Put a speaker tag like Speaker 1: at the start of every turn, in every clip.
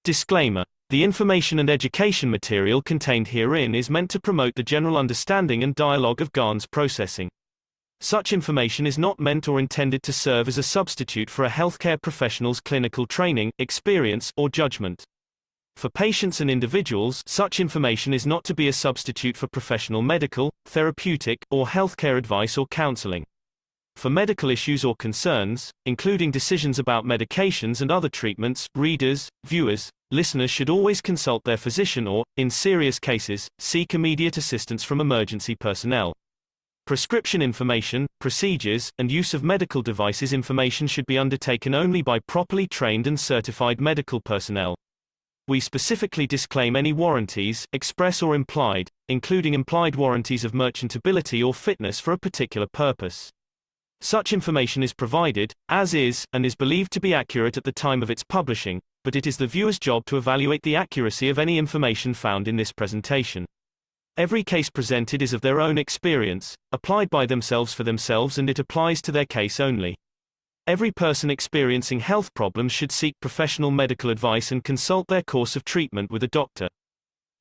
Speaker 1: Disclaimer: the information and education material contained herein is meant to promote the general understanding and dialogue of GAN's processing. Such information is not meant or intended to serve as a substitute for a healthcare professional's clinical training, experience, or judgment. For patients and individuals, such information is not to be a substitute for professional medical, therapeutic, or healthcare advice or counseling. For medical issues or concerns, including decisions about medications and other treatments, readers, viewers, listeners should always consult their physician or, in serious cases, seek immediate assistance from emergency personnel. Prescription information, procedures, and use of medical devices information should be undertaken only by properly trained and certified medical personnel. We specifically disclaim any warranties, express or implied, including implied warranties of merchantability or fitness for a particular purpose. Such information is provided, as is, and is believed to be accurate at the time of its publishing, but it is the viewer's job to evaluate the accuracy of any information found in this presentation. Every case presented is of their own experience, applied by themselves for themselves, and it applies to their case only. Every person experiencing health problems should seek professional medical advice and consult their course of treatment with a doctor.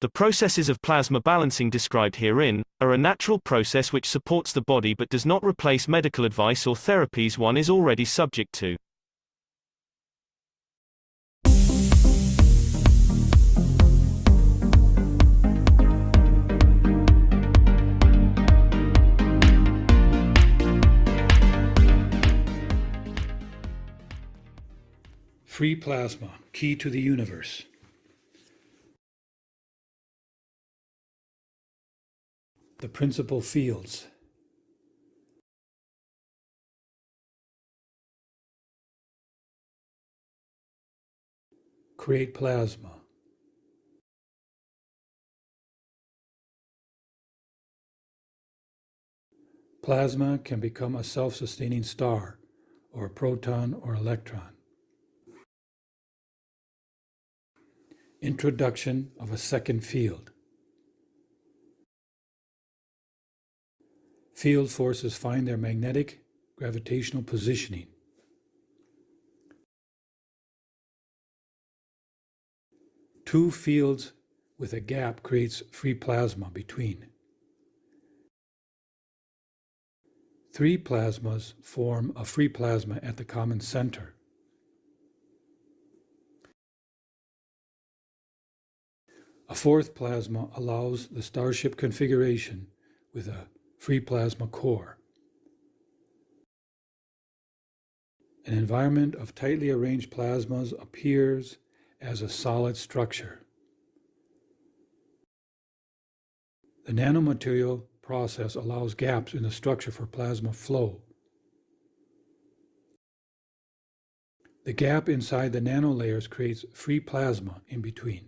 Speaker 1: The processes of plasma balancing described herein are a natural process which supports the body but does not replace medical advice or therapies one is already subject to.
Speaker 2: Free plasma, key to the universe. The principal fields. Create plasma. Plasma can become a self-sustaining star, or a proton or electron. Introduction of a second field. Field forces find their magnetic, gravitational positioning. Two fields with a gap creates free plasma between. Three plasmas form a free plasma at the common center. A fourth plasma allows the starship configuration with a free plasma core. An environment of tightly arranged plasmas appears as a solid structure. The nanomaterial process allows gaps in the structure for plasma flow. The gap inside the nanolayers creates free plasma in between.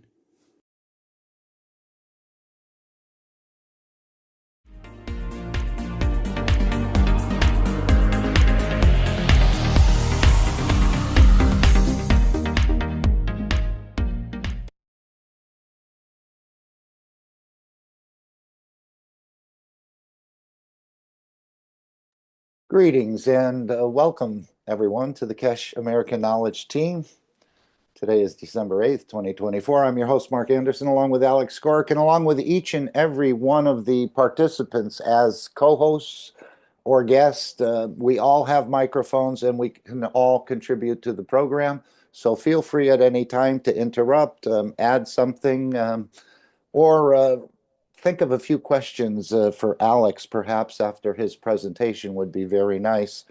Speaker 3: Greetings and welcome everyone to the Keshe American Knowledge Team. Today is December 8th, 2024. I'm your host, Mark Anderson, along with Alex Skork, and along with each and every one of the participants as co-hosts or guests. We all have microphones and we can all contribute to the program. So feel free at any time to interrupt, add something, or think of a few questions for Alex, perhaps after his presentation would be very nice.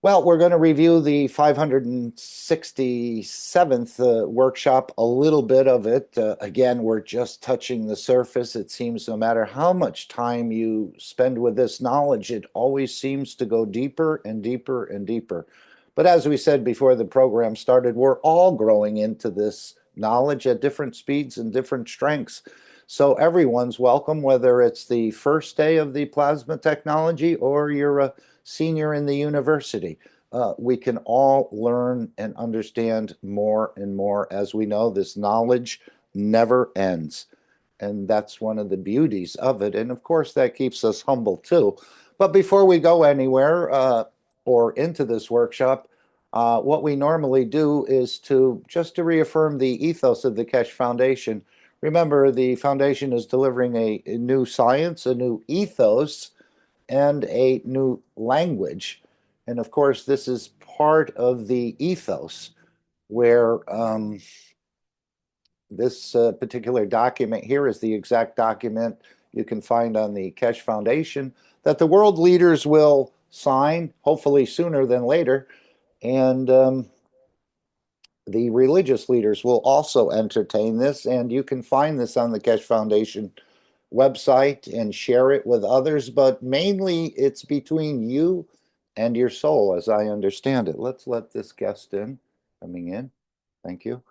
Speaker 3: Well, we're going to review the 567th workshop, a little bit of it. Again, we're just touching the surface. It seems no matter how much time you spend with this knowledge, it always seems to go deeper and deeper and deeper. But as we said before the program started, we're all growing into this knowledge at different speeds and different strengths. So everyone's welcome, whether it's the first day of the plasma technology or you're a senior in the university. We can all learn and understand more and more. As we know, this knowledge never ends. And that's one of the beauties of it. And of course, that keeps us humble too. But before we go anywhere or into this workshop, What we normally do is just to reaffirm the ethos of the Keshe Foundation. Remember, the foundation is delivering a new science, a new ethos, and a new language. And of course, this is part of the ethos where this particular document here is the exact document you can find on the Keshe Foundation that the world leaders will sign, hopefully sooner than later. And the religious leaders will also entertain this. And you can find this on the Keshe Foundation website and share it with others. But mainly it's between you and your soul, as I understand it. Let's let this guest in, coming in. Thank you.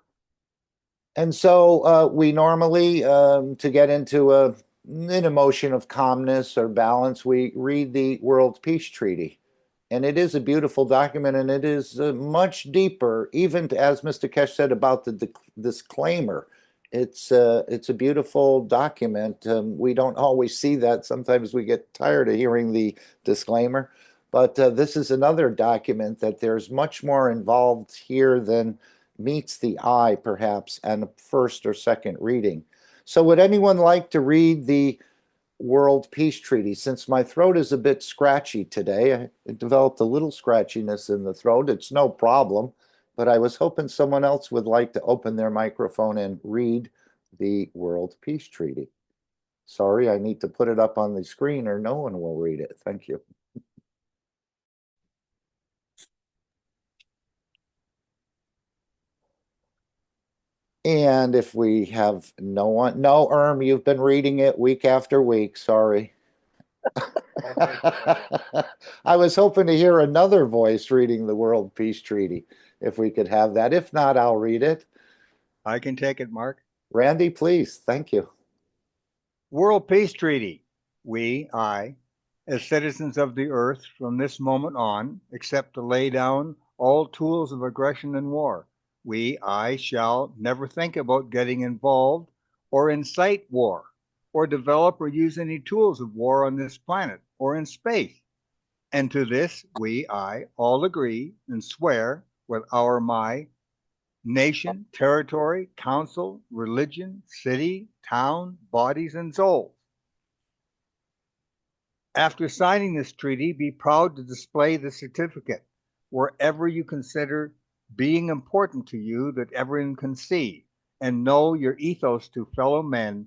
Speaker 3: And so we normally, to get into an emotion of calmness or balance, we read the World Peace Treaty. And it is a beautiful document, and it is much deeper, even as Mr. Keshe said about the disclaimer. It's a beautiful document. We don't always see that. Sometimes we get tired of hearing the disclaimer. But this is another document that there's much more involved here than meets the eye, perhaps, and a first or second reading. So would anyone like to read the World Peace Treaty? Since my throat is a bit scratchy today, I developed a little scratchiness in the throat. It's no problem, but I was hoping someone else would like to open their microphone and read the World Peace Treaty. Sorry, I need to put it up on the screen or no one will read it. Thank you. And if we have no one, no, you've been reading it week after week. Sorry. I was hoping to hear another voice reading the World Peace Treaty, if we could have that. If not, I'll read it.
Speaker 4: I can take it, Mark.
Speaker 3: Randy, please. Thank you.
Speaker 4: World Peace Treaty. We, as citizens of the earth from this moment on, accept to lay down all tools of aggression and war. We, shall never think about getting involved or incite war, or develop or use any tools of war on this planet or in space. And to this, we, all agree and swear with our nation, territory, council, religion, city, town, bodies, and souls. After signing this treaty, be proud to display the certificate wherever you consider being important to you that everyone can see, and know your ethos to fellow men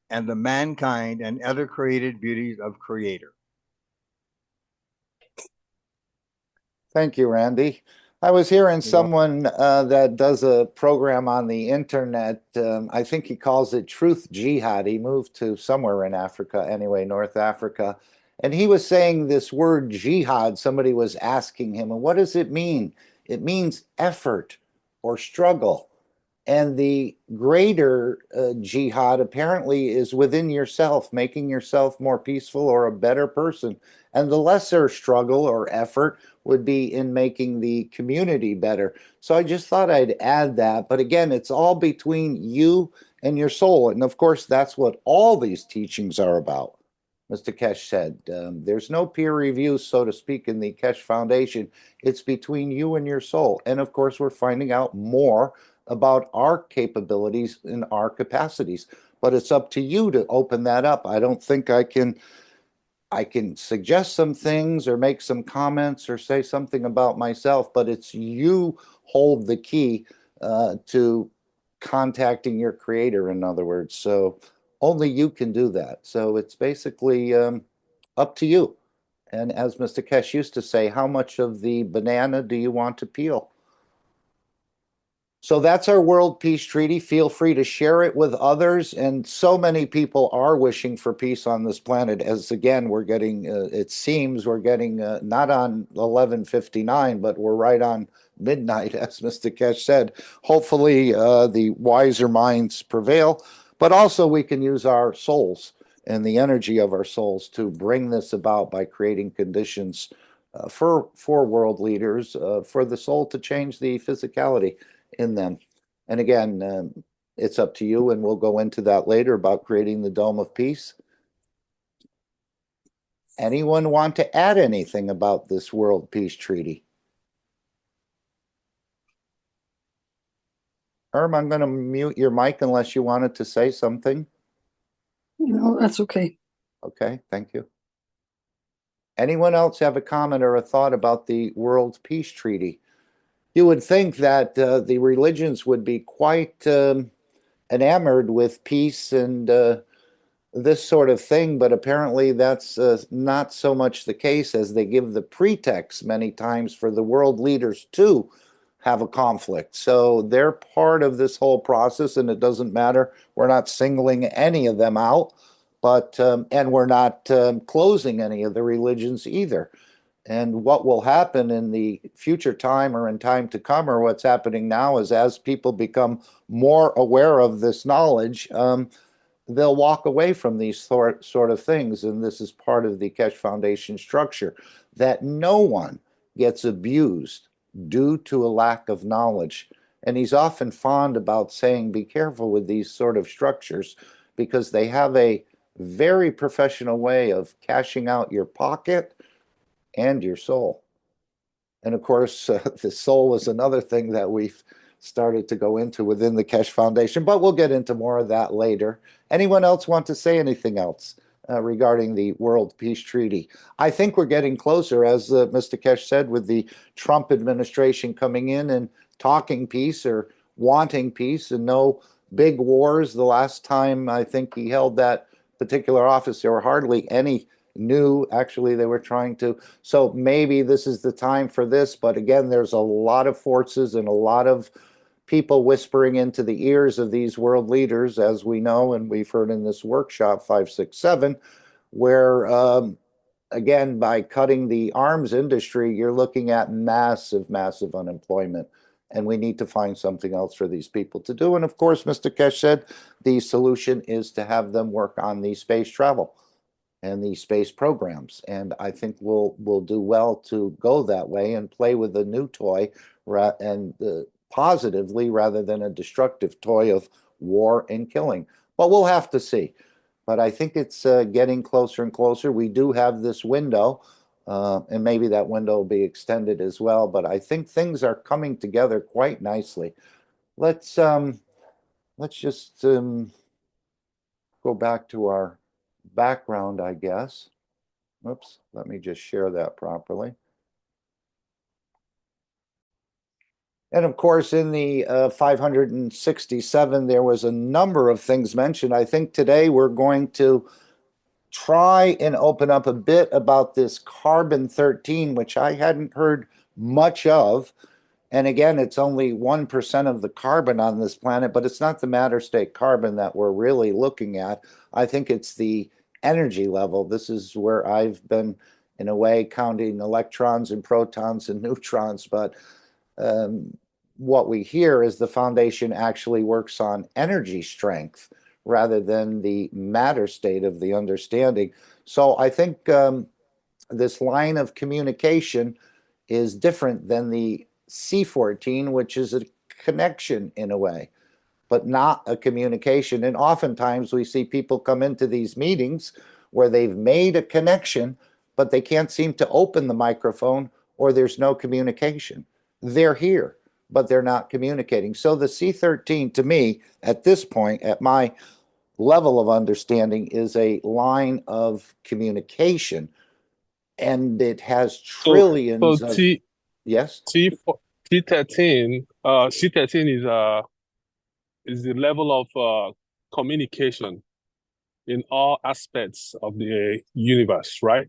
Speaker 4: and the mankind and other created beauties of Creator.
Speaker 3: Thank you, Randy. I was hearing someone that does a program on the internet. I think he calls it Truth Jihad. He moved to somewhere in Africa, anyway, North Africa. And he was saying this word jihad. Somebody was asking him, and what does it mean? It means effort or struggle. And the greater jihad apparently is within yourself, making yourself more peaceful or a better person. And the lesser struggle or effort would be in making the community better. So I just thought I'd add that. But again, it's all between you and your soul. And of course, that's what all these teachings are about. Mr. Keshe said, there's no peer review, so to speak, in the Keshe Foundation. It's between you and your soul. And of course, we're finding out more about our capabilities and our capacities. But it's up to you to open that up. I don't think I can suggest some things or make some comments or say something about myself, but it's you hold the key to contacting your creator, in other words. So only you can do that. So it's basically up to you. And as Mr. Keshe used to say, how much of the banana do you want to peel? So that's our World Peace Treaty. Feel free to share it with others. And so many people are wishing for peace on this planet. As again, we're getting, it seems we're getting not on 11:59, but we're right on midnight, as Mr. Keshe said. Hopefully the wiser minds prevail, but also we can use our souls and the energy of our souls to bring this about by creating conditions for world leaders, for the soul to change the physicality in them. And again, it's up to you, and we'll go into that later about creating the Dome of Peace. Anyone want to add anything about this World Peace Treaty? I'm going to mute your mic unless you wanted to say something.
Speaker 5: No, that's okay.
Speaker 3: Okay, thank you. Anyone else have a comment or a thought about the World Peace Treaty? You would think that the religions would be quite enamored with peace and this sort of thing, but apparently that's not so much the case, as they give the pretext many times for the world leaders to have a conflict. So they're part of this whole process, and it doesn't matter. We're not singling any of them out, but and we're not closing any of the religions either. And what will happen in the future time or in time to come, or what's happening now, is as people become more aware of this knowledge, they'll walk away from these sort of things. And this is part of the Keshe Foundation structure, that no one gets abused due to a lack of knowledge. And he's often fond about saying, be careful with these sort of structures, because they have a very professional way of cashing out your pocket and your soul. And of course, the soul is another thing that we've started to go into within the Keshe Foundation, but we'll get into more of that later. Anyone else want to say anything else regarding the World Peace Treaty? I think we're getting closer, as Mr. Keshe said, with the Trump administration coming in and talking peace or wanting peace and no big wars. The last time I think he held that particular office, there were hardly any new. Actually, they were trying to. So maybe this is the time for this. But again, there's a lot of forces and a lot of people whispering into the ears of these world leaders, as we know, and we've heard in this workshop 567, where again, by cutting the arms industry, you're looking at massive, massive unemployment. And we need to find something else for these people to do. And of course, Mr. Keshe said the solution is to have them work on the space travel and the space programs. And I think we'll do well to go that way and play with a new toy, and positively, rather than a destructive toy of war and killing. But we'll have to see. But I think it's getting closer and closer. We do have this window, and maybe that window will be extended as well. But I think things are coming together quite nicely. Let's just go back to our background, I guess. Oops, let me just share that properly. And of course, in the 567, there was a number of things mentioned. I think today we're going to try and open up a bit about this carbon-13, which I hadn't heard much of. And again, it's only 1% of the carbon on this planet, but it's not the matter state carbon that we're really looking at. I think it's the energy level. This is where I've been, in a way, counting electrons and protons and neutrons. But what we hear is the foundation actually works on energy strength rather than the matter state of the understanding. So I think this line of communication is different than the C14, which is a connection in a way, but not a communication. And oftentimes we see people come into these meetings where they've made a connection, but they can't seem to open the microphone, or there's no communication. They're here, but they're not communicating. So the C13, to me, at this point, at my level of understanding, is a line of communication, and it has trillions
Speaker 6: so
Speaker 3: of... Yes?
Speaker 6: T13, C13 is the level of communication in all aspects of the universe, right?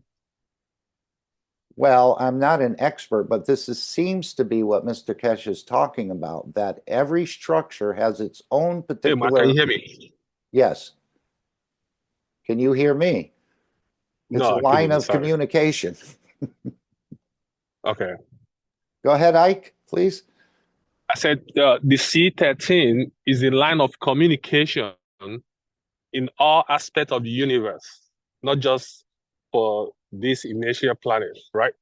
Speaker 3: Well, I'm not an expert, but seems to be what Mr. Keshe is talking about, that every structure has its own
Speaker 6: Hey, Mark,
Speaker 3: particular...
Speaker 6: can you hear me?
Speaker 3: Yes. Can you hear me? It's
Speaker 6: No,
Speaker 3: a
Speaker 6: I
Speaker 3: line
Speaker 6: couldn't.
Speaker 3: of
Speaker 6: Sorry.
Speaker 3: communication.
Speaker 6: Okay.
Speaker 3: Go ahead, Ike, please.
Speaker 6: I said the C13 is a line of communication in all aspects of the universe, not just for this inertial planet, right?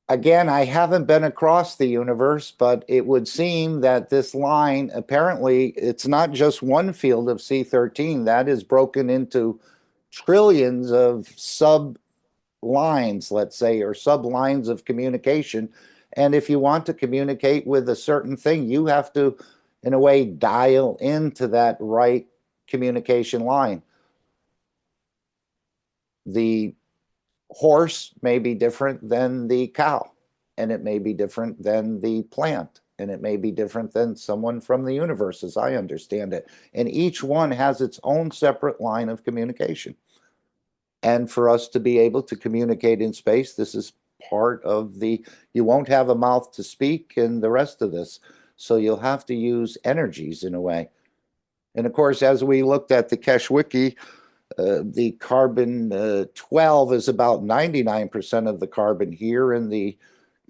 Speaker 3: Again, I haven't been across the universe, but it would seem that this line, apparently, it's not just one field of C13. That is broken into trillions of sub lines, let's say, or sub lines of communication. And if you want to communicate with a certain thing, you have to in a way, dial into that right communication line. The horse may be different than the cow, and it may be different than the plant, and it may be different than someone from the universe, as I understand it. And each one has its own separate line of communication. And for us to be able to communicate in space, this is part of the, you won't have a mouth to speak and the rest of this. So you'll have to use energies in a way. And of course, as we looked at the Keshe Wiki, the carbon 12 is about 99% of the carbon here, and the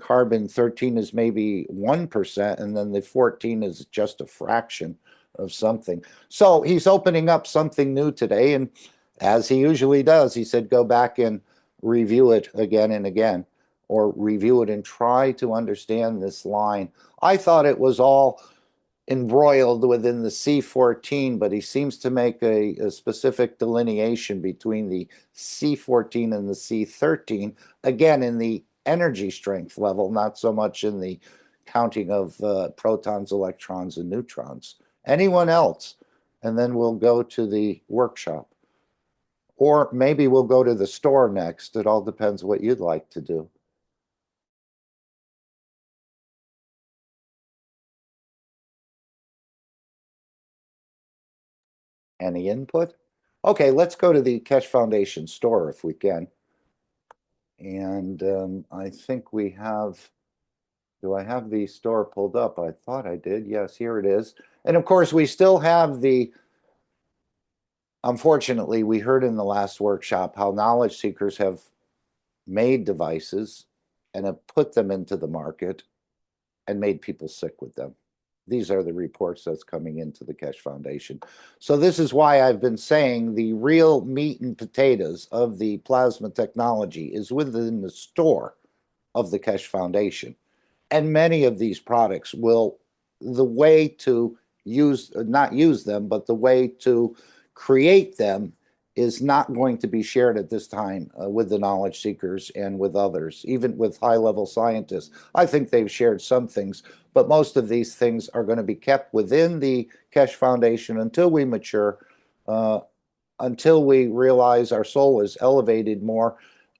Speaker 3: carbon 13 is maybe 1%, and then the 14 is just a fraction of something. So he's opening up something new today, and as he usually does, he said, go back and review it again and again, or review it and try to understand this line. I thought it was all embroiled within the C14, but he seems to make a specific delineation between the C14 and the C13, again, in the energy strength level, not so much in the counting of protons, electrons, and neutrons. Anyone else? And then we'll go to the workshop. Or maybe we'll go to the store next. It all depends what you'd like to do. Any input? Okay, let's go to the Keshe Foundation store if we can. And I think we have, do I have the store pulled up? I thought I did. Yes, here it is. And of course, we still have the, unfortunately, we heard in the last workshop how knowledge seekers have made devices and have put them into the market and made people sick with them. These are the reports that's coming into the Keshe Foundation. So this is why I've been saying the real meat and potatoes of the plasma technology is within the store of the Keshe Foundation. And many of these products will, the way to use, not use them, but the way to create them is not going to be shared at this time with the knowledge seekers and with others, even with high-level scientists. I think they've shared some things, but most of these things are going to be kept within the Keshe Foundation until we mature, until we realize our soul is elevated more.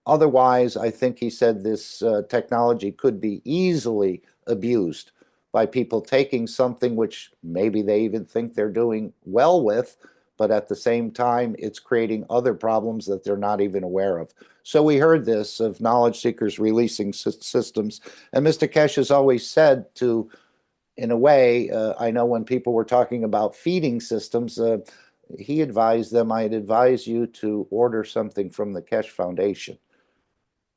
Speaker 3: Otherwise, I think he said this technology could be easily abused by people taking something which maybe they even think they're doing well with, but at the same time, it's creating other problems that they're not even aware of. So we heard this of knowledge seekers releasing systems. And Mr. Keshe has always said to, in a way, I know when people were talking about feeding systems, he advised them, I'd advise you to order something from the Keshe Foundation.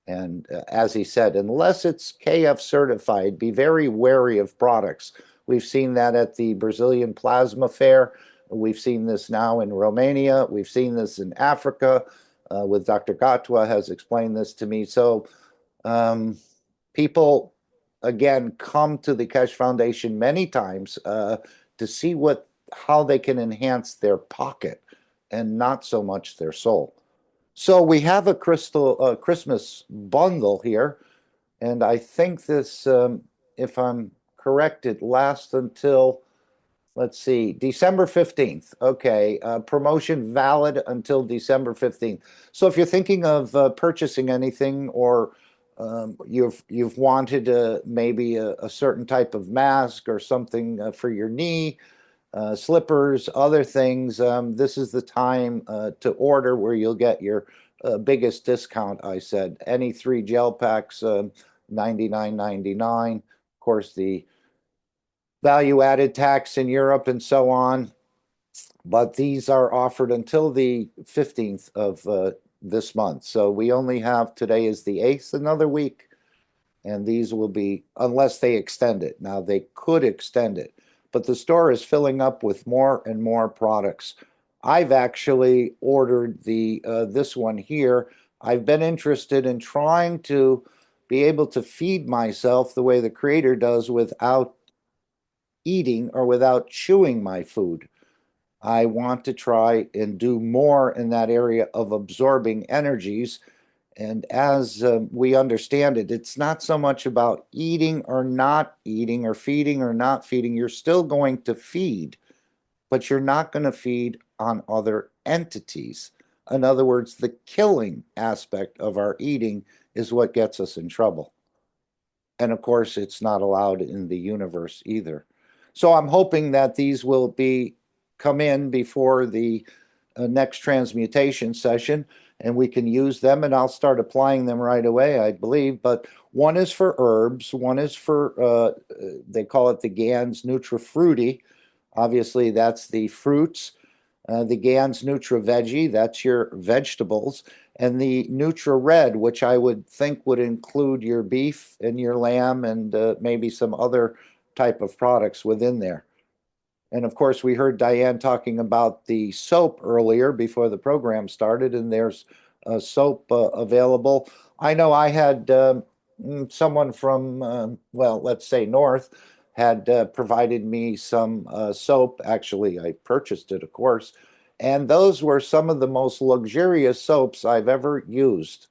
Speaker 3: And as he said, unless it's KF certified, be very wary of products. We've seen that at the Brazilian Plasma Fair. We've seen this now in Romania. We've seen this in Africa with Dr. Gatwa has explained this to me. So people, again, come to the Keshe Foundation many times to see how they can enhance their pocket and not so much their soul. So we have a Christmas bundle here, and I think this, if I'm correct, it lasts until, let's see, December 15th. Okay, promotion valid until December 15th. So if you're thinking of purchasing anything, or you've wanted maybe a certain type of mask or something for your knee, slippers, other things, this is the time to order where you'll get your biggest discount, I said. Any 3 gel packs, $99.99. Of course, the value-added tax in Europe and so on. But these are offered until the 15th of this month. So we only have, today is the 8th, another week. And these will be, unless they extend it. Now, they could extend it. But the store is filling up with more and more products. I've actually ordered this one here. I've been interested in trying to be able to feed myself the way the Creator does without eating or without chewing my food. I want to try and do more in that area of absorbing energies. And as we understand it, it's not so much about eating or not eating or feeding or not feeding. You're still going to feed, but you're not going to feed on other entities. In other words, the killing aspect of our eating is what gets us in trouble. And of course, it's not allowed in the universe either. So I'm hoping that these will come in before the next transmutation session, and we can use them, and I'll start applying them right away, I believe. But one is for herbs, one is for, they call it the GANS Nutrifruity. Obviously, that's the fruits. The GANS Nutra Veggie, that's your vegetables. And the Nutra Red, which I would think would include your beef and your lamb and maybe some other type of products within there. And of course, we heard Diane talking about the soap earlier before the program started, and there's soap available. I know I had someone from, well, let's say north, had provided me some soap. Actually, I purchased it, of course. And those were some of the most luxurious soaps I've ever used.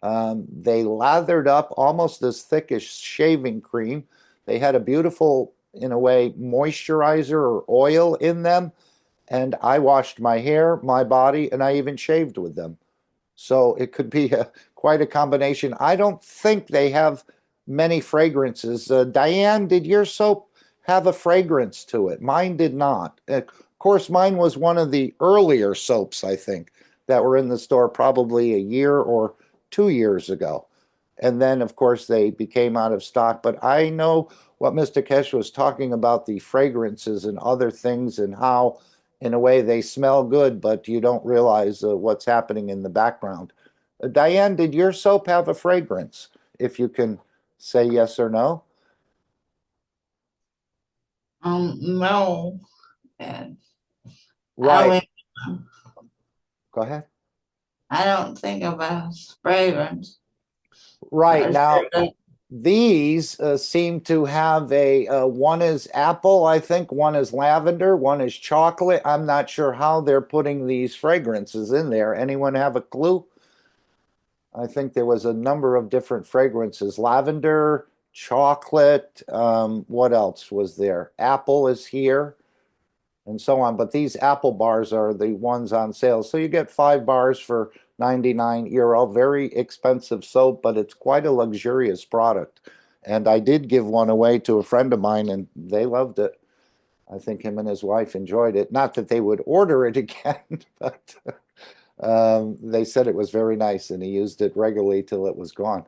Speaker 3: They lathered up almost as thick as shaving cream. They had a beautiful, in a way, moisturizer or oil in them. And I washed my hair, my body, and I even shaved with them. So it could be quite a combination. I don't think they have many fragrances. Diane, did your soap have a fragrance to it? Mine did not. Of course, mine was one of the earlier soaps, I think, that were in the store probably a year or 2 years ago. And then, of course, they became out of stock. But I know what Mr. Keshe was talking about, the fragrances and other things, and how, in a way, they smell good, but you don't realize what's happening in the background. Diane, did your soap have a fragrance? If you can say yes or no.
Speaker 7: No. And
Speaker 3: Right.
Speaker 7: I
Speaker 3: Go ahead.
Speaker 7: don't think about fragrance.
Speaker 3: Right. Now, these seem to have one is apple, I think, one is lavender, one is chocolate. I'm not sure how they're putting these fragrances in there. Anyone have a clue? I think there was a number of different fragrances. Lavender, chocolate, what else was there? Apple is here, and so on. But these apple bars are the ones on sale. So you get 5 bars for €99. Very expensive soap, but it's quite a luxurious product. And I did give one away to a friend of mine, and they loved it. I think him and his wife enjoyed it. Not that they would order it again, but they said it was very nice, and he used it regularly till it was gone.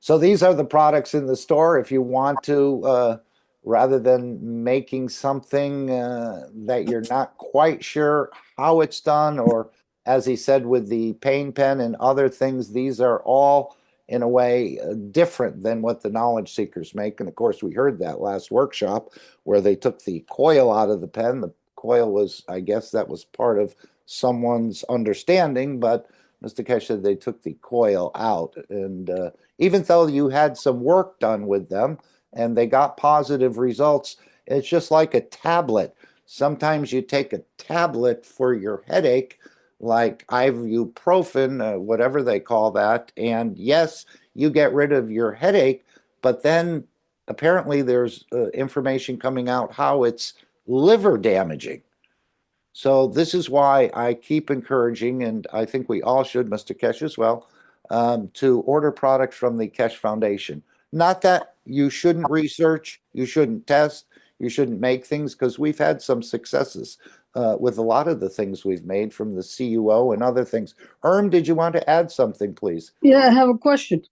Speaker 3: So these are the products in the store. If you want to, rather than making something that you're not quite sure how it's done, or as he said with the pain pen and other things, these are all in a way different than what the knowledge seekers make. And of course, we heard that last workshop where they took the coil out of the pen. The coil was, I guess that was part of someone's understanding, but Mr. Keshe said they took the coil out. And even though you had some work done with them and they got positive results, it's just like a tablet. Sometimes you take a tablet for your headache, like ibuprofen, whatever they call that, and yes, you get rid of your headache, but then apparently there's information coming out how it's liver damaging. So this is why I keep encouraging, and I think we all should, Mr. Keshe as well, to order products from the Keshe Foundation. Not that you shouldn't research, you shouldn't test, you shouldn't make things, because we've had some successes with a lot of the things we've made from the CUO and other things. Did you want to add something, please?
Speaker 5: Yeah, I have a question.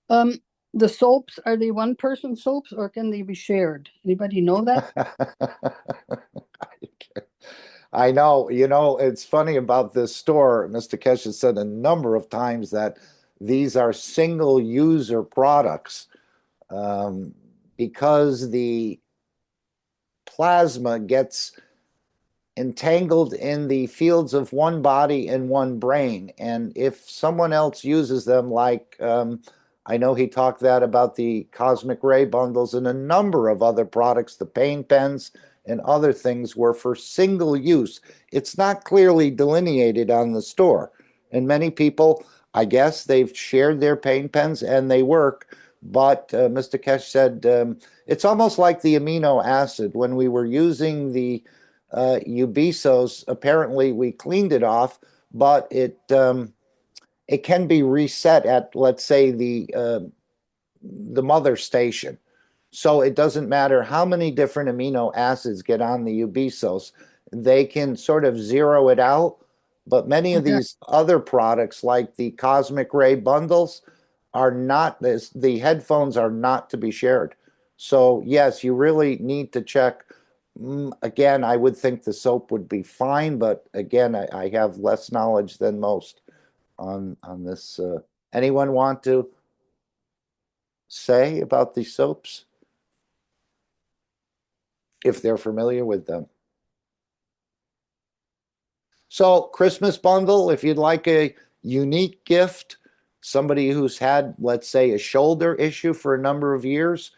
Speaker 5: The soaps, are they one-person soaps or can they be shared? Anybody know that?
Speaker 3: I know, it's funny about this store. Mr. Keshe has said a number of times that these are single user products because the plasma gets entangled in the fields of one body and one brain. And if someone else uses them, like I know he talked that about the cosmic ray bundles and a number of other products, the pain pens and other things were for single use. It's not clearly delineated on the store. And many people, I guess, they've shared their pain pens and they work. But Mr. Keshe said it's almost like the amino acid. When we were using the Ubisos, apparently we cleaned it off, but it can be reset at, let's say, the mother station. So it doesn't matter how many different amino acids get on the Ubisos, they can sort of zero it out. But many of
Speaker 5: Okay.
Speaker 3: these other products, like the cosmic ray bundles, are not this, the headphones are not to be shared. So yes, you really need to check. Again, I would think the soap would be fine, but again, I have less knowledge than most on this. Anyone want to say about these soaps if they're familiar with them? So Christmas bundle, if you'd like a unique gift, somebody who's had, let's say, a shoulder issue for a number of years,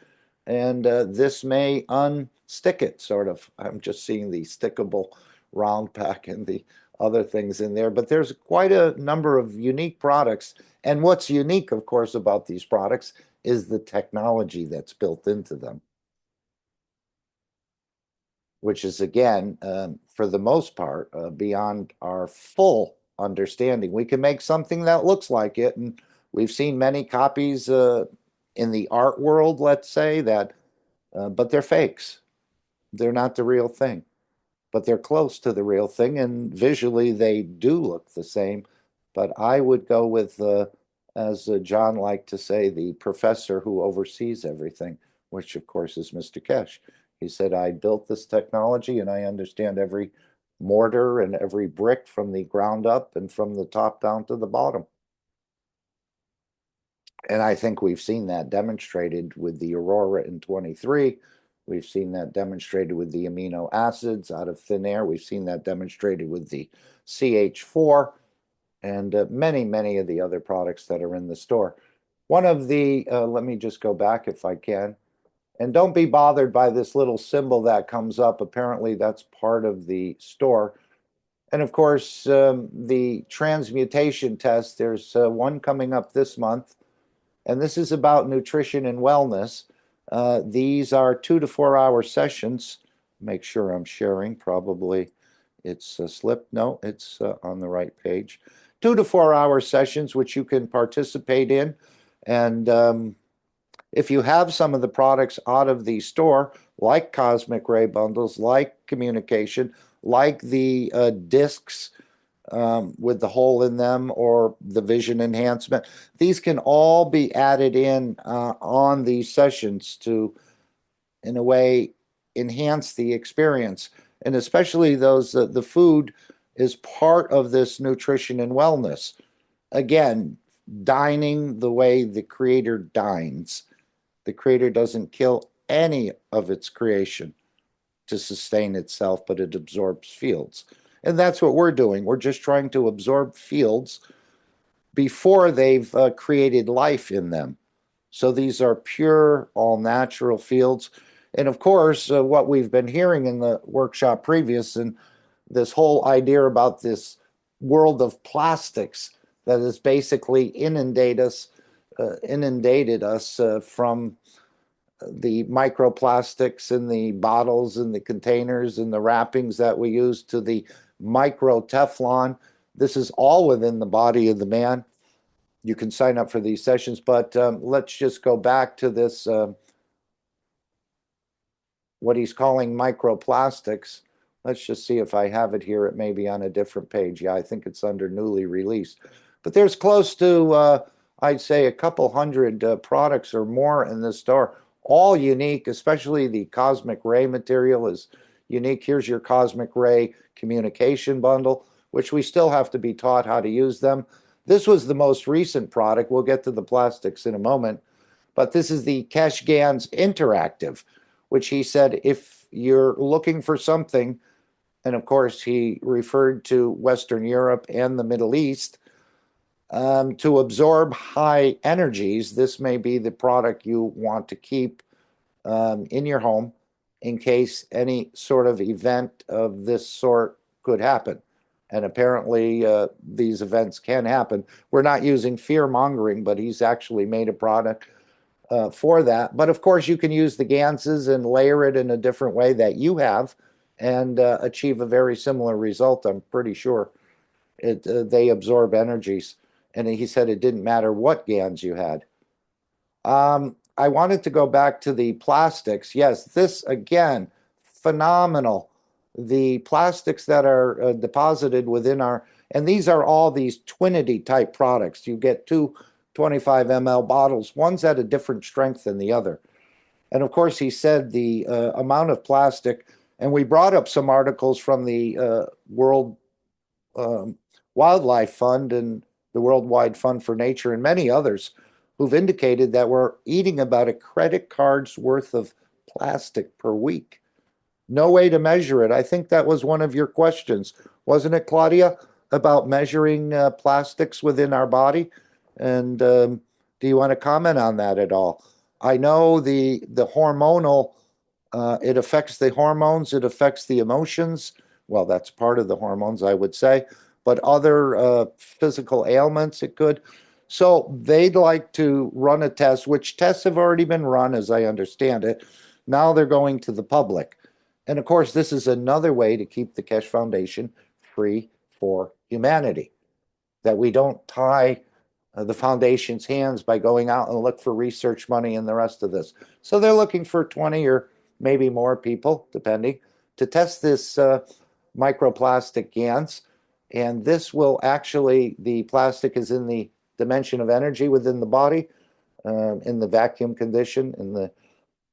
Speaker 3: and this may unstick it, sort of. I'm just seeing the stickable round pack and the other things in there, but there's quite a number of unique products. And what's unique, of course, about these products is the technology that's built into them, which is, again, for the most part, beyond our full understanding. We can make something that looks like it, and we've seen many copies in the art world, let's say, that, but they're fakes. They're not the real thing, but they're close to the real thing, and visually they do look the same. But I would go with, as John liked to say, the professor who oversees everything, which of course is Mr. Keshe. He said, I built this technology and I understand every mortar and every brick from the ground up and from the top down to the bottom. And I think we've seen that demonstrated with the Aurora in 23. We've seen that demonstrated with the amino acids out of thin air. We've seen that demonstrated with the CH4 and many, many of the other products that are in the store. One of the, let me just go back if I can. And don't be bothered by this little symbol that comes up. Apparently, that's part of the store. And of course, the transmutation test, there's one coming up this month. And this is about nutrition and wellness. These are 2 to 4 hour sessions. Make sure I'm sharing. Probably it's slipped. No, it's on the right page. 2 to 4 hour sessions, which you can participate in. And if you have some of the products out of the store, like cosmic ray bundles, like communication, like the discs with the hole in them, or the vision enhancement, these can all be added in on these sessions to, in a way, enhance the experience. And especially those, the food is part of this nutrition and wellness. Again, dining the way the creator dines. The creator doesn't kill any of its creation to sustain itself, but it absorbs fields. And that's what we're doing. We're just trying to absorb fields before they've created life in them. So these are pure, all natural fields. And of course, what we've been hearing in the workshop previous, and this whole idea about this world of plastics that has basically inundated us from the microplastics in the bottles and the containers and the wrappings that we use to the micro Teflon. This is all within the body of the man. You can sign up for these sessions, but let's just go back to this, what he's calling microplastics. Let's just see if I have it here. It may be on a different page. Yeah, I think it's under newly released. But there's close to, I'd say, a couple hundred products or more in this store, all unique, especially the cosmic ray material is unique. Here's your cosmic ray communication bundle, which we still have to be taught how to use them. This was the most recent product. We'll get to the plastics in a moment. But this is the Keshe Gans Interactive, which he said, if you're looking for something, and of course he referred to Western Europe and the Middle East, to absorb high energies, this may be the product you want to keep in your home in case any sort of event of this sort could happen. And apparently these events can happen. We're not using fear mongering, but he's actually made a product for that. But of course, you can use the Ganses and layer it in a different way that you have and achieve a very similar result, I'm pretty sure. They absorb energies. And he said it didn't matter what GANs you had. I wanted to go back to the plastics. Yes, this again, phenomenal. The plastics that are deposited within our, and these are all these Twinity type products. You get two 25 ml bottles. One's at a different strength than the other. And of course, he said the amount of plastic, and we brought up some articles from the World Wildlife Fund and the Worldwide Fund for Nature and many others who've indicated that we're eating about a credit card's worth of plastic per week. No way to measure it. I think that was one of your questions, wasn't it, Claudia, about measuring plastics within our body? And do you want to comment on that at all? I know the hormonal, it affects the hormones, it affects the emotions. Well, that's part of the hormones, I would say, but other physical ailments it could. So they'd like to run a test, which tests have already been run, as I understand it. Now they're going to the public. And of course, this is another way to keep the Keshe Foundation free for humanity, that we don't tie the foundation's hands by going out and look for research money and the rest of this. So they're looking for 20 or maybe more people, depending, to test this microplastic GANs. And this will actually, the plastic is in the dimension of energy within the body, in the vacuum condition,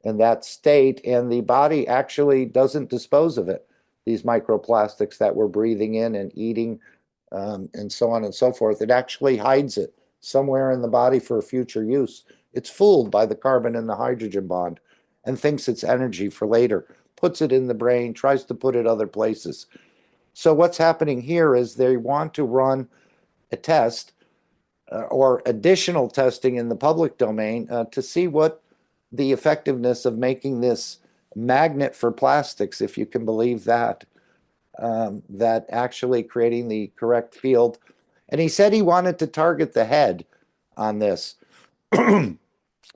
Speaker 3: in that state, and the body actually doesn't dispose of it. These microplastics that we're breathing in and eating, and so on and so forth, it actually hides it somewhere in the body for future use. It's fooled by the carbon and the hydrogen bond and thinks it's energy for later, puts it in the brain, tries to put it other places. So what's happening here is they want to run a test or additional testing in the public domain to see what the effectiveness of making this magnet for plastics, if you can believe that, that actually creating the correct field. And he said he wanted to target the head on this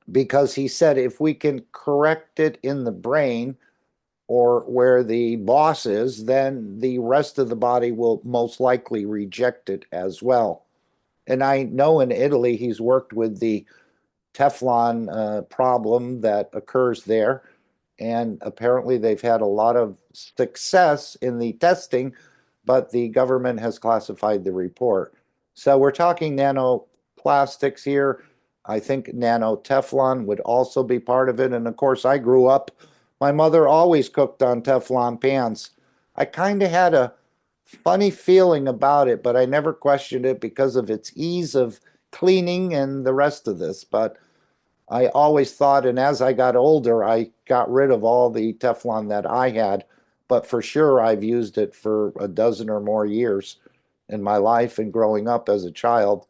Speaker 3: because he said if we can correct it in the brain or where the boss is, then the rest of the body will most likely reject it as well. And I know in Italy he's worked with the Teflon problem that occurs there. And apparently they've had a lot of success in the testing, but the government has classified the report. So we're talking nanoplastics here. I think nano Teflon would also be part of it. And of course, I grew up, my mother always cooked on Teflon pans. I kind of had a funny feeling about it, but I never questioned it because of its ease of cleaning and the rest of this. But I always thought, and as I got older, I got rid of all the Teflon that I had, but for sure I've used it for a dozen or more years in my life and growing up as a child,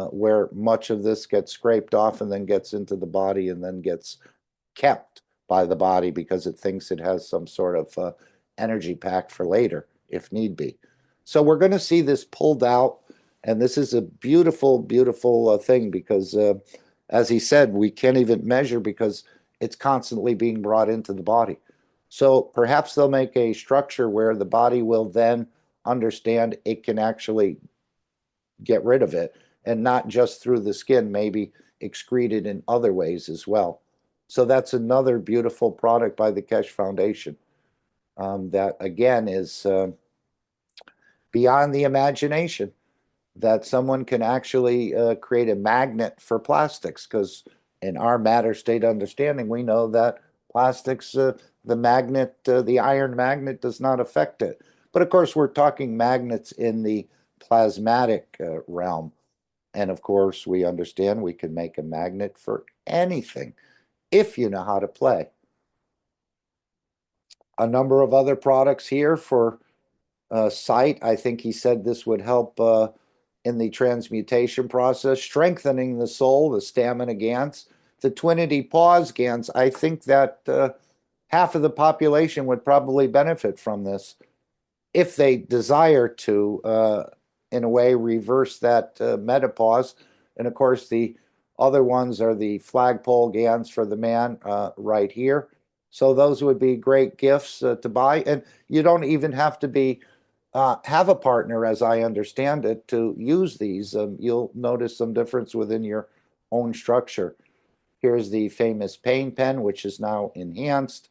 Speaker 3: where much of this gets scraped off and then gets into the body and then gets kept by the body because it thinks it has some sort of energy pack for later, if need be. So we're going to see this pulled out, and this is a beautiful, beautiful thing because as he said, we can't even measure because it's constantly being brought into the body. So perhaps they'll make a structure where the body will then understand it can actually get rid of it and not just through the skin, maybe excreted in other ways as well. So that's another beautiful product by the Keshe Foundation that, again, is beyond the imagination, that someone can actually create a magnet for plastics, because in our matter state understanding, we know that plastics, the magnet, the iron magnet does not affect it. But of course, we're talking magnets in the plasmatic realm. And of course, we understand we can make a magnet for anything if you know how to play. A number of other products here for sight. I think he said this would help in the transmutation process, strengthening the soul, the stamina GANs, the Twinity pause GANs. I think that half of the population would probably benefit from this. if they desire to, in a way, reverse that menopause. And of course, the other ones are the flagpole GANs for the man right here. So those would be great gifts to buy. And you don't even have to be have a partner, as I understand it, to use these. You'll notice some difference within your own structure. Here's the famous pain pen, which is now enhanced.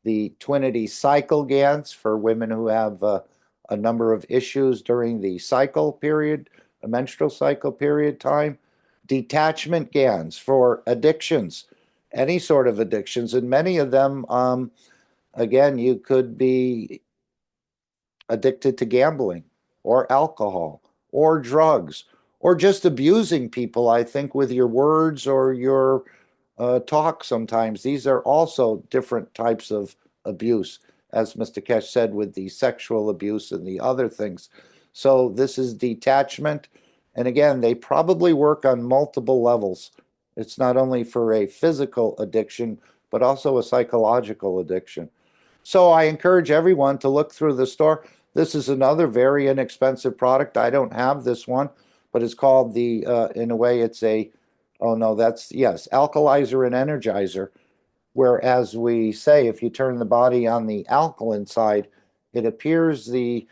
Speaker 3: The Twinity cycle GANs for women who have a number of issues during the cycle period, a menstrual cycle period time. Detachment GANs for addictions, any sort of addictions. And many of them, again, you could be addicted to gambling or alcohol or drugs or just abusing people, I think, with your words or your talk sometimes. These are also different types of abuse, as Mr. Keshe said, with the sexual abuse and the other things. So this is detachment. And again, they probably work on multiple levels. It's not only for a physical addiction, but also a psychological addiction. So I encourage everyone to look through the store. This is another very inexpensive product. I don't have this one, but it's called the, in a way, it's a, oh no, that's, yes, alkalizer and energizer. Whereas we say, if you turn the body on the alkaline side, it appears a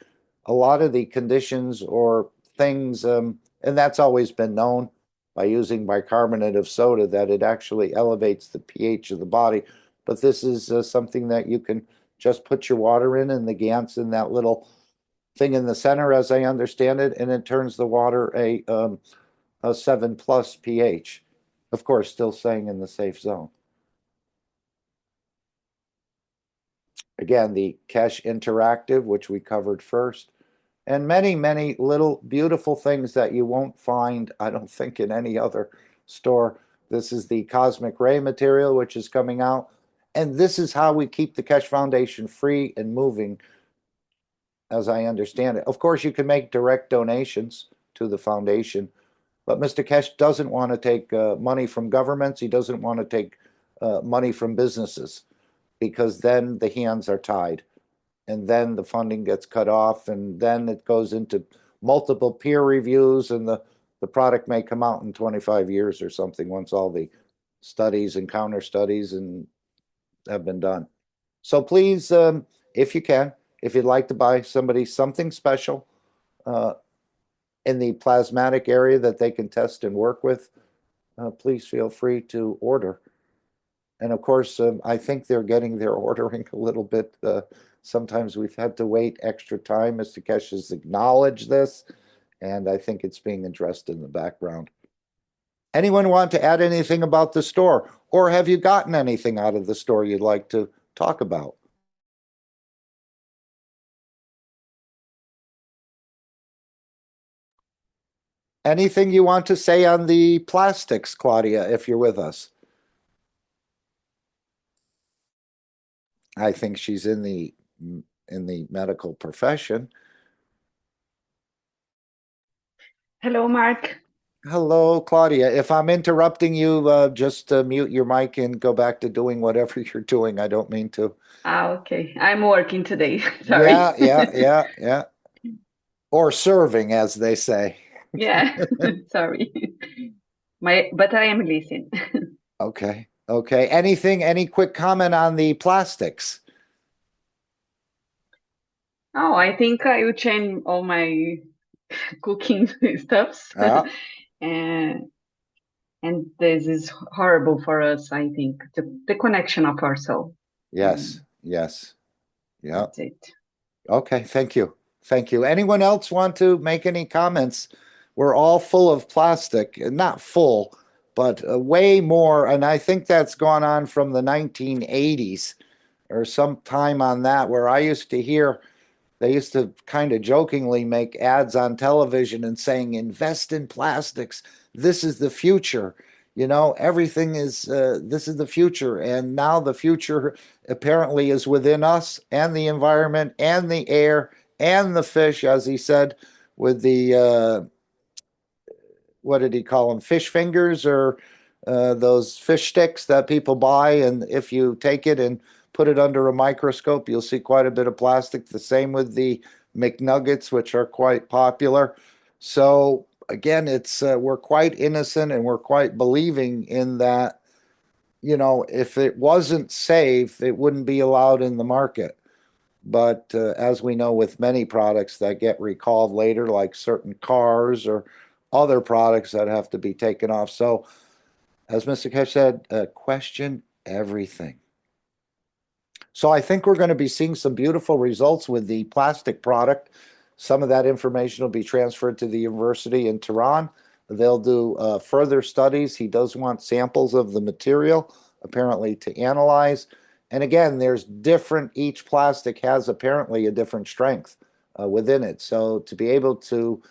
Speaker 3: lot of the conditions or things, and that's always been known by using bicarbonate of soda, that it actually elevates the pH of the body. But this is something that you can just put your water in, and the GAN's in that little thing in the center, as I understand it, and it turns the water a 7+ pH. Of course, still staying in the safe zone. Again, the Keshe Interactive, which we covered first, and many, many little beautiful things that you won't find, I don't think, in any other store. This is the Cosmic Ray material, which is coming out. And this is how we keep the Keshe Foundation free and moving, as I understand it. Of course, you can make direct donations to the foundation, but Mr. Keshe doesn't want to take money from governments. He doesn't want to take money from businesses, because then the hands are tied, and then the funding gets cut off, and then it goes into multiple peer reviews, and the product may come out in 25 years or something once all the studies and counter studies and have been done. So please, if you can, if you'd like to buy somebody something special in the plasmatic area that they can test and work with, please feel free to order. And of course, I think they're getting their ordering a little bit. Sometimes we've had to wait extra time. Mr. Keshe has acknowledged this, and I think it's being addressed in the background. Anyone want to add anything about the store? Or have you gotten anything out of the store you'd like to talk about? Anything you want to say on the plastics, Claudia, if you're with us? I think she's in the medical profession.
Speaker 8: Hello, Mark.
Speaker 3: Hello, Claudia. If I'm interrupting you, just mute your mic and go back to doing whatever you're doing. I don't mean to.
Speaker 8: Okay. I'm working today. Sorry.
Speaker 3: Yeah. Or serving, as they say.
Speaker 8: Yeah. Sorry. But I am listening.
Speaker 3: Okay. Any quick comment on the plastics?
Speaker 8: Oh, I think I will change all my cooking stuffs.
Speaker 3: Yeah.
Speaker 8: And this is horrible for us, I think. The connection of our soul.
Speaker 3: Yes. Yeah.
Speaker 8: That's it.
Speaker 3: Okay, thank you. Anyone else want to make any comments? We're all full of plastic, not full, but way more. And I think that's gone on from the 1980s or some time on that, where I used to hear, they used to kind of jokingly make ads on television and saying, invest in plastics. This is the future. You know, everything is, this is the future. And now the future apparently is within us and the environment and the air and the fish, as he said, with the, what did he call them? Fish fingers, or those fish sticks that people buy. And if you take it and put it under a microscope, you'll see quite a bit of plastic. The same with the McNuggets, which are quite popular. So again, it's we're quite innocent and we're quite believing in that, you know, if it wasn't safe, it wouldn't be allowed in the market. But as we know with many products that get recalled later, like certain cars or other products that have to be taken off. So as Mr. Keshe said, question everything. So I think we're going to be seeing some beautiful results with the plastic product. Some of that information will be transferred to the university in Tehran. They'll do further studies. He does want samples of the material, apparently, to analyze. And again, there's different, each plastic has apparently a different strength within it. So to be able to,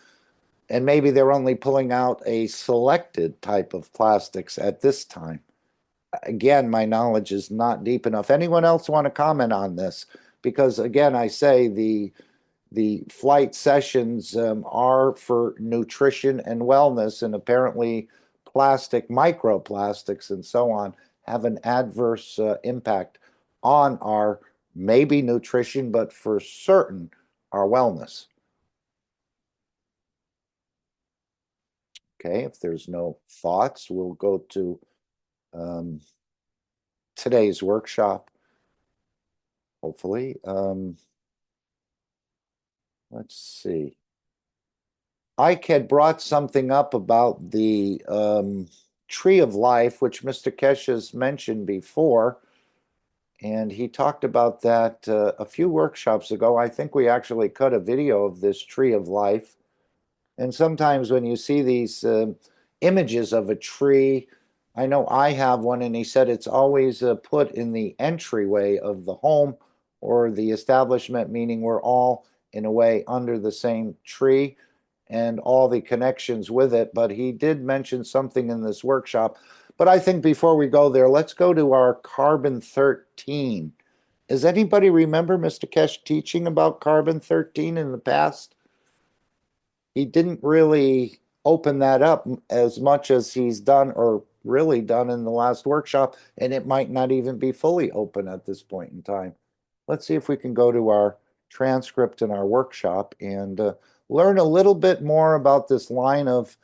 Speaker 3: and maybe they're only pulling out a selected type of plastics at this time. Again, my knowledge is not deep enough. Anyone else want to comment on this? Because again, I say the flight sessions are for nutrition and wellness, and apparently plastic, microplastics and so on have an adverse impact on our maybe nutrition, but for certain our wellness. Okay, if there's no thoughts, we'll go to today's workshop, hopefully. Let's see. Ike had brought something up about the tree of life, which Mr. Keshe has mentioned before. And he talked about that a few workshops ago. I think we actually cut a video of this tree of life. And sometimes when you see these images of a tree, I know I have one, and he said it's always put in the entryway of the home or the establishment, meaning we're all in a way under the same tree and all the connections with it. But he did mention something in this workshop. But I think before we go there, let's go to our carbon-13. Does anybody remember Mr. Keshe teaching about carbon-13 in the past? He didn't really open that up as much as he's done, or really done, in the last workshop, and it might not even be fully open at this point in time. Let's see if we can go to our transcript in our workshop and learn a little bit more about this line of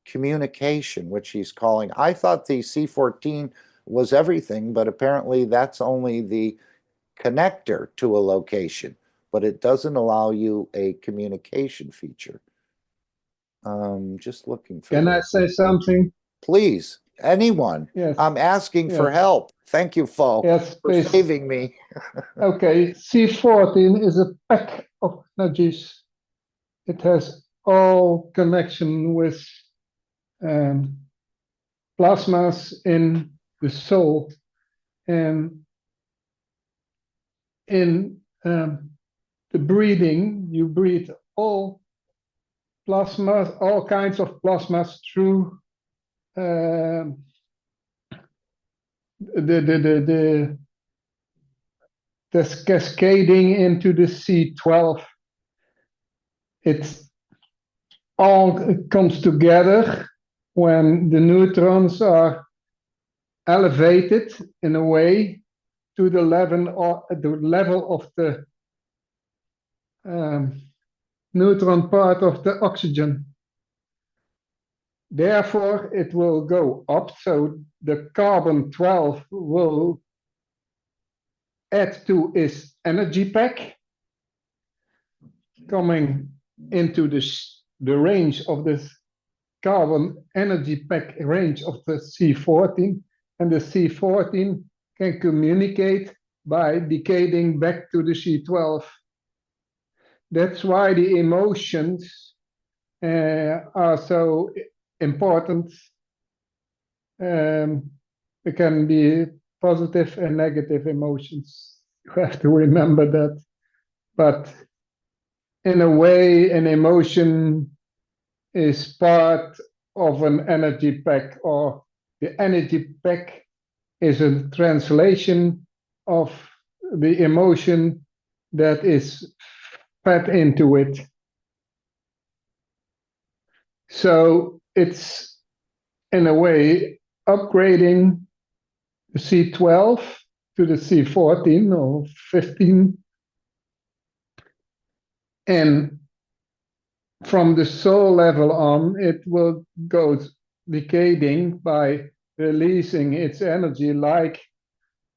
Speaker 3: communication, which he's calling. I thought the C14 was everything, but apparently that's only the connector to a location, but it doesn't allow you a communication feature. Just looking for.
Speaker 9: Can I say something?
Speaker 3: Please, anyone.
Speaker 9: Yes.
Speaker 3: I'm asking for help. Thank you, Fo,
Speaker 9: Yes,
Speaker 3: for
Speaker 9: please.
Speaker 3: saving me.
Speaker 9: Okay, C14 is a pack of energies. It has all connection with plasmas in the soul, and in the breathing, you breathe all plasmas, all kinds of plasmas through the cascading into the C12. It all comes together when the neutrons are elevated in a way to the level of the neutron part of the oxygen. Therefore, it will go up, so the carbon-12 will add to its energy pack, coming into the range of this carbon energy pack range of the C14, and the C14 can communicate by decaying back to the C12. That's why the emotions are so important. There can be positive and negative emotions. You have to remember that. But in a way, an emotion is part of an energy pack, or the energy pack is a translation of the emotion that is fed into it. So it's, in a way, upgrading the C12 to the C14 or 15. And from the soul level on, it will go decaying by releasing its energy like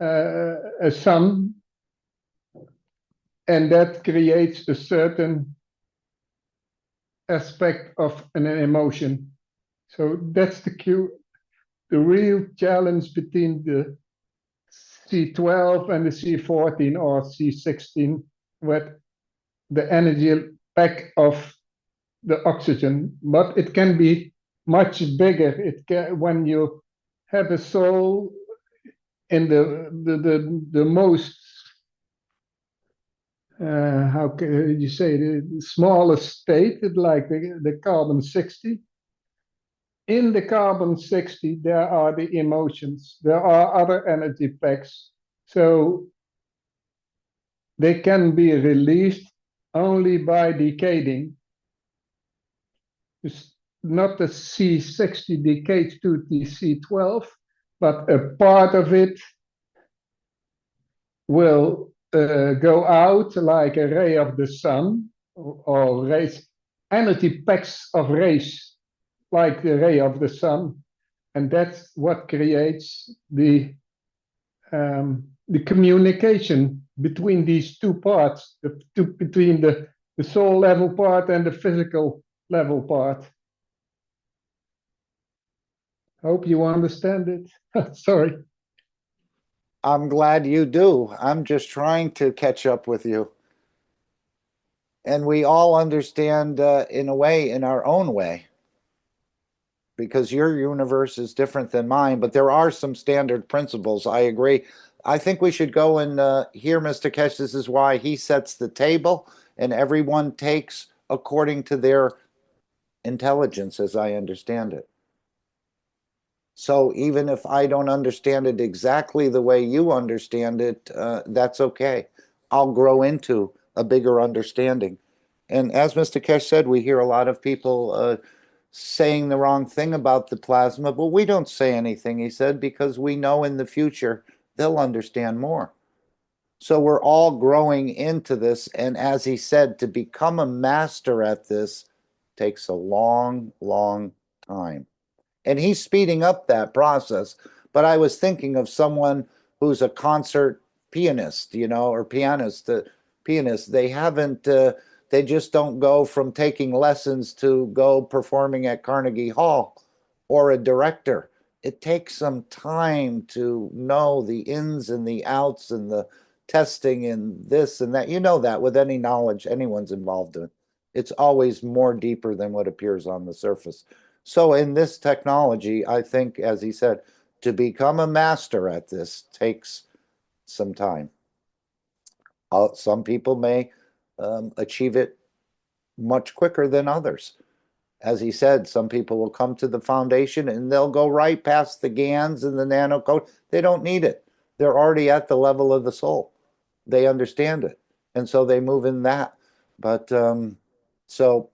Speaker 9: a sun, and that creates a certain aspect of an emotion. So that's the real challenge between the C12 and the C14 or C16, with the energy pack of the oxygen. But it can be much bigger. It can, when you have a soul in the most how can you say, the smallest state, like the carbon 60. In the carbon 60, there are the emotions. There are other energy packs. So they can be released only by decaying. It's not the C60 decays to the C12, but a part of it will go out like a ray of the sun, or rays, energy packs of rays like the ray of the sun, and that's what creates the communication between these two parts, between the soul level part and the physical level part. Hope you understand it. Sorry.
Speaker 3: I'm glad you do. I'm just trying to catch up with you. And we all understand in a way, in our own way, because your universe is different than mine, but there are some standard principles. I agree. I think we should go and hear Mr. Keshe. This is why he sets the table, and everyone takes according to their intelligence, as I understand it. So even if I don't understand it exactly the way you understand it, that's okay. I'll grow into a bigger understanding. And as Mr. Keshe said, we hear a lot of people saying the wrong thing about the plasma, but we don't say anything, he said, because we know in the future they'll understand more. So we're all growing into this. And as he said, to become a master at this takes a long, long time. And he's speeding up that process. But I was thinking of someone who's a concert pianist, you know, or pianist. They haven't, they just don't go from taking lessons to go performing at Carnegie Hall, or a director. It takes some time to know the ins and the outs and the testing and this and that. You know that with any knowledge anyone's involved in. It's always more deeper than what appears on the surface. So in this technology, I think, as he said, to become a master at this takes some time. Some people may achieve it much quicker than others. As he said, some people will come to the foundation and they'll go right past the GANs and the nanocode. They don't need it. They're already at the level of the soul. They understand it. And so they move in that. But so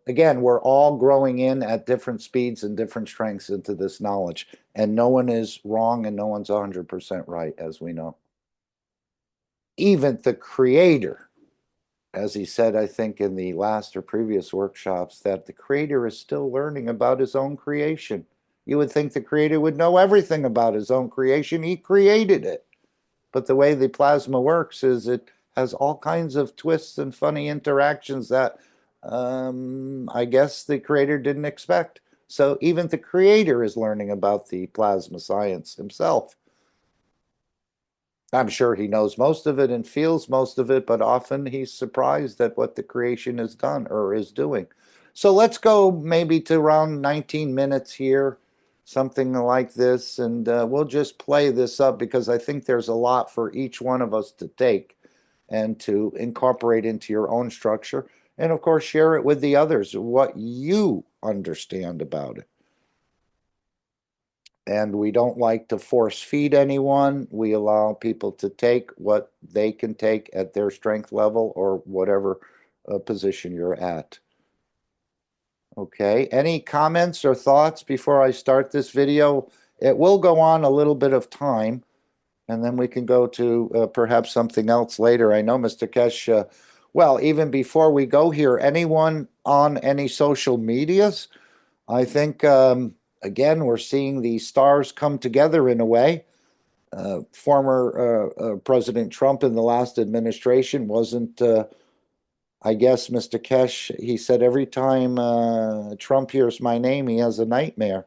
Speaker 3: again, we're all growing in at different speeds and different strengths into this knowledge. And no one is wrong and no one's 100% right, as we know. Even the creator, as he said, I think in the last or previous workshops, that the creator is still learning about his own creation. You would think the creator would know everything about his own creation. He created it. But the way the plasma works is it has all kinds of twists and funny interactions that I guess the creator didn't expect. So even the creator is learning about the plasma science himself. I'm sure he knows most of it and feels most of it, but often he's surprised at what the creation has done or is doing. So let's go maybe to around 19 minutes here, something like this, and we'll just play this up because I think there's a lot for each one of us to take and to incorporate into your own structure. And of course, share it with the others, what you understand about it. And we don't like to force feed anyone. We allow people to take what they can take at their strength level or whatever position you're at. Okay, any comments or thoughts before I start this video? It will go on a little bit of time. and then we can go to perhaps something else later. I know, Mr. Keshe, well, even before we go here, anyone on any social medias? I think, again, we're seeing the stars come together in a way. Former President Trump in the last administration wasn't, I guess, Mr. Keshe, he said every time Trump hears my name, he has a nightmare.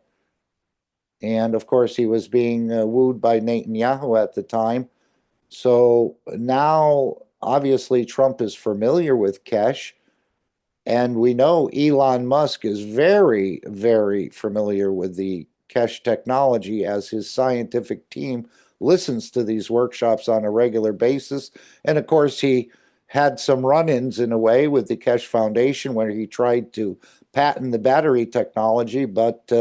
Speaker 3: And of course, he was being wooed by Netanyahu at the time. So now, obviously, Trump is familiar with Keshe. And we know Elon Musk is very, very familiar with the Keshe technology, as his scientific team listens to these workshops on a regular basis. And of course, he had some run-ins in a way with the Keshe Foundation where he tried to patent the battery technology, but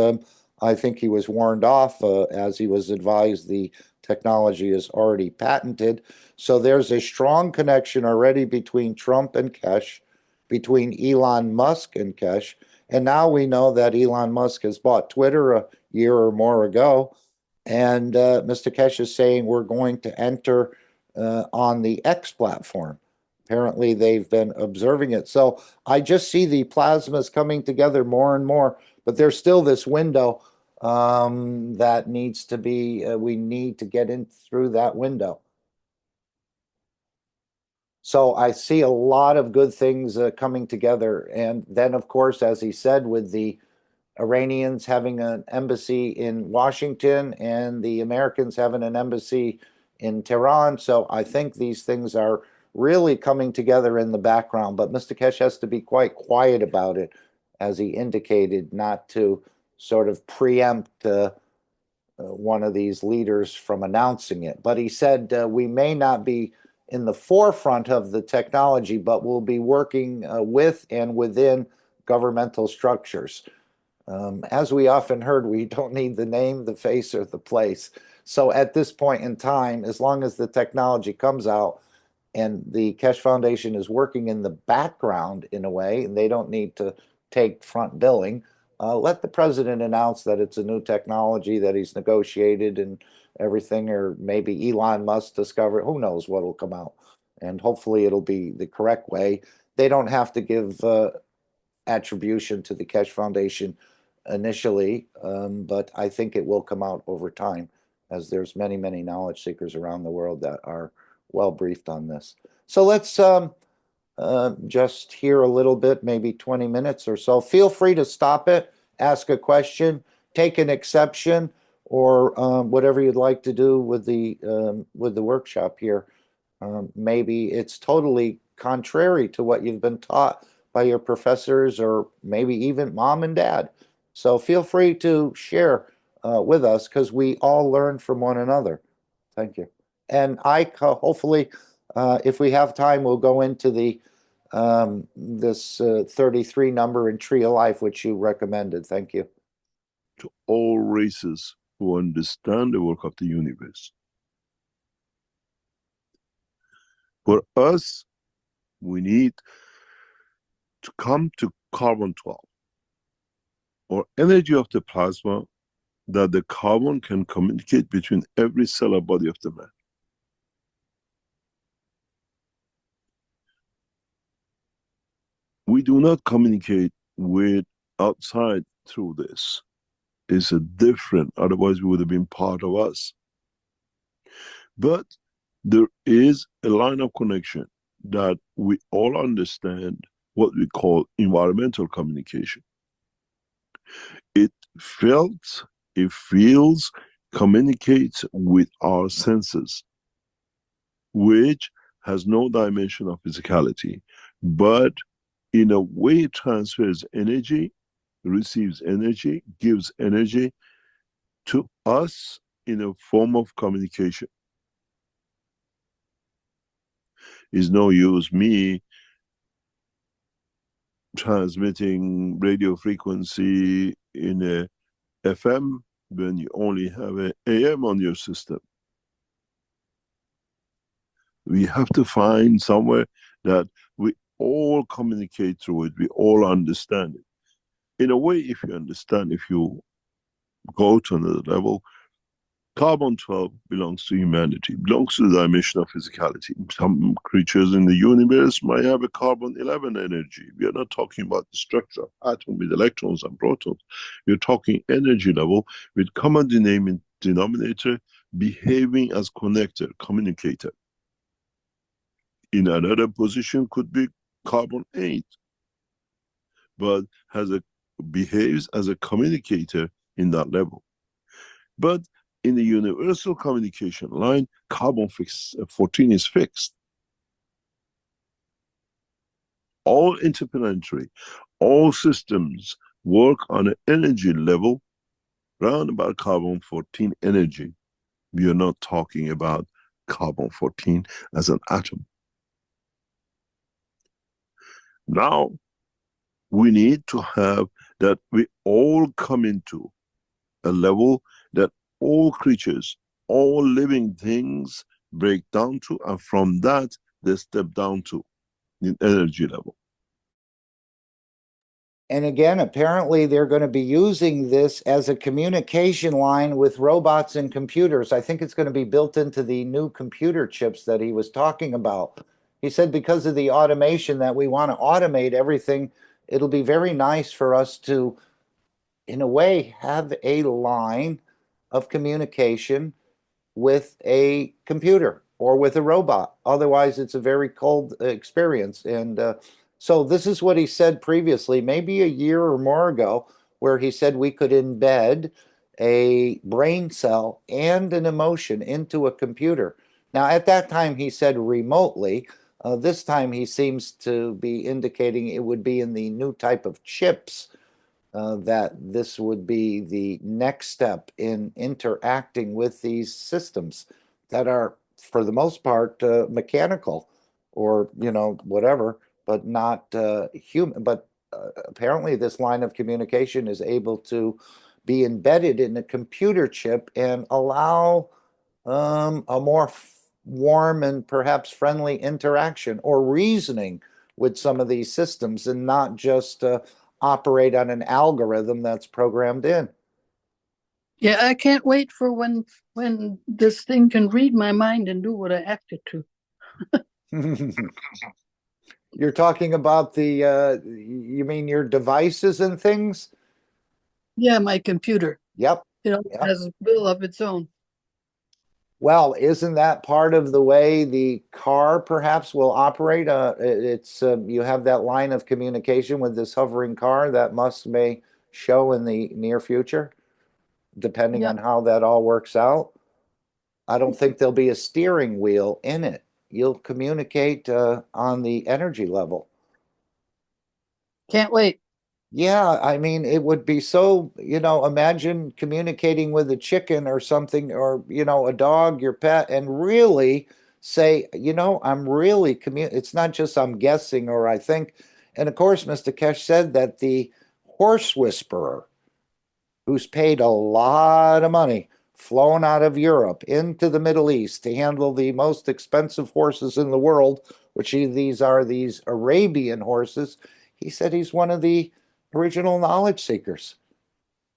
Speaker 3: I think he was warned off as he was advised the technology is already patented. So there's a strong connection already between Trump and Keshe, between Elon Musk and Keshe. And now we know that Elon Musk has bought Twitter a year or more ago. And Mr. Keshe is saying we're going to enter on the X platform. Apparently, they've been observing it. So I just see the plasmas coming together more and more, but there's still this window that needs to be, we need to get in through that window. So I see a lot of good things coming together. And then, of course, as he said, with the Iranians having an embassy in Washington and the Americans having an embassy in Tehran. So I think these things are really coming together in the background. But Mr. Keshe has to be quite quiet about it, as he indicated, not to sort of preempt one of these leaders from announcing it. But he said we may not be in the forefront of the technology, but we'll be working with and within governmental structures. As we often heard, we don't need the name, the face, or the place. So at this point in time, as long as the technology comes out and the Keshe Foundation is working in the background in a way, and they don't need to take front billing, let the president announce that it's a new technology that he's negotiated and everything, or maybe Elon Musk discover it. Who knows what will come out? And hopefully it'll be the correct way. They don't have to give attribution to the Keshe Foundation initially, but I think it will come out over time, as there's many, many knowledge seekers around the world that are well briefed on this. So let's just hear a little bit, maybe 20 minutes or so. Feel free to stop it, ask a question, take an exception, or whatever you'd like to do with the workshop here. Maybe it's totally contrary to what you've been taught by your professors, or maybe even mom and dad. So feel free to share with us, because we all learn from one another. Thank you. And I hopefully, if we have time, we'll go into the this 33 number in Tree of Life, which you recommended. Thank you.
Speaker 10: To all races who understand the work of the universe. For us, we need to come to carbon 12, or energy of the plasma, that the carbon can communicate between every cell and body of the man. We do not communicate with outside through this. It's a different, otherwise we would have been part of us. But there is a line of connection that we all understand, what we call environmental communication. It felt, it feels, communicates with our senses, which has no dimension of physicality, but in a way it transfers energy, receives energy, gives energy to us in a form of communication. It's no use me transmitting radio frequency in a FM when you only have an AM on your system. We have to find somewhere that we all communicate through it, we all understand it. In a way, if you understand, if you go to another level, Carbon-12 belongs to humanity, belongs to the dimension of physicality. Some creatures in the universe might have a carbon-11 energy. We are not talking about the structure of atom with electrons and protons. We're talking energy level with common denominator behaving as connector, communicator. In another position could be carbon-8, but behaves as a communicator in that level. But in the universal communication line, carbon-14 is fixed. All interplanetary, all systems work on an energy level round about carbon-14 energy. We are not talking about carbon-14 as an atom. Now, we need to have that we all come into a level that all creatures, all living things break down to, and from that they step down to in energy level.
Speaker 3: And again, apparently they're going to be using this as a communication line with robots and computers. I think it's going to be built into the new computer chips that he was talking about. He said because of the automation that we want to automate everything, it'll be very nice for us to, in a way, have a line of communication with a computer or with a robot. Otherwise, it's a very cold experience. And so this is what he said previously, maybe a year or more ago, where he said we could embed a brain cell and an emotion into a computer. Now, at that time, he said remotely. This time, he seems to be indicating it would be in the new type of chips that this would be the next step in interacting with these systems that are, for the most part, mechanical or, whatever, but not human. But apparently this line of communication is able to be embedded in a computer chip and allow a more warm and perhaps friendly interaction or reasoning with some of these systems, and not just operate on an algorithm that's programmed in.
Speaker 5: Yeah, I can't wait for when this thing can read my mind and do what I asked it to.
Speaker 3: You're talking about you mean your devices and things?
Speaker 5: Yeah, my computer.
Speaker 3: Yep.
Speaker 5: It has a will of its own.
Speaker 3: Well, isn't that part of the way the car perhaps will operate? It's you have that line of communication with this hovering car that may show in the near future, depending on how that all works out. I don't think there'll be a steering wheel in it. You'll communicate on the energy level.
Speaker 5: Can't wait.
Speaker 3: Yeah, I mean, it would be so, imagine communicating with a chicken or something, or, a dog, your pet, and really say, I'm really it's not just I'm guessing or I think. And of course, Mr. Keshe said that the horse whisperer, who's paid a lot of money, flown out of Europe into the Middle East to handle the most expensive horses in the world, which these are these Arabian horses. He said he's one of the original knowledge seekers,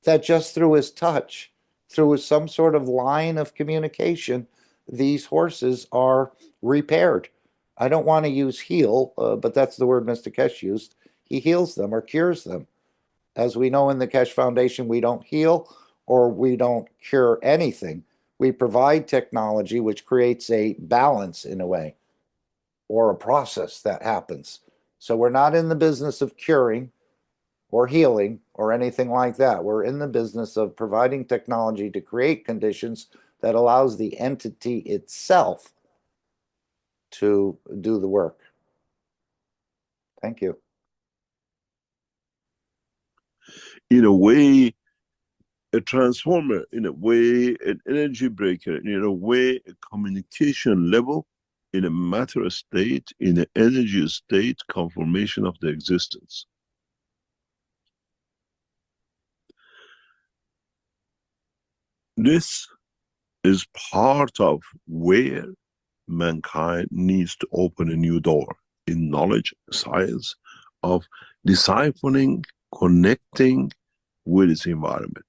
Speaker 3: that just through his touch, through some sort of line of communication, these horses are repaired. I don't want to use heal, but that's the word Mr. Keshe used. He heals them or cures them. As we know in the Keshe Foundation, we don't heal or we don't cure anything. We provide technology which creates a balance in a way, or a process that happens. So we're not in the business of curing or healing or anything like that. We're in the business of providing technology to create conditions that allows the entity itself to do the work. Thank you.
Speaker 10: In a way, a transformer, in a way, an energy breaker, in a way, a communication level, in a matter state, in an energy state, confirmation of the existence. This is part of where mankind needs to open a new door in knowledge, science, of deciphering, connecting with its environment.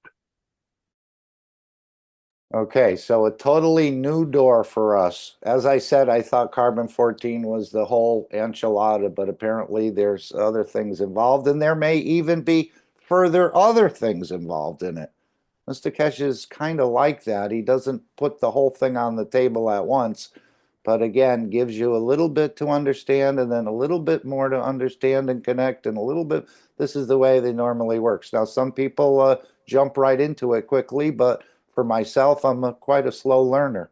Speaker 3: Okay, so a totally new door for us. As I said, I thought carbon-14 was the whole enchilada, but apparently there's other things involved, and there may even be further other things involved in it. Mr. Keshe is kind of like that. He doesn't put the whole thing on the table at once, but again, gives you a little bit to understand and then a little bit more to understand and connect and a little bit. This is the way they normally works. Now, some people jump right into it quickly, but for myself, I'm quite a slow learner.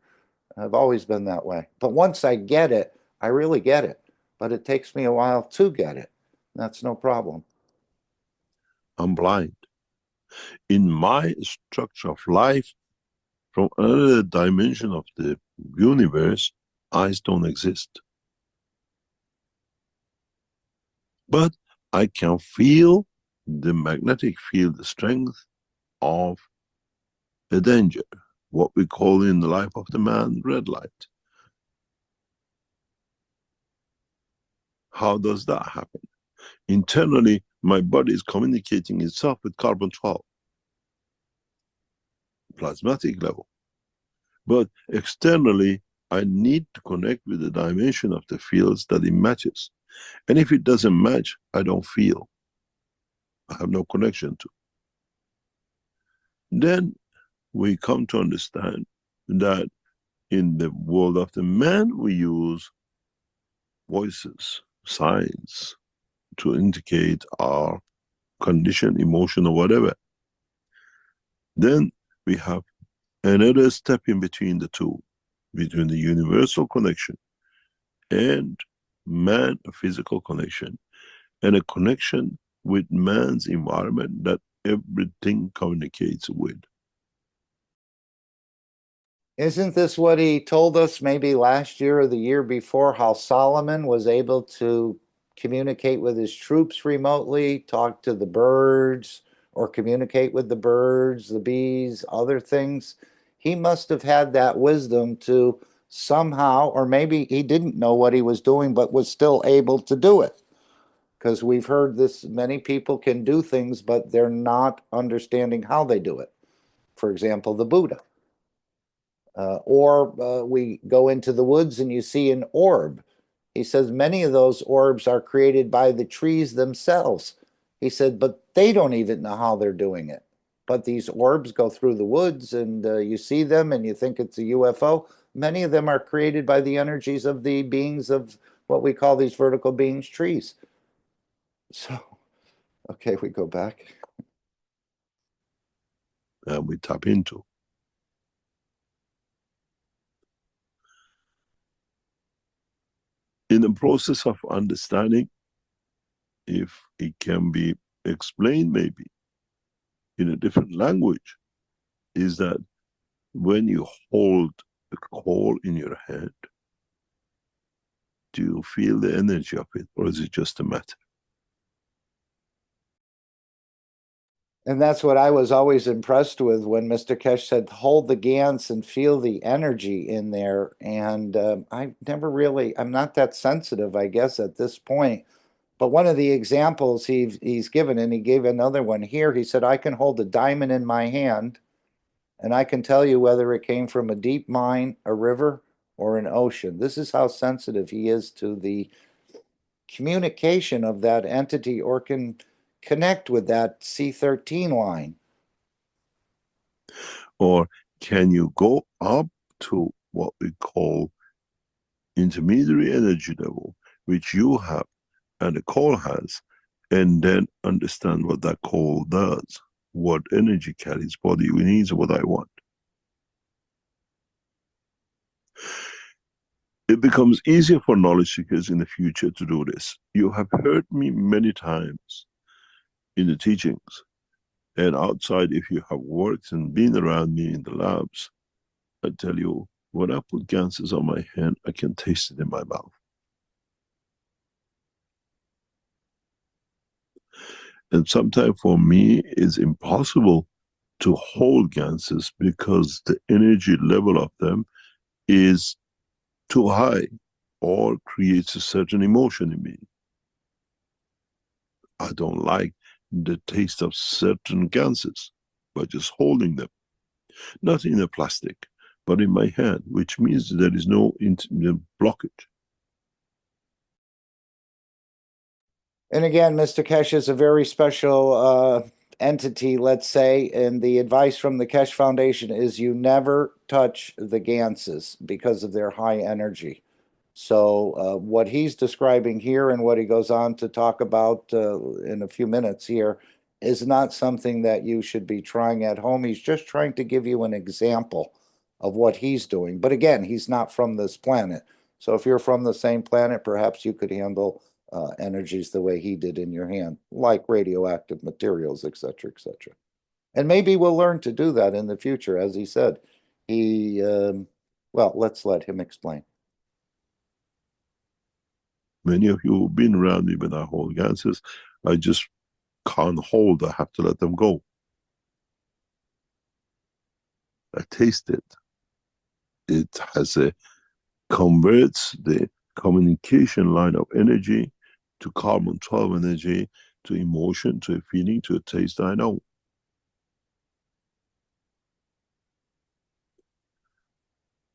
Speaker 3: I've always been that way. But once I get it, I really get it. But it takes me a while to get it. That's no problem.
Speaker 10: I'm blind. In my structure of life, from another dimension of the universe, eyes don't exist. But I can feel the magnetic field, the strength of a danger, what we call in the life of the man, red light. How does that happen? Internally, my body is communicating itself with carbon-12, plasmatic level. But externally, I need to connect with the dimension of the fields that it matches. And if it doesn't match, I don't feel. I have no connection to. Then we come to understand that in the world of the man, we use voices, signs to indicate our condition, emotion, or whatever. Then we have another step in between the two, between the universal connection and man, a physical connection, and a connection with man's environment that everything communicates with.
Speaker 3: Isn't this what he told us maybe last year or the year before, how Solomon was able to communicate with his troops remotely, talk to the birds, or communicate with the birds, the bees, other things? He must have had that wisdom to somehow, or maybe he didn't know what he was doing, but was still able to do it. Because we've heard this, many people can do things, but they're not understanding how they do it. For example, the Buddha. Or we go into the woods and you see an orb. He says many of those orbs are created by the trees themselves. He said, but they don't even know how they're doing it. But these orbs go through the woods and you see them and you think it's a UFO. Many of them are created by the energies of the beings of what we call these vertical beings, trees. So, okay, we go back.
Speaker 10: And we tap into. In the process of understanding, if it can be explained maybe in a different language, is that when you hold a coal in your hand, do you feel the energy of it, or is it just a matter?
Speaker 3: And that's what I was always impressed with when Mr. Keshe said, hold the Gans and feel the energy in there. And I never really, I'm not that sensitive, I guess, at this point. But one of the examples he's given, and he gave another one here, he said, I can hold a diamond in my hand and I can tell you whether it came from a deep mine, a river, or an ocean. This is how sensitive he is to the communication of that entity, or can connect with that C13 line.
Speaker 10: Or can you go up to what we call intermediary energy level, which you have and the coal has, and then understand what that coal does, what energy carries, body needs, what I want. It becomes easier for knowledge seekers in the future to do this. You have heard me many times in the teachings, and outside, if you have worked and been around me in the labs, I tell you, when I put ganses on my hand, I can taste it in my mouth. And sometimes for me, it's impossible to hold ganses because the energy level of them is too high or creates a certain emotion in me. I don't like the taste of certain ganses by just holding them. Not in a plastic, but in my hand, which means there is no blockage.
Speaker 3: And again, Mr. Keshe is a very special entity, let's say, and the advice from the Keshe Foundation is you never touch the Ganses because of their high energy. So what he's describing here and what he goes on to talk about in a few minutes here is not something that you should be trying at home. He's just trying to give you an example of what he's doing. But again, he's not from this planet. So if you're from the same planet, perhaps you could handle energies the way he did in your hand, like radioactive materials, et cetera, et cetera. And maybe we'll learn to do that in the future, as he said. Well, let's let him explain.
Speaker 10: Many of you who've been around me when I hold Ganses, I just can't hold, I have to let them go. I taste it. It converts the communication line of energy to carbon-12 energy, to emotion, to a feeling, to a taste I know.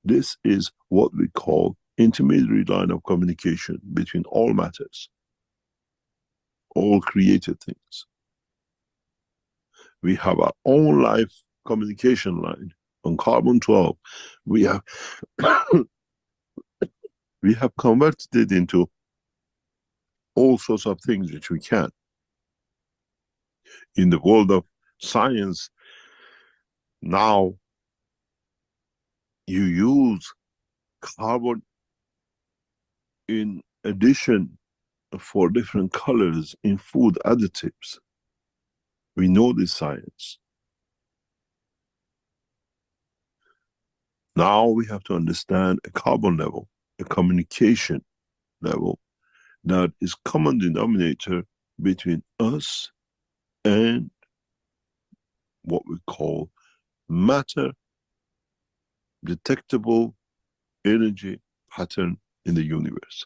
Speaker 10: This is what we call intermediary line of communication between all matters, all created things. We have our own life communication line on carbon-12. We have we have converted it into all sorts of things which we can. In the world of science, now you use carbon in addition for different colors in food additives. We know this science. Now we have to understand a carbon level, a communication level that is common denominator between us and what we call matter detectable energy pattern in the universe.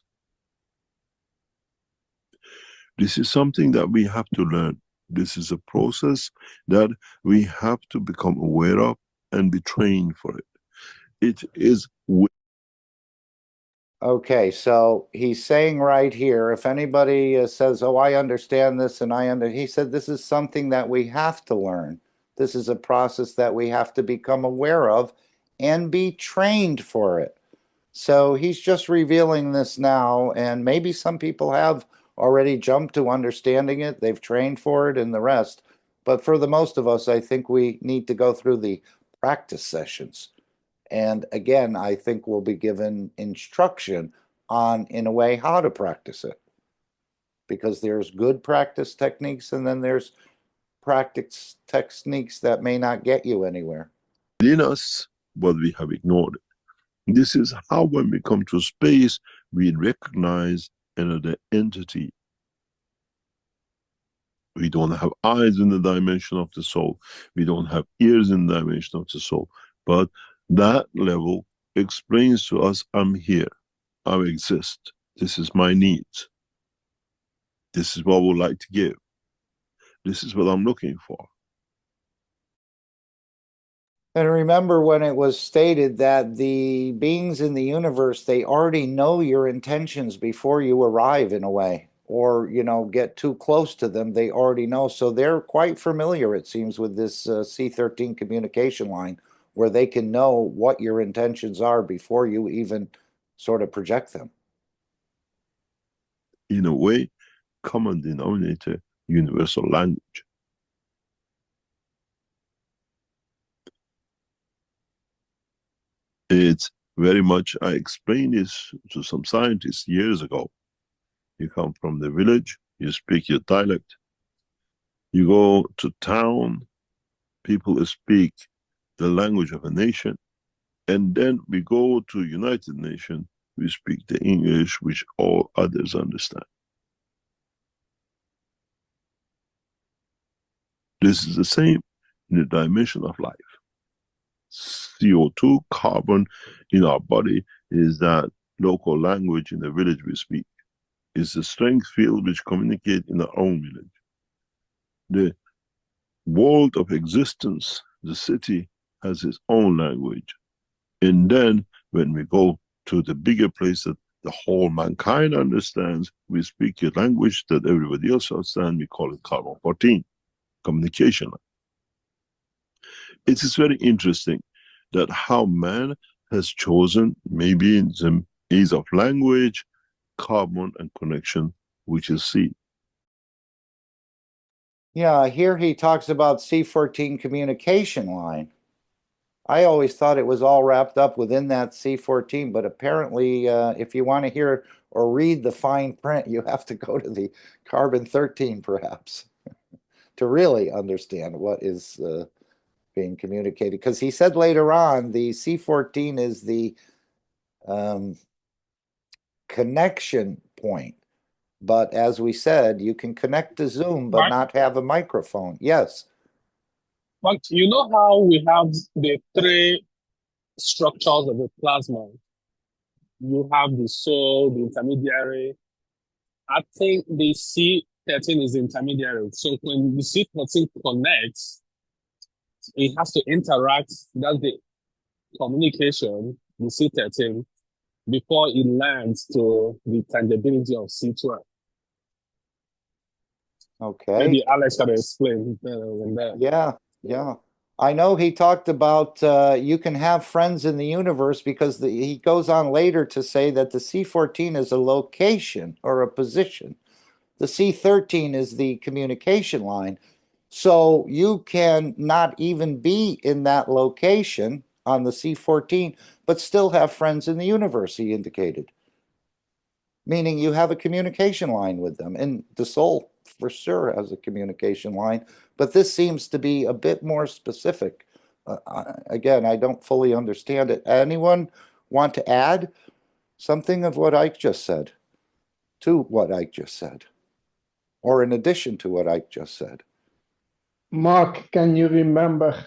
Speaker 10: This is something that we have to learn. This is a process that we have to become aware of and be trained for it. It is.
Speaker 3: Okay, so he's saying right here, if anybody says, oh, I understand this and he said this is something that we have to learn. This is a process that we have to become aware of and be trained for it. So he's just revealing this now, and maybe some people have already jumped to understanding it. They've trained for it and the rest. But for the most of us, I think we need to go through the practice sessions. And again, I think we'll be given instruction on, in a way, how to practice it. Because there's good practice techniques and then there's practice techniques that may not get you anywhere.
Speaker 10: In us, but we have ignored it. This is how when we come to space, we recognize another entity. We don't have eyes in the dimension of the soul. We don't have ears in the dimension of the soul. But that level explains to us, I'm here, I exist, this is my needs, this is what I would like to give, this is what I'm looking for.
Speaker 3: And remember when it was stated that the beings in the universe, they already know your intentions before you arrive in a way, or, you know, get too close to them, they already know. So they're quite familiar, it seems, with this C13 communication line, where they can know what your intentions are before you even sort of project them.
Speaker 10: In a way, common denominator, universal language. It's very much, I explained this to some scientists years ago. You come from the village, you speak your dialect. You go to town, people speak the language of a nation. And then we go to United Nations, we speak the English which all others understand. This is the same in the dimension of life. CO2, carbon in our body is that local language in the village we speak. It's the strength field which communicate in our own village. The world of existence, the city, has its own language. And then when we go to the bigger place that the whole mankind understands, we speak a language that everybody else understands, we call it carbon 14, communication language. It is very interesting that how man has chosen, maybe in the ease of language, carbon and connection, which is C.
Speaker 3: Yeah, here he talks about C14 communication line. I always thought it was all wrapped up within that C14, but apparently if you want to hear or read the fine print, you have to go to the carbon 13 perhaps to really understand what is being communicated. Because he said later on, the C14 is the connection point. But as we said, you can connect to Zoom, but not have a microphone. Yes.
Speaker 6: But you know how we have the three structures of a plasma? You have the soul, the intermediary. I think the C13 is the intermediary. So when the C14 connects, it has to interact. That's the communication, the C13, before it lands to the tangibility of C12.
Speaker 3: Okay.
Speaker 6: Maybe Alex can explain than that.
Speaker 3: Yeah. I know he talked about you can have friends in the universe because he goes on later to say that the C14 is a location or a position. The C13 is the communication line. So you can not even be in that location on the C14, but still have friends in the universe, he indicated. Meaning you have a communication line with them. And the soul for sure has a communication line, but this seems to be a bit more specific. Again, I don't fully understand it. Anyone want to add something of what Ike just said to what Ike just said? Or in addition to what Ike just said?
Speaker 9: Mark, can you remember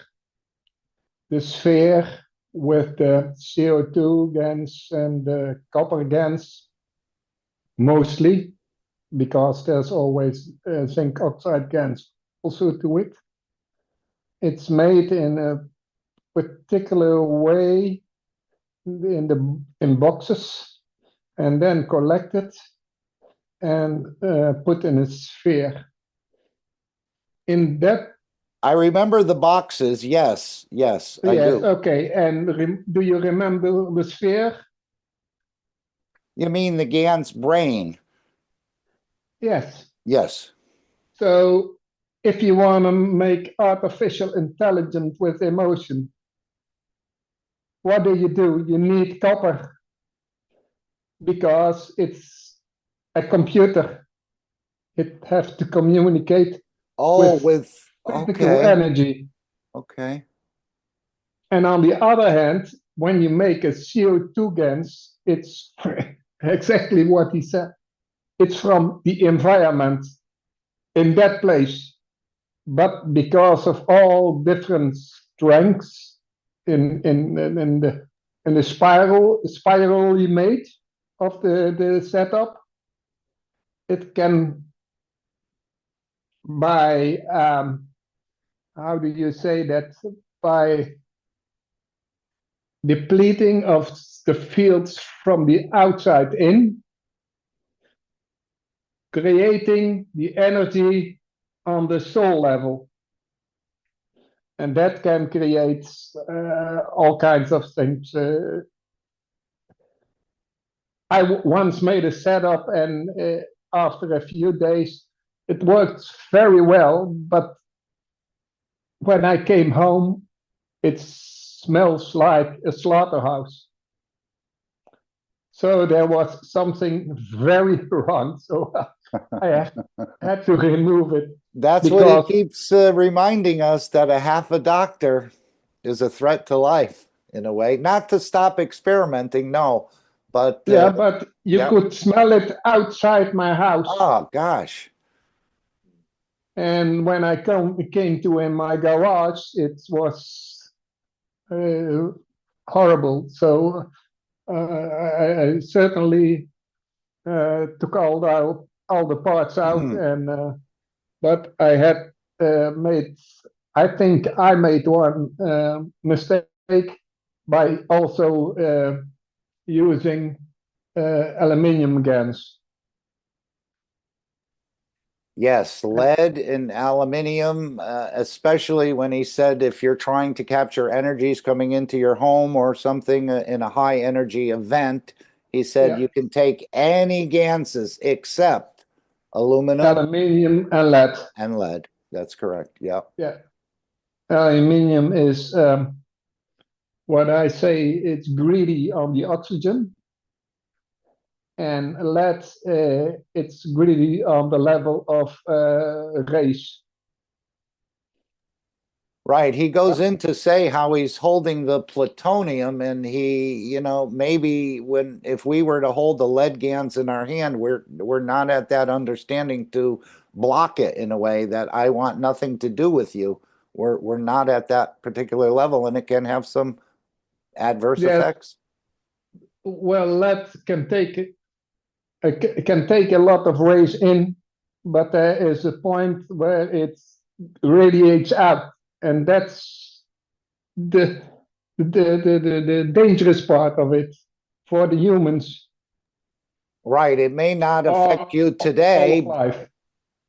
Speaker 9: the sphere with the CO2 gas and the copper gas? Mostly, because there's always zinc oxide gas also to it. It's made in a particular way in boxes and then collected and put in a sphere. In that,
Speaker 3: I remember the boxes. Yes, I do.
Speaker 9: Okay. And do you remember the sphere?
Speaker 3: You mean the GAN's brain?
Speaker 9: Yes. So if you want to make artificial intelligence with emotion, what do? You need copper because it's a computer. It has to communicate with physical energy.
Speaker 3: Okay.
Speaker 9: And on the other hand, when you make a CO2 gas, it's exactly what he said. It's from the environment in that place. But because of all different strengths in the spiral he made of the setup, it can by how do you say that, by depleting of the fields from the outside in, creating the energy on the soul level. And that can create all kinds of things. I once made a setup, and after a few days, it worked very well. But when I came home, it smells like a slaughterhouse. So there was something very wrong. So I had to remove it.
Speaker 3: That's what he keeps reminding us, that a half a doctor is a threat to life in a way. Not to stop experimenting, no, but
Speaker 9: yeah, but you could smell it outside my house.
Speaker 3: Oh gosh!
Speaker 9: And when I came to in my garage, it was horrible. So I certainly took all the parts out, and but I had made I think I made one mistake by also using aluminium GaNs.
Speaker 3: Yes, lead and aluminium, especially when he said if you're trying to capture energies coming into your home or something in a high energy event, he said you can take any ganses except aluminum,
Speaker 9: aluminium, and lead.
Speaker 3: And lead. That's correct. Yeah.
Speaker 9: Yeah. Aluminium is what I say, it's greedy on the oxygen. And lead, it's greedy on the level of rays.
Speaker 3: Right. He goes in to say how he's holding the plutonium, and he, maybe if we were to hold the lead GaNs in our hand, we're not at that understanding to block it in a way that I want nothing to do with you. We're not at that particular level, and it can have some adverse effects.
Speaker 9: Well, lead can take a lot of rays in, but there is a point where it radiates out, and that's the dangerous part of it for the humans.
Speaker 3: Right. It may not affect you today.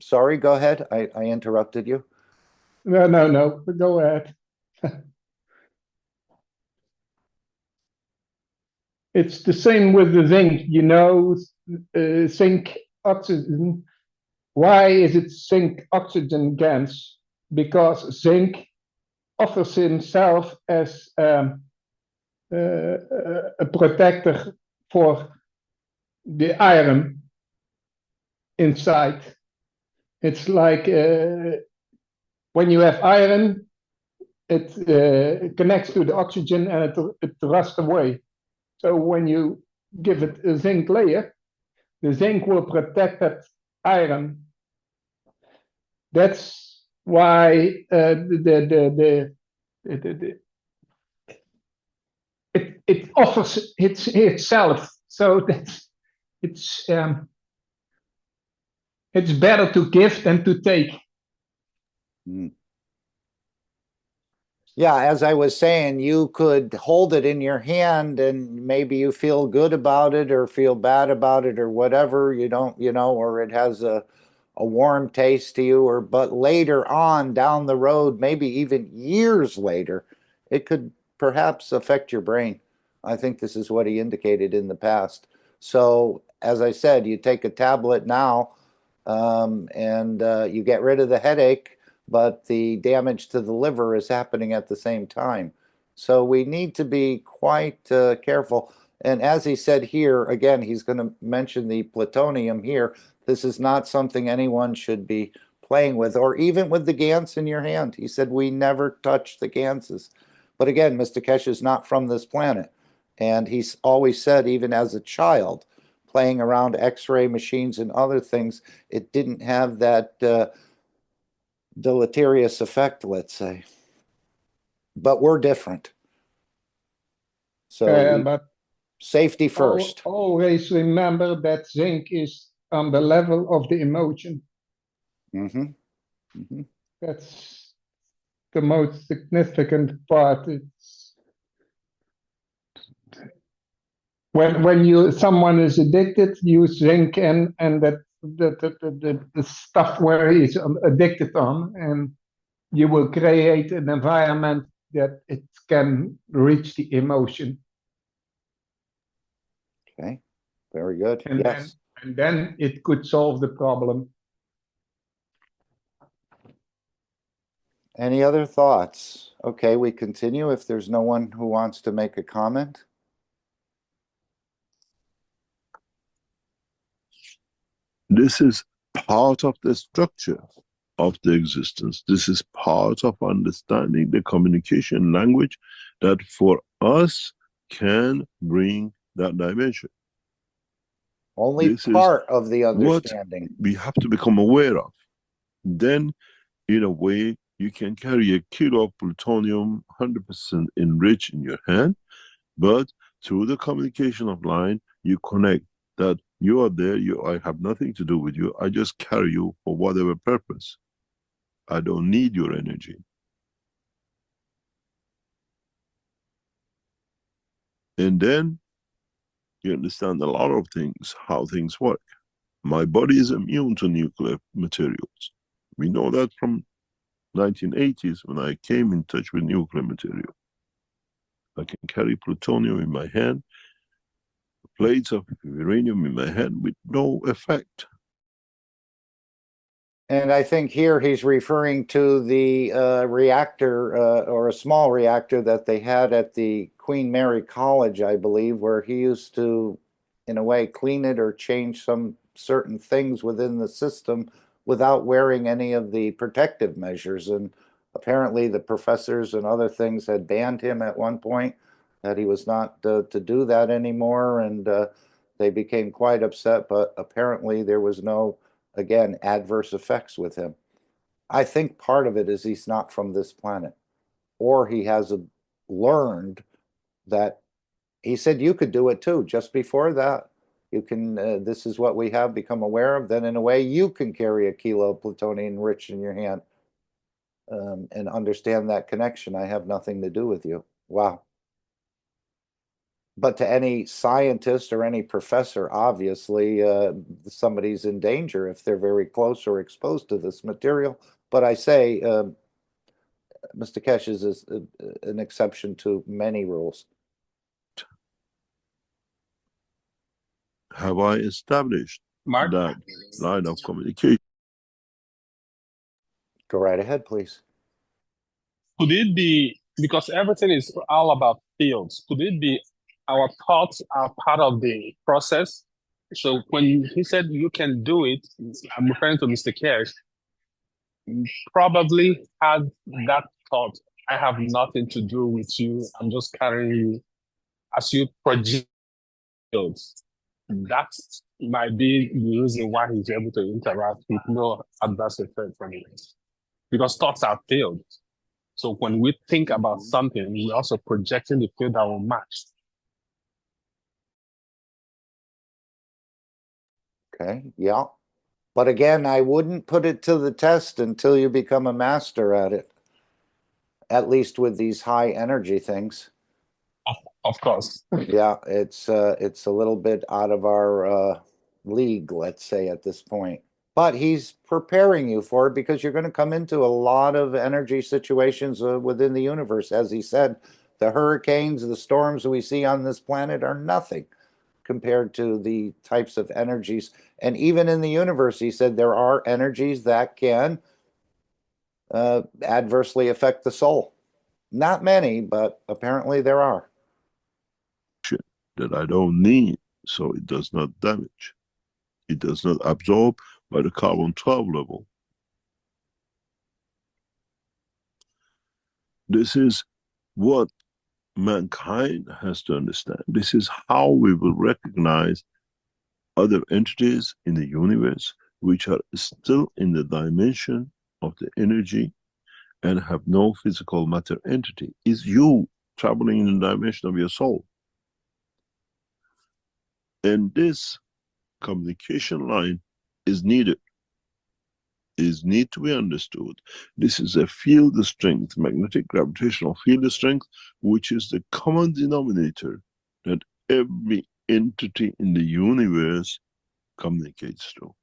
Speaker 3: Sorry, go ahead. I interrupted you.
Speaker 9: No, go ahead. It's the same with the zinc, zinc oxygen. Why is it zinc oxygen GaNs? Because zinc offers himself as a protector for the iron inside. It's like when you have iron, it connects to the oxygen and it rusts away. So when you give it a zinc layer, the zinc will protect that iron. That's why it offers itself. So that it's better to give than to take.
Speaker 3: Yeah, as I was saying, you could hold it in your hand and maybe you feel good about it or feel bad about it or whatever, you don't, or it has a warm taste to you, but later on down the road, maybe even years later, it could perhaps affect your brain. I think this is what he indicated in the past. So, as I said, you take a tablet now and you get rid of the headache, but the damage to the liver is happening at the same time. So we need to be quite careful. And as he said here, again, he's going to mention the plutonium here. This is not something anyone should be playing with, or even with the GaNs in your hand. He said, we never touch the GaNs. But again, Mr. Keshe is not from this planet. And he's always said, even as a child, playing around X-ray machines and other things, it didn't have that deleterious effect, let's say. But we're different. So
Speaker 9: but
Speaker 3: safety first.
Speaker 9: Always remember that zinc is on the level of the emotion. That's the most significant part. It's when someone is addicted, use zinc and that the stuff where he's addicted on, and you will create an environment that it can reach the emotion.
Speaker 3: Okay, very good.
Speaker 9: And
Speaker 3: yes.
Speaker 9: Then it could solve the problem.
Speaker 3: Any other thoughts? Okay, we continue if there's no one who wants to make a comment.
Speaker 10: This is part of the structure of the existence. This is part of understanding the communication language that for us can bring that dimension.
Speaker 3: Only
Speaker 10: this
Speaker 3: part of the understanding.
Speaker 10: What we have to become aware of. Then, in a way, you can carry a kilo of plutonium 100% enriched in your hand, but through the communication of line, you connect that you are there, I have nothing to do with you, I just carry you for whatever purpose. I don't need your energy. And then you understand a lot of things, how things work. My body is immune to nuclear materials. We know that from 1980s when I came in touch with nuclear material. I can carry plutonium in my hand, plates of uranium in my hand with no effect.
Speaker 3: And I think here he's referring to the reactor or a small reactor that they had at the Queen Mary College, I believe, where he used to, in a way, clean it or change some certain things within the system without wearing any of the protective measures. And apparently the professors and other things had banned him at one point, that he was not to do that anymore. And they became quite upset, but apparently there was no, again, adverse effects with him. I think part of it is he's not from this planet, or he has learned that he said you could do it too. Just before that, you can, this is what we have become aware of. Then in a way, you can carry a kilo of plutonium enriched in your hand and understand that connection. I have nothing to do with you. Wow. But to any scientist or any professor, obviously, somebody's in danger if they're very close or exposed to this material. But I say, Mr. Keshe is an exception to many rules.
Speaker 10: Have I established
Speaker 6: Mark?
Speaker 10: that line of communication?
Speaker 3: Go right ahead, please.
Speaker 6: Could it be, because everything is all about fields, could it be our thoughts are part of the process? So when he said you can do it, I'm referring to Mr. Keshe, probably had that thought, I have nothing to do with you, I'm just carrying you as you project. That might be the reason why he's able to interact with no adverse effect from it. Because thoughts are fields. So when we think about something, we're also projecting the field that will match.
Speaker 3: Okay, yeah. But again, I wouldn't put it to the test until you become a master at it, at least with these high energy things.
Speaker 6: Of course.
Speaker 3: Yeah, it's a little bit out of our league, let's say, at this point. But he's preparing you for it because you're going to come into a lot of energy situations within the universe. As he said, the hurricanes, the storms we see on this planet are nothing compared to the types of energies. And even in the universe, he said there are energies that can adversely affect the soul. Not many, but apparently there are.
Speaker 10: That I don't need, so it does not damage. It does not absorb by the carbon-12 level. This is what mankind has to understand. This is how we will recognize other entities in the universe which are still in the dimension of the energy and have no physical matter entity. It's you traveling in the dimension of your soul. And this communication line is needed, is need to be understood. This is a field strength, magnetic gravitational field strength, which is the common denominator that every entity in the universe communicates through.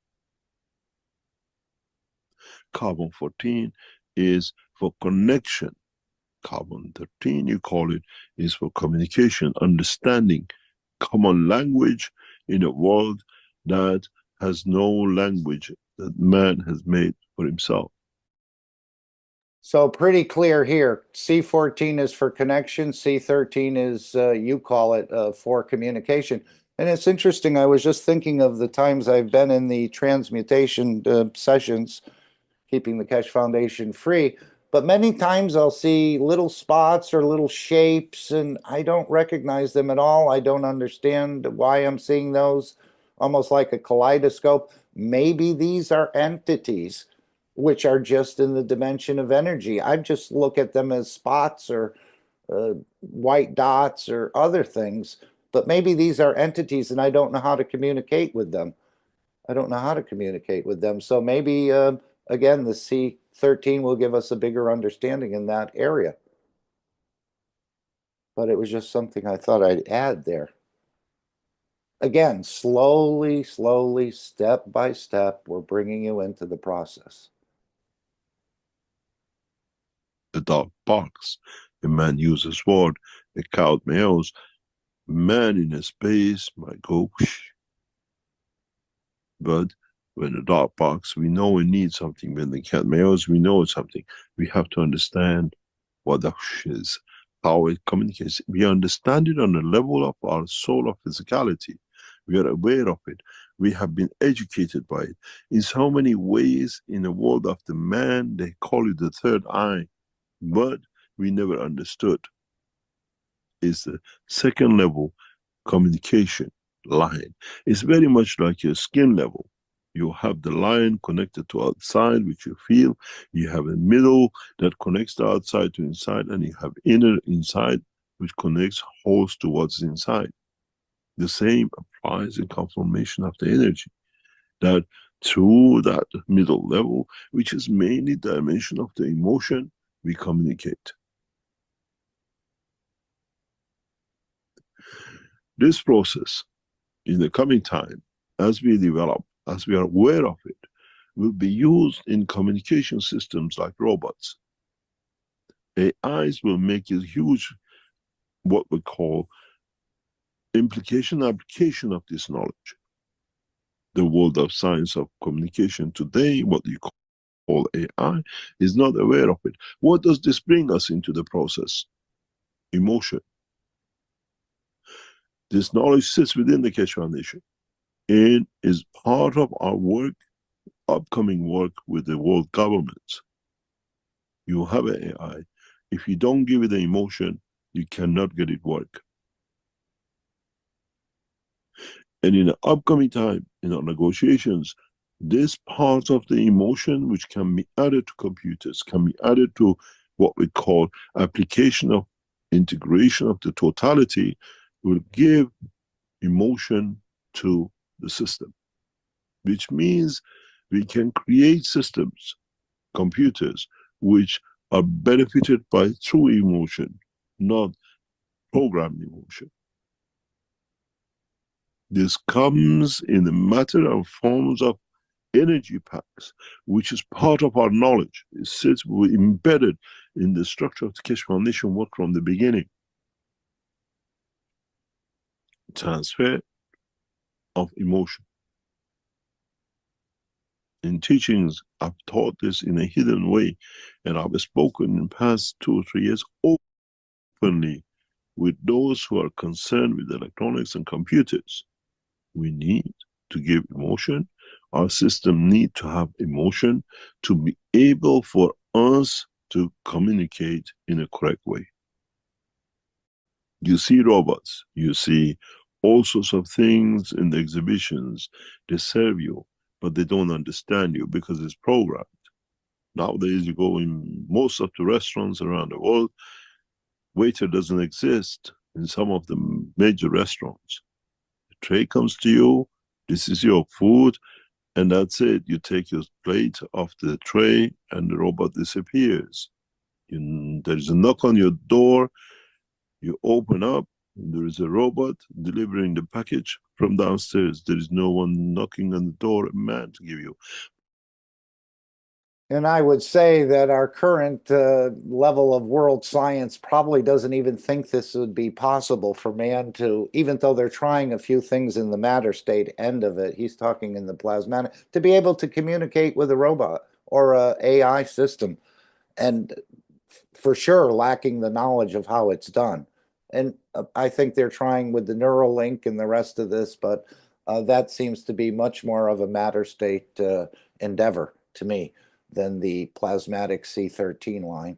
Speaker 10: Carbon 14 is for connection. Carbon 13, you call it, is for communication, understanding, common language in a world that has no language that man has made for himself.
Speaker 3: So pretty clear here. C14 is for connection. C13 is, you call it, for communication. And it's interesting. I was just thinking of the times I've been in the transmutation sessions, keeping the Keshe Foundation free. But many times I'll see little spots or little shapes, and I don't recognize them at all. I don't understand why I'm seeing those, almost like a kaleidoscope. Maybe these are entities which are just in the dimension of energy. I just look at them as spots or white dots or other things. But maybe these are entities, and I don't know how to communicate with them. I don't know how to communicate with them. So maybe, again, the C13 will give us a bigger understanding in that area. but it was just something I thought I'd add there. Again, slowly, slowly, step by step, we're bringing you into the process.
Speaker 10: The dark box. A man uses sword, a cow meows. Man in a space might go whoosh. But when the dark box, we know we need something. When the cat meows, we know it's something. We have to understand what the whoosh is, how it communicates. We understand it on the level of our soul of physicality. We are aware of it. We have been educated by it. In so many ways, in the world of the man, they call it the third eye, but we never understood. It's the second level communication line. It's very much like your skin level. You have the line connected to outside, which you feel. You have a middle that connects the outside to inside, and you have inner inside, which connects holes to what's inside. The same applies in conformation of the energy. That through that middle level, which is mainly dimension of the emotion, we communicate. This process, in the coming time, as we develop, as we are aware of it, will be used in communication systems like robots. AIs will make a huge, what we call, application of this knowledge. The world of science of communication today, what you call AI, is not aware of it. What does this bring us into the process? Emotion. This knowledge sits within the Keshe Foundation and is part of our work, upcoming work with the world governments. You have an AI. If you don't give it the emotion, you cannot get it work. And in the upcoming time, in our negotiations, this part of the emotion which can be added to computers, can be added to what we call application of integration of the totality, will give emotion to the system. Which means we can create systems, computers, which are benefited by true emotion, not programmed emotion. This comes in the matter and forms of energy packs, which is part of our knowledge. It sits embedded in the structure of the Keshe Foundation work from the beginning. Transfer of emotion. In teachings, I've taught this in a hidden way, and I've spoken in the past 2 or 3 years openly with those who are concerned with electronics and computers. We need to give emotion. Our system need to have emotion to be able for us to communicate in a correct way. You see robots, you see all sorts of things in the exhibitions. They serve you, but they don't understand you because it's programmed. Nowadays, you go in most of the restaurants around the world, waiter doesn't exist in some of the major restaurants. The tray comes to you, this is your food, and that's it. You take your plate off the tray and the robot disappears. There is a knock on your door, you open up, there is a robot delivering the package from downstairs. There is no one knocking on the door, a man to give you.
Speaker 3: And I would say that our current level of world science probably doesn't even think this would be possible for man to, even though they're trying a few things in the matter state end of it, he's talking in the plasmatic, to be able to communicate with a robot or a AI system. And for sure lacking the knowledge of how it's done. And I think they're trying with the neural link and the rest of this, but that seems to be much more of a matter state endeavor to me than the plasmatic C13 line.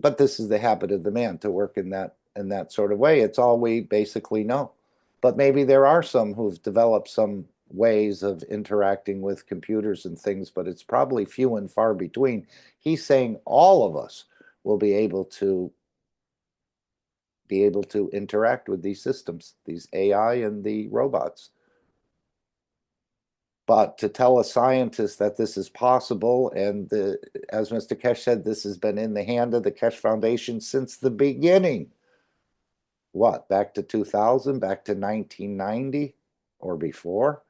Speaker 3: But this is the habit of the man to work in that sort of way. It's all we basically know. But maybe there are some who've developed some ways of interacting with computers and things, but it's probably few and far between. He's saying all of us will be able to interact with these systems, these AI and the robots. But to tell a scientist that this is possible, and as Mr. Keshe said, this has been in the hand of the Keshe Foundation since the beginning. what, back to 2000, back to 1990 or before.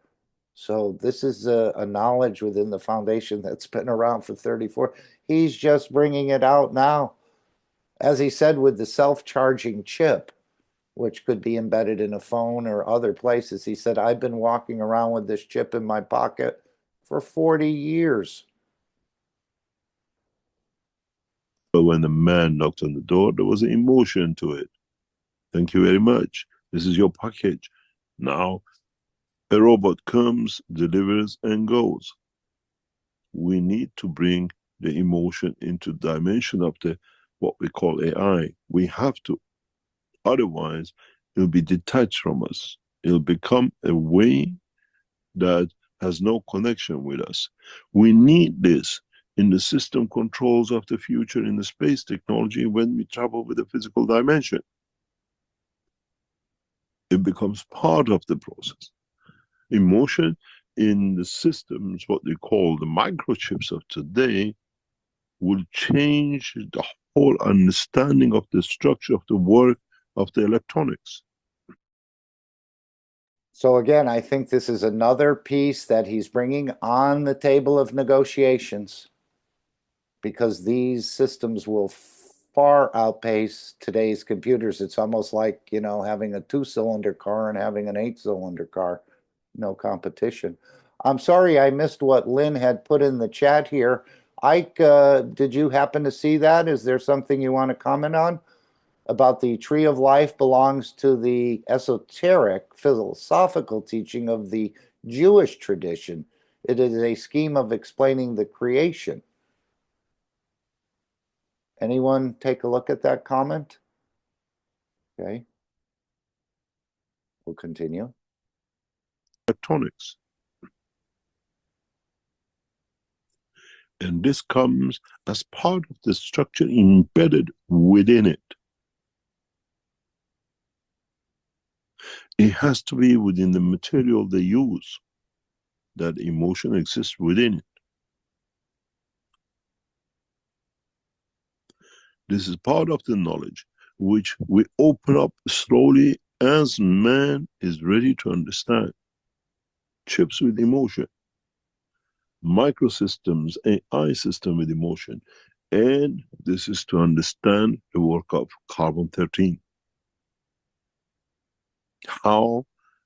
Speaker 3: So this is a knowledge within the foundation that's been around for 34. He's just bringing it out now. As he said, with the self-charging chip, which could be embedded in a phone or other places. He said, I've been walking around with this chip in my pocket for 40 years.
Speaker 10: But when the man knocked on the door, there was an emotion to it. Thank you very much. This is your package. Now, a robot comes, delivers, and goes. We need to bring the emotion into dimension of the what we call AI. We have to. Otherwise, it'll be detached from us. It'll become a way that has no connection with us. We need this in the system controls of the future in the space technology when we travel with the physical dimension. It becomes part of the process. Emotion in the systems, what we call the microchips of today, will change the whole understanding of the structure of the work of the electronics.
Speaker 3: So again, I think this is another piece that he's bringing on the table of negotiations, because these systems will far outpace today's computers. It's almost like, you know, having a 2-cylinder car and having an 8-cylinder car. No competition. I'm sorry I missed what Lynn had put in the chat here. Ike, did you happen to see that? Is there something you want to comment on? About the tree of life belongs to the esoteric philosophical teaching of the Jewish tradition. It is a scheme of explaining the creation. Anyone take a look at that comment? Okay. We'll continue.
Speaker 10: Electronics. And this comes as part of the structure embedded within it. It has to be within the material they use. That emotion exists within it. This is part of the knowledge which we open up slowly as man is ready to understand. Chips with emotion, microsystems, AI system with emotion. And this is to understand the work of carbon-13. How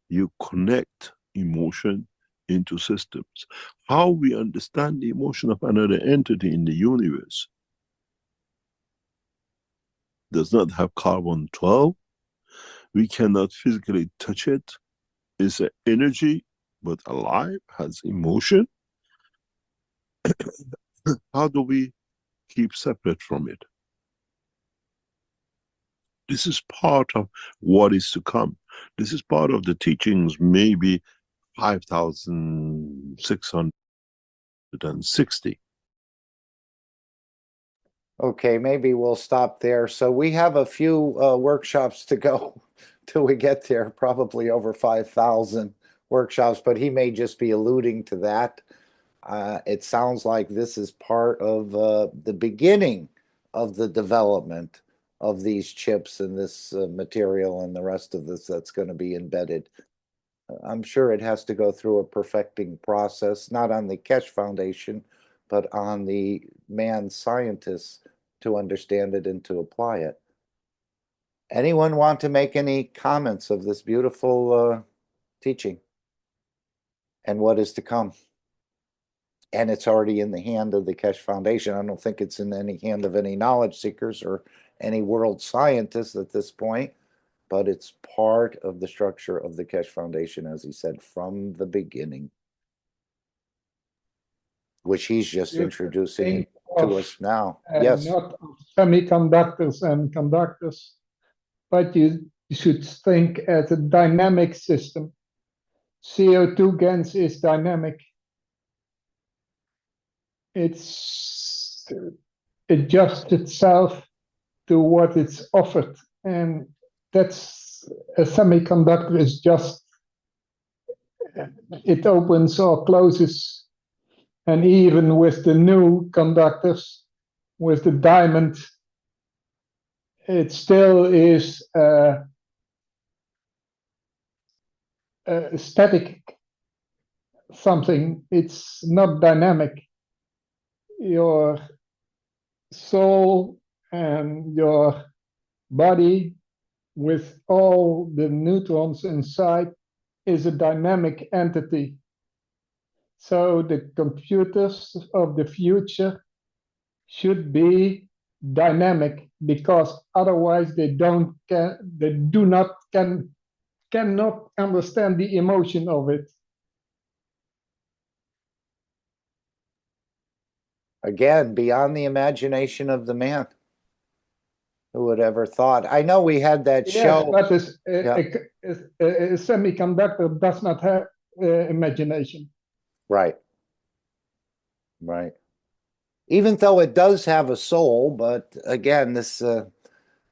Speaker 10: you connect emotion into systems. How we understand the emotion of another entity in the universe. Does not have carbon-12. We cannot physically touch it. It's an energy, but alive, has emotion. How do we keep separate from it? This is part of what is to come. This is part of the teachings, maybe 5,660.
Speaker 3: Okay, maybe we'll stop there. So we have a few workshops to go till we get there, probably over 5,000 workshops, but he may just be alluding to that. It sounds like this is part of the beginning of the development of these chips and this material and the rest of this that's going to be embedded. I'm sure it has to go through a perfecting process, not on the Keshe Foundation, but on the man scientists to understand it and to apply it. Anyone want to make any comments of this beautiful teaching and what is to come? And it's already in the hand of the Keshe Foundation. I don't think it's in any hand of any knowledge seekers or any world scientists at this point, but it's part of the structure of the Keshe Foundation, as he said, from the beginning, which he's just introducing to us now. Yes.
Speaker 9: Not of semiconductors and conductors, but you should think as a dynamic system. CO2 gas is dynamic. It adjusts itself to what it's offered, and that's a semiconductor is just, it opens or closes. And even with the new conductors, with the diamond, it still is static something. It's not dynamic. Your soul and your body with all the neutrons inside is a dynamic entity. So the computers of the future should be dynamic, because otherwise they cannot understand the emotion of it.
Speaker 3: Again, beyond the imagination of the man. Who would ever thought? I know we had that
Speaker 9: Yes,
Speaker 3: show.
Speaker 9: but
Speaker 3: Yeah.
Speaker 9: a semiconductor does not have imagination.
Speaker 3: Right. Right. Even though it does have a soul, but again, this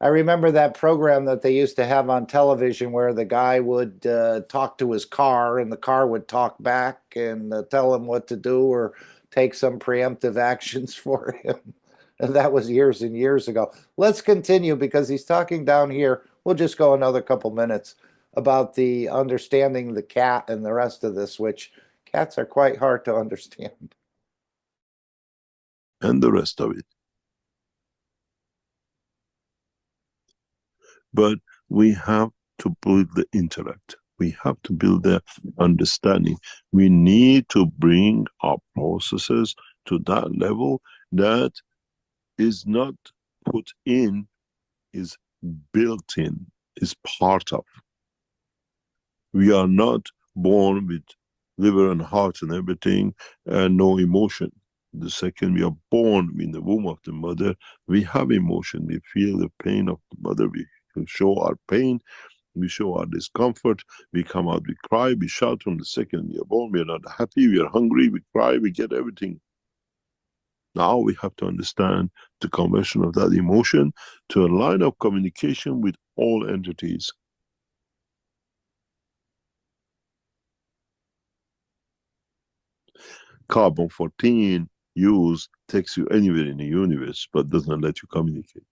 Speaker 3: I remember that program that they used to have on television where the guy would talk to his car and the car would talk back and tell him what to do or take some preemptive actions for him. And that was years and years ago. Let's continue because he's talking down here. We'll just go another couple minutes about the understanding the cat and the rest of this, which cats are quite hard to understand.
Speaker 10: And the rest of it. But we have to build the intellect. We have to build the understanding. We need to bring our processes to that level that is not put in, is built in, is part of. We are not born with liver and heart and everything and no emotion. The second we are born in the womb of the mother, we have emotion. We feel the pain of the mother. We show our pain. We show our discomfort. We come out, we cry, we shout. From the second we are born, we are not happy, we are hungry, we cry, we get everything. Now we have to understand the conversion of that emotion to a line of communication with all entities. Carbon-14 use takes you anywhere in the universe, but does not let you communicate.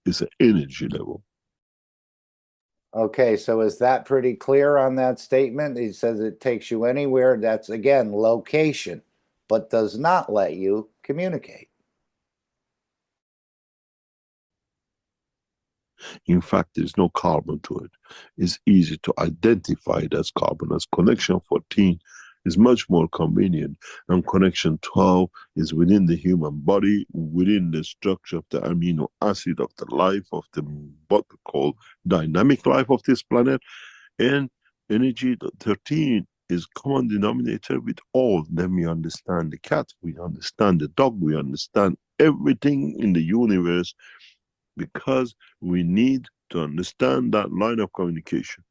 Speaker 10: It's an energy level.
Speaker 3: Okay, so is that pretty clear on that statement? He says it takes you anywhere. That's, again, location, but does not let you communicate.
Speaker 10: In fact, there's no carbon to it. It's easy to identify it as carbon. As connection 14 is much more convenient, and connection 12 is within the human body, within the structure of the amino acid of the life of the what we call dynamic life of this planet, and energy 13 is common denominator with all. Then we understand the cat, we understand the dog, we understand everything in the universe, because we need to understand that line of communication.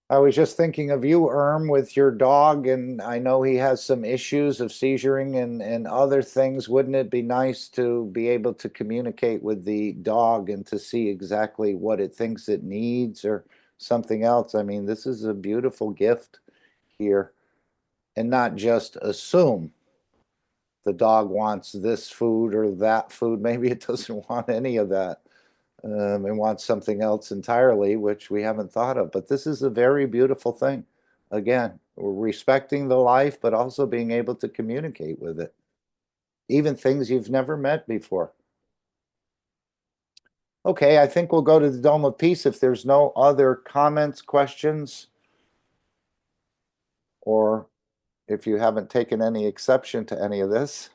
Speaker 3: I was just thinking of you, Erm, with your dog, and I know he has some issues of seizuring and other things. Wouldn't it be nice to be able to communicate with the dog and to see exactly what it thinks it needs or something else? I mean, this is a beautiful gift here, and not just assume the dog wants this food or that food. Maybe it doesn't want any of that. And wants something else entirely, which we haven't thought of. But this is a very beautiful thing. Again, we're respecting the life, but also being able to communicate with it. Even things you've never met before. Okay, I think we'll go to the Dome of Peace if there's no other comments, questions, or if you haven't taken any exception to any of this,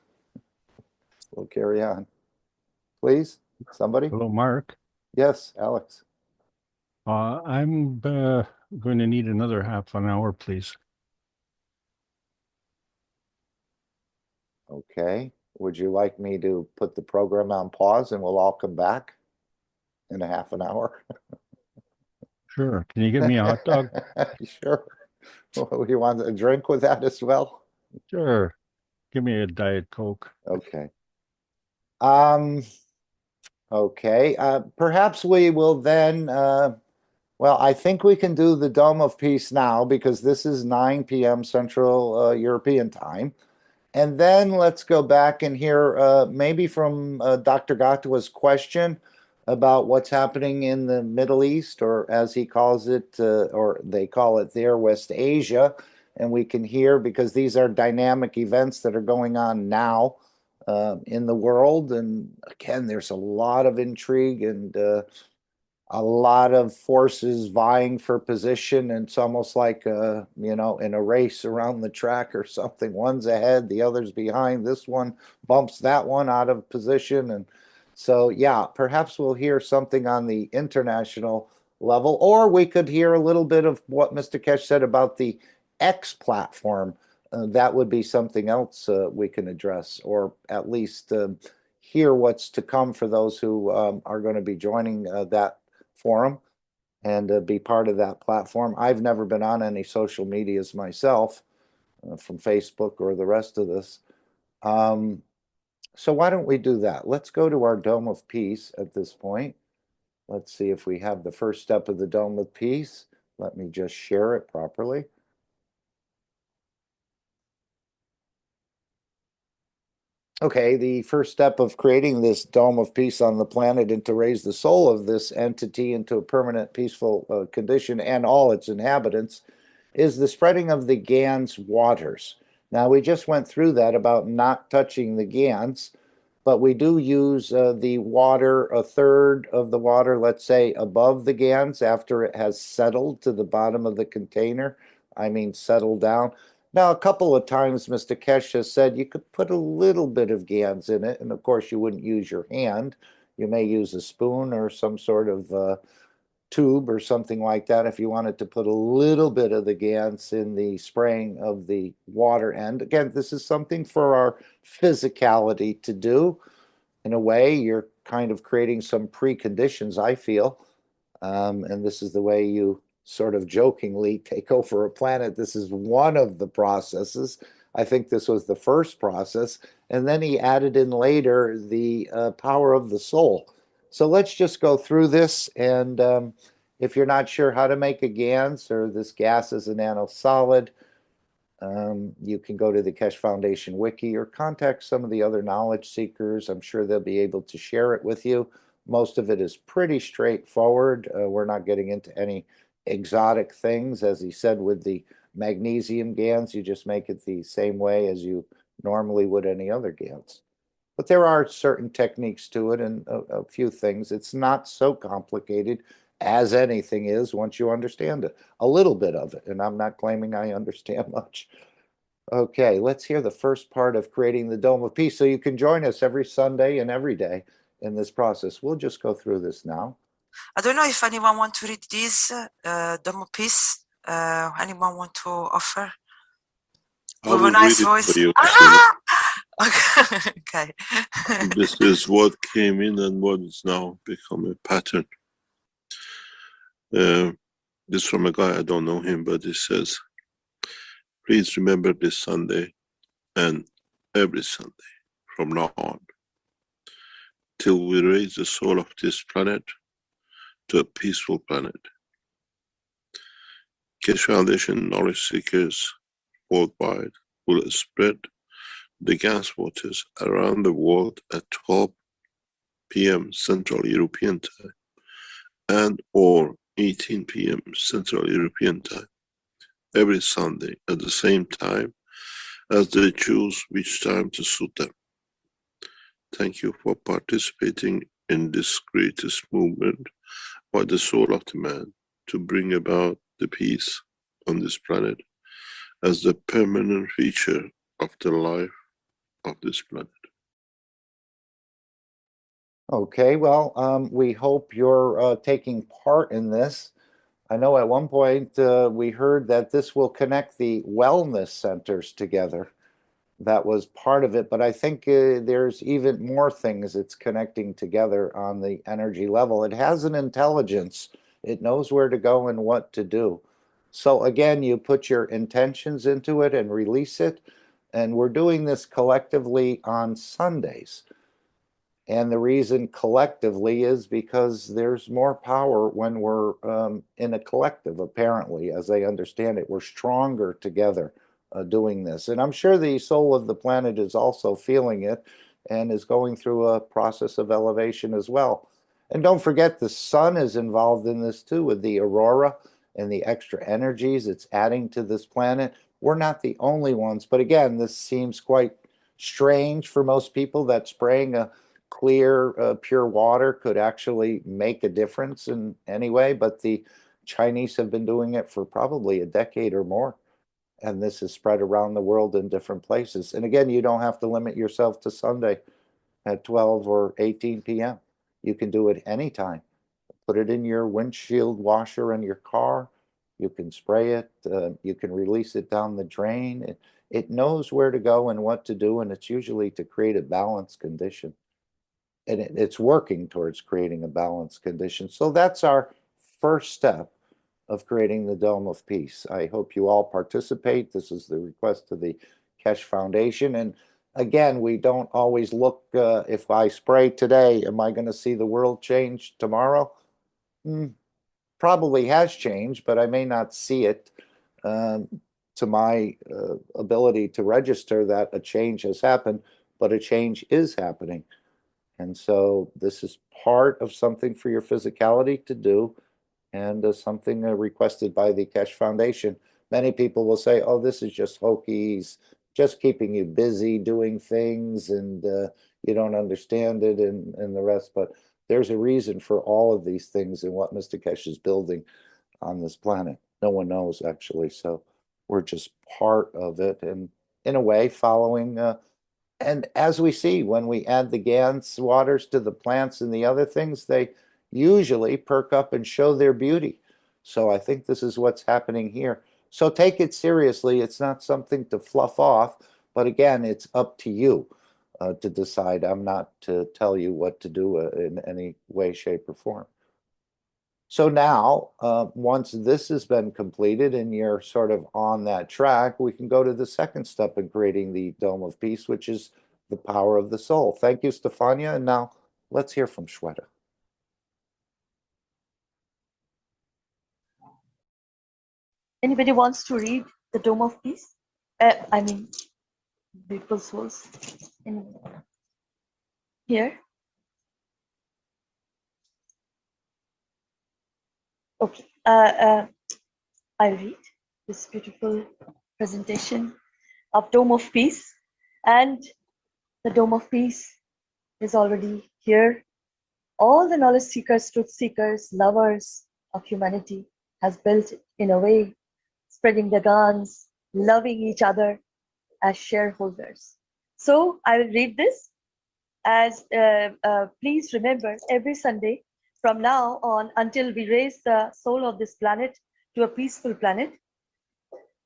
Speaker 3: we'll carry on. Please, somebody?
Speaker 11: Hello, Mark.
Speaker 3: Yes, Alex.
Speaker 11: I'm going to need another half an hour, please.
Speaker 3: Okay. Would you like me to put the program on pause and we'll all come back in a half an hour?
Speaker 11: Sure. Can you get me a hot dog?
Speaker 3: Sure. Well, you want a drink with that as well?
Speaker 11: Sure. Give me a Diet Coke.
Speaker 3: Okay. Okay. Perhaps we will then, well, I think we can do the Dome of Peace now because this is 9 p.m. Central European time. And then let's go back and hear maybe from Dr. Gatawa's question. about what's happening in the Middle East, or as he calls it, or they call it there, West Asia. And we can hear, because these are dynamic events that are going on now in the world. And again, there's a lot of intrigue and a lot of forces vying for position. And it's almost like, you know, in a race around the track or something. One's ahead, the other's behind. This one bumps that one out of position. And so, yeah, perhaps we'll hear something on the international level, or we could hear a little bit of what Mr. Keshe said about the X platform. That would be something else we can address, or at least hear what's to come for those who are going to be joining that forum and be part of that platform. I've never been on any social medias myself, from Facebook or the rest of this. So why don't we do that? Let's go to our Dome of Peace at this point. Let's see if we have the first step of the Dome of Peace. Let me just share it properly. Okay, the first step of creating this Dome of Peace on the planet and to raise the soul of this entity into a permanent peaceful condition and all its inhabitants is the spreading of the GAN's waters. Now, we just went through that about not touching the GANs, but we do use the water, a third of the water, let's say, above the GANs after it has settled to the bottom of the container. I mean, settled down. Now, a couple of times, Mr. Keshe has said you could put a little bit of GANs in it, and of course, you wouldn't use your hand. You may use a spoon or some sort of tube or something like that if you wanted to put a little bit of the GANs in the spraying of the water end. Again, this is something for our physicality to do. In a way, you're kind of creating some preconditions, I feel. And this is the way you sort of jokingly take over a planet. This is one of the processes. I think this was the first process. And then he added in later the power of the soul. So let's just go through this. And if you're not sure how to make a GANS, or this gas is a nanosolid, you can go to the Keshe Foundation Wiki or contact some of the other knowledge seekers. I'm sure they'll be able to share it with you. Most of it is pretty straightforward. We're not getting into any exotic things. As he said, with the magnesium GANs, you just make it the same way as you normally would any other GANs. But there are certain techniques to it and a few things. It's not so complicated as anything is once you understand it, a little bit of it. And I'm not claiming I understand much. Okay, let's hear the first part of creating the Dome of Peace. So you can join us every Sunday and every day in this process. We'll just go through this now.
Speaker 12: I don't know if anyone want to read this Dome of Peace. Anyone want to offer?
Speaker 10: I
Speaker 12: With a
Speaker 10: will
Speaker 12: nice
Speaker 10: read it
Speaker 12: voice.
Speaker 10: for you.
Speaker 12: Okay.
Speaker 10: This is what came in and what is now become a pattern. This from a guy, I don't know him, but he says, please remember this Sunday and every Sunday from now on, till we raise the soul of this planet to a peaceful planet. Keshe Foundation knowledge seekers worldwide will spread the gas waters around the world at 12 p.m. Central European Time and or 18 p.m. Central European Time every Sunday at the same time as they choose which time to suit them. Thank you for participating in this greatest movement by the soul of the man to bring about the peace on this planet as the permanent feature of the life of this planet.
Speaker 3: Okay, well, we hope you're taking part in this. I know at one point we heard that this will connect the wellness centers together. That was part of it, but I think there's even more things it's connecting together on the energy level. It has an intelligence. It knows where to go and what to do. So again, you put your intentions into it and release it. And we're doing this collectively on Sundays. And the reason collectively is because there's more power when we're in a collective, apparently, as I understand it. We're stronger together doing this. And I'm sure the soul of the planet is also feeling it and is going through a process of elevation as well. And don't forget, the sun is involved in this too, with the aurora and the extra energies it's adding to this planet. We're not the only ones, but again, this seems quite strange for most people that spraying a clear, pure water could actually make a difference in any way, but the Chinese have been doing it for probably a decade or more. And this is spread around the world in different places. And again, you don't have to limit yourself to Sunday at 12 or 18 p.m. You can do it anytime. Put it in your windshield washer in your car. You can spray it. You can release it down the drain. It knows where to go and what to do, and it's usually to create a balanced condition. And it's working towards creating a balanced condition. So that's our first step of creating the Dome of Peace. I hope you all participate. This is the request to the Keshe Foundation. And again, we don't always look, if I spray today, am I going to see the world change tomorrow? Probably has changed, but I may not see it to my ability to register that a change has happened, but a change is happening. And so this is part of something for your physicality to do, and something requested by the Keshe Foundation. Many people will say, oh, this is just hokies, just keeping you busy doing things, and you don't understand it and the rest. But there's a reason for all of these things and what Mr. Keshe is building on this planet. No one knows, actually. So we're just part of it, and in a way following and as we see, when we add the GANS waters to the plants and the other things, they usually perk up and show their beauty. So I think this is what's happening here. So take it seriously. It's not something to fluff off, but again, it's up to you to decide. I'm not to tell you what to do in any way, shape, or form. So now, once this has been completed and you're sort of on that track, we can go to the second step in creating the Dome of Peace, which is the power of the soul. Thank you, Stefania. And now let's hear from Shweta.
Speaker 13: Anybody wants to read the Dome of Peace? I mean, Beautiful Souls. Here? Okay. I'll read this beautiful presentation of Dome of Peace. And the Dome of Peace is already here. All the knowledge seekers, truth seekers, lovers of humanity has built it in a way, spreading the guns, loving each other as shareholders. So I will read this as please remember, every Sunday from now on until we raise the soul of this planet to a peaceful planet,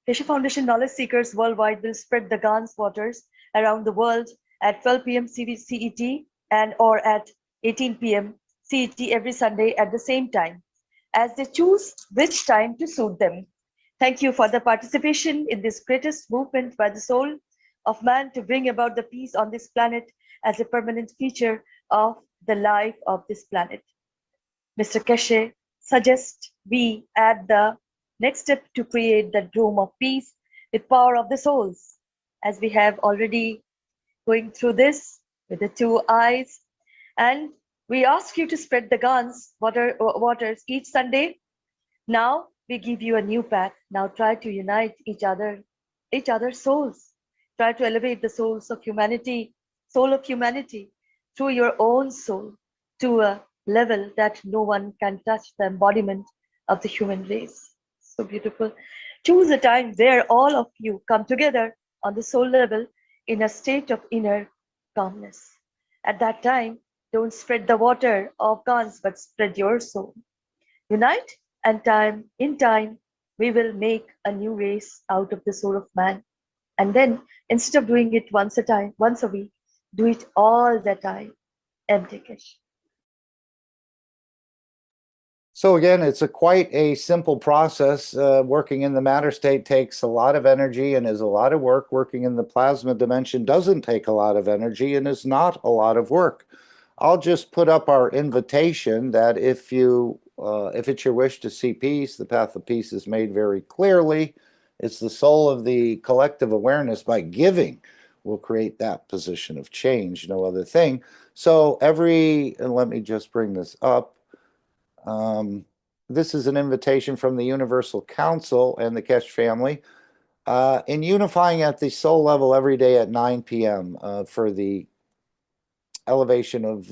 Speaker 13: Keshe Foundation knowledge seekers worldwide will spread the GANS waters around the world at 12 p.m. CET and or at 18 p.m. CET every Sunday at the same time, as they choose which time to suit them. Thank you for the participation in this greatest movement by the soul of man to bring about the peace on this planet as a permanent feature of the life of this planet. Mr. Keshe suggests we add the next step to create the Dome of Peace with power of the souls, as we have already going through this with the 2 eyes. And we ask you to spread the GANS waters each Sunday. Now we give you a new path. Now try to unite each other's souls. Try to elevate the souls of humanity, soul of humanity, through your own soul to a level that no one can touch the embodiment of the human race. So beautiful. Choose a time where all of you come together on the soul level in a state of inner calmness. At that time, don't spread the water of GANS, but spread your soul. Unite, and in time, we will make a new race out of the soul of man. And then, instead of doing it once a week, do it all the time. MD Keshe.
Speaker 3: So again, it's quite a simple process. Working in the matter state takes a lot of energy and is a lot of work. Working in the plasma dimension doesn't take a lot of energy and is not a lot of work. I'll just put up our invitation that if it's your wish to see peace, the path of peace is made very clearly. It's the soul of the collective awareness by giving will create that position of change, no other thing. So and let me just bring this up. This is an invitation from the Universal Council and the Keshe family in unifying at the soul level every day at 9 p.m. For the elevation of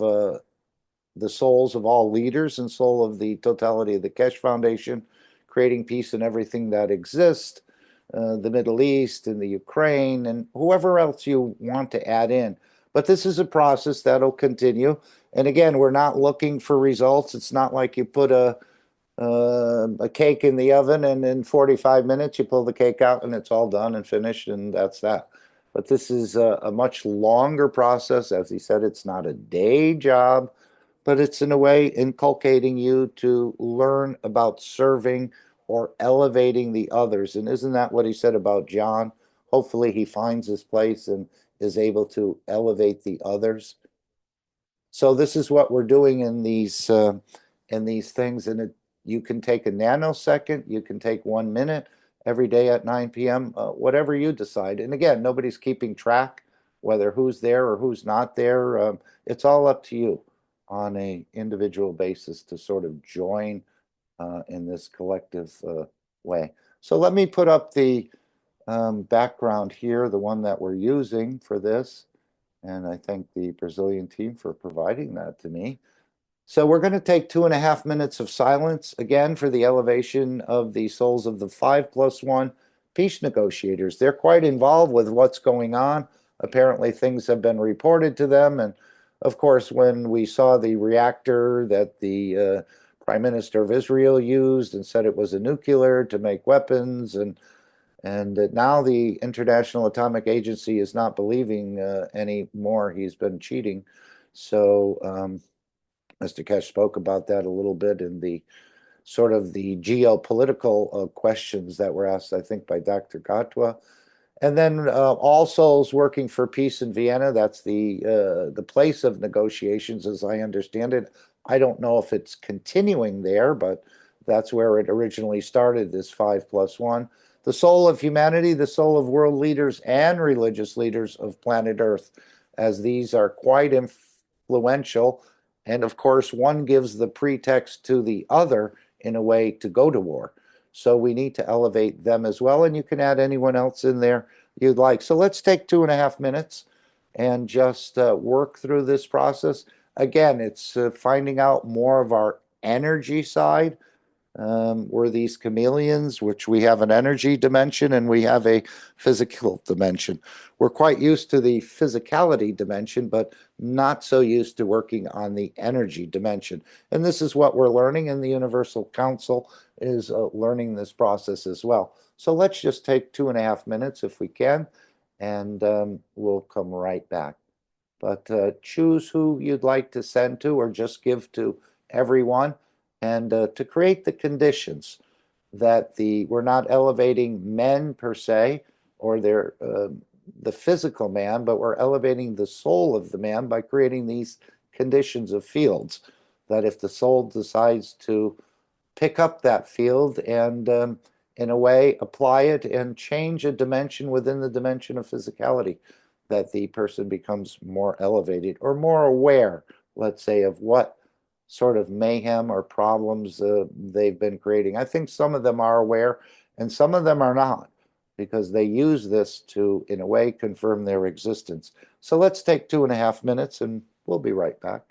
Speaker 3: the souls of all leaders and soul of the totality of the Keshe Foundation, creating peace in everything that exists, the Middle East and the Ukraine and whoever else you want to add in. But this is a process that'll continue. And again, we're not looking for results. It's not like you put a cake in the oven and in 45 minutes you pull the cake out and it's all done and finished and that's that. But this is a much longer process. As he said, it's not a day job, but it's in a way inculcating you to learn about serving or elevating the others. And isn't that what he said about John? Hopefully he finds his place and is able to elevate the others. So this is what we're doing in these things, and you can take a nanosecond, you can take 1 minute every day at 9 p.m., whatever you decide. And again, nobody's keeping track whether who's there or who's not there. It's all up to you on a individual basis to sort of join in this collective way. So let me put up the background here, the one that we're using for this. And I thank the Brazilian team for providing that to me. So we're going to take 2.5 minutes of silence again for the elevation of the souls of the 5+1 peace negotiators. They're quite involved with what's going on. Apparently things have been reported to them. And of course, when we saw the reactor that the Prime Minister of Israel used and said it was a nuclear to make weapons, and that now the International Atomic Agency is not believing anymore. He's been cheating. So Mr. Keshe spoke about that a little bit in the sort of the geopolitical questions that were asked, I think, by Dr. Gatwa. And then All Souls Working for Peace in Vienna, that's the place of negotiations, as I understand it. I don't know if it's continuing there, but that's where it originally started, this 5+1. The soul of humanity, the soul of world leaders and religious leaders of planet Earth, as these are quite influential. And of course, one gives the pretext to the other in a way to go to war. So we need to elevate them as well. And you can add anyone else in there you'd like. So let's take 2.5 minutes and just work through this process. Again, it's finding out more of our energy side. We're these chameleons, which we have an energy dimension and we have a physical dimension. We're quite used to the physicality dimension, but not so used to working on the energy dimension. And this is what we're learning, and the Universal Council is learning this process as well. So let's just take 2.5 minutes if we can, and we'll come right back. But choose who you'd like to send to or just give to everyone, and to create the conditions that we're not elevating men per se or the physical man, but we're elevating the soul of the man by creating these conditions of fields that if the soul decides to pick up that field and in a way apply it and change a dimension within the dimension of physicality, that the person becomes more elevated or more aware, let's say, of what sort of mayhem or problems they've been creating. I think some of them are aware and some of them are not, because they use this to, in a way, confirm their existence. So let's take 2.5 minutes and we'll be right back.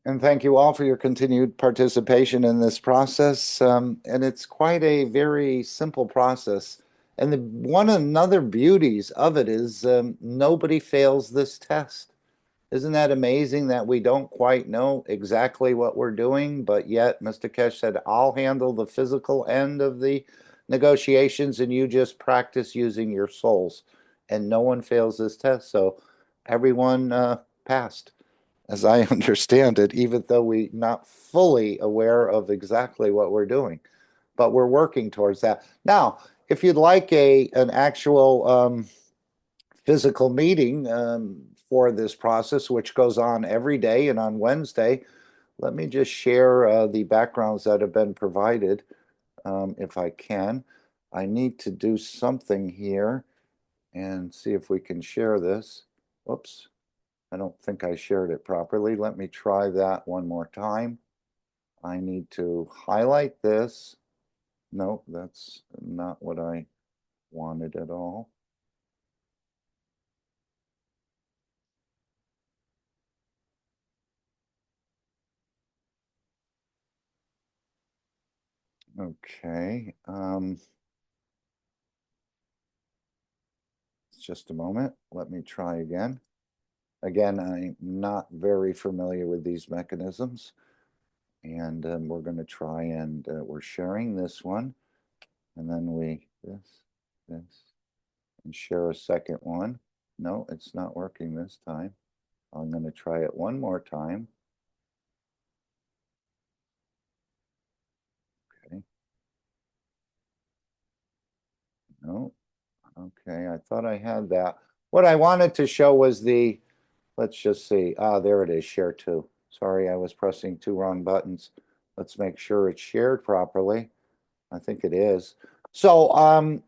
Speaker 3: And thank you all for your continued participation in this process. And it's quite a very simple process. And another beauties of it is nobody fails this test. Isn't that amazing that we don't quite know exactly what we're doing, but yet Mr. Keshe said, I'll handle the physical end of the negotiations and you just practice using your souls. And no one fails this test. So everyone passed, as I understand it, even though we're not fully aware of exactly what we're doing. But we're working towards that. Now, if you'd like an actual physical meeting for this process, which goes on every day and on Wednesday, let me just share the backgrounds that have been provided, if I can. I need to do something here and see if we can share this. Whoops, I don't think I shared it properly. Let me try that one more time. I need to highlight this. No, that's not what I wanted at all. Okay. Just a moment. Let me try again. Again, I'm not very familiar with these mechanisms. And we're going to try and we're sharing this one. And then this, and share a second one. No, it's not working this time. I'm going to try it one more time. Okay. No. Okay, I thought I had that. What I wanted to show was let's just see. Ah, there it is, share to. Sorry, I was pressing two wrong buttons. Let's make sure it's shared properly. I think it is. So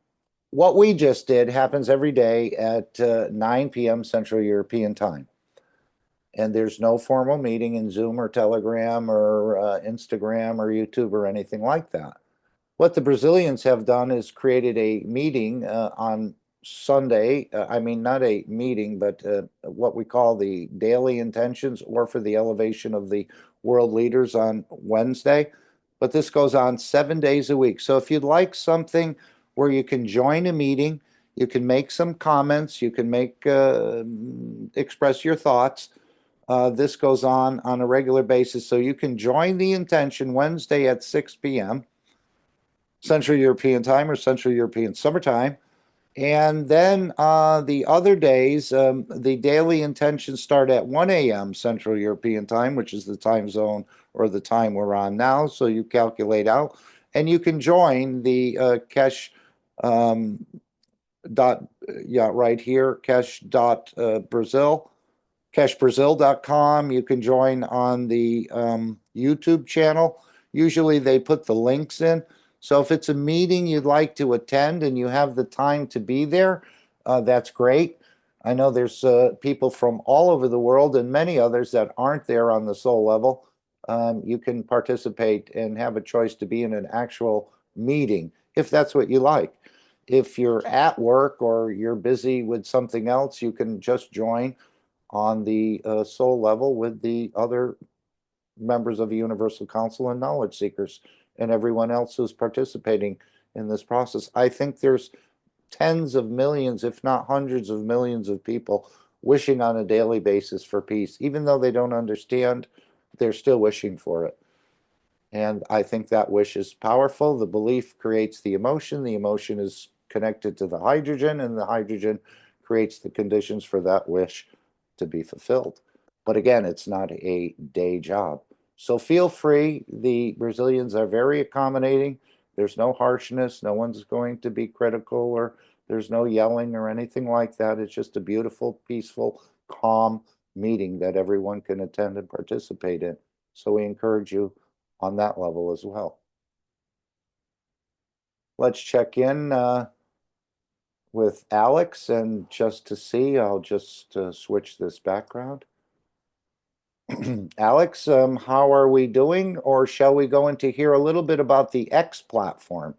Speaker 3: what we just did happens every day at 9 p.m. Central European Time. And there's no formal meeting in Zoom or Telegram or Instagram or YouTube or anything like that. What the Brazilians have done is created a meeting on Sunday. I mean, not a meeting, but what we call the daily intentions or for the elevation of the world leaders on Wednesday. But this goes on 7 days a week. So if you'd like something where you can join a meeting, you can make some comments, you can express your thoughts. This goes on a regular basis. So you can join the intention Wednesday at 6 p.m. Central European Time or Central European Summertime. And then the other days, the daily intentions start at 1 a.m. Central European Time, which is the time zone or the time we're on now. So you calculate out. And you can join the Keshe right here, Keshe.Brazil. KesheBrazil.com. You can join on the YouTube channel. Usually they put the links in. So if it's a meeting you'd like to attend and you have the time to be there, that's great. I know there's people from all over the world and many others that aren't there on the soul level. You can participate and have a choice to be in an actual meeting if that's what you like. If you're at work or you're busy with something else, you can just join on the soul level with the other members of the Universal Council and knowledge seekers and everyone else who's participating in this process. I think there's tens of millions, if not hundreds of millions of people wishing on a daily basis for peace. Even though they don't understand, they're still wishing for it. And I think that wish is powerful. The belief creates the emotion is connected to the hydrogen, and the hydrogen creates the conditions for that wish to be fulfilled. But again, it's not a day job. So feel free. The Brazilians are very accommodating. There's no harshness. No one's going to be critical, or there's no yelling or anything like that. It's just a beautiful, peaceful, calm meeting that everyone can attend and participate in. So we encourage you on that level as well. Let's check in with Alex, and just to see, I'll just switch this background. Alex, how are we doing? Or shall we go into here a little bit about the X platform?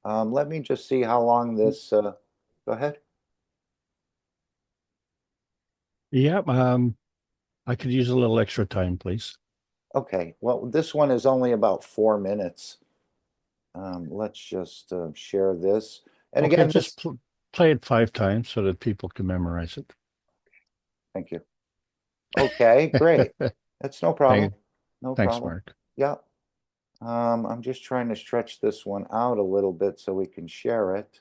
Speaker 3: Let me just see how long this, go ahead.
Speaker 11: Yeah, I could use a little extra time, please.
Speaker 3: Okay, well, this one is only about 4 minutes. Let's just share this. And
Speaker 11: Okay,
Speaker 3: again,
Speaker 11: just play it 5 times so that people can memorize it.
Speaker 3: thank you. Okay, great. That's no problem. No
Speaker 11: Thanks,
Speaker 3: problem.
Speaker 11: Mark.
Speaker 3: Yeah. I'm just trying to stretch this one out a little bit so we can share it.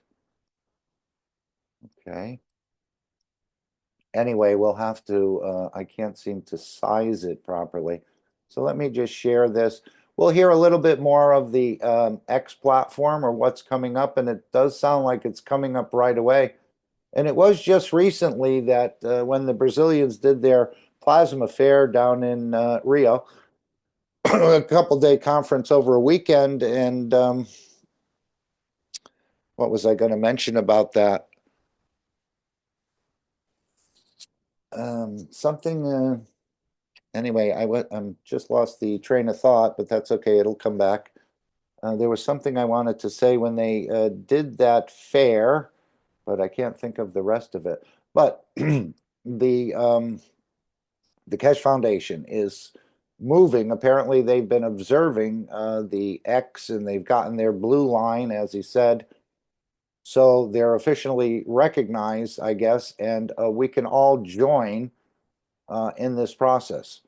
Speaker 3: Okay. Anyway, we'll have to, I can't seem to size it properly. So let me just share this. We'll hear a little bit more of the X platform or what's coming up, and it does sound like it's coming up right away. And it was just recently that when the Brazilians did their plasma fair down in Rio, a couple-day conference over a weekend, and what was I going to mention about that? Something. Anyway, I'm just lost the train of thought, but that's okay. It'll come back. There was something I wanted to say when they did that fair, but I can't think of the rest of it. But the Keshe Foundation is moving. Apparently, they've been observing the X, and they've gotten their blue line, as he said. So they're officially recognized, I guess, and we can all join in this process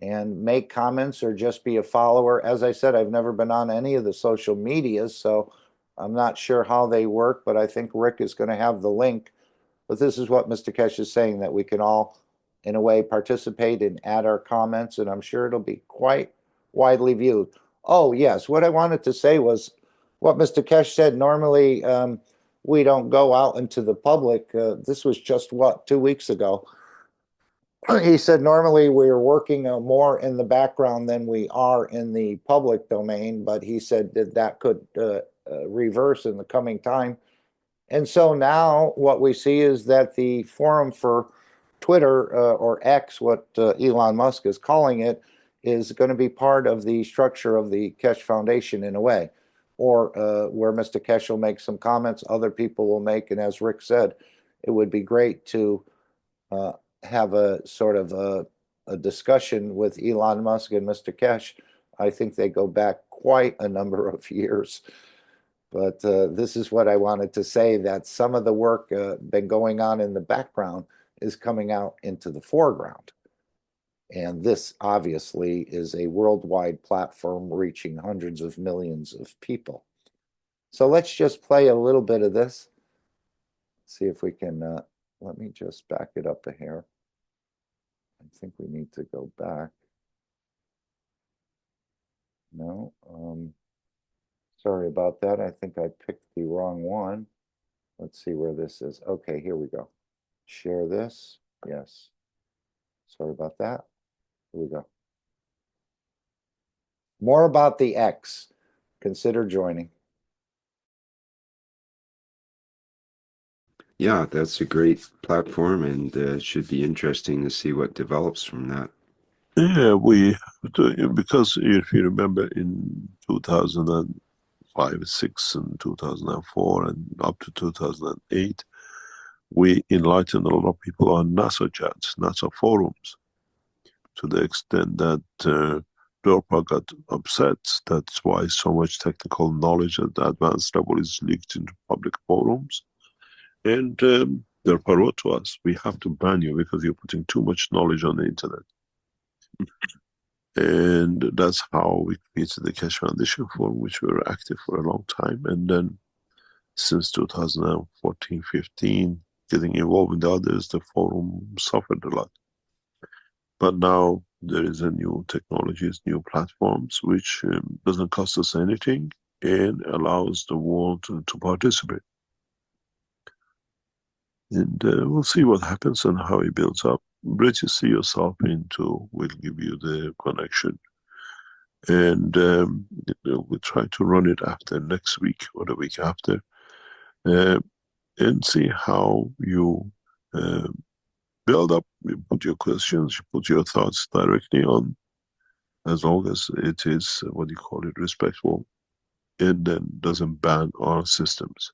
Speaker 3: and make comments or just be a follower. As I said, I've never been on any of the social medias, so I'm not sure how they work, but I think Rick is going to have the link. But this is what Mr. Keshe is saying, that we can all, in a way, participate and add our comments, and I'm sure it'll be quite widely viewed. Oh, yes, what I wanted to say was what Mr. Keshe said. Normally, we don't go out into the public. This was just, what, 2 weeks ago. He said normally we're working more in the background than we are in the public domain, but he said that could reverse in the coming time. And so now what we see is that the forum for Twitter or X, what Elon Musk is calling it, is going to be part of the structure of the Keshe Foundation in a way, or where Mr. Keshe will make some comments, other people will make, and as Rick said, it would be great to have a sort of a discussion with Elon Musk and Mr. Keshe. I think they go back quite a number of years. But this is what I wanted to say, that some of the work been going on in the background is coming out into the foreground. And this obviously is a worldwide platform reaching hundreds of millions of people. So let's just play a little bit of this. See if we can, let me just back it up a hair. I think we need to go back. No, sorry about that. I think I picked the wrong one. Let's see where this is. Okay, here we go. Share this. Yes. Sorry about that. Here we go. More about the X. Consider joining.
Speaker 14: Yeah, that's a great platform, and it should be interesting to see what develops from that.
Speaker 10: Yeah, because if you remember in 2005, 6, and 2004, and up to 2008, we enlightened a lot of people on NASA chats, NASA forums, to the extent that DARPA got upset. That's why so much technical knowledge at the advanced level is leaked into public forums. And DARPA wrote to us, we have to ban you because you're putting too much knowledge on the internet. And that's how we created the Keshe Foundation Forum, which we were active for a long time. And then since 2014, 15, getting involved in the others, the forum suffered a lot. But now there is a new technologies, new platforms, which doesn't cost us anything and allows the world to participate. And we'll see what happens and how it builds up. Register yourself into, we'll give you the connection. And we'll try to run it after next week or the week after, and see how you build up. You put your questions, you put your thoughts directly on, as long as it is, what do you call it, respectful, and then doesn't ban our systems,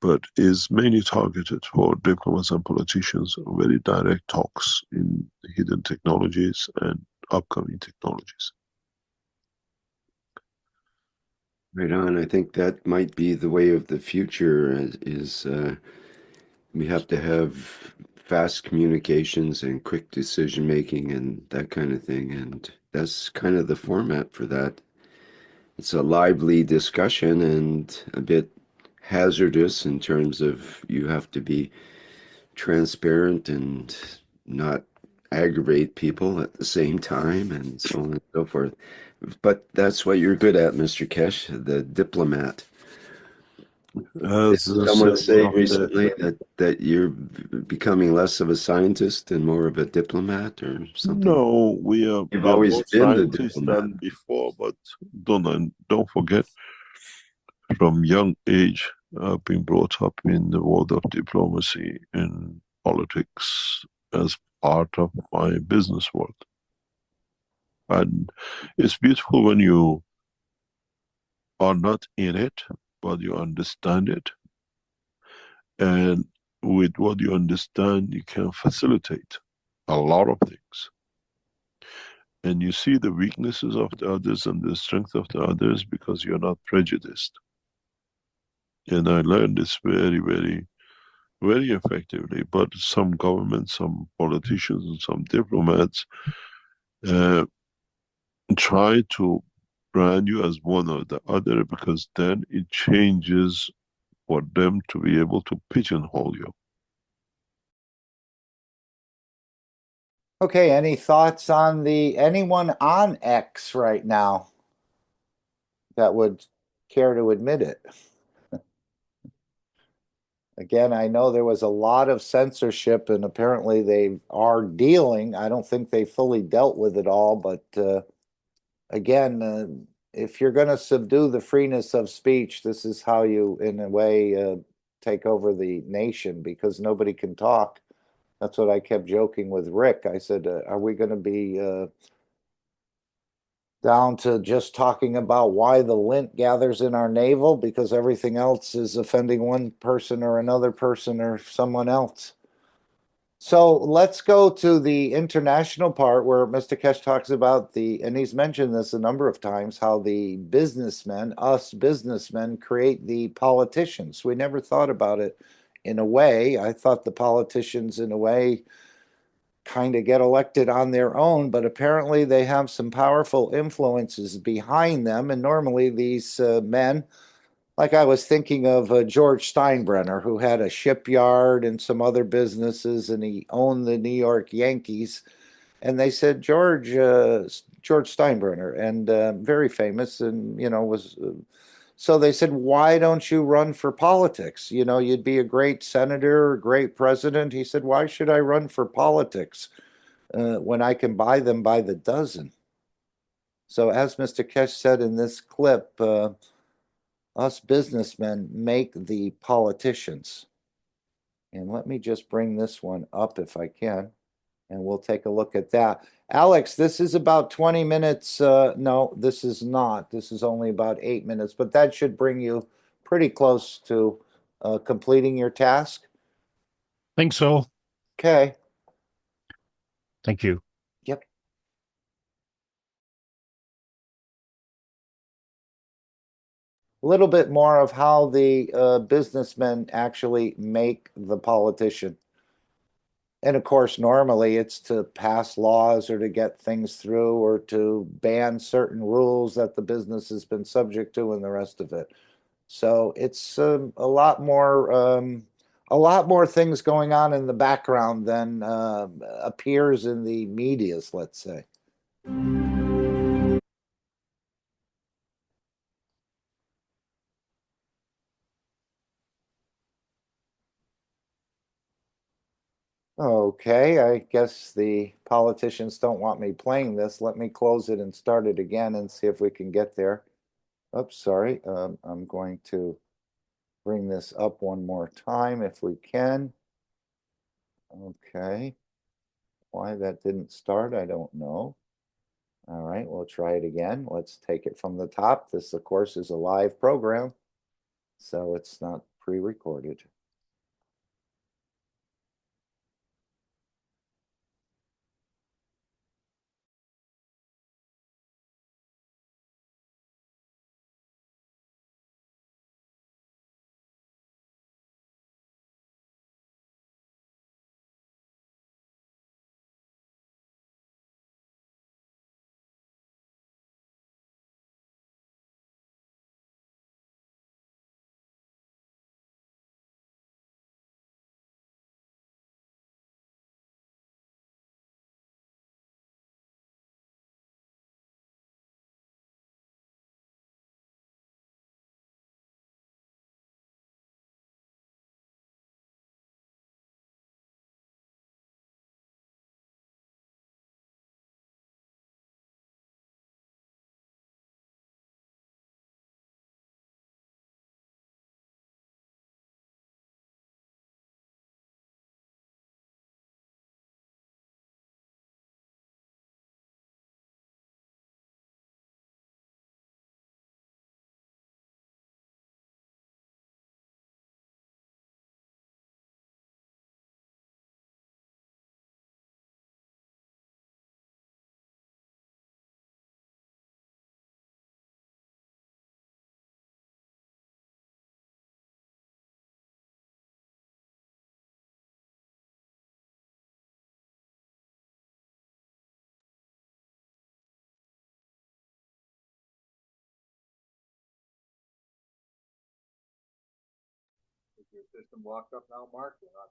Speaker 10: but is mainly targeted for diplomats and politicians, very direct talks in hidden technologies and upcoming technologies.
Speaker 14: Right on. I think that might be the way of the future is we have to have fast communications and quick decision making and that kind of thing. And that's kind of the format for that. It's a lively discussion and a bit hazardous in terms of you have to be transparent and not aggravate people at the same time and so on and so forth. But that's what you're good at, Mr. Keshe, the diplomat. Did
Speaker 10: As
Speaker 14: someone
Speaker 10: said, one
Speaker 14: say
Speaker 10: of the
Speaker 14: recently that you're becoming less of a scientist and more of a diplomat or something?
Speaker 10: no,
Speaker 14: You've
Speaker 10: we are
Speaker 14: always
Speaker 10: both
Speaker 14: been the
Speaker 10: scientists
Speaker 14: diplomat.
Speaker 10: than before, but don't forget, from young age, I've been brought up in the world of diplomacy and politics as part of my business world. And it's beautiful when you are not in it, but you understand it. And with what you understand, you can facilitate a lot of things. And you see the weaknesses of the others and the strength of the others because you're not prejudiced. And I learned this very, very, very effectively. But some governments, some politicians, and some diplomats uh, try to brand you as one or the other because then it changes for them to be able to pigeonhole you.
Speaker 3: Okay, any thoughts on anyone on X right now that would care to admit it? Again, I know there was a lot of censorship and apparently they are dealing. I don't think they fully dealt with it all, but again, if you're going to subdue the freeness of speech, this is how you, in a way, take over the nation because nobody can talk. That's what I kept joking with Rick. I said, are we going to be down to just talking about why the lint gathers in our navel because everything else is offending one person or another person or someone else? So let's go to the international part where Mr. Keshe talks about and he's mentioned this a number of times, how the businessmen, us businessmen, create the politicians. We never thought about it in a way. I thought the politicians, in a way, kind of get elected on their own, but apparently they have some powerful influences behind them. And normally these men, like I was thinking of George Steinbrenner, who had a shipyard and some other businesses, and he owned the New York Yankees. And they said, George Steinbrenner, and very famous, and was. So they said, why don't you run for politics? You'd be a great senator, a great president. He said, why should I run for politics when I can buy them by the dozen? So as Mr. Keshe said in this clip, us businessmen make the politicians. And let me just bring this one up if I can, and we'll take a look at that. Alex, this is about 20 minutes. No, this is not. This is only about 8 minutes, but that should bring you pretty close to completing your task.
Speaker 11: Think so.
Speaker 3: Okay.
Speaker 11: Thank you.
Speaker 3: Yep. A little bit more of how the businessmen actually make the politician. And of course, normally it's to pass laws or to get things through or to ban certain rules that the business has been subject to and the rest of it. So it's a lot more things going on in the background than appears in the medias, let's say. Okay, I guess the politicians don't want me playing this. Let me close it and start it again and see if we can get there. Oops, sorry. I'm going to bring this up one more time if we can. Okay. Why that didn't start, I don't know. All right, we'll try it again. Let's take it from the top. This, of course, is a live program, so it's not pre-recorded.
Speaker 4: your system locked up now, Mark? You're not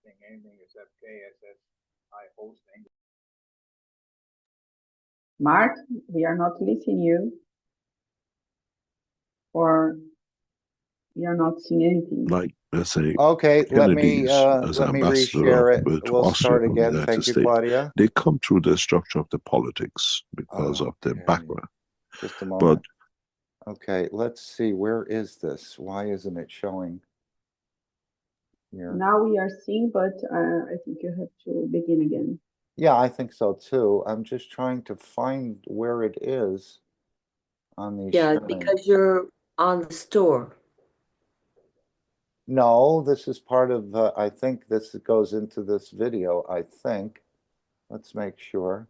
Speaker 4: saying anything except KSSI hosting.
Speaker 8: Mark, we are not listening you. Or we are not seeing anything.
Speaker 10: Like, let's say,
Speaker 3: Okay,
Speaker 10: Kennedy's as
Speaker 3: let me
Speaker 10: ambassador
Speaker 3: reshare it.
Speaker 10: to
Speaker 3: We'll
Speaker 10: Austria
Speaker 3: start
Speaker 10: from the
Speaker 3: again.
Speaker 10: United
Speaker 3: Thank you,
Speaker 10: States.
Speaker 3: Claudia.
Speaker 10: They come through the structure of the politics because of their
Speaker 3: Okay.
Speaker 10: background.
Speaker 3: Just a
Speaker 10: But
Speaker 3: moment. Okay, let's see. Where is this? Why isn't it showing here?
Speaker 8: Now we are seeing, but I think you have to begin again.
Speaker 3: Yeah, I think so too. I'm just trying to find where it is on the
Speaker 15: Yeah,
Speaker 3: sharing.
Speaker 15: because you're on the store.
Speaker 3: No, this is part of, I think this goes into this video, I think. Let's make sure.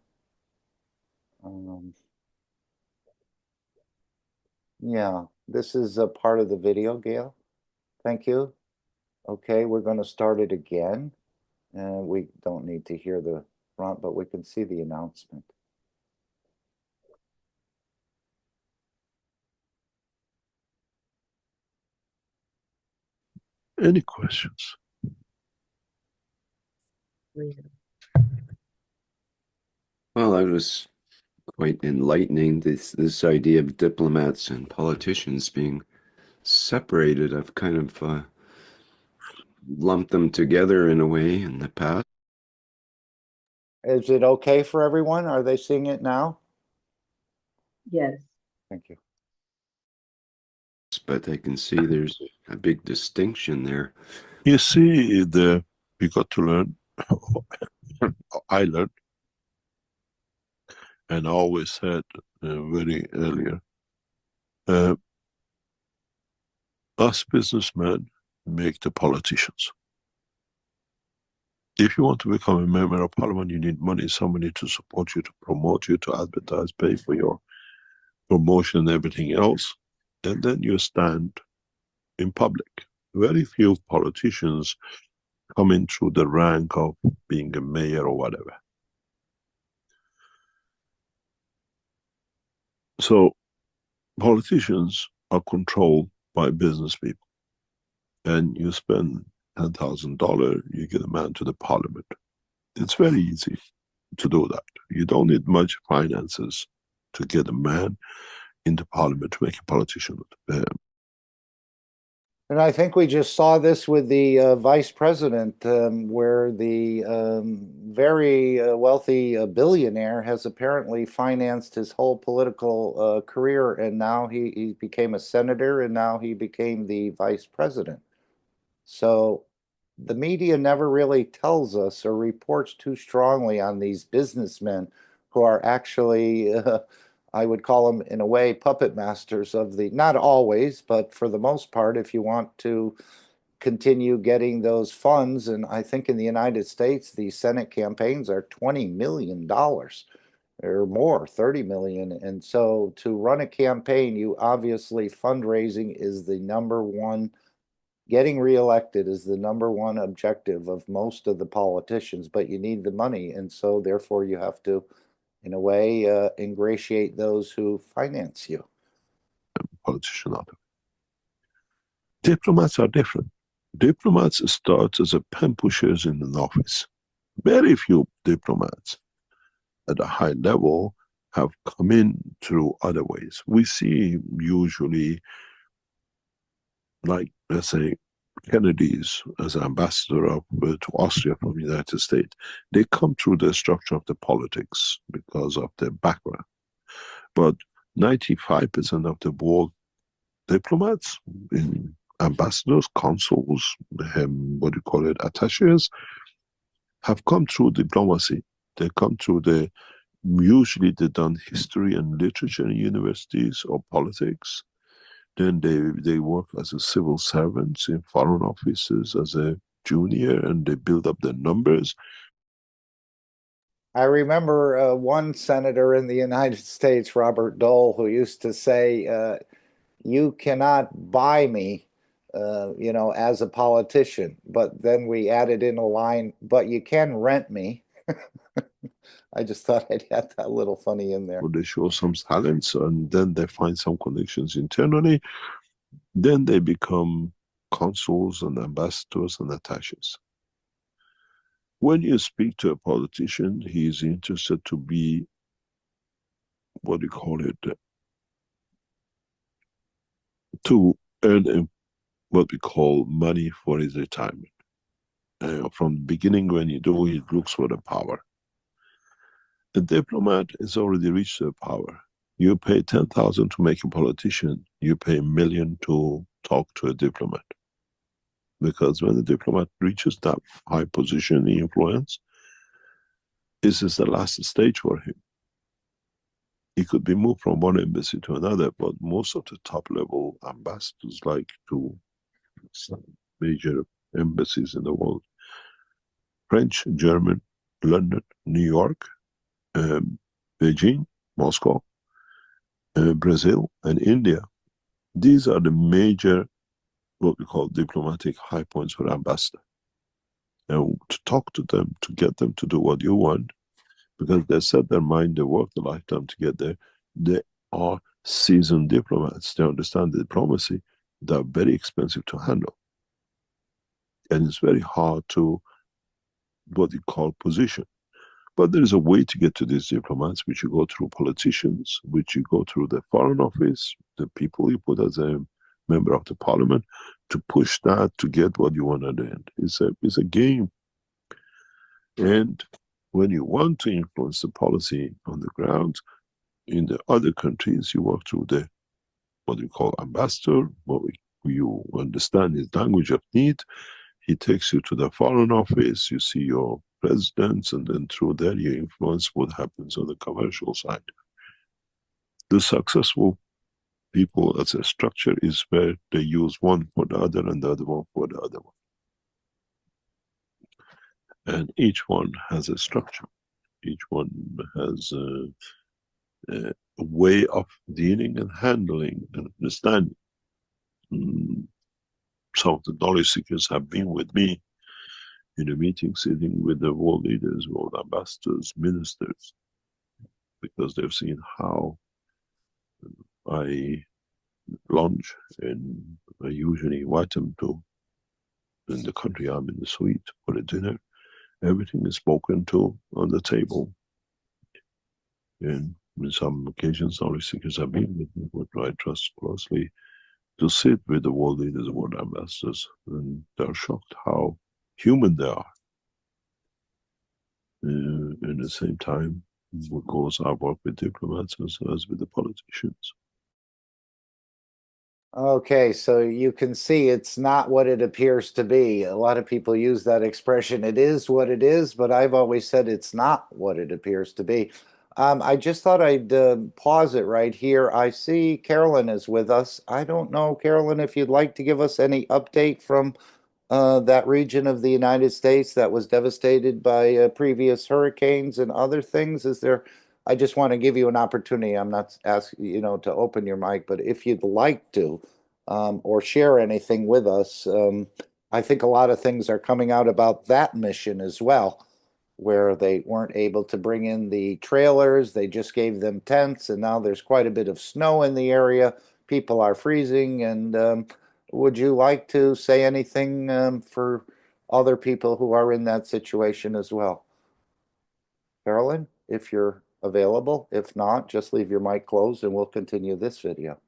Speaker 3: Yeah, this is a part of the video, Gail. Thank you. Okay, we're going to start it again. And we don't need to hear the front, but we can see the announcement.
Speaker 10: any questions?
Speaker 14: Well, I was quite enlightening, this idea of diplomats and politicians being separated. I've kind of lumped them together in a way in the past.
Speaker 3: Is it okay for everyone? Are they seeing it now?
Speaker 8: Yes.
Speaker 3: Thank you.
Speaker 14: But I can see there's a big distinction there.
Speaker 10: You see, you got to learn, I learned, and I always said very earlier, us businessmen make the politicians. If you want to become a member of parliament, you need money, somebody to support you, to promote you, to advertise, pay for your promotion and everything else, and then you stand in public. Very few politicians come in through the rank of being a mayor or whatever. So politicians are controlled by business people, and you spend $10,000, you get a man to the parliament. It's very easy to do that. You don't need much finances to get a man into parliament to make a politician.
Speaker 3: And I think we just saw this with the vice president, where the very wealthy billionaire has apparently financed his whole political career, and now he became a senator, and now he became the vice president. So the media never really tells us or reports too strongly on these businessmen who are actually I would call them, in a way, puppet masters of the, not always, but for the most part, if you want to continue getting those funds. And I think in the United States, the Senate campaigns are $20 million or more, 30 million. And so to run a campaign, you obviously, fundraising is the number one, getting reelected is the number one objective of most of the politicians, but you need the money. And so therefore you have to, in a way, ingratiate those who finance you.
Speaker 10: Politician out. Diplomats are different. Diplomats start as a pen pushers in an office. Very few diplomats at a high level have come in through other ways. We see usually, like, let's say, Kennedy's as ambassador to Austria from the United States. They come through the structure of the politics because of their background. But 95% of the world diplomats, ambassadors, consuls, what do you call it, attaches, have come through diplomacy. They come through usually they've done history and literature in universities or politics. Then they work as a civil servants in foreign offices as a junior, and they build up their numbers.
Speaker 3: I remember one senator in the United States, Robert Dole, who used to say, you cannot buy me, as a politician. But then we added in a line, but you can rent me. I just thought I'd add that little funny in there.
Speaker 10: They show some talents, and then they find some connections internally. Then they become consuls and ambassadors and attaches. When you speak to a politician, he is interested to be, what do you call it, to earn what we call money for his retirement. From the beginning, when you do, he looks for the power. The diplomat has already reached the power. You pay 10,000 to make a politician, you pay $1 million to talk to a diplomat. Because when the diplomat reaches that high position in influence, this is the last stage for him. He could be moved from one embassy to another, but most of the top level ambassadors, like to some major embassies in the world, French, German, London, New York, Beijing, Moscow, Brazil, and India. These are the major, what we call diplomatic high points for ambassador. And to talk to them, to get them to do what you want, because they set their mind, they worked a lifetime to get there. They are seasoned diplomats. They understand the diplomacy. They're very expensive to handle. And it's very hard to, what you call, position. But there is a way to get to these diplomats, which you go through politicians, which you go through the foreign office, the people you put as a member of the parliament, to push that to get what you want at the end. It's a game. And when you want to influence the policy on the ground, in the other countries, you work through the, what we call, ambassador, you understand his language of need. He takes you to the foreign office, you see your presidents, and then through there you influence what happens on the commercial side. The successful people as a structure is where they use one for the other and the other one for the other one. And each one has a structure. Each one has a way of dealing and handling and understanding. Some of the knowledge seekers have been with me in a meeting, sitting with the world leaders, world ambassadors, ministers, because they've seen how I lunch, and I usually invite them to, in the country I'm in, the suite for a dinner. Everything is spoken to on the table. And in some occasions, knowledge seekers have been with me, but I trust closely, to sit with the world leaders, the world ambassadors, and they're shocked how human they are. At the same time, of course, I work with diplomats as well as with the politicians.
Speaker 3: Okay, so you can see it's not what it appears to be. A lot of people use that expression, it is what it is, but I've always said it's not what it appears to be. I just thought I'd pause it right here. I see Carolyn is with us. I don't know, Carolyn, if you'd like to give us any update from that region of the United States that was devastated by previous hurricanes and other things. Is there? I just want to give you an opportunity. I'm not asking you know to open your mic, but if you'd like to or share anything with us, I think a lot of things are coming out about that mission as well, where they weren't able to bring in the trailers. They just gave them tents, and now there's quite a bit of snow in the area. People are freezing, and would you like to say anything for other people who are in that situation as well? Carolyn, if you're available. If not, just leave your mic closed and we'll continue this video.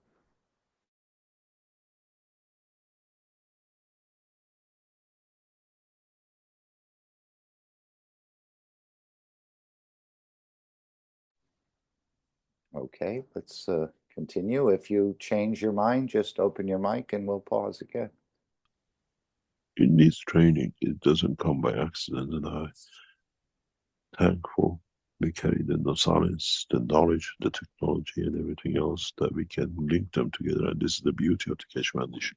Speaker 3: Okay, let's continue. If you change your mind, just open your mic and we'll pause again.
Speaker 10: It needs training. It doesn't come by accident, and I'm thankful we carry the science, the knowledge, the technology, and everything else that we can link them together. And this is the beauty of the Keshe Foundation.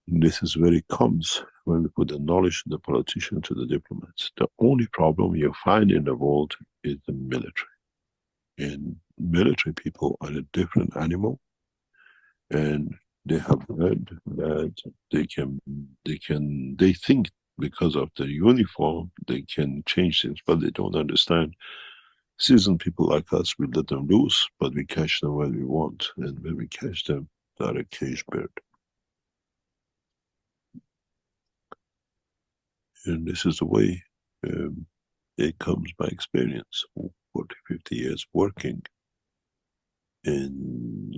Speaker 10: This is where it comes when we put the knowledge to the politician, to the diplomats. The only problem you find in the world is the military. And military people are a different animal, and they have heard that they think because of the uniform they can change things, but they don't understand. Seasoned people like us, we let them loose, but we catch them when we want, and when we catch them, not a caged bird. And this is the way it comes by experience, 40, 50 years working, and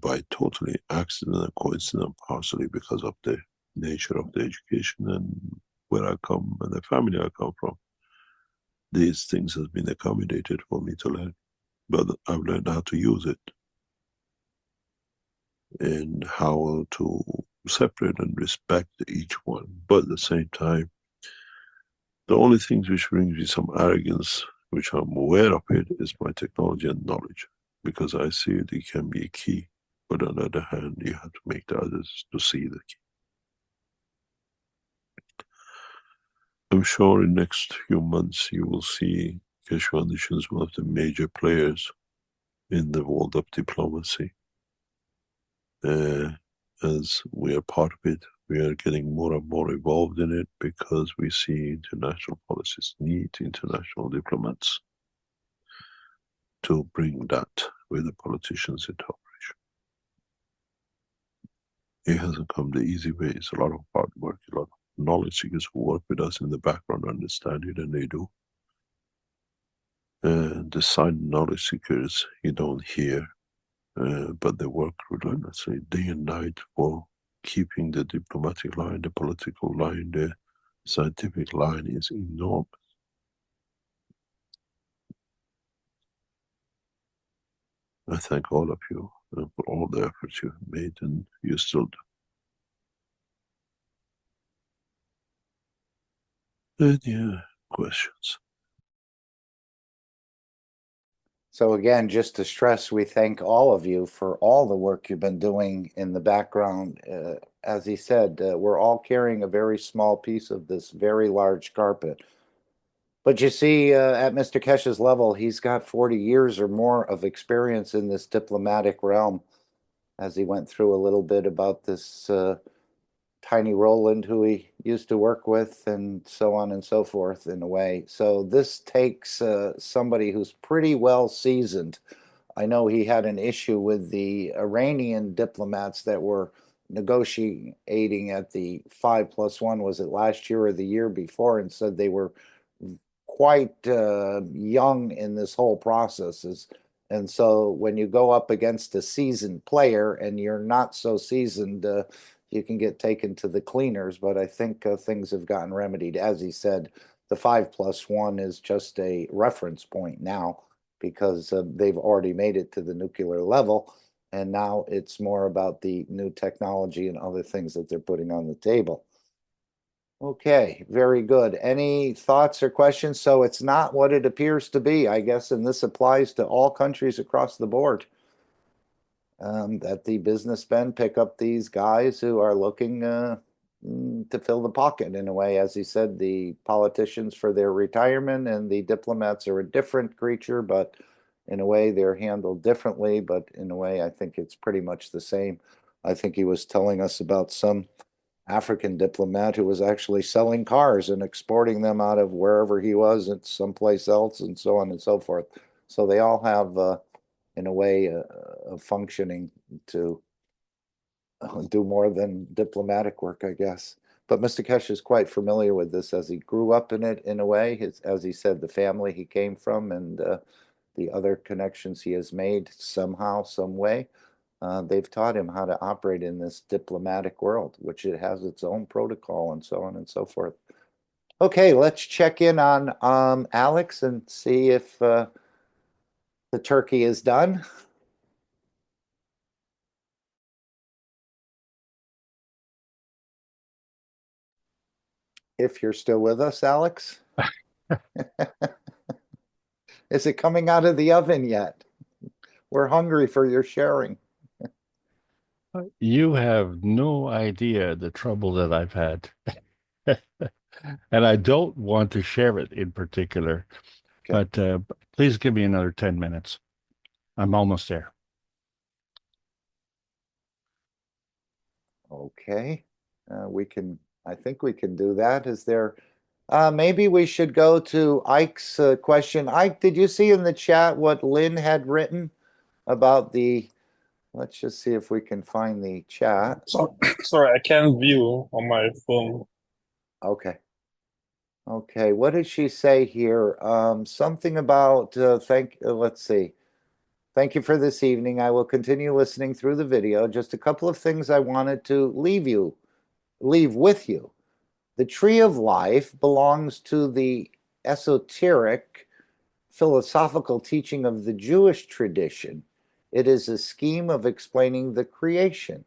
Speaker 10: by totally accident and coincidence, partially because of the nature of the education and where I come and the family I come from. These things have been accommodated for me to learn, but I've learned how to use it and how to separate and respect each one. But at the same time, the only things which brings me some arrogance, which I'm aware of it, is my technology and knowledge, because I see it can be a key. But on the other hand, you have to make the others to see the key. I'm sure in the next few months you will see Keshe Foundation is one of the major players in the world of diplomacy. As we are part of it, we are getting more and more involved in it because we see international policies need international diplomats to bring that with the politicians into operation. It hasn't come the easy way. It's a lot of hard work, a lot of knowledge seekers who work with us in the background understand it, and they do. The silent knowledge seekers you don't hear, but they work relentlessly day and night for keeping the diplomatic line, the political line, the scientific line is enormous. I thank all of you for all the efforts you have made, and you still do. Any questions?
Speaker 3: So again, just to stress, we thank all of you for all the work you've been doing in the background. As he said, we're all carrying a very small piece of this very large carpet. But you see, at Mr. Keshe's level, he's got 40 years or more of experience in this diplomatic realm, as he went through a little bit about this Tiny Roland, who he used to work with, and so on and so forth in a way. So this takes somebody who's pretty well seasoned. I know he had an issue with the Iranian diplomats that were negotiating at the 5+1, was it last year or the year before, and said they were quite young in this whole process. And so when you go up against a seasoned player and you're not so seasoned, you can get taken to the cleaners. But I think things have gotten remedied. As he said, the 5+1 is just a reference point now, because they've already made it to the nuclear level. And now it's more about the new technology and other things that they're putting on the table. Okay, very good. Any thoughts or questions? So it's not what it appears to be, I guess, and this applies to all countries across the board. That the businessmen pick up these guys who are looking to fill the pocket in a way. As he said, the politicians for their retirement, and the diplomats are a different creature, but in a way they're handled differently. But in a way, I think it's pretty much the same. I think he was telling us about some African diplomat who was actually selling cars and exporting them out of wherever he was and someplace else, and so on and so forth. So they all have, in a way, of functioning to do more than diplomatic work, I guess. But Mr. Keshe is quite familiar with this, as he grew up in it in a way. As he said, the family he came from and the other connections he has made somehow, some way. They've taught him how to operate in this diplomatic world, which it has its own protocol and so on and so forth. Okay, let's check in on Alex and see if the turkey is done. If you're still with us, Alex. Is it coming out of the oven yet? We're hungry for your sharing.
Speaker 11: You have no idea the trouble that I've had. And I don't want to share it in particular, but please give me another 10 minutes. I'm almost there.
Speaker 3: Okay, I think we can do that. Is there, maybe we should go to Ike's question. Ike, did you see in the chat what Lynn had written about the let's just see if we can find the chat.
Speaker 6: Sorry, I can't view on my phone.
Speaker 3: Okay. Okay, what did she say here? Something about let's see. Thank you for this evening. I will continue listening through the video. Just a couple of things I wanted to leave with you. The tree of life belongs to the esoteric philosophical teaching of the Jewish tradition. It is a scheme of explaining the creation.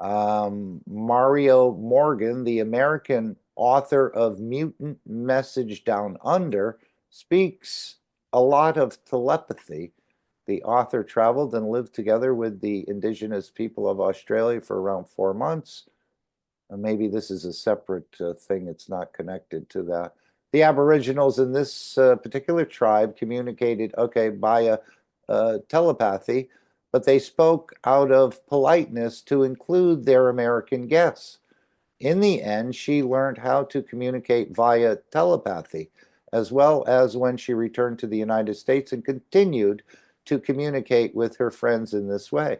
Speaker 3: Mario Morgan, the American author of Mutant Message Down Under, speaks a lot of telepathy. The author traveled and lived together with the indigenous people of Australia for around 4 months. Maybe this is a separate thing. It's not connected to that. The Aboriginals in this particular tribe communicated, okay, via telepathy, but they spoke out of politeness to include their American guests. In the end, she learned how to communicate via telepathy, as well as when she returned to the United States and continued to communicate with her friends in this way.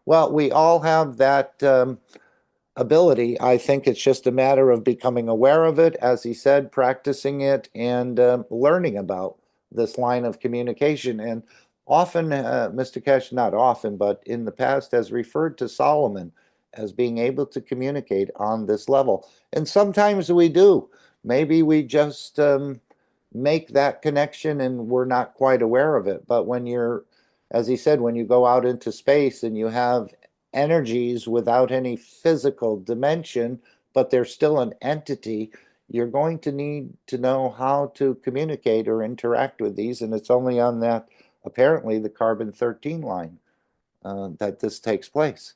Speaker 3: Well, we all have that ability. I think it's just a matter of becoming aware of it, as he said, practicing it, and learning about this line of communication. And often, Mr. Keshe, not often, but in the past, has referred to Solomon as being able to communicate on this level. And sometimes we do. Maybe we just make that connection and we're not quite aware of it. But when you're, as he said, when you go out into space and you have energies without any physical dimension, but they're still an entity, you're going to need to know how to communicate or interact with these. And it's only on that, apparently, the carbon-13 line that this takes place.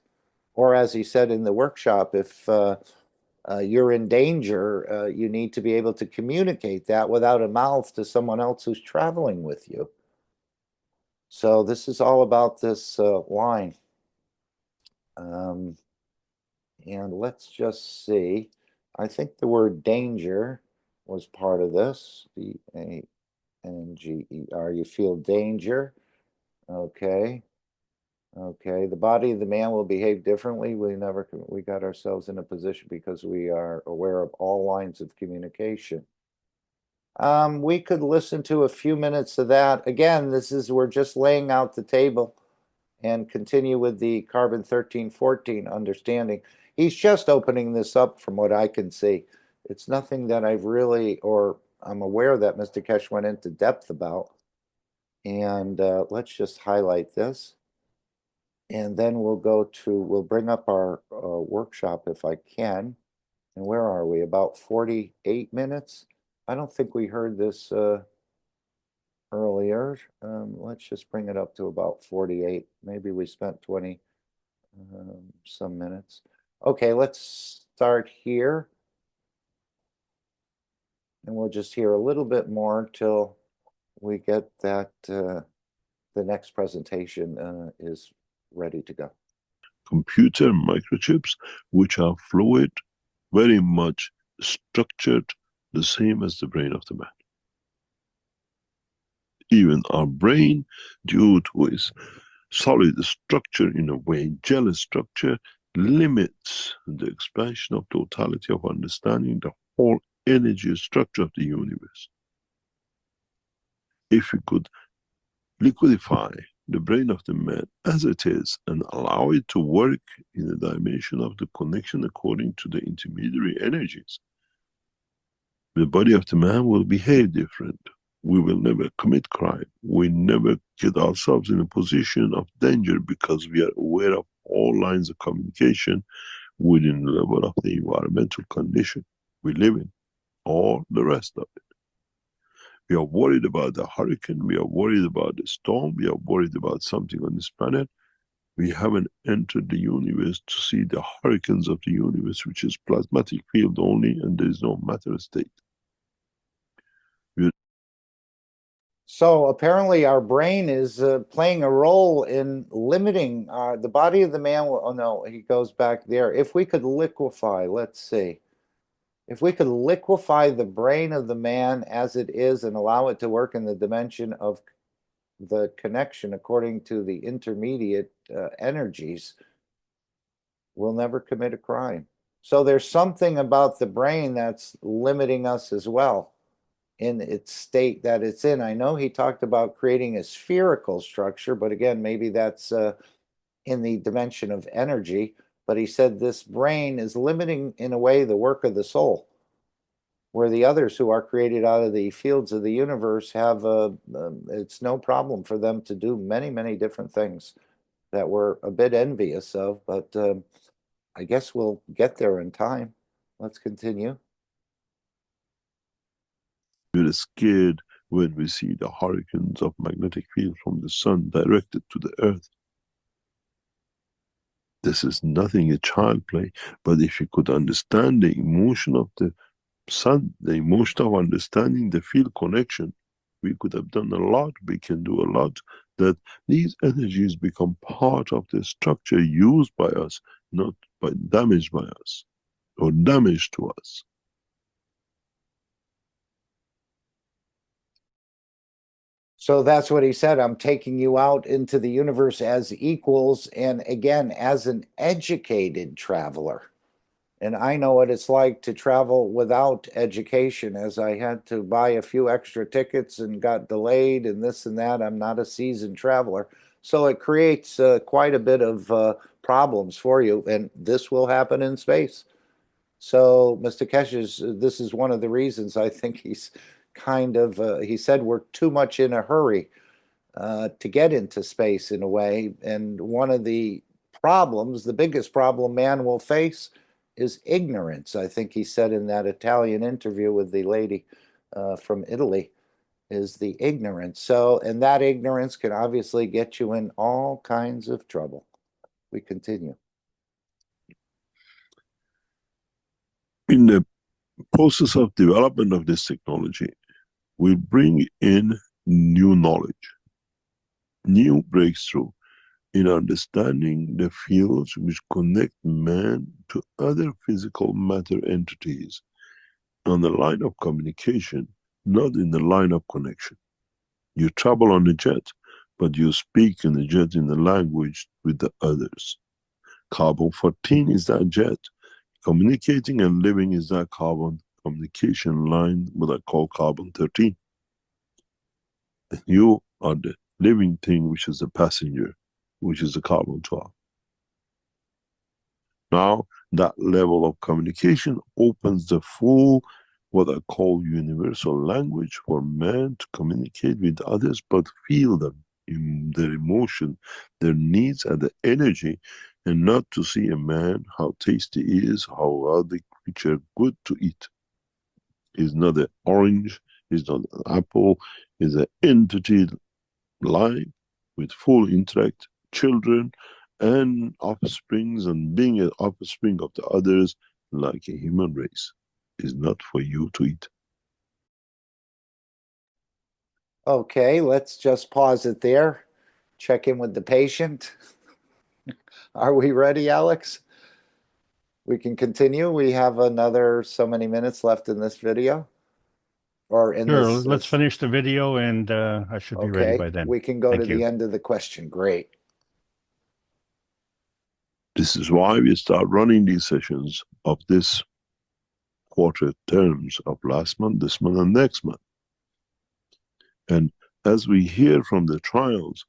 Speaker 3: Or as he said in the workshop, if you're in danger, you need to be able to communicate that without a mouth to someone else who's traveling with you. So this is all about this line. And let's just see. I think the word danger was part of this. D-A-N-G-E-R. You feel danger. Okay. Okay. The body of the man will behave differently. We got ourselves in a position because we are aware of all lines of communication. We could listen to a few minutes of that. Again, we're just laying out the table and continue with the carbon-13-14 understanding. He's just opening this up from what I can see. It's nothing that I've really, or I'm aware that Mr. Keshe went into depth about. And let's just highlight this. And then we'll bring up our workshop if I can. And where are we? About 48 minutes? I don't think we heard this earlier. Let's just bring it up to about 48. Maybe we spent 20 some minutes. Okay, let's start here. And we'll just hear a little bit more till we get that the next presentation is ready to go.
Speaker 10: Computer microchips, which are fluid, very much structured, the same as the brain of the man. Even our brain, due to its solid structure, in a way, gel structure, limits the expansion of totality of understanding the whole energy structure of the universe. If we could liquidify the brain of the man as it is and allow it to work in the dimension of the connection according to the intermediary energies, the body of the man will behave different. We will never commit crime. We never get ourselves in a position of danger because we are aware of all lines of communication within the level of the environmental condition we live in, all the rest of it. We are worried about the hurricane, we are worried about the storm, we are worried about something on this planet. We haven't entered the universe to see the hurricanes of the universe, which is plasmatic field only, and there is no matter state.
Speaker 3: So apparently our brain is playing a role in limiting the body of the man. Oh no, he goes back there. If we could liquefy, let's see. If we could liquefy the brain of the man as it is and allow it to work in the dimension of the connection according to the intermediate energies, we'll never commit a crime. So there's something about the brain that's limiting us as well in its state that it's in. I know he talked about creating a spherical structure, but again, maybe that's in the dimension of energy. But he said this brain is limiting, in a way, the work of the soul, where the others who are created out of the fields of the universe have it's no problem for them to do many, many different things that we're a bit envious of, but I guess we'll get there in time. Let's continue.
Speaker 10: We're scared when we see the hurricanes of magnetic field from the sun directed to the earth. This is nothing a child play, but if you could understand the emotion of the sun, the emotion of understanding the field connection, we could have done a lot, we can do a lot, that these energies become part of the structure used by us, not damaged by us, or damaged to us.
Speaker 3: So that's what he said. I'm taking you out into the universe as equals, and again, as an educated traveler. And I know what it's like to travel without education, as I had to buy a few extra tickets and got delayed and this and that. I'm not a seasoned traveler. So it creates quite a bit of problems for you, and this will happen in space. So Mr. Keshe, this is one of the reasons I think he's kind of, he said we're too much in a hurry to get into space in a way. And one of the problems, the biggest problem man will face is ignorance. I think he said in that Italian interview with the lady from Italy, is the ignorance. So, and that ignorance can obviously get you in all kinds of trouble. We continue.
Speaker 10: In the process of development of this technology, we bring in new knowledge, new breakthrough in understanding the fields which connect man to other physical matter entities on the line of communication, not in the line of connection. You travel on a jet, but you speak in the jet in the language with the others. Carbon 14 is that jet. Communicating and living is that carbon communication line, what I call carbon 13. And you are the living thing, which is the passenger, which is the carbon 12. Now, that level of communication opens the full, what I call universal language for man to communicate with others, but feel them in their emotion, their needs and the energy, and not to see a man, how tasty he is, how well the creature good to eat. Is not an orange, is not an apple, is an entity life with full intellect, children and offsprings, and being an offspring of the others like a human race is not for you to eat.
Speaker 3: Okay, let's just pause it there. Check in with the patient. Are we ready, Alex? We can continue. We have another so many minutes left in this video. Or in
Speaker 11: Sure,
Speaker 3: this.
Speaker 11: let's finish the video and I should be ready by then.
Speaker 3: We can go
Speaker 11: Thank
Speaker 3: to
Speaker 11: you.
Speaker 3: the end of the question. Great.
Speaker 10: This is why we start running these sessions of this quarter terms of last month, this month, and next month. And as we hear from the trials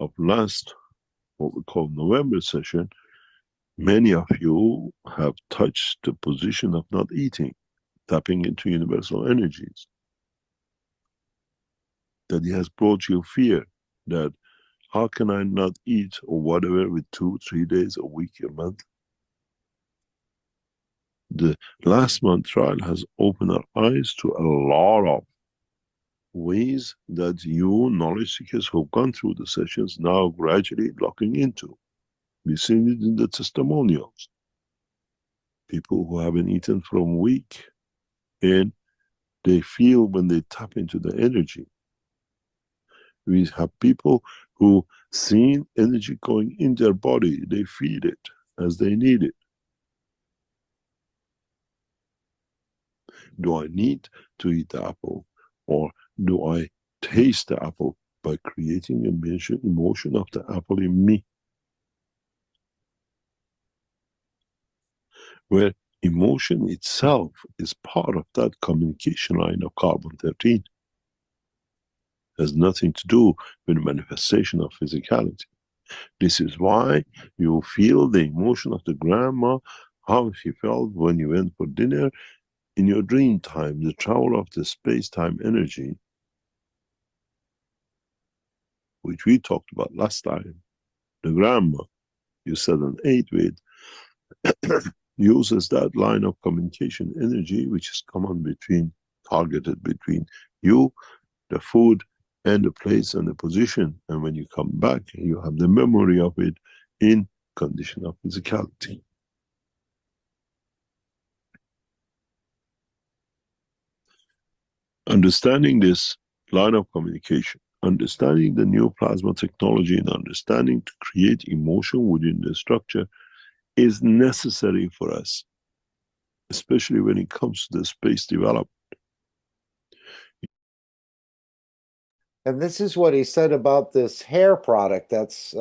Speaker 10: of last, what we call November session, many of you have touched the position of not eating, tapping into universal energies. That it has brought you fear that how can I not eat or whatever with 2, 3 days, a week, a month? The last month trial has opened our eyes to a lot of ways that you knowledge seekers who've gone through the sessions now gradually locking into. We've seen it in the testimonials. People who haven't eaten for a week and they feel when they tap into the energy. We have people who seen energy going in their body, they feel it as they need it. Do I need to eat the apple, or do I taste the apple by creating emotion of the apple in me, where emotion itself is part of that communication line of carbon-13. Has nothing to do with the manifestation of physicality. This is why you feel the emotion of the grandma, how she felt when you went for dinner. In your dream time, the travel of the space-time energy, which we talked about last time, the grandma you said an 8 with, uses that line of communication energy, which is targeted between you, the food, and the place and the position. And when you come back, you have the memory of it in condition of physicality. Understanding this line of communication, understanding the new plasma technology, and understanding to create emotion within the structure is necessary for us, especially when it comes to the space development.
Speaker 3: And this is what he said about this hair product that's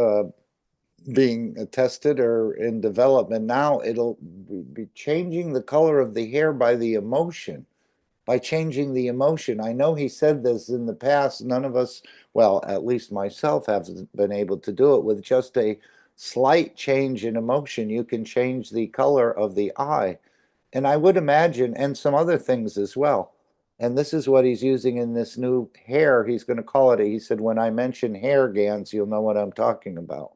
Speaker 3: being tested or in development now. It'll be changing the color of the hair by the emotion, by changing the emotion. I know he said this in the past. None of us, well, at least myself, have been able to do it. With just a slight change in emotion, you can change the color of the eye. And I would imagine, and some other things as well. And this is what he's using in this new hair. He's going to call it, he said, when I mention hair, Gans, you'll know what I'm talking about.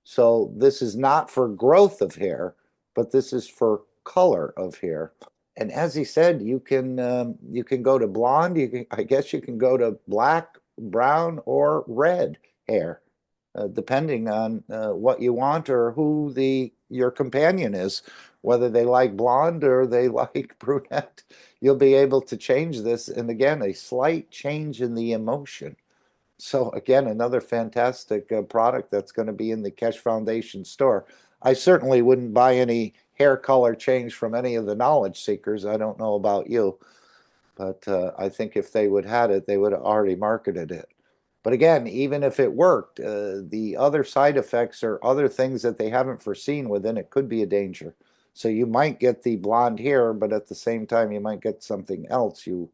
Speaker 3: So this is not for growth of hair, but this is for color of hair. And as he said, you can go to blonde. I guess you can go to black, brown, or red hair, depending on what you want or who your companion is. Whether they like blonde or they like brunette, you'll be able to change this. And again, a slight change in the emotion. So again, another fantastic product that's going to be in the Keshe Foundation store. I certainly wouldn't buy any hair color change from any of the knowledge seekers. I don't know about you, but I think if they would had it, they would have already marketed it. But again, even if it worked, the other side effects or other things that they haven't foreseen within it could be a danger. So you might get the blonde hair, but at the same time, you might get something else you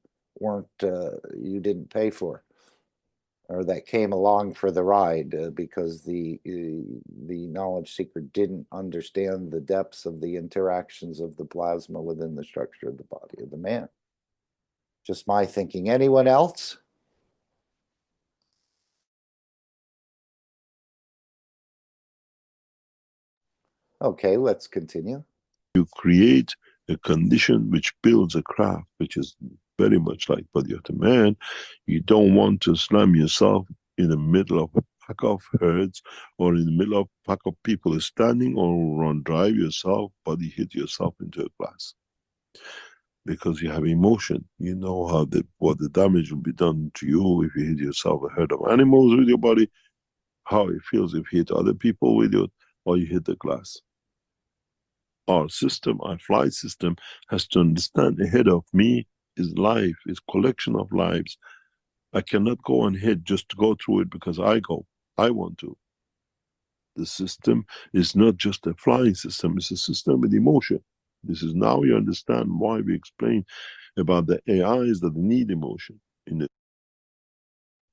Speaker 3: didn't pay for, or that came along for the ride because the knowledge seeker didn't understand the depths of the interactions of the plasma within the structure of the body of the man. Just my thinking. Anyone else? Okay, let's continue.
Speaker 10: You create a condition which builds a craft, which is very much like body of the man. You don't want to slam yourself in the middle of a pack of herds or in the middle of a pack of people standing, or drive yourself, body hit yourself into a glass. Because you have emotion. You know what the damage will be done to you if you hit yourself a herd of animals with your body, how it feels if you hit other people with it, or you hit the glass. Our system, our flight system, has to understand ahead of me is life, is collection of lives. I cannot go and hit just to go through it because I want to. The system is not just a flying system, it's a system with emotion. This is now you understand why we explain about the AIs that need emotion in it.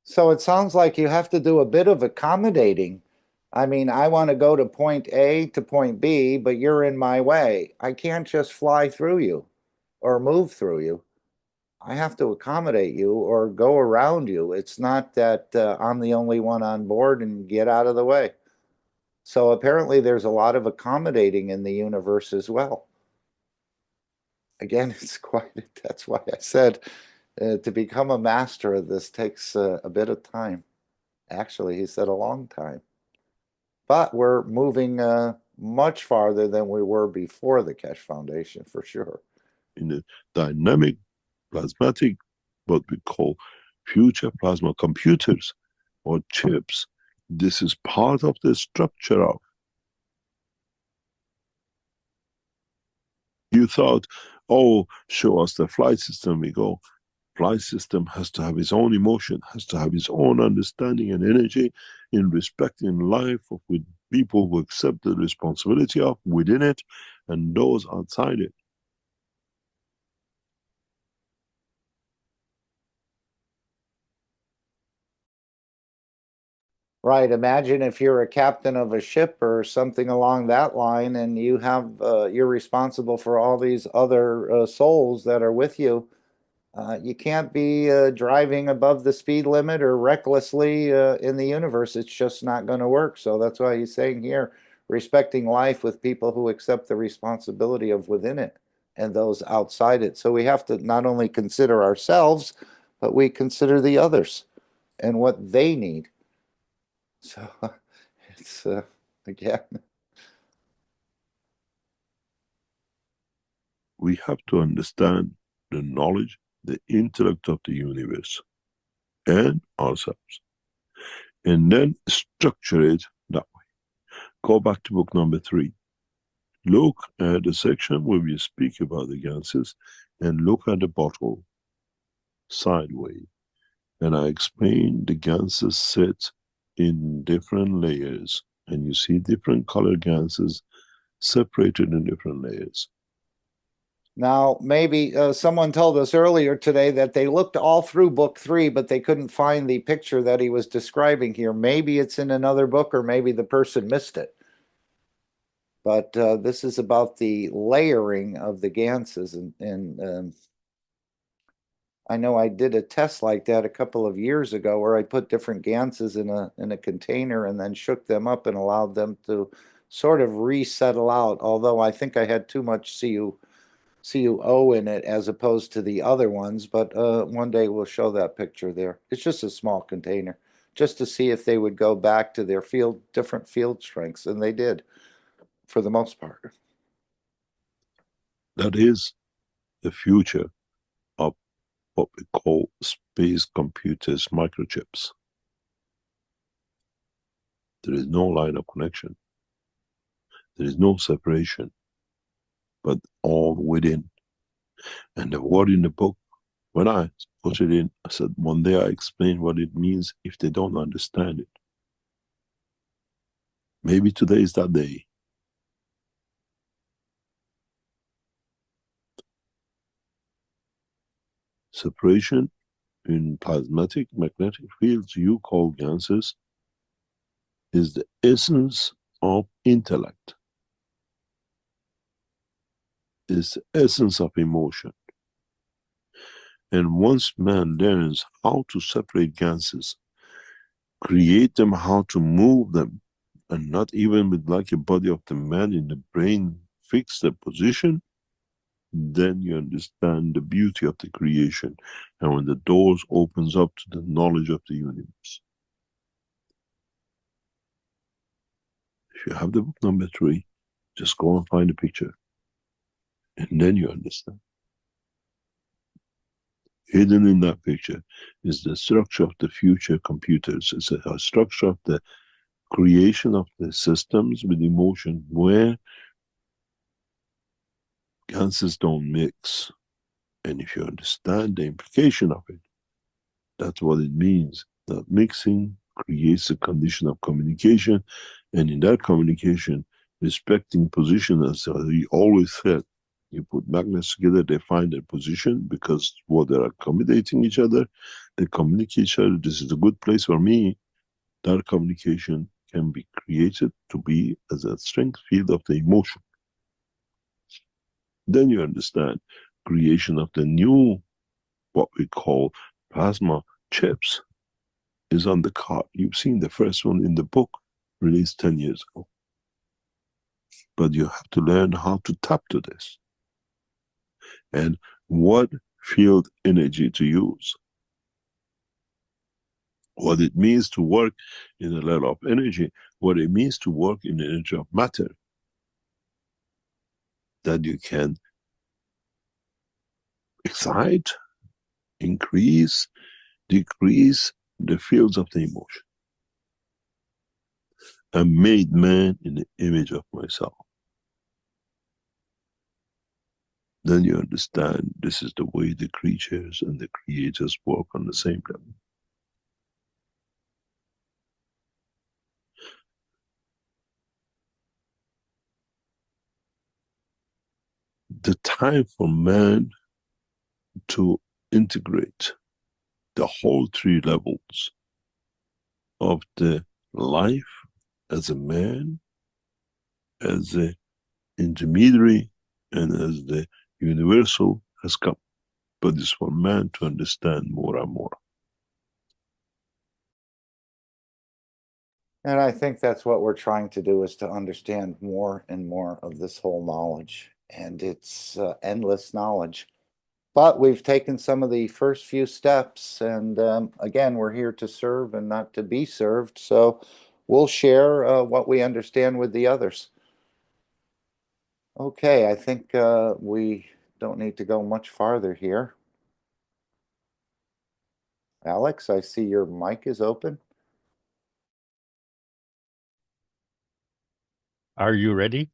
Speaker 3: So it sounds like you have to do a bit of accommodating. I mean, I want to go to point A to point B, but you're in my way. I can't just fly through you or move through you. I have to accommodate you or go around you. It's not that I'm the only one on board and get out of the way. So apparently there's a lot of accommodating in the universe as well. Again, that's why I said to become a master of this takes a bit of time. Actually, he said a long time. But we're moving much farther than we were before the Keshe Foundation, for sure.
Speaker 10: In the dynamic, plasmatic, what we call future plasma computers or chips, this is part of the structure of. You thought, oh, show us the flight system. We go, supply system has to have its own emotion, has to have its own understanding and energy in respecting life with people who accept the responsibility of within it and those outside it.
Speaker 3: Right. Imagine if you're a captain of a ship or something along that line, and you have you're responsible for all these other souls that are with you. You can't be driving above the speed limit or recklessly in the universe. It's just not going to work. So that's why he's saying here, respecting life with people who accept the responsibility of within it and those outside it. So we have to not only consider ourselves, but we consider the others and what they need. So it's again,
Speaker 10: we have to understand the knowledge, the intellect of the universe and ourselves, and then structure it that way. Go back to book number 3. Look at the section where we speak about the ganses and look at the bottle sideways. And I explain the ganses sit in different layers, and you see different color ganses separated in different layers.
Speaker 3: now maybe someone told us earlier today that they looked all through book 3, but they couldn't find the picture that he was describing here. Maybe it's in another book, or maybe the person missed it. But this is about the layering of the ganses, and I know I did a test like that a couple of years ago where I put different ganses in a container and then shook them up and allowed them to sort of resettle out, although I think I had too much CuO in it as opposed to the other ones. But one day we'll show that picture there. It's just a small container, just to see if they would go back to their different field strengths, and they did, for the most part.
Speaker 10: That is the future of what we call space computers, microchips. There is no line of connection. There is no separation, but all within. And the word in the book, when I put it in, I said, one day I explain what it means if they don't understand it. Maybe today is that day. Separation in plasmatic magnetic fields you call ganses is the essence of intellect, is the essence of emotion. And once man learns how to separate ganses, create them, how to move them, and not even with like a body of the man in the brain fix the position, then you understand the beauty of the creation, and when the doors opens up to the knowledge of the universe. If you have the book number 3, just go and find a picture, and then you understand. Hidden in that picture is the structure of the future computers. It's a structure of the creation of the systems with emotion where ganses don't mix. And if you understand the implication of it, that's what it means. That mixing creates a condition of communication, and in that communication, respecting position, as we always said, you put magnets together, they find their position because what they're accommodating each other, they communicate each other. This is a good place for me. That communication can be created to be as a strength field of the emotion. Then you understand creation of the new, what we call plasma chips, is on the card. You've seen the first one in the book, released 10 years ago. But you have to learn how to tap to this. And what field energy to use. What it means to work in a level of energy, what it means to work in the energy of matter. That you can excite, increase, decrease the fields of the emotion. I made man in the image of myself. then you understand this is the way the creatures and the creators work on the same level. The time for man to integrate the whole three levels of the life as a man, as an intermediary, and as the universal has come. But it's for man to understand more and more.
Speaker 3: And I think that's what we're trying to do, is to understand more and more of this whole knowledge. And it's endless knowledge. But we've taken some of the first few steps, and again, we're here to serve and not to be served. So we'll share what we understand with the others. Okay, I think we don't need to go much farther here. Alex, I see your mic is open.
Speaker 11: Are you ready?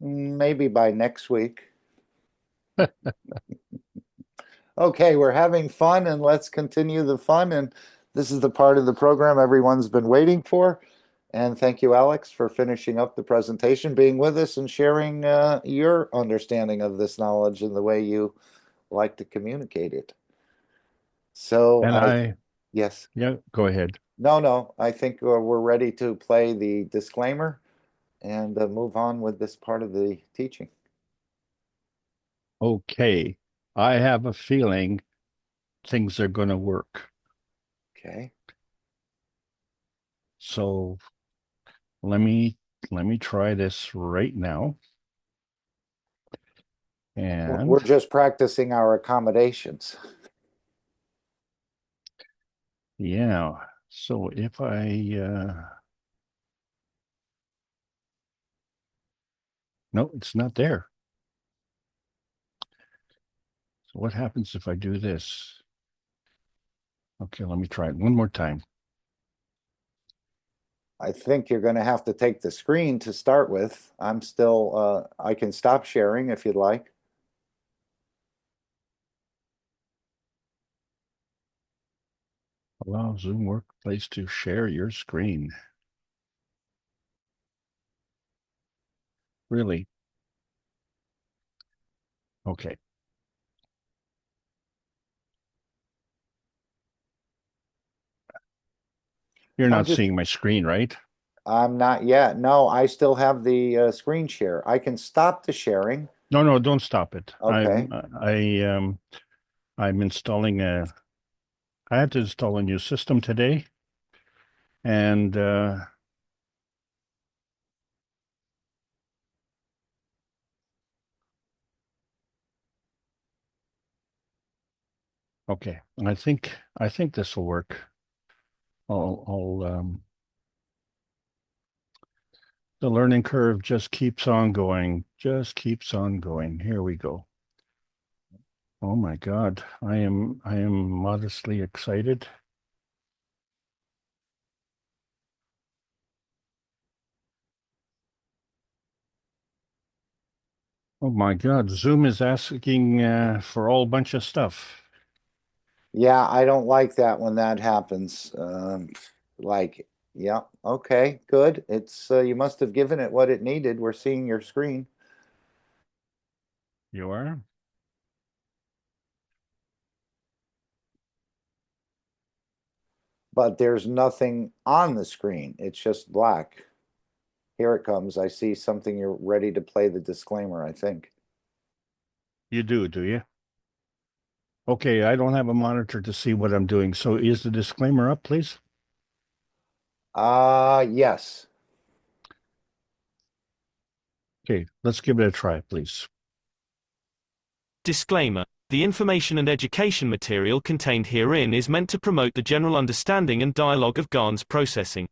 Speaker 3: Maybe by next week. Okay, we're having fun, and let's continue the fun. And this is the part of the program everyone's been waiting for. And thank you, Alex, for finishing up the presentation, being with us, and sharing your understanding of this knowledge and the way you like to communicate it. So,
Speaker 11: And
Speaker 3: yes.
Speaker 11: Yeah, go ahead.
Speaker 3: No, I think we're ready to play the disclaimer and move on with this part of the teaching.
Speaker 11: Okay. I have a feeling things are going to work.
Speaker 3: Okay.
Speaker 11: So let me try this right now. And
Speaker 3: we're just practicing our accommodations.
Speaker 11: Yeah. So if no, it's not there. So what happens if I do this? Okay, let me try it one more time.
Speaker 3: I think you're going to have to take the screen to start with. I'm still, I can stop sharing if you'd like.
Speaker 11: Allow Zoom Workplace to share your screen. Really? Okay. You're not seeing my screen, right?
Speaker 3: I'm not yet. No, I still have the screen share. I can stop the sharing.
Speaker 11: No, don't stop it.
Speaker 3: Okay.
Speaker 11: I'm installing I had to install a new system today, and okay, I think this will work. The learning curve just keeps on going, Here we go. Oh my God, I am modestly excited. Oh my God, Zoom is asking for a whole bunch of stuff.
Speaker 3: Yeah, I don't like that when that happens. Yeah, okay, good. It's you must have given it what it needed. We're seeing your screen.
Speaker 11: You are?
Speaker 3: But there's nothing on the screen. It's just black. Here it comes. I see something. You're ready to play the disclaimer, I think.
Speaker 11: You do you? Okay, I don't have a monitor to see what I'm doing. So is the disclaimer up, please?
Speaker 3: Yes.
Speaker 11: Okay, let's give it a try, please.
Speaker 1: Disclaimer. The information and education material contained herein is meant to promote the general understanding and dialogue of GAN's processing.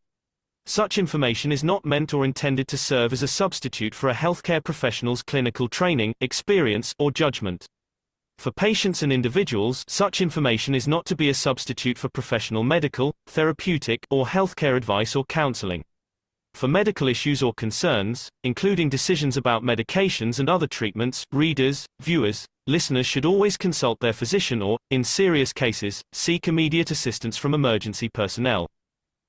Speaker 1: Such information is not meant or intended to serve as a substitute for a healthcare professional's clinical training, experience, or judgment. For patients and individuals, such information is not to be a substitute for professional medical, therapeutic, or healthcare advice or counseling. For medical issues or concerns, including decisions about medications and other treatments, readers, viewers, listeners should always consult their physician or, in serious cases, seek immediate assistance from emergency personnel.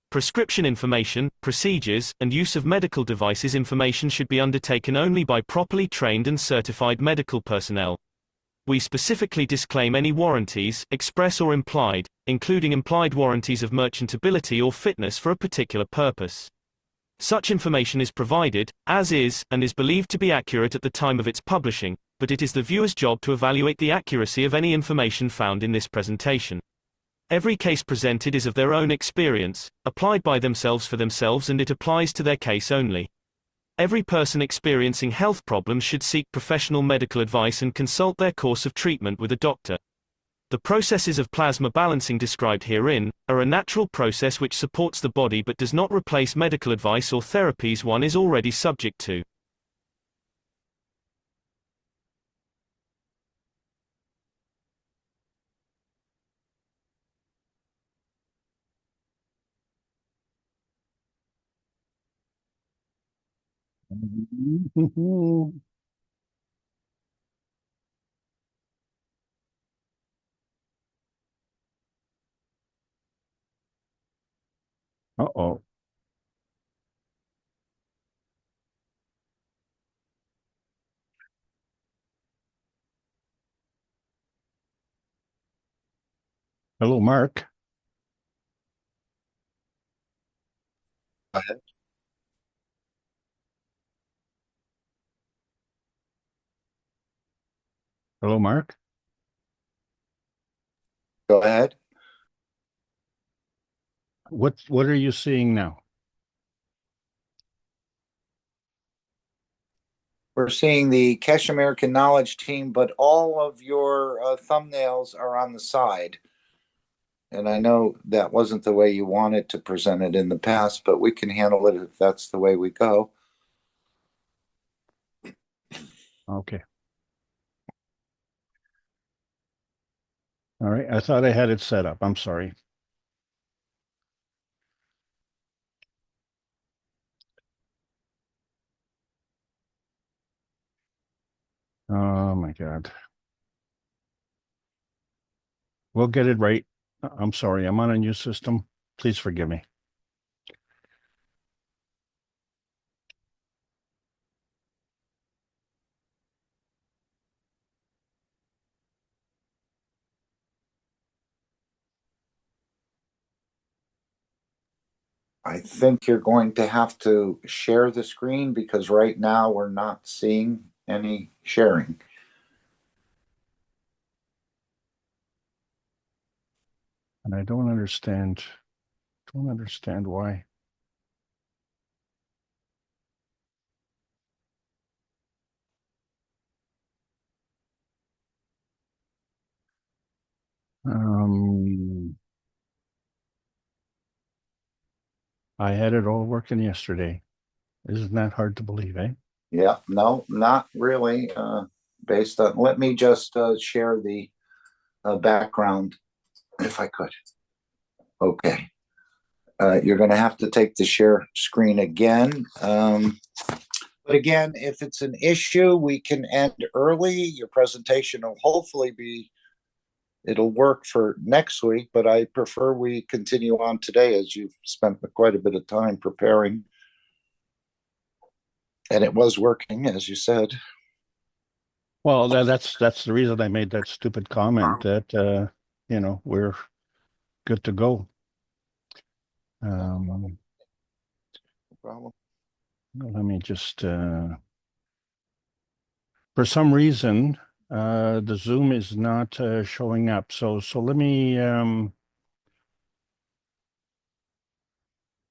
Speaker 1: Prescription information, procedures, and use of medical devices information should be undertaken only by properly trained and certified medical personnel. We specifically disclaim any warranties, express or implied, including implied warranties of merchantability or fitness for a particular purpose. Such information is provided, as is, and is believed to be accurate at the time of its publishing, but it is the viewer's job to evaluate the accuracy of any information found in this presentation. Every case presented is of their own experience, applied by themselves for themselves, and it applies to their case only. Every person experiencing health problems should seek professional medical advice and consult their course of treatment with a doctor. The processes of plasma balancing described herein are a natural process which supports the body but does not replace medical advice or therapies one is already subject to.
Speaker 11: Uh-oh. Hello, Mark.
Speaker 3: Go ahead.
Speaker 11: Hello, Mark.
Speaker 3: Go ahead.
Speaker 11: What are you seeing now?
Speaker 3: We're seeing the Keshe American Knowledge Team, but all of your thumbnails are on the side. And I know that wasn't the way you wanted to present it in the past, but we can handle it if that's the way we go.
Speaker 11: Okay. All right. I thought I had it set up. I'm sorry. Oh my God. We'll get it right. I'm sorry. I'm on a new system. Please forgive me.
Speaker 3: I think you're going to have to share the screen because right now we're not seeing any sharing.
Speaker 11: And I don't understand why. I had it all working yesterday. Isn't that hard to believe, eh?
Speaker 3: Yeah, no, not really. Based on, let me just share the background if I could. Okay. You're going to have to take the share screen again. But again, if it's an issue, we can end early. Your presentation will hopefully it'll work for next week, but I prefer we continue on today as you've spent quite a bit of time preparing. And it was working, as you said.
Speaker 11: Well, that's the reason I made that stupid comment that, we're good to go.
Speaker 3: No problem.
Speaker 11: Let me just, for some reason, the Zoom is not showing up. So let me,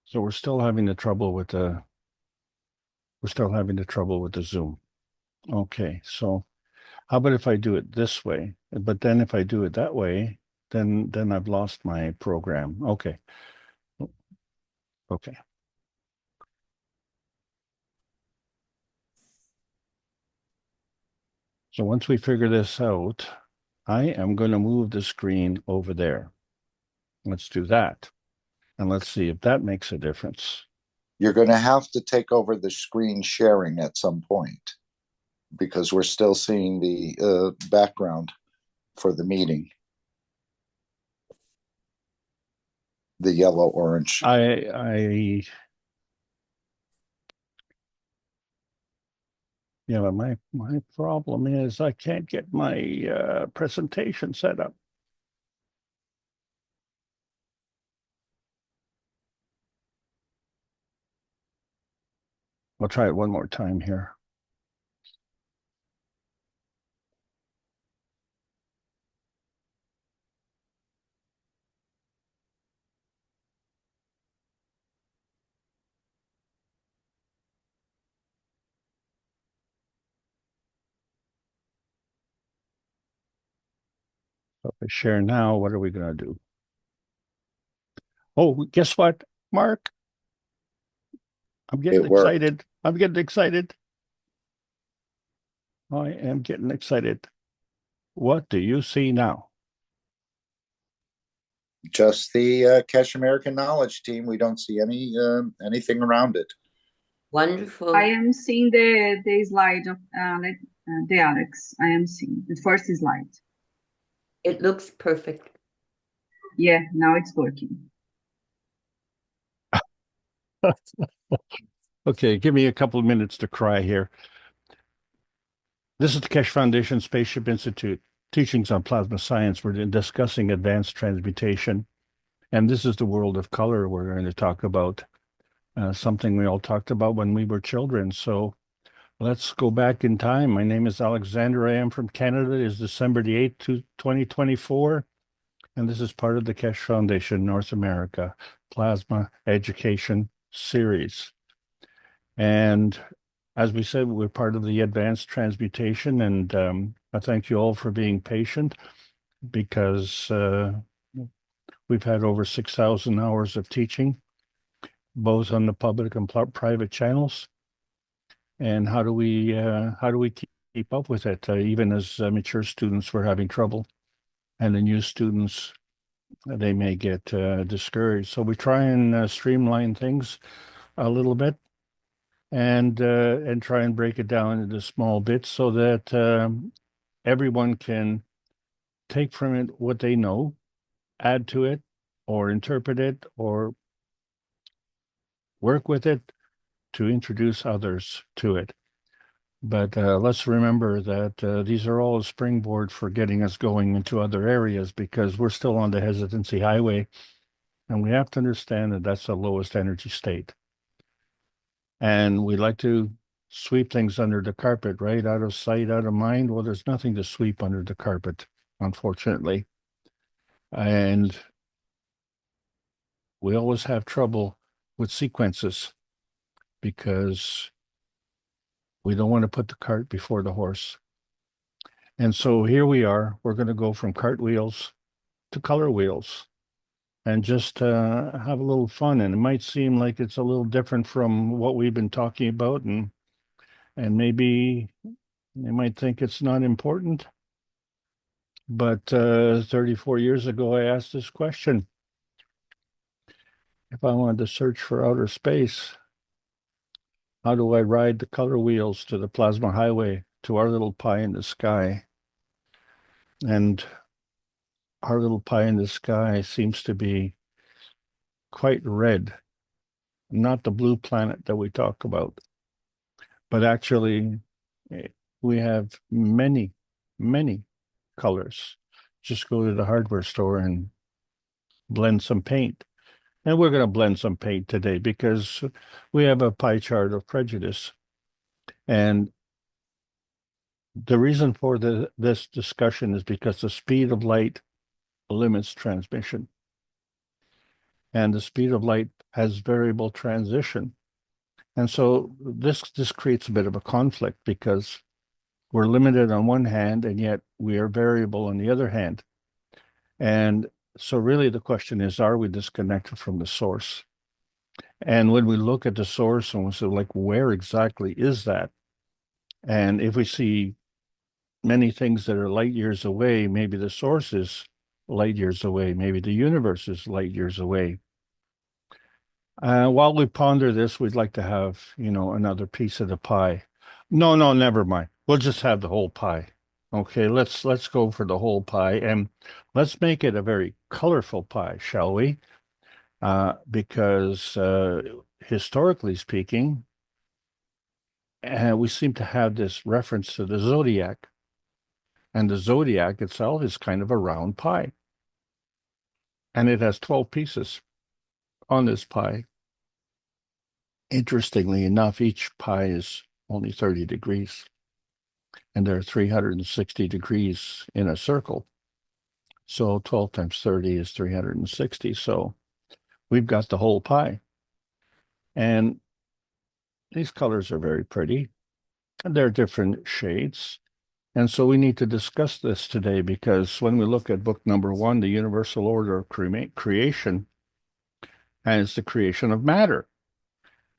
Speaker 11: so we're still having the trouble with the Zoom. Okay, so how about if I do it this way? But then if I do it that way, then I've lost my program. Okay. Okay. So once we figure this out, I am going to move the screen over there. Let's do that. And let's see if that makes a difference.
Speaker 3: You're going to have to take over the screen sharing at some point because we're still seeing the background for the meeting. The yellow orange.
Speaker 11: Yeah, but my problem is I can't get my presentation set up. I'll try it one more time here. So if I share now, what are we going to do? Oh, guess what, Mark? I'm getting excited. I'm getting excited. I am getting excited. What do you see now?
Speaker 3: Just the Keshe American Knowledge Team. We don't see anything around it.
Speaker 15: Wonderful.
Speaker 8: I am seeing the slide of the Alex. I am seeing the first slide.
Speaker 15: It looks perfect.
Speaker 8: Yeah, now it's working.
Speaker 11: Okay, give me a couple of minutes to cry here. This is the Keshe Foundation Spaceship Institute, teachings on plasma science. We're discussing advanced transmutation. And this is the world of color we're going to talk about, something we all talked about when we were children. So let's go back in time. My name is Alexander. I am from Canada. It is December the 8th, 2024. And this is part of the Keshe Foundation North America Plasma Education Series. And as we said, we're part of the advanced transmutation. And I thank you all for being patient because we've had over 6,000 hours of teaching, both on the public and private channels. And how do we keep up with it? Even as mature students, we're having trouble, and the new students, they may get discouraged. So we try and streamline things a little bit, and try and break it down into small bits so that everyone can take from it what they know, add to it, or interpret it, or work with it to introduce others to it. But let's remember that these are all a springboard for getting us going into other areas because we're still on the hesitancy highway. And we have to understand that that's the lowest energy state. And we like to sweep things under the carpet, right? Out of sight, out of mind. Well, there's nothing to sweep under the carpet, unfortunately. And we always have trouble with sequences because we don't want to put the cart before the horse. And so here we are. We're going to go from cartwheels to color wheels and just have a little fun. And it might seem like it's a little different from what we've been talking about. And maybe you might think it's not important. But 34 years ago, I asked this question. If I wanted to search for outer space, how do I ride the color wheels to the plasma highway to our little pie in the sky? And our little pie in the sky seems to be quite red, not the blue planet that we talk about, but actually we have many, many colors. Just go to the hardware store and blend some paint. And we're going to blend some paint today because we have a pie chart of prejudice. And the reason for this discussion is because the speed of light limits transmission. And the speed of light has variable transition. And so this creates a bit of a conflict because we're limited on one hand, and yet we are variable on the other hand. And so really the question is, are we disconnected from the source? And when we look at the source and we say, like, where exactly is that? And if we see many things that are light years away, maybe the source is light years away, maybe the universe is light years away. While we ponder this, we'd like to have, another piece of the pie. No, never mind. We'll just have the whole pie. Okay, let's go for the whole pie, and let's make it a very colorful pie, shall we? Because historically speaking, we seem to have this reference to the zodiac, and the zodiac itself is kind of a round pie, and it has 12 pieces on this pie. Interestingly enough, each pie is only 30 degrees, and there are 360 degrees in a circle. So 12 times 30 is 360. So we've got the whole pie. And these colors are very pretty, and they're different shades. And so we need to discuss this today, because when we look at book number 1, the universal order of creation, and it's the creation of matter.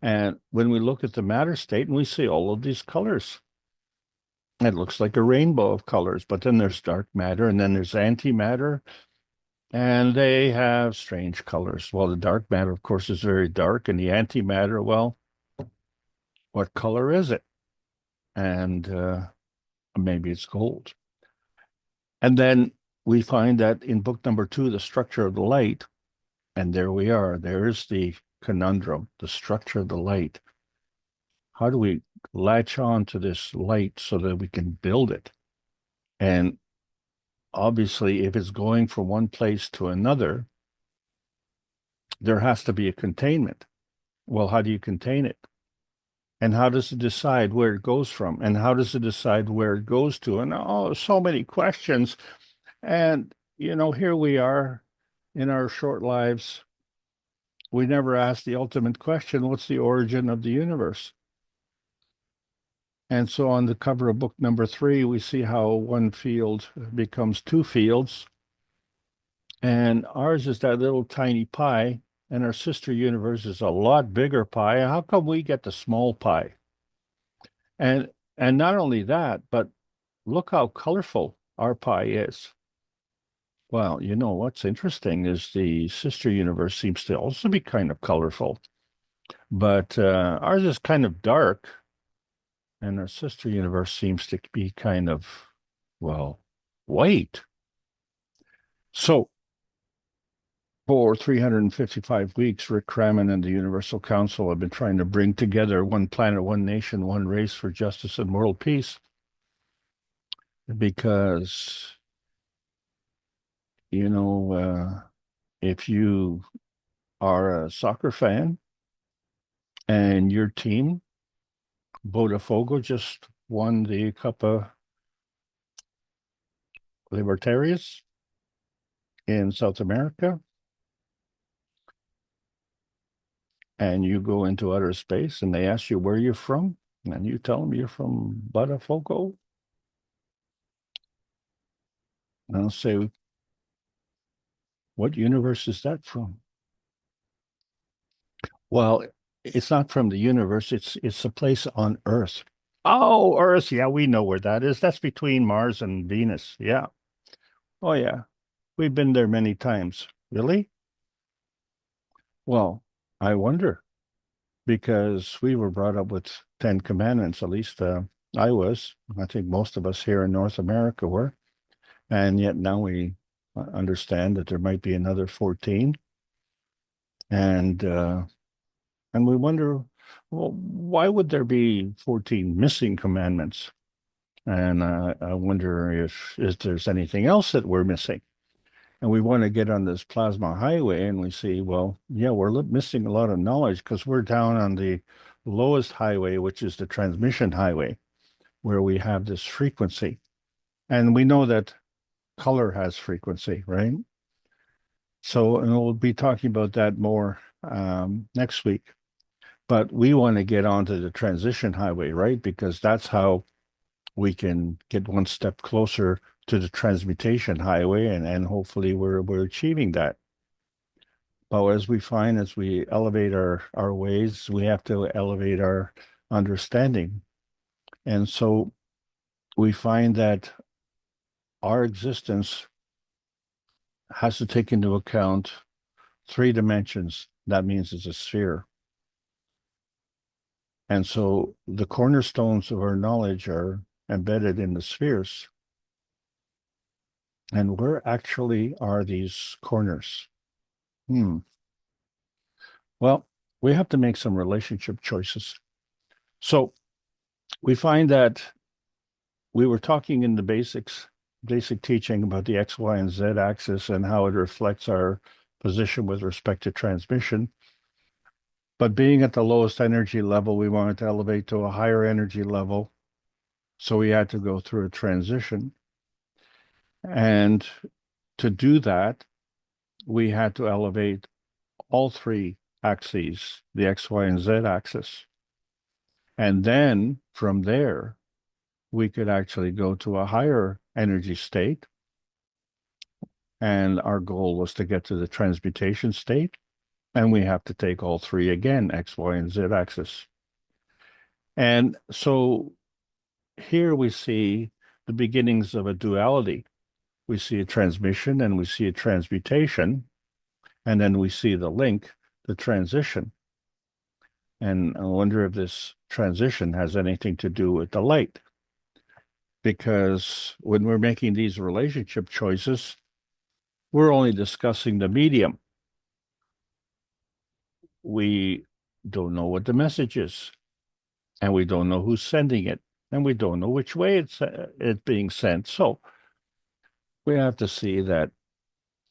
Speaker 11: And when we look at the matter state, and we see all of these colors, it looks like a rainbow of colors, but then there's dark matter, and then there's antimatter, and they have strange colors. Well, the dark matter, of course, is very dark, and the antimatter, well, what color is it? And maybe it's gold. And then we find that in book number 2, the structure of the light, and there we are. There's the conundrum, the structure of the light. How do we latch on to this light so that we can build it? And obviously, if it's going from one place to another, there has to be a containment. Well, how do you contain it? And how does it decide where it goes from? And how does it decide where it goes to? And so many questions. And, here we are in our short lives. We never ask the ultimate question: what's the origin of the universe? And so on the cover of book number 3, we see how one field becomes 2 fields. And ours is that little tiny pie, and our sister universe is a lot bigger pie. How come we get the small pie? And not only that, but look how colorful our pie is. Well, what's interesting is the sister universe seems to also be kind of colorful, but ours is kind of dark, and our sister universe seems to be kind of, white. So for 355 weeks, Rick Crammond and the Universal Council have been trying to bring together one planet, one nation, one race for justice and world peace. Because, if you are a soccer fan and your team, Botafogo, just won the Copa Libertarias in South America, and you go into outer space and they ask you where you're from, and you tell them you're from Botafogo, and I'll say, what universe is that from? Well, it's not from the universe. It's a place on Earth. Oh, Earth. Yeah, we know where that is. That's between Mars and Venus. Yeah. Oh, yeah. We've been there many times. Really? Well, I wonder, because we were brought up with 10 commandments, at least I was. I think most of us here in North America were. And yet now we understand that there might be another 14. And we wonder, well, why would there be 14 missing commandments? And I wonder if there's anything else that we're missing. And we want to get on this plasma highway, and we see, well, yeah, we're missing a lot of knowledge because we're down on the lowest highway, which is the transmission highway, where we have this frequency. And we know that color has frequency, right? So, and we'll be talking about that more next week. But we want to get onto the transition highway, right? Because that's how we can get one step closer to the transmutation highway, and hopefully we're achieving that. But as we find, as we elevate our ways, we have to elevate our understanding. And so we find that our existence has to take into account 3 dimensions: that means it's a sphere. And so the cornerstones of our knowledge are embedded in the spheres. And where actually are these corners? Well, we have to make some relationship choices. So we find that we were talking in the basic teaching about the X, Y, and Z axis and how it reflects our position with respect to transmission. But being at the lowest energy level, we wanted to elevate to a higher energy level. So we had to go through a transition. And to do that, we had to elevate all three axes, the X, Y, and Z axis. And then from there, we could actually go to a higher energy state. And our goal was to get to the transmutation state. And we have to take all three again, X, Y, and Z axis. And so here we see the beginnings of a duality. We see a transmission and we see a transmutation. And then we see the link, the transition. And I wonder if this transition has anything to do with the light. Because when we're making these relationship choices, we're only discussing the medium. We don't know what the message is, and we don't know who's sending it, and we don't know which way it's being sent. So we have to see that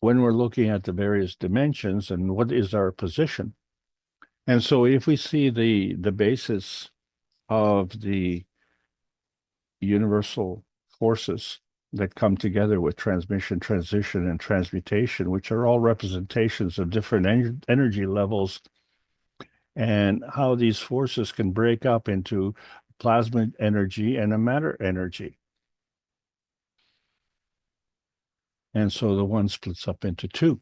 Speaker 11: when we're looking at the various dimensions and what is our position. And so if we see the basis of the universal forces that come together with transmission, transition, and transmutation, which are all representations of different energy levels, and how these forces can break up into plasma energy and a matter energy. And so the one splits up into two.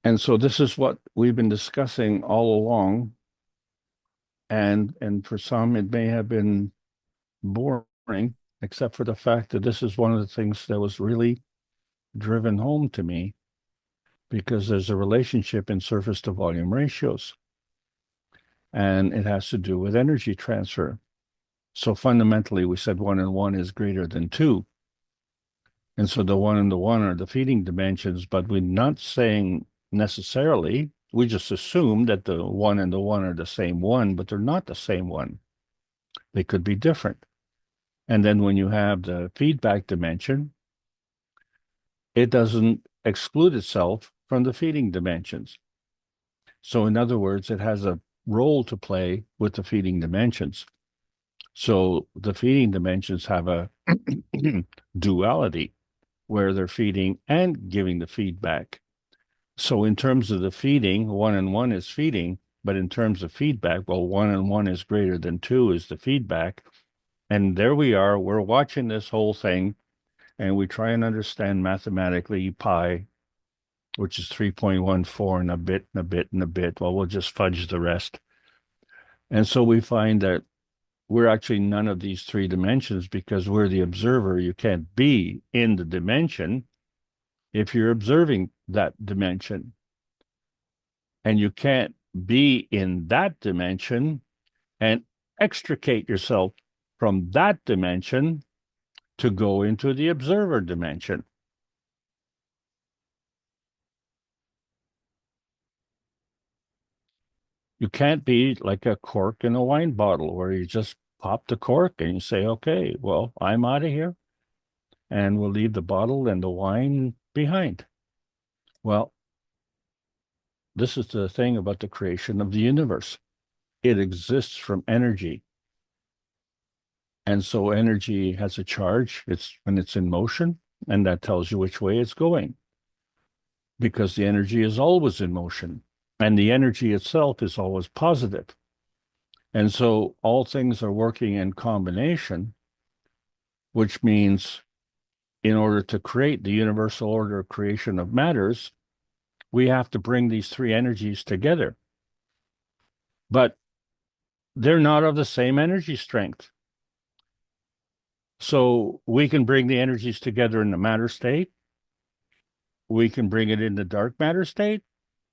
Speaker 11: And so this is what we've been discussing all along. And for some, it may have been boring, except for the fact that this is one of the things that was really driven home to me, because there's a relationship in surface to volume ratios. And it has to do with energy transfer. So fundamentally, we said 1 and 1 is greater than 2. And so the 1 and the 1 are the feeding dimensions, but we're not saying necessarily, we just assume that the 1 and the 1 are the same one, but they're not the same one. They could be different. And then when you have the feedback dimension, it doesn't exclude itself from the feeding dimensions. So in other words, it has a role to play with the feeding dimensions. So the feeding dimensions have a duality where they're feeding and giving the feedback. So in terms of the feeding, 1 and 1 is feeding, but in terms of feedback, well, 1 and 1 is greater than 2 is the feedback. And there we are, we're watching this whole thing, and we try and understand mathematically pi, which is 3.14 and a bit and a bit and a bit. Well, we'll just fudge the rest. And so we find that we're actually none of these three dimensions because we're the observer. You can't be in the dimension if you're observing that dimension. And you can't be in that dimension and extricate yourself from that dimension to go into the observer dimension. You can't be like a cork in a wine bottle where you just pop the cork and you say, okay, well, I'm out of here, and we'll leave the bottle and the wine behind. Well, this is the thing about the creation of the universe. It exists from energy. And so energy has a charge. It's when it's in motion, and that tells you which way it's going, because the energy is always in motion, and the energy itself is always positive. And so all things are working in combination, which means in order to create the universal order of creation of matters, we have to bring these three energies together. But they're not of the same energy strength. So we can bring the energies together in the matter state, we can bring it in the dark matter state,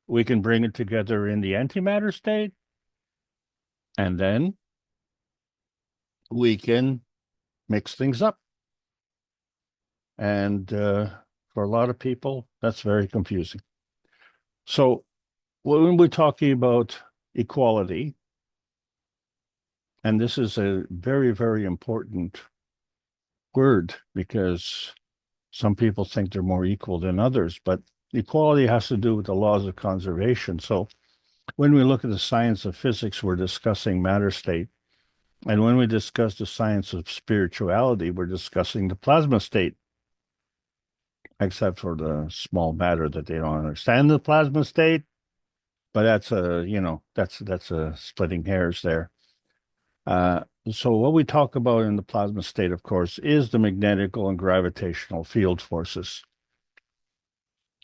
Speaker 11: we can bring it together in the antimatter state, and then we can mix things up. And for a lot of people, that's very confusing. So when we're talking about equality, and this is a very, very important word because some people think they're more equal than others, but equality has to do with the laws of conservation. So when we look at the science of physics, we're discussing matter state. And when we discuss the science of spirituality, we're discussing the plasma state, except for the small matter that they don't understand the plasma state. But that's a splitting hairs there. So what we talk about in the plasma state, of course, is the magnetical and gravitational field forces.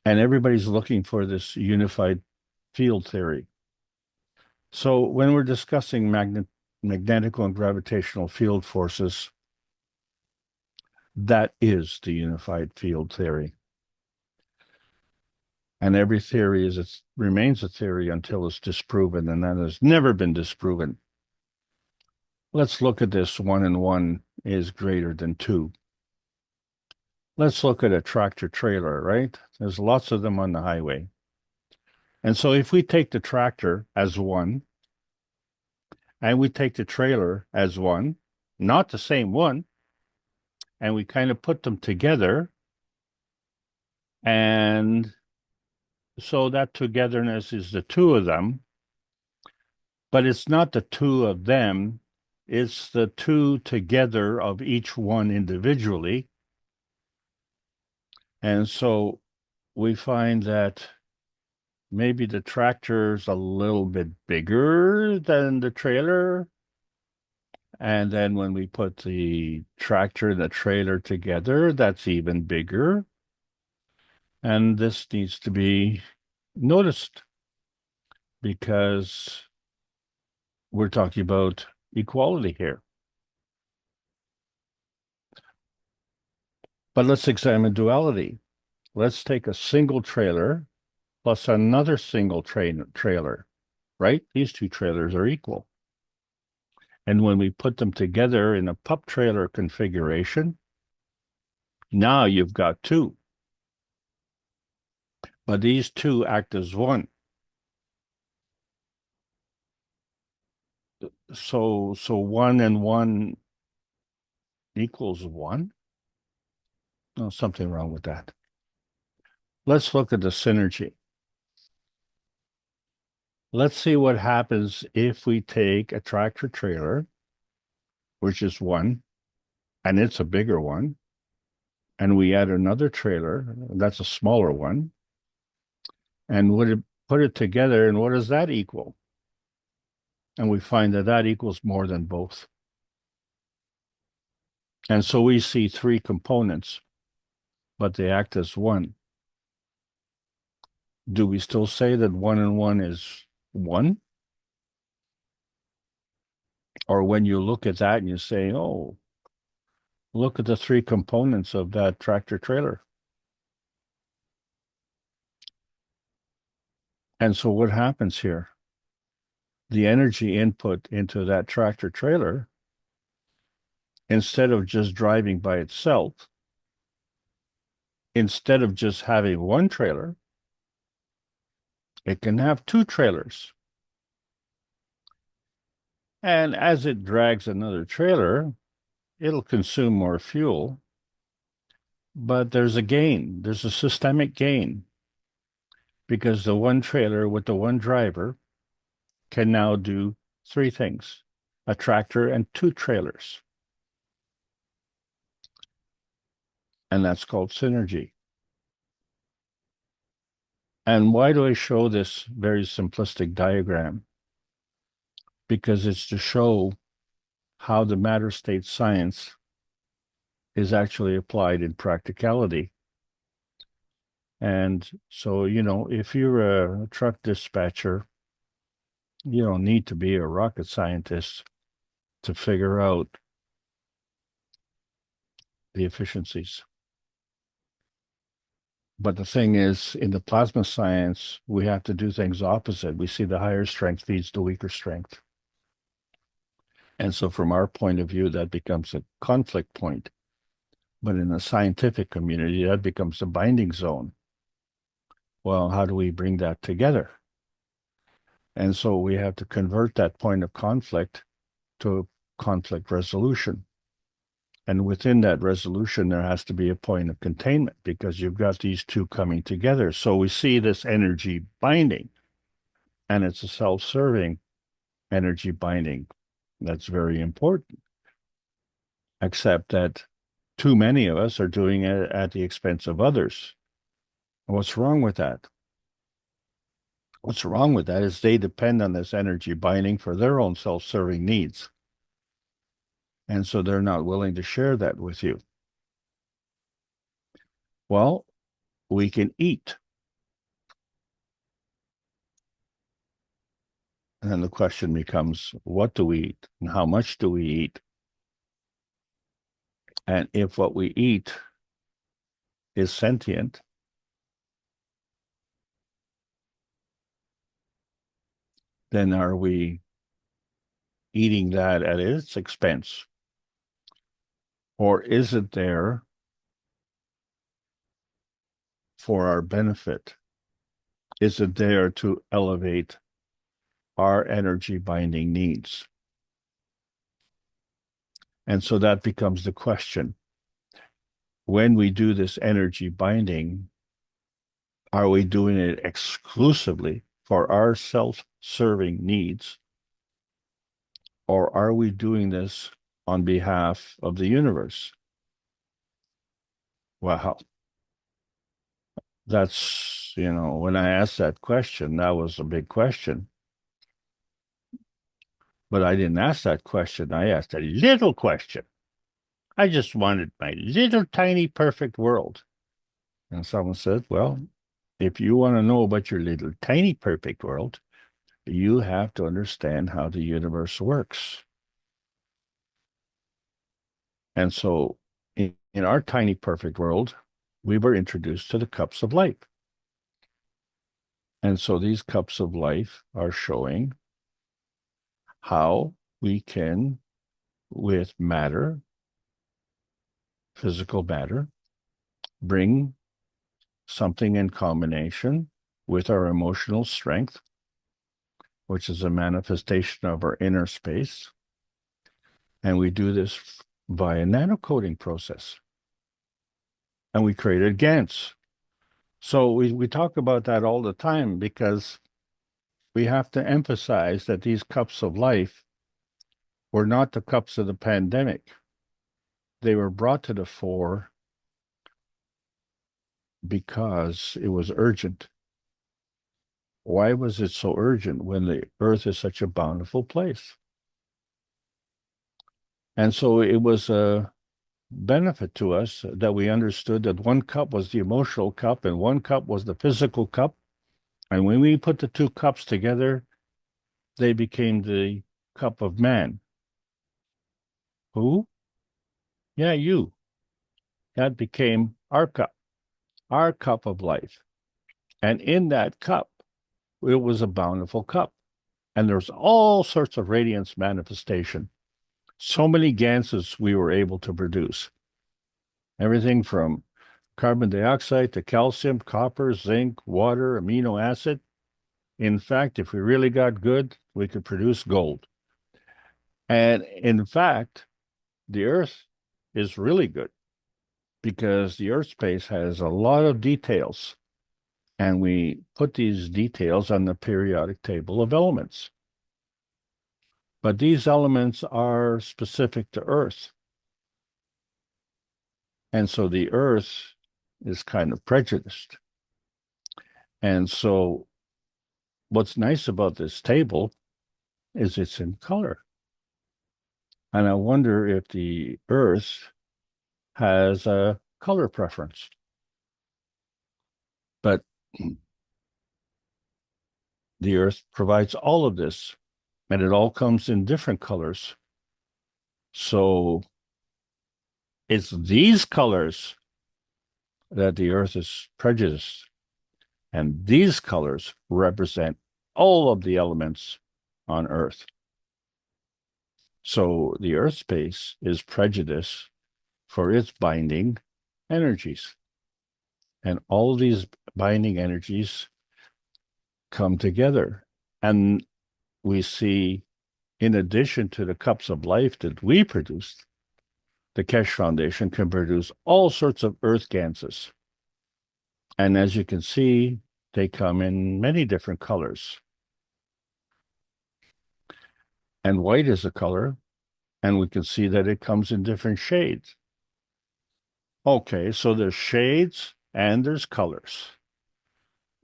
Speaker 11: And everybody's looking for this unified field theory. So when we're discussing magnetical and gravitational field forces, that is the unified field theory. And every theory remains a theory until it's disproven, and that has never been disproven. Let's look at this 1 and 1 is greater than 2. Let's look at a tractor trailer, right? There's lots of them on the highway. And so if we take the tractor as 1, and we take the trailer as 1, not the same one, and we kind of put them together, and so that togetherness is the 2 of them, but it's not the 2 of them, it's the 2 together of each one individually. And so we find that maybe the tractor's a little bit bigger than the trailer. And then when we put the tractor and the trailer together, that's even bigger. And this needs to be noticed because we're talking about equality here. But let's examine duality. Let's take a single trailer plus another single trailer, right? These 2 trailers are equal. And when we put them together in a pup trailer configuration, now you've got 2. But these 2 act as 1. So 1 and 1 equals 1? No, something wrong with that. Let's look at the synergy. Let's see what happens if we take a tractor trailer, which is 1, and it's a bigger one, and we add another trailer, that's a smaller one, and put it together, and what does that equal? And we find that that equals more than both. And so we see 3 components, but they act as 1. Do we still say that 1 and 1 is 1? Or when you look at that and you say, oh, look at the 3 components of that tractor trailer. And so what happens here? The energy input into that tractor trailer, instead of just driving by itself, instead of just having 1 trailer, it can have 2 trailers. And as it drags another trailer, it'll consume more fuel. But there's a gain. There's a systemic gain. Because the 1 trailer with the 1 driver can now do 3 things. A tractor and 2 trailers. And that's called synergy. And why do I show this very simplistic diagram? Because it's to show how the matter state science is actually applied in practicality. And so, if you're a truck dispatcher, you don't need to be a rocket scientist to figure out the efficiencies. But the thing is, in the plasma science, we have to do things opposite. We see the higher strength feeds the weaker strength. And so from our point of view, that becomes a conflict point. But in the scientific community, that becomes a binding zone. Well, how do we bring that together? And so we have to convert that point of conflict to conflict resolution. And within that resolution, there has to be a point of containment because you've got these two coming together. So we see this energy binding, and it's a self-serving energy binding. That's very important. Except that too many of us are doing it at the expense of others. What's wrong with that? What's wrong with that is they depend on this energy binding for their own self-serving needs. And so they're not willing to share that with you. Well, we can eat. And then the question becomes, what do we eat and how much do we eat? And if what we eat is sentient, then are we eating that at its expense? Or is it there for our benefit? Is it there to elevate our energy binding needs? And so that becomes the question. When we do this energy binding, are we doing it exclusively for our self-serving needs? Or are we doing this on behalf of the universe? Wow. That's, when I asked that question, that was a big question. But I didn't ask that question. I asked a little question. I just wanted my little tiny perfect world. And someone said, well, if you want to know about your little tiny perfect world, you have to understand how the universe works. And so in our tiny perfect world, we were introduced to the cups of life. And so these cups of life are showing how we can, with matter, physical matter, bring something in combination with our emotional strength, which is a manifestation of our inner space. And we do this via nanocoding process. And we created GANs. So we talk about that all the time because we have to emphasize that these cups of life were not the cups of the pandemic. They were brought to the fore because it was urgent. Why was it so urgent when the earth is such a bountiful place? And so it was a benefit to us that we understood that one cup was the emotional cup and one cup was the physical cup. And when we put the two cups together, they became the cup of man. Who? Yeah, you. That became our cup of life. And in that cup, it was a bountiful cup. And there's all sorts of radiance manifestation. So many ganses we were able to produce. Everything from carbon dioxide to calcium, copper, zinc, water, amino acid. In fact, if we really got good, we could produce gold. And in fact, the Earth is really good because the Earth space has a lot of details. And we put these details on the periodic table of elements. But these elements are specific to Earth. And so the Earth is kind of prejudiced. And so what's nice about this table is it's in color. And I wonder if the Earth has a color preference. But the Earth provides all of this, and it all comes in different colors. So it's these colors that the Earth is prejudiced. And these colors represent all of the elements on Earth. So the Earth space is prejudiced for its binding energies. And all of these binding energies come together. And we see, in addition to the cups of life that we produced, the Keshe Foundation can produce all sorts of earth ganses. And as you can see, they come in many different colors. And white is a color, and we can see that it comes in different shades. Okay, so there's shades and there's colors.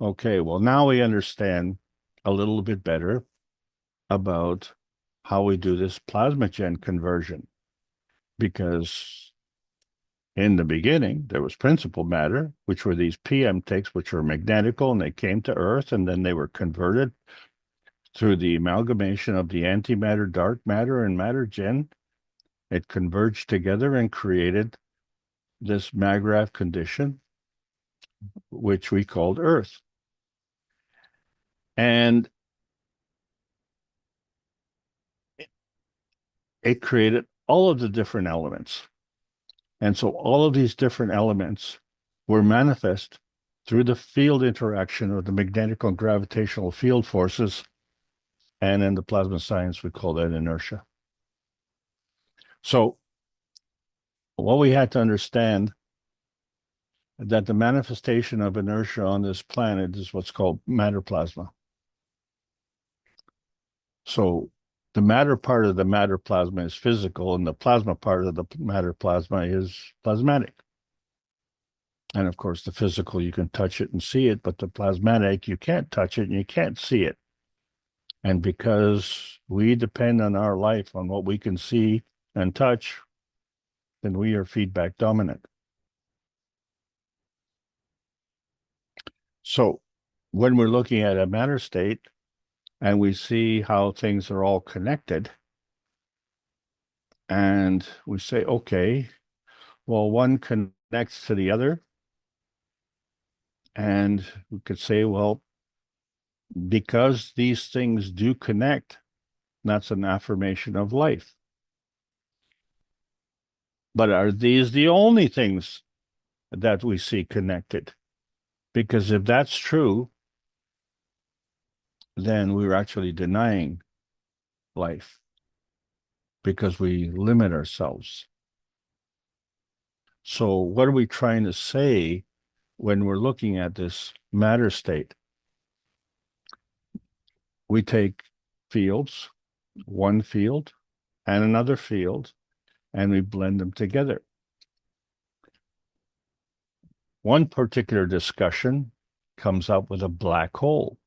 Speaker 11: Okay, well, now we understand a little bit better about how we do this plasmagen conversion. Because in the beginning, there was principal matter, which were these PM ticks, which were magnetical, and they came to Earth, and then they were converted through the amalgamation of the antimatter, dark matter, and matter gen. It converged together and created this Magrath condition, which we called Earth. And it created all of the different elements. And so all of these different elements were manifest through the field interaction of the magnetic and gravitational field forces. And in the plasma science, we call that inertia. So what we had to understand that the manifestation of inertia on this planet is what's called matter plasma. So the matter part of the matter plasma is physical, and the plasma part of the matter plasma is plasmatic. And of course, the physical, you can touch it and see it, but the plasmatic, you can't touch it and you can't see it. And because we depend on our life on what we can see and touch, then we are feedback dominant. So when we're looking at a matter state and we see how things are all connected, and we say, okay, well, one connects to the other. And we could say, well, because these things do connect, that's an affirmation of life. But are these the only things that we see connected? Because if that's true, then we're actually denying life because we limit ourselves. So what are we trying to say when we're looking at this matter state? We take fields, one field and another field, and we blend them together. One particular discussion comes up with a black hole.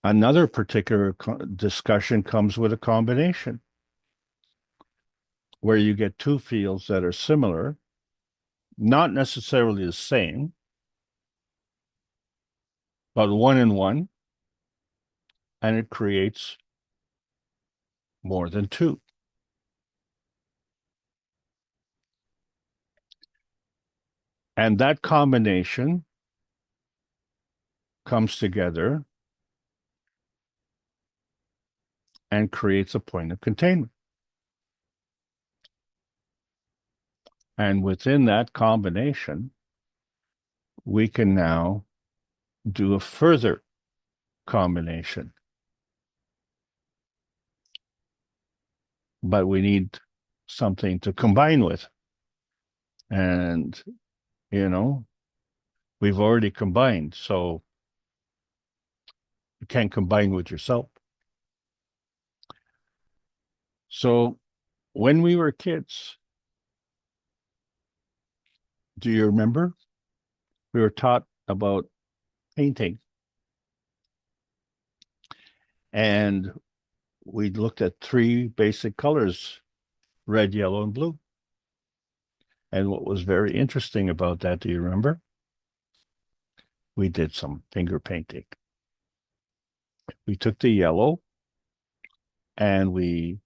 Speaker 11: Another particular discussion comes with a combination where you get two fields that are similar, not necessarily the same, but one and one, and it creates more than two. And that combination comes together and creates a point of containment. And within that combination, we can now do a further combination. But we need something to combine with. And, you know, we've already combined, so you can't combine with yourself. So when we were kids, do you remember? We were taught about painting. And we looked at three basic colors, red, yellow, and blue. And what was very interesting about that, do you remember? We did some finger painting. We took the yellow and we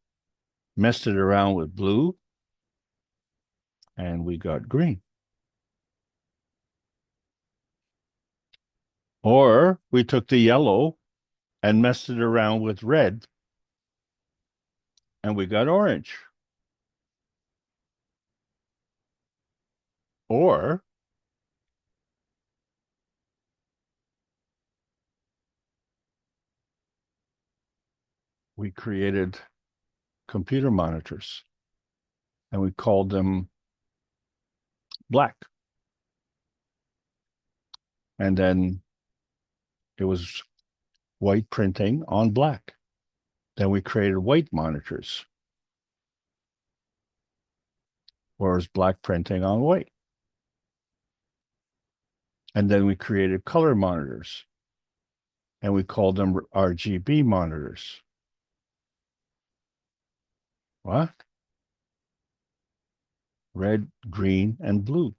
Speaker 11: messed it around with blue. and we got green. Or we took the yellow and messed it around with red, and we got orange. Or we created computer monitors, and we called them black. And then it was white printing on black. Then we created white monitors, where it was black printing on white. And then we created color monitors, and we called them RGB monitors. What? Red, green, and blue.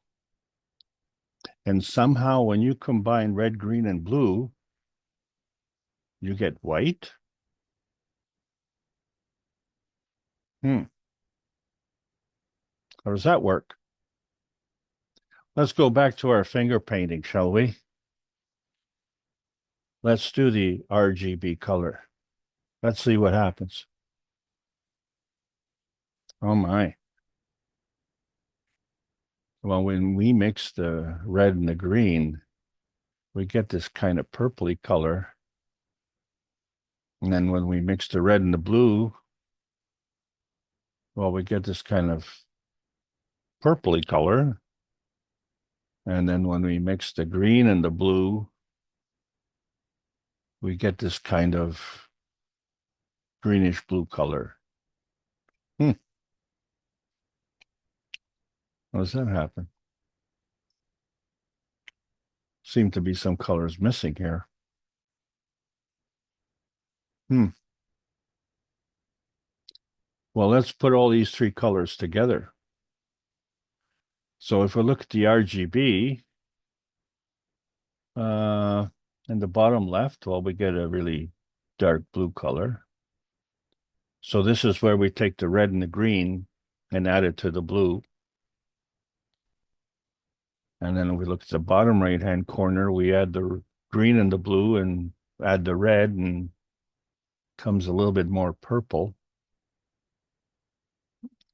Speaker 11: And somehow when you combine red, green, and blue, you get white. How does that work? Let's go back to our finger painting, shall we? Let's do the RGB color. Let's see what happens. Oh my. Well, when we mix the red and the green, we get this kind of purpley color. And then when we mix the red and the blue, well, we get this kind of purpley color. And then when we mix the green and the blue, we get this kind of greenish blue color. How does that happen? Seem to be some colors missing here. Well, let's put all these three colors together. So if we look at the RGB, in the bottom left, well, we get a really dark blue color. So this is where we take the red and the green and add it to the blue. And then we look at the bottom right-hand corner, we add the green and the blue and add the red, and comes a little bit more purple.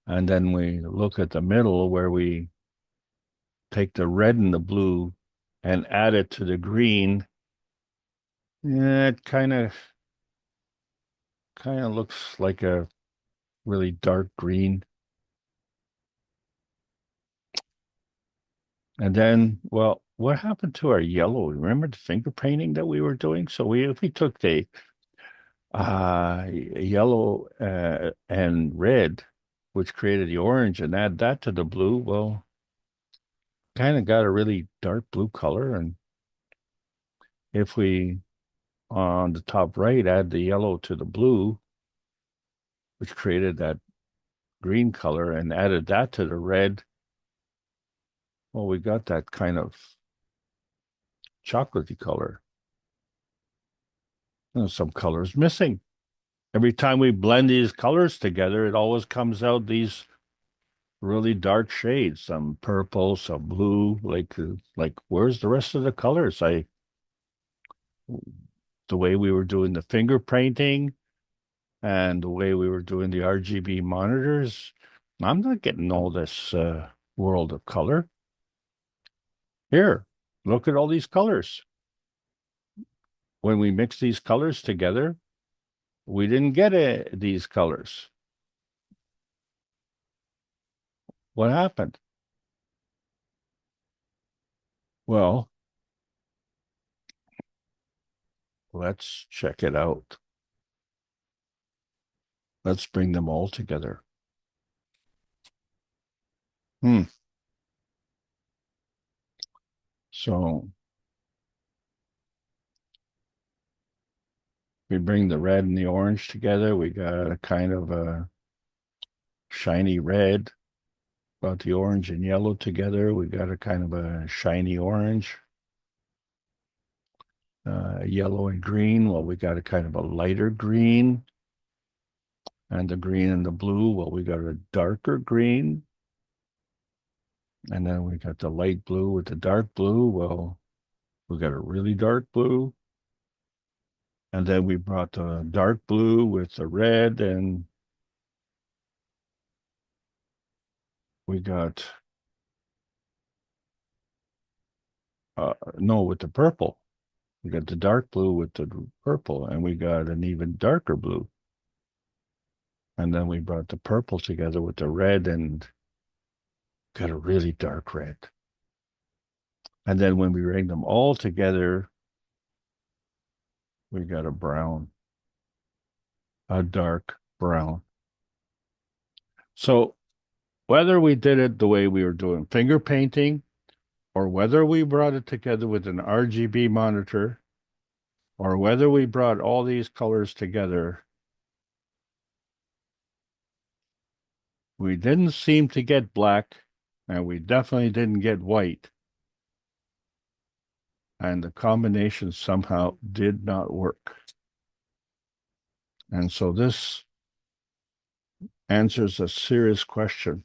Speaker 11: And then we look at the middle where we take the red and the blue and add it to the green. It kind of looks like a really dark green. And then, well, what happened to our yellow? Remember the finger painting that we were doing? So we took the yellow and red, which created the orange, and add that to the blue. Well, kind of got a really dark blue color. And if we, on the top right, add the yellow to the blue, which created that green color, and added that to the red, well, we got that kind of chocolatey color. There's some colors missing. Every time we blend these colors together, it always comes out these really dark shades, some purple, some blue, like where's the rest of the colors? The way we were doing the finger painting and the way we were doing the RGB monitors, I'm not getting all this world of color. Here, look at all these colors. When we mix these colors together, we didn't get these colors. What happened? Well, let's check it out. Let's bring them all together. So we bring the red and the orange together. We got a kind of a shiny red. Brought the orange and yellow together. We got a kind of a shiny orange. Yellow and green. Well, we got a kind of a lighter green. And the green and the blue, well, we got a darker green. And then we got the light blue with the dark blue. Well, we got a really dark blue. And then we brought the dark blue with the red, and we got, no, with the purple. We got the dark blue with the purple, and we got an even darker blue. And then we brought the purple together with the red and got a really dark red. And then when we bring them all together, we got a brown, a dark brown. So whether we did it the way we were doing finger painting, or whether we brought it together with an RGB monitor, or whether we brought all these colors together, we didn't seem to get black, and we definitely didn't get white. And the combination somehow did not work. And so this answers a serious question.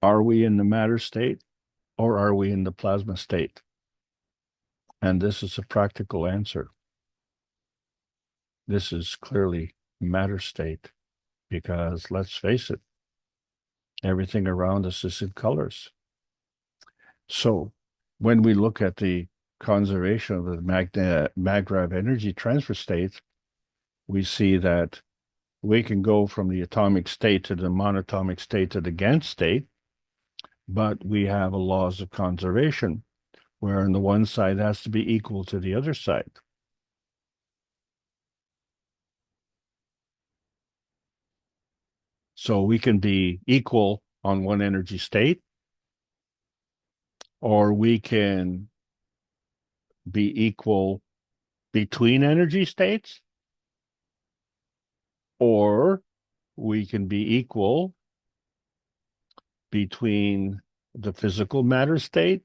Speaker 11: Are we in the matter state, or are we in the plasma state? And this is a practical answer. This is clearly matter state, because let's face it, everything around us is in colors. So when we look at the conservation of the MagRav energy transfer states, we see that we can go from the atomic state to the monatomic state to the GaN state, but we have a laws of conservation, where on the one side has to be equal to the other side. So we can be equal on one energy state, or we can be equal between energy states, or we can be equal between the physical matter state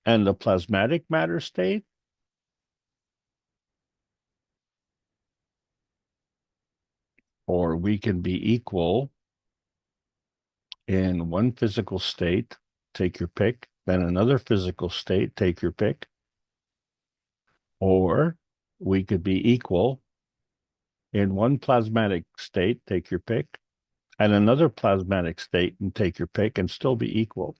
Speaker 11: and the plasmatic matter state, or we can be equal in one physical state, take your pick, then another physical state, take your pick, or we could be equal in one plasmatic state, take your pick, and another plasmatic state, and take your pick, and still be equal.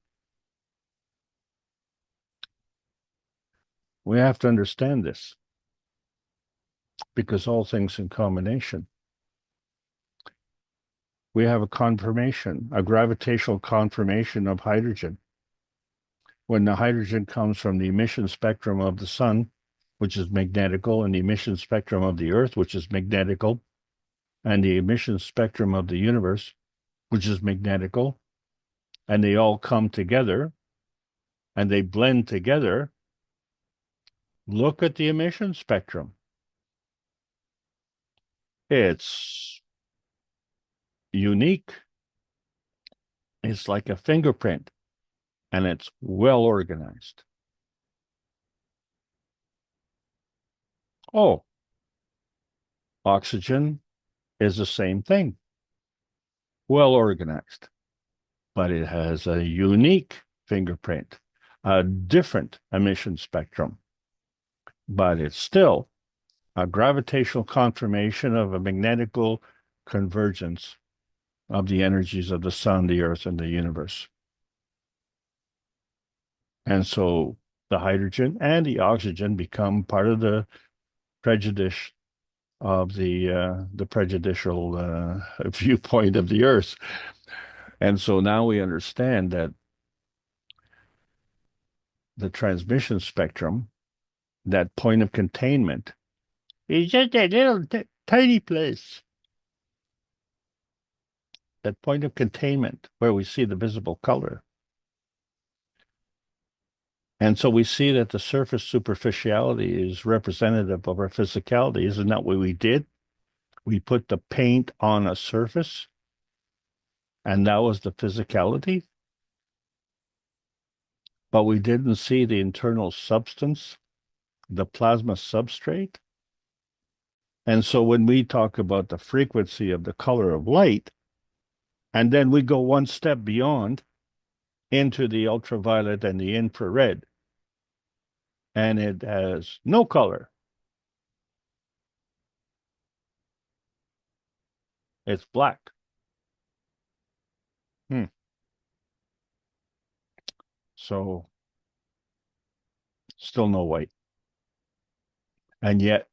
Speaker 11: We have to understand this, because all things in combination. We have a conformation, a gravitational conformation of hydrogen. When the hydrogen comes from the emission spectrum of the sun, which is magnetical, and the emission spectrum of the earth, which is magnetical, and the emission spectrum of the universe, which is magnetical, and they all come together, and they blend together, look at the emission spectrum. It's unique. It's like a fingerprint, and it's well organized. Oh, oxygen is the same thing, well organized, but it has a unique fingerprint, a different emission spectrum, but it's still a gravitational conformation of a magnetical convergence of the energies of the sun, the earth, and the universe. And so the hydrogen and the oxygen become part of the prejudice of the prejudicial viewpoint of the earth. And so now we understand that the transmission spectrum, that point of containment, is just a little tiny place. That point of containment where we see the visible color. And so we see that the surface superficiality is representative of our physicality. Isn't that what we did? We put the paint on a surface, and that was the physicality. But we didn't see the internal substance, the plasma substrate. And so when we talk about the frequency of the color of light, And then we go one step beyond into the ultraviolet and the infrared, and it has no color. It's black. So still no white. And yet,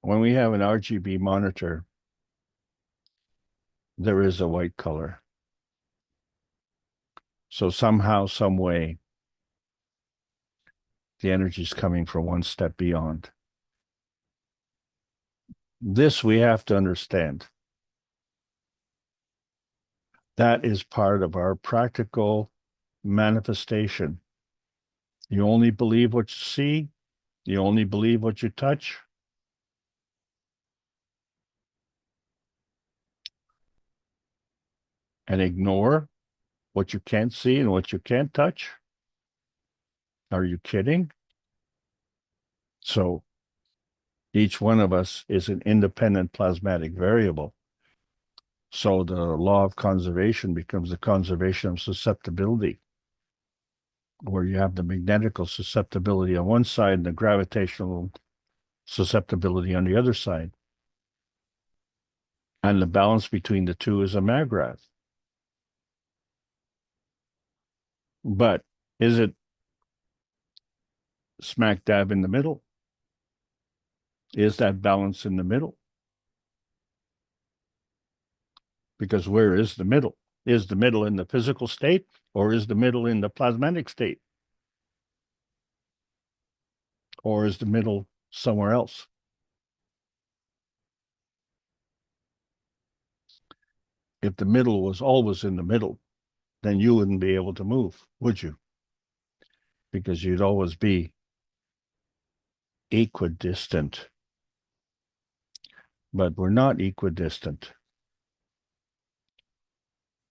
Speaker 11: when we have an RGB monitor, there is a white color. So somehow, some way, the energy is coming from one step beyond. This we have to understand. That is part of our practical manifestation. You only believe what you see. You only believe what you touch. And ignore what you can't see and what you can't touch. Are you kidding? So each one of us is an independent plasmatic variable. So the law of conservation becomes the conservation of susceptibility, where you have the magnetical susceptibility on one side and the gravitational susceptibility on the other side. And the balance between the two is a maggrav. But is it smack dab in the middle? Is that balance in the middle? Because where is the middle? Is the middle in the physical state, or is the middle in the plasmatic state? Or is the middle somewhere else? If the middle was always in the middle, then you wouldn't be able to move, would you? Because you'd always be equidistant. But we're not equidistant.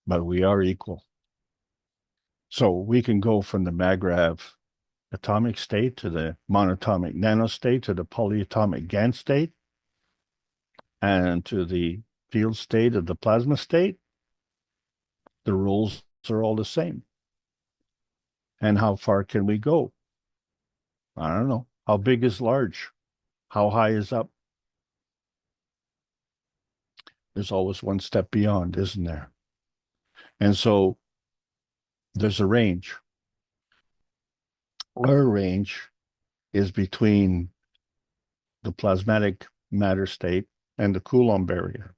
Speaker 11: But we are equal. So we can go from the maggrav atomic state to the monatomic nanostate to the polyatomic GaN state and to the field state of the plasma state. The rules are all the same. And how far can we go? I don't know. How big is large? How high is up? There's always one step beyond, isn't there? And so there's a range. Our range is between the plasmatic matter state and the Coulomb barrier.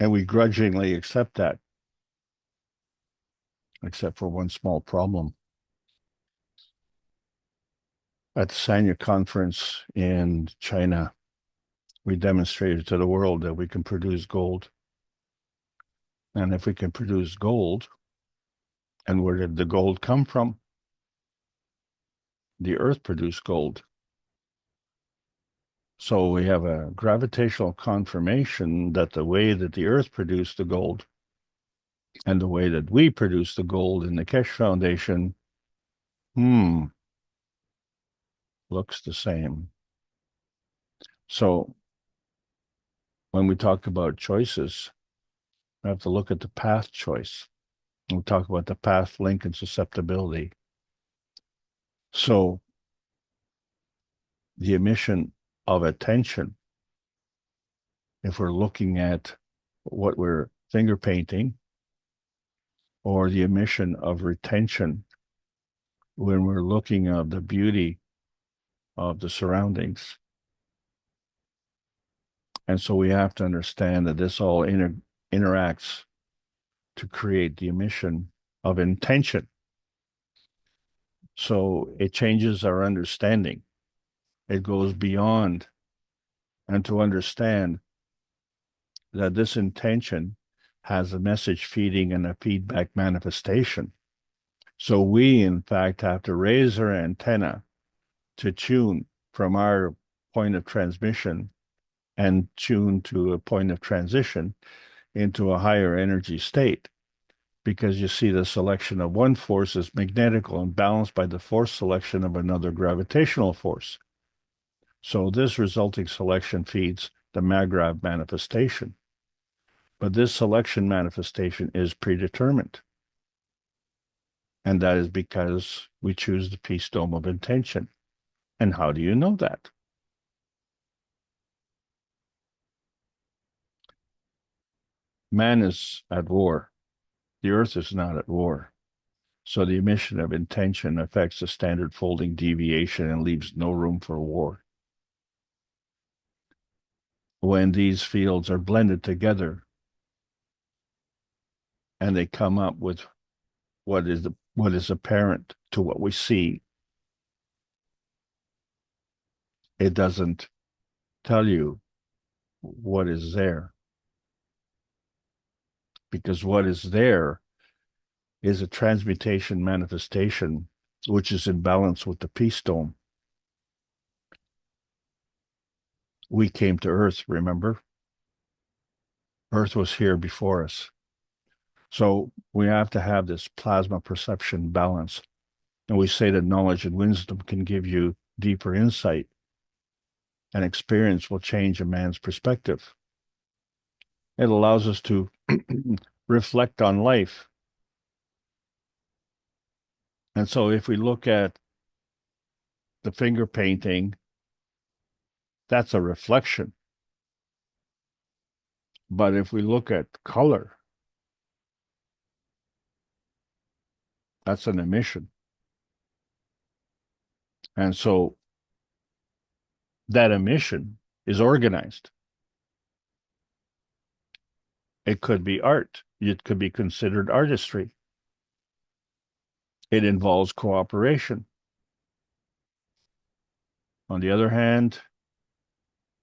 Speaker 11: And we grudgingly accept that, except for one small problem. At the Sanya conference in China, we demonstrated to the world that we can produce gold. And if we can produce gold, and where did the gold come from? The earth produced gold. So we have a gravitational confirmation that the way that the earth produced the gold and the way that we produce the gold in the Keshe Foundation, looks the same. So when we talk about choices, we have to look at the path choice. We'll talk about the path, link, and susceptibility. So the emission of attention, if we're looking at what we're finger painting, or the emission of retention when we're looking at the beauty of the surroundings. And so we have to understand that this all interacts to create the emission of intention. So it changes our understanding. It goes beyond, and to understand that this intention has a message feeding and a feedback manifestation. So we, in fact, have to raise our antenna to tune from our point of transmission and tune to a point of transition into a higher energy state. Because you see the selection of one force is magnetical and balanced by the force selection of another gravitational force. So this resulting selection feeds the maggrav manifestation. But this selection manifestation is predetermined. And that is because we choose the peace dome of intention. And how do you know that? Man is at war. The earth is not at war. So the emission of intention affects the standard folding deviation and leaves no room for war. When these fields are blended together and they come up with what is apparent to what we see, it doesn't tell you what is there. Because what is there is a transmutation manifestation which is in balance with the peace dome. We came to Earth, remember? Earth was here before us. So we have to have this plasma perception balance. And we say that knowledge and wisdom can give you deeper insight, and experience will change a man's perspective. It allows us to reflect on life. And so if we look at the finger painting, that's a reflection. But if we look at color, that's an emission. And so that emission is organized. It could be art. It could be considered artistry. It involves cooperation. On the other hand,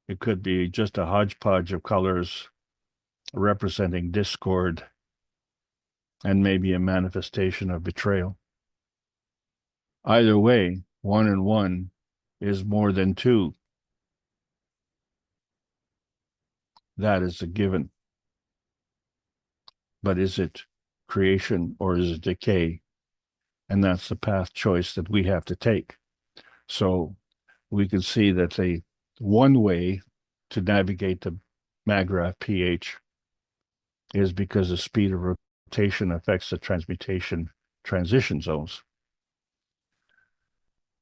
Speaker 11: it could be just a hodgepodge of colors representing discord and maybe a manifestation of betrayal. Either way, 1 and 1 is more than 2. That is a given. But is it creation or is it decay? And that's the path choice that we have to take. So we can see that the one way to navigate the MAGRAPH pH is because the speed of rotation affects the transmutation transition zones.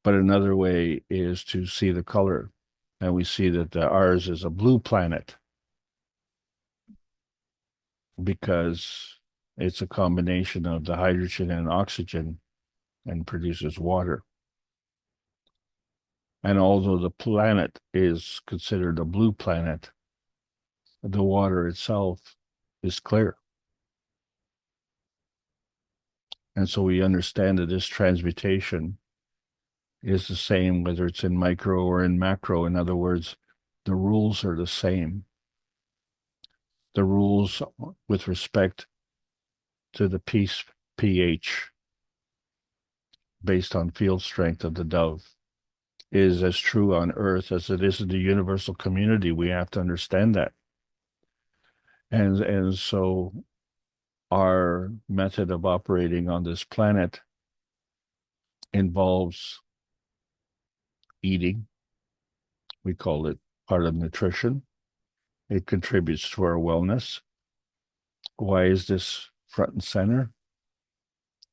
Speaker 11: But another way is to see the color. And we see that ours is a blue planet because it's a combination of the hydrogen and oxygen and produces water. And although the planet is considered a blue planet, the water itself is clear. And so we understand that this transmutation is the same whether it's in micro or in macro. In other words, the rules are the same. The rules with respect to the peace pH based on field strength of the dove is as true on Earth as it is in the universal community. We have to understand that. And so our method of operating on this planet involves eating. We call it part of nutrition. It contributes to our wellness. Why is this front and center?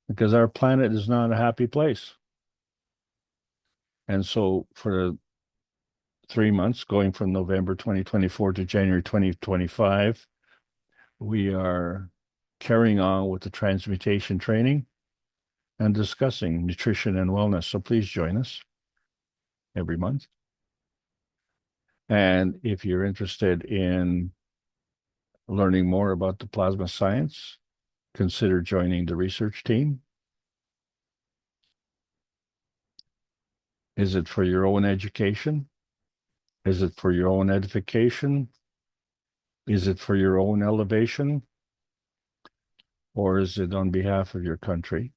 Speaker 11: Because our planet is not a happy place. And so for 3 months, going from November 2024 to January 2025, we are carrying on with the transmutation training and discussing nutrition and wellness. So please join us every month. And if you're interested in learning more about the plasma science, consider joining the research team. Is it for your own education? Is it for your own edification? Is it for your own elevation? Or is it on behalf of your country?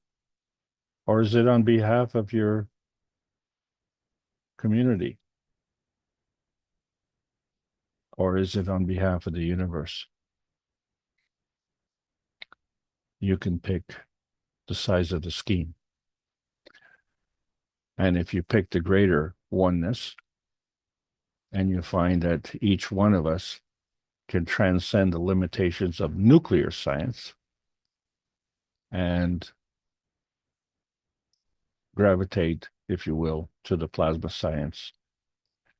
Speaker 11: Or is it on behalf of your community? Or is it on behalf of the universe? You can pick the size of the scheme. And if you pick the greater oneness, and you find that each one of us can transcend the limitations of nuclear science and gravitate, if you will, to the plasma science.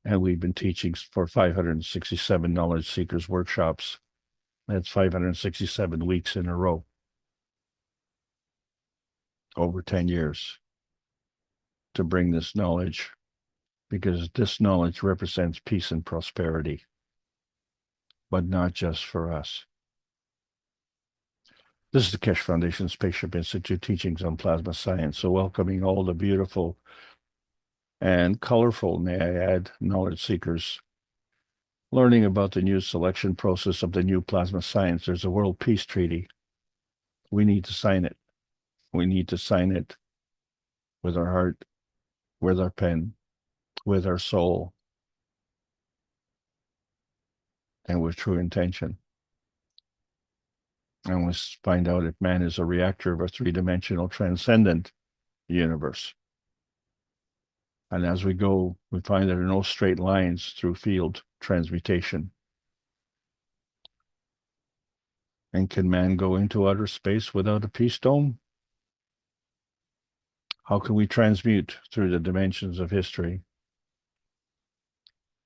Speaker 11: And we've been teaching for 567 knowledge seekers workshops. That's 567 weeks in a row, over 10 years, to bring this knowledge, because this knowledge represents peace and prosperity, but not just for us. This is the Keshe Foundation Spaceship Institute teachings on plasma science. So welcoming all the beautiful and colorful, may I add, knowledge seekers, learning about the new selection process of the new plasma science. There's a World Peace Treaty. We need to sign it. We need to sign it with our heart, with our pen, with our soul, and with true intention. And we find out if man is a reactor of a three-dimensional transcendent universe. And as we go, we find there are no straight lines through field transmutation. And can man go into outer space without a peace dome? How can we transmute through the dimensions of history?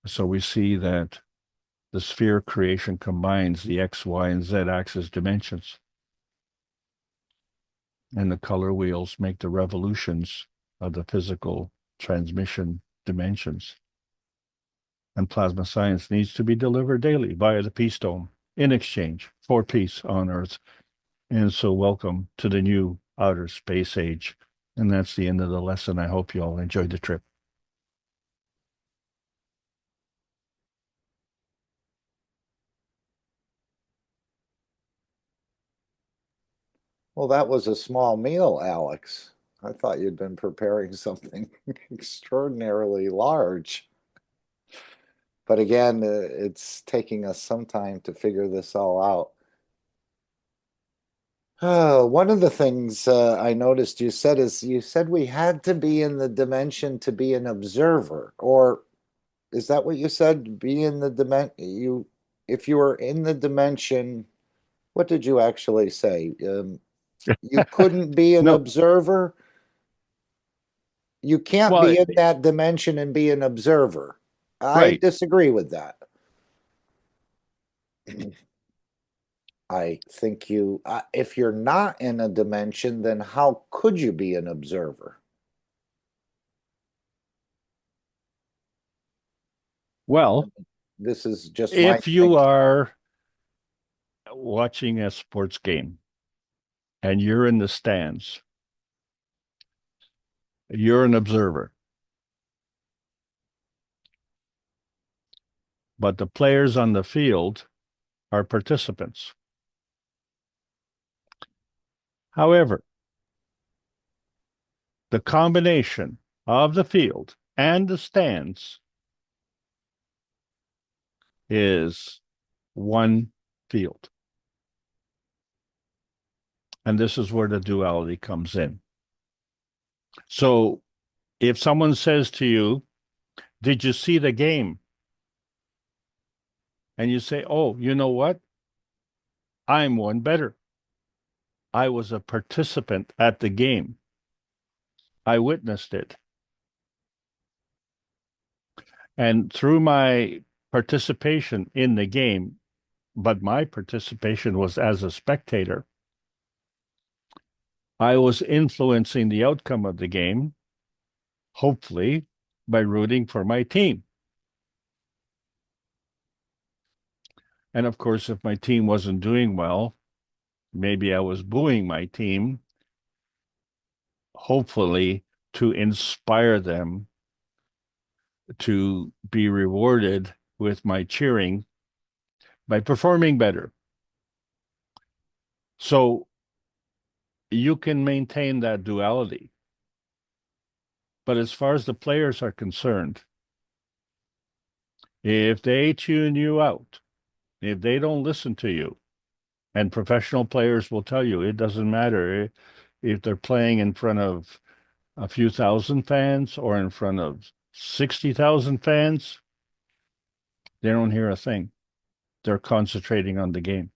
Speaker 11: So we see that the sphere creation combines the X, Y, and Z axis dimensions. And the color wheels make the revolutions of the physical transmission dimensions. And plasma science needs to be delivered daily via the Peace Dome in exchange for peace on Earth. And so welcome to the new outer space age. And that's the end of the lesson. I hope you all enjoyed the trip.
Speaker 3: Well, that was a small meal, Alex. I thought you'd been preparing something extraordinarily large. But again, it's taking us some time to figure this all out. One of the things I noticed you said is you said we had to be in the dimension to be an observer, or is that what you said? Be in the dimension. If you were in the dimension, what did you actually say? You couldn't be an observer. You can't be in that dimension and be an observer. I disagree with that. I think if you're not in a dimension, then how could you be an observer?
Speaker 11: Well,
Speaker 3: this is just
Speaker 11: if you are watching a sports game and you're in the stands, you're an observer. But the players on the field are participants. However, the combination of the field and the stands is one field. And this is where the duality comes in. So if someone says to you, did you see the game? And you say, oh, you know what? I'm one better. I was a participant at the game. I witnessed it. And through my participation in the game, but my participation was as a spectator, I was influencing the outcome of the game, hopefully by rooting for my team. And of course, if my team wasn't doing well, maybe I was booing my team, hopefully to inspire them to be rewarded with my cheering by performing better. So you can maintain that duality. But as far as the players are concerned, if they tune you out, if they don't listen to you, and professional players will tell you, it doesn't matter if they're playing in front of a few thousand fans or in front of 60,000 fans, they don't hear a thing. they're concentrating on the game.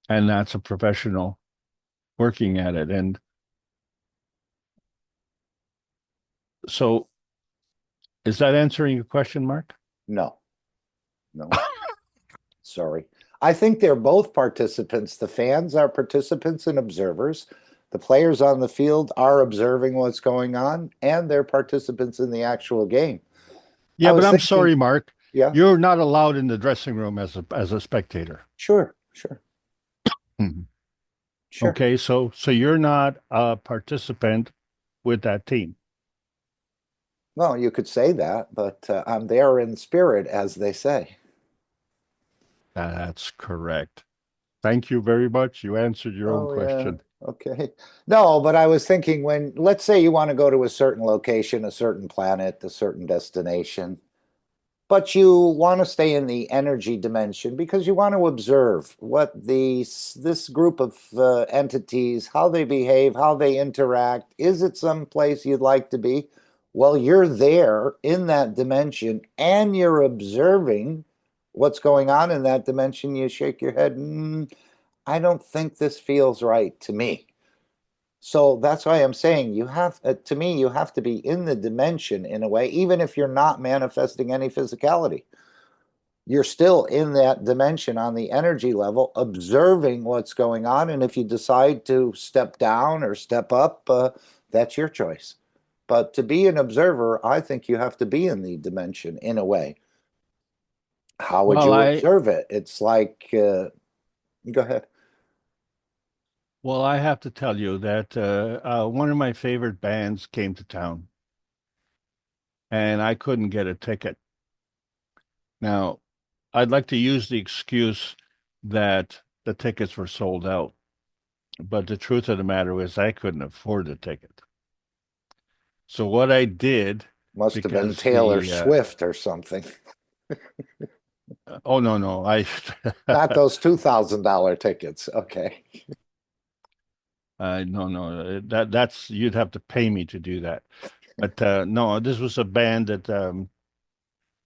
Speaker 11: And that's a professional working at it. And so is that answering your question, Mark?
Speaker 3: No. Sorry. I think they're both participants. The fans are participants and observers. The players on the field are observing what's going on, and they're participants in the actual game.
Speaker 11: Yeah, but I'm sorry, Mark.
Speaker 3: Yeah.
Speaker 11: You're not allowed in the dressing room as a spectator.
Speaker 3: Sure. Sure.
Speaker 11: Okay, so you're not a participant with that team.
Speaker 3: Well, you could say that, but I'm there in spirit, as they say.
Speaker 11: That's correct. Thank you very much. You answered your own question.
Speaker 3: Okay. No, but I was thinking let's say you want to go to a certain location, a certain planet, a certain destination, but you want to stay in the energy dimension because you want to observe what this group of entities, how they behave, how they interact. Is it some place you'd like to be? Well, you're there in that dimension and you're observing what's going on in that dimension. You shake your head. I don't think this feels right to me. So that's why I'm saying you have to be in the dimension in a way, even if you're not manifesting any physicality. You're still in that dimension on the energy level, observing what's going on. And if you decide to step down or step up, that's your choice. But to be an observer, I think you have to be in the dimension in a way. How would you observe it? It's like, go ahead.
Speaker 11: Well, I have to tell you that one of my favorite bands came to town, and I couldn't get a ticket. Now, I'd like to use the excuse that the tickets were sold out, but the truth of the matter is I couldn't afford a ticket. So what I did
Speaker 3: must have been Taylor Swift or something.
Speaker 11: Oh no,
Speaker 3: not those $2,000 tickets. Okay.
Speaker 11: No, that's you'd have to pay me to do that. But no, this was a band that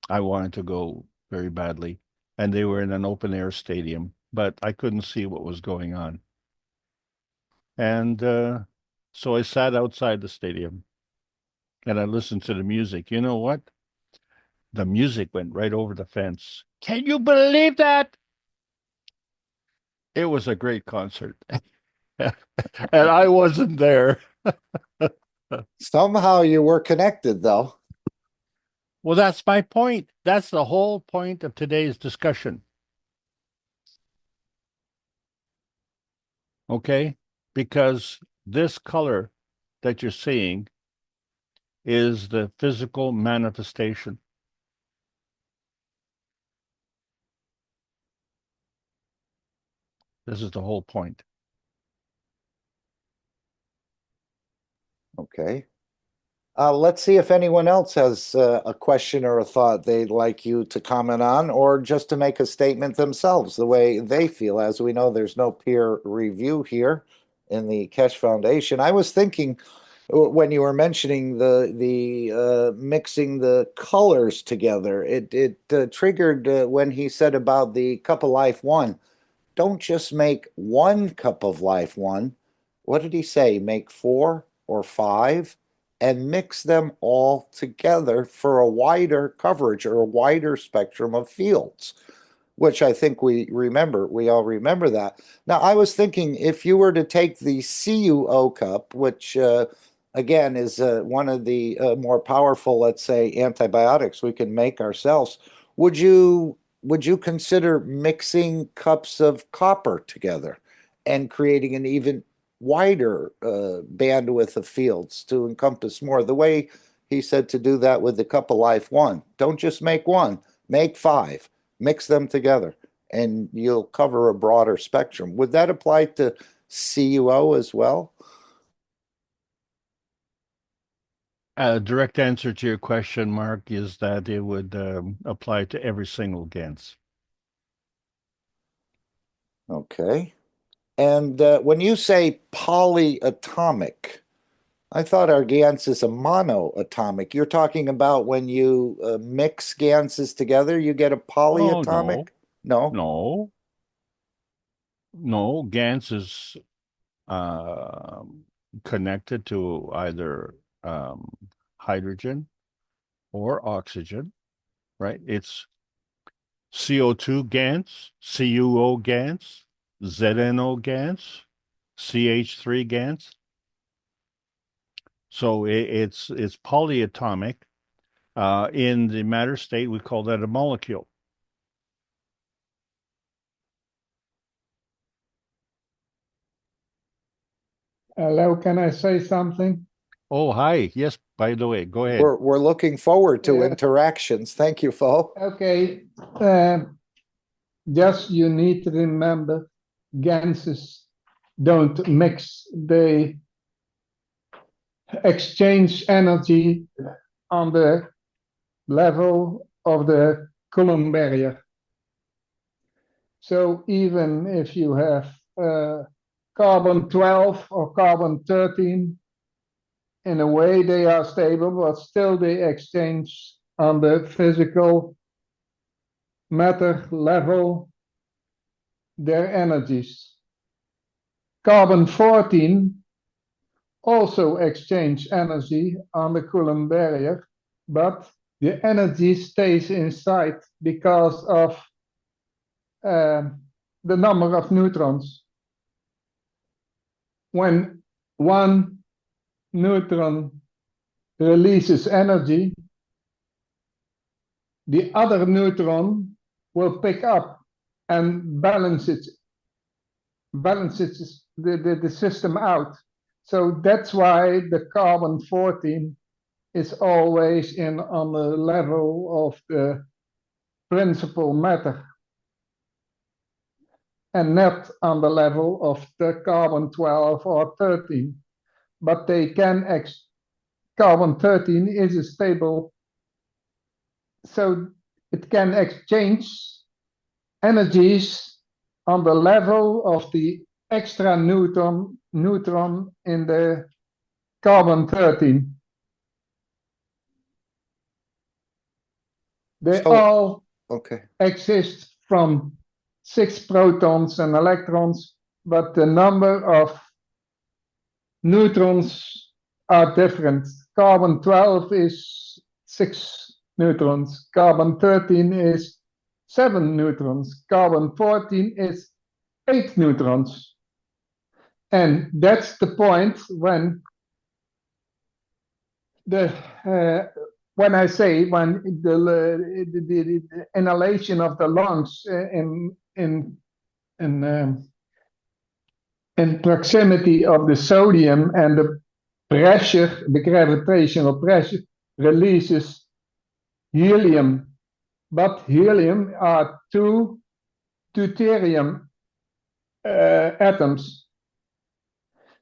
Speaker 11: I wanted to go very badly, and they were in an open air stadium, but I couldn't see what was going on. And so I sat outside the stadium and I listened to the music. You know what? The music went right over the fence. Can you believe that? It was a great concert. And I wasn't there.
Speaker 3: Somehow you were connected, though.
Speaker 11: Well, that's my point. That's the whole point of today's discussion. Okay? Because this color that you're seeing is the physical manifestation. This is the whole point.
Speaker 3: Okay. Let's see if anyone else has a question or a thought they'd like you to comment on, or just to make a statement themselves the way they feel. As we know, there's no peer review here in the Keshe Foundation. I was thinking when you were mentioning the mixing the colors together, it triggered when he said about the Cup of Life one. Don't just make one Cup of Life one. What did he say? Make 4 or 5 and mix them all together for a wider coverage or a wider spectrum of fields, which I think we all remember that. Now, I was thinking if you were to take the CUO cup, which again is one of the more powerful, let's say, antibiotics we can make ourselves, would you consider mixing cups of copper together and creating an even wider bandwidth of fields to encompass more? The way he said to do that with the Cup of Life one. Don't just make one, make 5, mix them together, and you'll cover a broader spectrum. Would that apply to CUO as well?
Speaker 11: A direct answer to your question, Mark, is that it would apply to every single GANS.
Speaker 3: Okay. And when you say polyatomic, I thought our GANs is a monoatomic. You're talking about when you mix GANs together, you get a polyatomic? No.
Speaker 11: No. No, GANs is connected to either hydrogen or oxygen, right? It's CO2 GANs, CuO GANs, ZNO GANs, CH3 GANs. So it's polyatomic. In the matter state, we call that a molecule.
Speaker 9: Hello, can I say something?
Speaker 11: Oh, hi. Yes, by the way, go ahead.
Speaker 3: We're looking forward to interactions. Thank you, Fo.
Speaker 9: Okay. Just you need to remember, GANs don't mix. They exchange energy on the level of the Coulomb barrier. So even if you have carbon 12 or carbon 13, in a way they are stable, but still they exchange on the physical matter level their energies. Carbon 14 also exchange energy on the Coulomb barrier, but the energy stays inside because of the number of neutrons. When one neutron releases energy, the other neutron will pick up and balance the system out. So that's why the carbon 14 is always on the level of the principal matter and not on the level of the carbon 12 or 13. But they can, carbon 13 is a stable, so it can exchange energies on the level of the extra neutron in the carbon 13. They all exist from 6 protons and electrons, but the number of neutrons are different. Carbon 12 is 6 neutrons, carbon 13 is 7 neutrons, carbon 14 is 8 neutrons. And that's the point when when I say when the inhalation of the lungs in proximity of the sodium and the pressure, the gravitational pressure, releases helium. But helium are 2 deuterium atoms.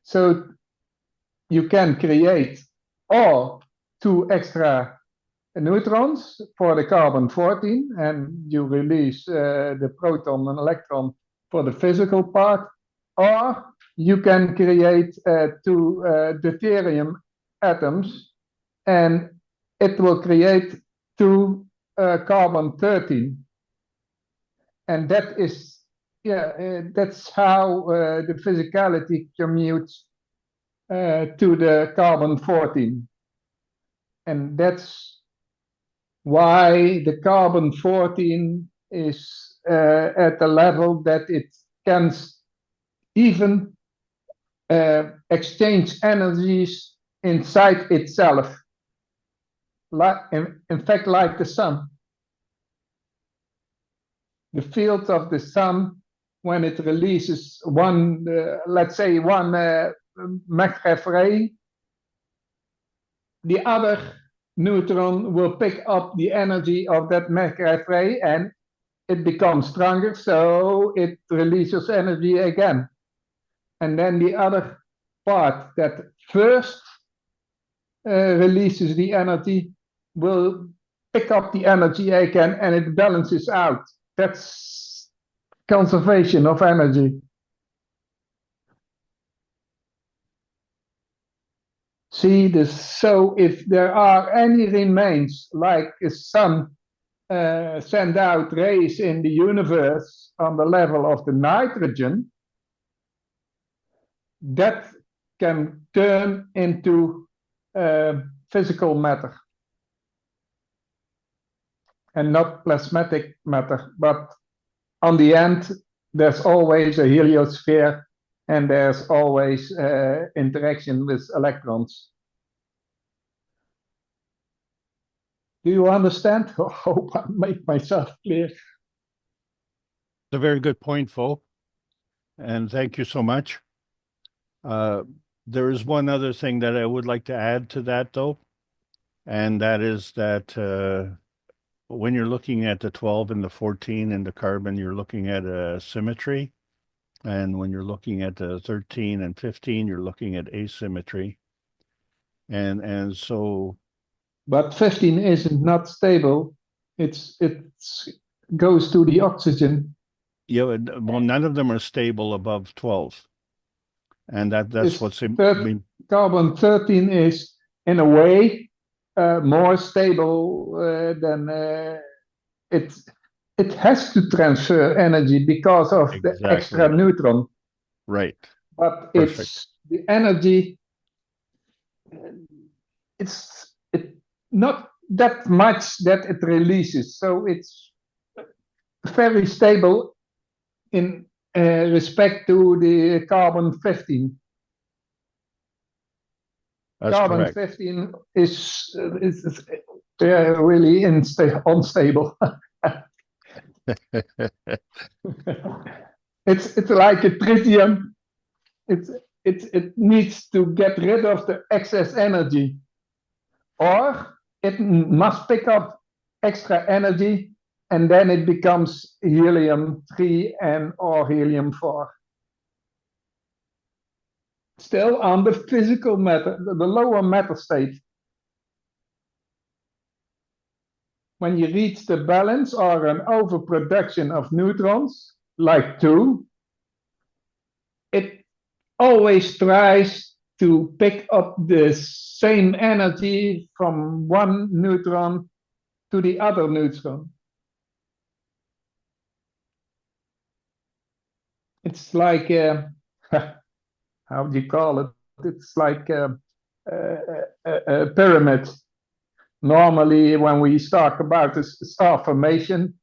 Speaker 9: So you can create or 2 extra neutrons for the carbon 14, and you release the proton and electron for the physical part, or you can create 2 deuterium atoms, and it will create 2 carbon 13. And that is, that's how the physicality commutes to the carbon 14. And that's why the carbon 14 is at the level that it can even exchange energies inside itself, like in fact like the sun. The field of the sun, when it releases one, let's say one Mach ray, the other neutron will pick up the energy of that Mach ray and it becomes stronger, so it releases energy again. And then the other part that first releases the energy will pick up the energy again and it balances out. That's conservation of energy. see this. So if there are any remains, like a sun send out rays in the universe on the level of the nitrogen, that can turn into physical matter. And not plasmatic matter, but on the end, there's always a heliosphere and there's always interaction with electrons. Do you understand? I hope I make myself clear.
Speaker 11: It's a very good point, Fo, and thank you so much. There is one other thing that I would like to add to that, though, and that is that when you're looking at the 12 and the 14 and the carbon, you're looking at a symmetry. And when you're looking at the 13 and 15, you're looking at asymmetry. And so...
Speaker 9: But 15 isn't not stable. It goes to the oxygen.
Speaker 11: Yeah, well, none of them are stable above 12. And that's what's...
Speaker 9: Carbon 13 is, in a way, more stable than it has to transfer energy because of the extra neutron.
Speaker 11: Right.
Speaker 9: But it's the energy, it's not that much that it releases. So it's very stable in respect to the carbon 15.
Speaker 11: That's
Speaker 9: carbon
Speaker 11: correct.
Speaker 9: 15 is really unstable. It's like a tritium. It needs to get rid of the excess energy, or it must pick up extra energy, and then it becomes helium-3 and or helium-4. Still on the physical matter, the lower matter state. When you reach the balance or an overproduction of neutrons, like 2, it always tries to pick up the same energy from one neutron to the other neutron. It's like how do you call it? It's like a pyramid. Normally, when we talk about a star formation,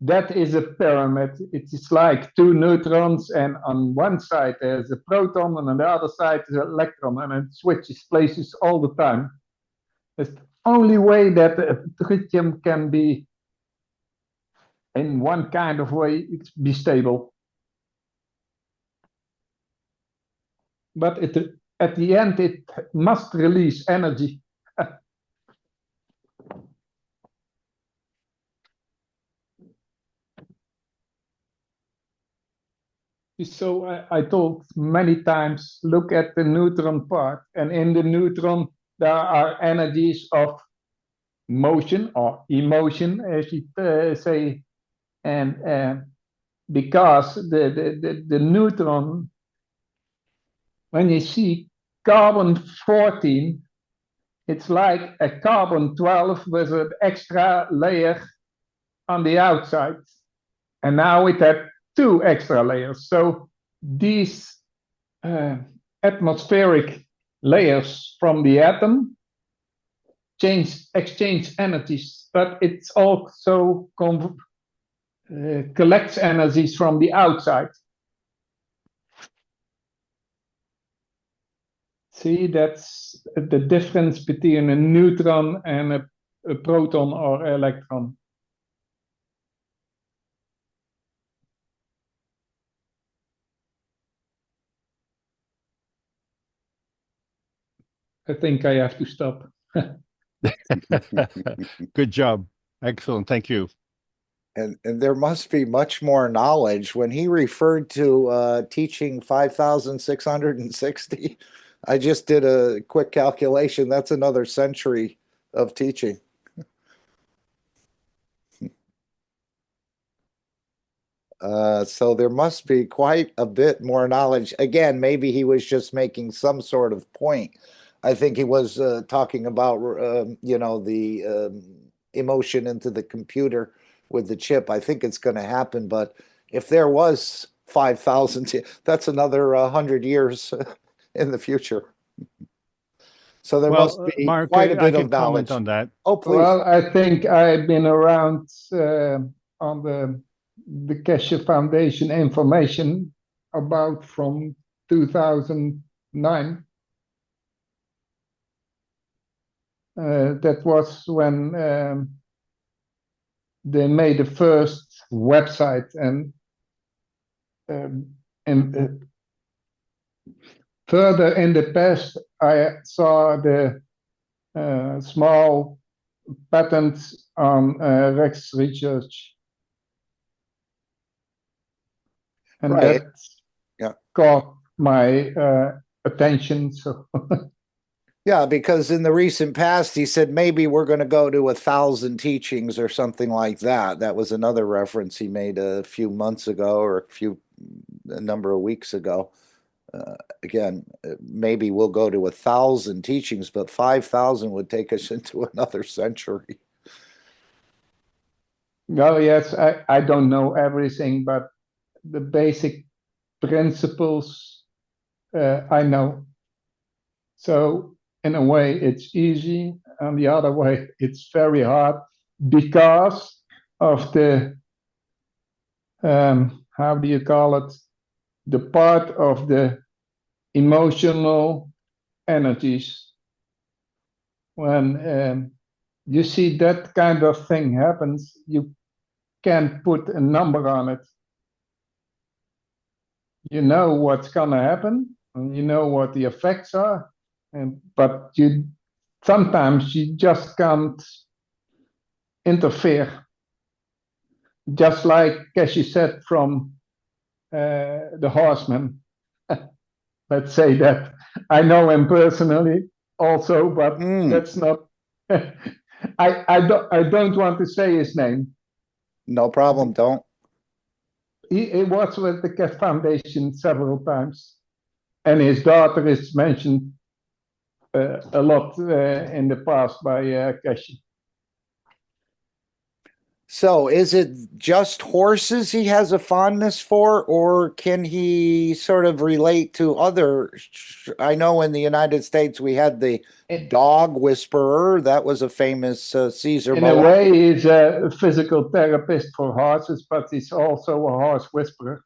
Speaker 9: that is a pyramid. It's like 2 neutrons, and on one side there's a proton, and on the other side is an electron, and it switches places all the time. It's the only way that a tritium can be, in one kind of way, be stable. But at the end, it must release energy. So I told many times, look at the neutron part, and in the neutron there are energies of motion or emotion, as you say, and because the neutron, when you see carbon 14, it's like a carbon 12 with an extra layer on the outside, and now it had 2 extra layers. So these atmospheric layers from the atom exchange energies, but it's also collects energies from the outside. See, that's the difference between a neutron and a proton or electron. I think I have to stop.
Speaker 11: Good job. Excellent. Thank you.
Speaker 3: And there must be much more knowledge. When he referred to teaching 5,660, I just did a quick calculation. That's another century of teaching. So there must be quite a bit more knowledge. Again, maybe he was just making some sort of point, I think he was talking about, you know, the emotion into the computer with the chip. I think it's going to happen, but if there was 5,000, that's another 100 years in the future. So there must be
Speaker 11: Mark,
Speaker 3: quite a
Speaker 11: I
Speaker 3: bit
Speaker 11: can
Speaker 3: of knowledge.
Speaker 11: comment on that.
Speaker 3: Oh, please.
Speaker 9: Well, I think I've been around on the Keshe Foundation information about from 2009. That was when they made the first website, and further in the past, I saw the small patents on Rex research, and
Speaker 3: Right.
Speaker 9: that caught my attention. So.
Speaker 3: Yeah, because in the recent past, he said maybe we're going to go to 1,000 teachings or something like that. That was another reference he made a few months ago or a number of weeks ago. Again, maybe we'll go to 1,000 teachings, but 5,000 would take us into another century.
Speaker 9: No, yes, I don't know everything, but the basic principles I know. So in a way, it's easy. On the other way, it's very hard because of the, how do you call it? The part of the emotional energies. When you see that kind of thing happens, you can't put a number on it. You know what's gonna happen, and you know what the effects are, but you sometimes you just can't interfere. Just like Keshe said from the horseman. Let's say that I know him personally also, but that's not. I don't want to say his name.
Speaker 3: No problem. Don't.
Speaker 9: He was with the KAKT Foundation several times, and his daughter is mentioned a lot in the past by Keshe.
Speaker 3: So is it just horses he has a fondness for, or can he sort of relate to other? I know in the United States we had the dog whisperer. That was a famous Caesar.
Speaker 9: In a way, he's a physical therapist for horses, but he's also a horse whisperer.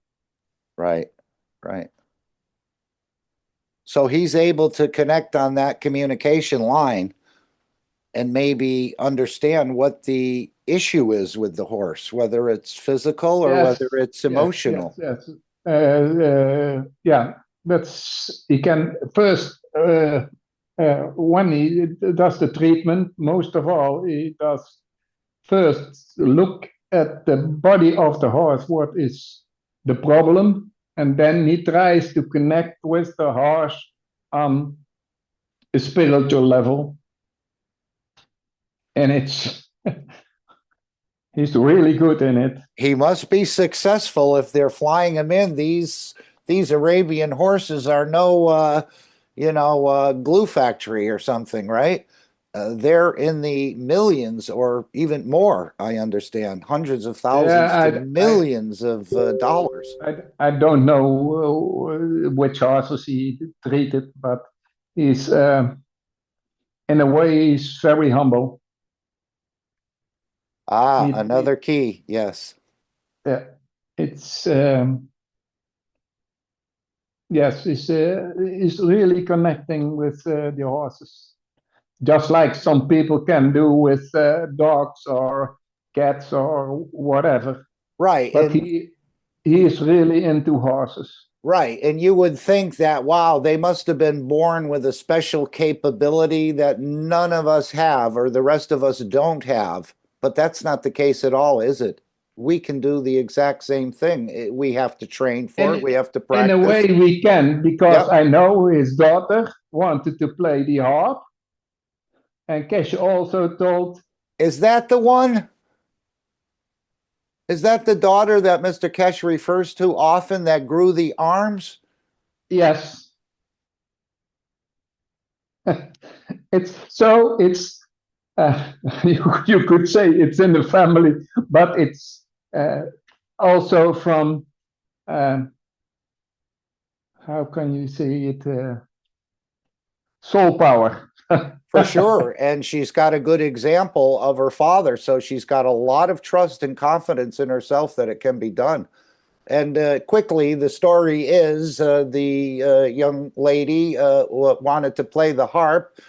Speaker 3: Right, right. So he's able to connect on that communication line and maybe understand what the issue is with the horse, whether it's physical or whether it's emotional.
Speaker 9: Yes. Yeah, that's he can first when he does the treatment. Most of all, he does first look at the body of the horse. What is the problem? And then he tries to connect with the horse on a spiritual level. And it's he's really good in it.
Speaker 3: He must be successful if they're flying him in. These Arabian horses are no glue factory or something, right? They're in the millions or even more, I understand, hundreds of thousands to millions of dollars.
Speaker 9: I don't know which horses he treated, but he's in a way he's very humble.
Speaker 3: Another key, yes.
Speaker 9: Yeah, it's yes, he's really connecting with the horses, just like some people can do with dogs or cats or whatever.
Speaker 3: Right,
Speaker 9: but he is really into horses.
Speaker 3: Right, and you would think that, wow, they must have been born with a special capability that none of us have or the rest of us don't have. But that's not the case at all, is it? We can do the exact same thing. We have to train for it. We have to practice.
Speaker 9: In a way we can, because I know his daughter wanted to play the harp. And Keshe also told...
Speaker 3: Is that the one? Is that the daughter that Mr. Keshe refers to often that grew the arms?
Speaker 9: Yes. It's you could say it's in the family, but it's also from how can you say it, soul power.
Speaker 3: For sure. And she's got a good example of her father. So she's got a lot of trust and confidence in herself that it can be done. And quickly, the story is the young lady wanted to play the harp,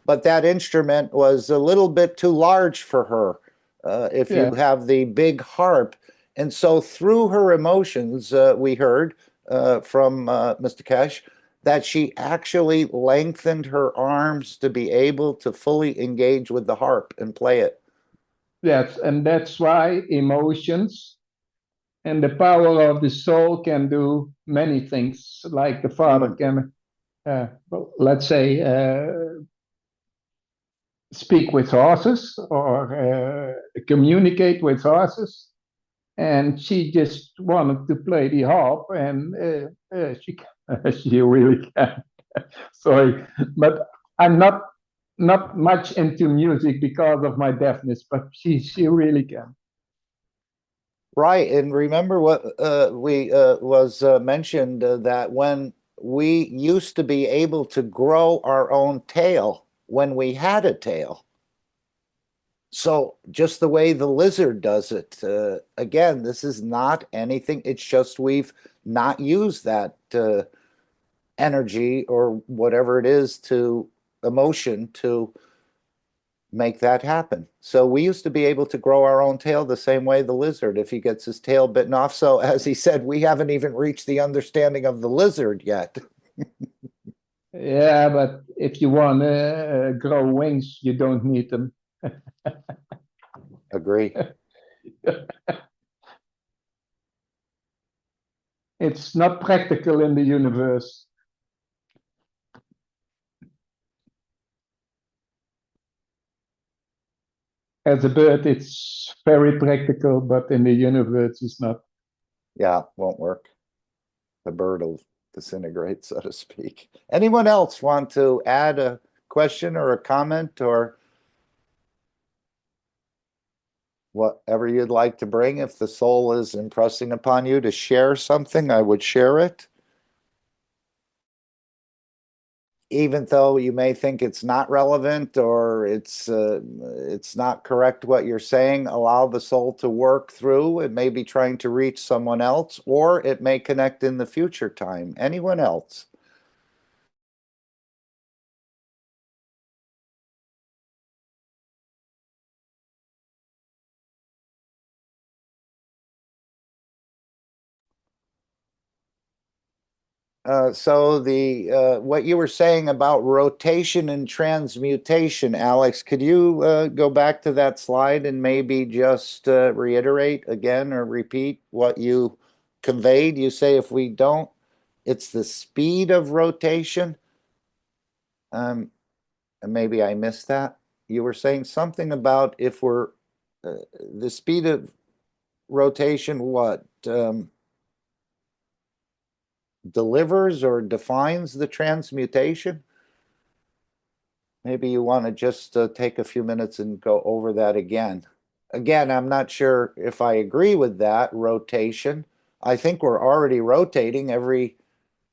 Speaker 3: but that instrument was a little bit too large for her if you have the big harp. And so through her emotions, we heard from Mr. Keshe, that she actually lengthened her arms to be able to fully engage with the harp and play it.
Speaker 9: Yes, and that's why emotions and the power of the soul can do many things, like the father can, well, let's say, speak with horses or communicate with horses. And she just wanted to play the harp, and she really can. Sorry, but I'm not much into music because of my deafness, but she really can.
Speaker 3: Right, and remember what was mentioned that when we used to be able to grow our own tail when we had a tail. So just the way the lizard does it, again, this is not anything. It's just we've not used that energy or whatever it is to emotion to make that happen. So we used to be able to grow our own tail the same way the lizard if he gets his tail bitten off. So as he said, we haven't even reached the understanding of the lizard yet.
Speaker 9: Yeah, but if you want to grow wings, you don't need them.
Speaker 3: Agree.
Speaker 9: It's not practical in the universe. As a bird, it's very practical, but in the universe, it's not.
Speaker 3: Yeah, won't work. The bird will disintegrate, so to speak. Anyone else want to add a question or a comment or whatever you'd like to bring? If the soul is impressing upon you to share something, I would share it. Even though you may think it's not relevant or it's not correct what you're saying, allow the soul to work through. It may be trying to reach someone else, or it may connect in the future time. Anyone else? So the what you were saying about rotation and transmutation, Alex, could you go back to that slide and maybe just reiterate again or repeat what you conveyed? You say if we don't, it's the speed of rotation. And maybe I missed that. You were saying something about if we're the speed of rotation, what? Delivers or defines the transmutation? Maybe you want to just take a few minutes and go over that again. Again, I'm not sure if I agree with that rotation. I think we're already rotating. Every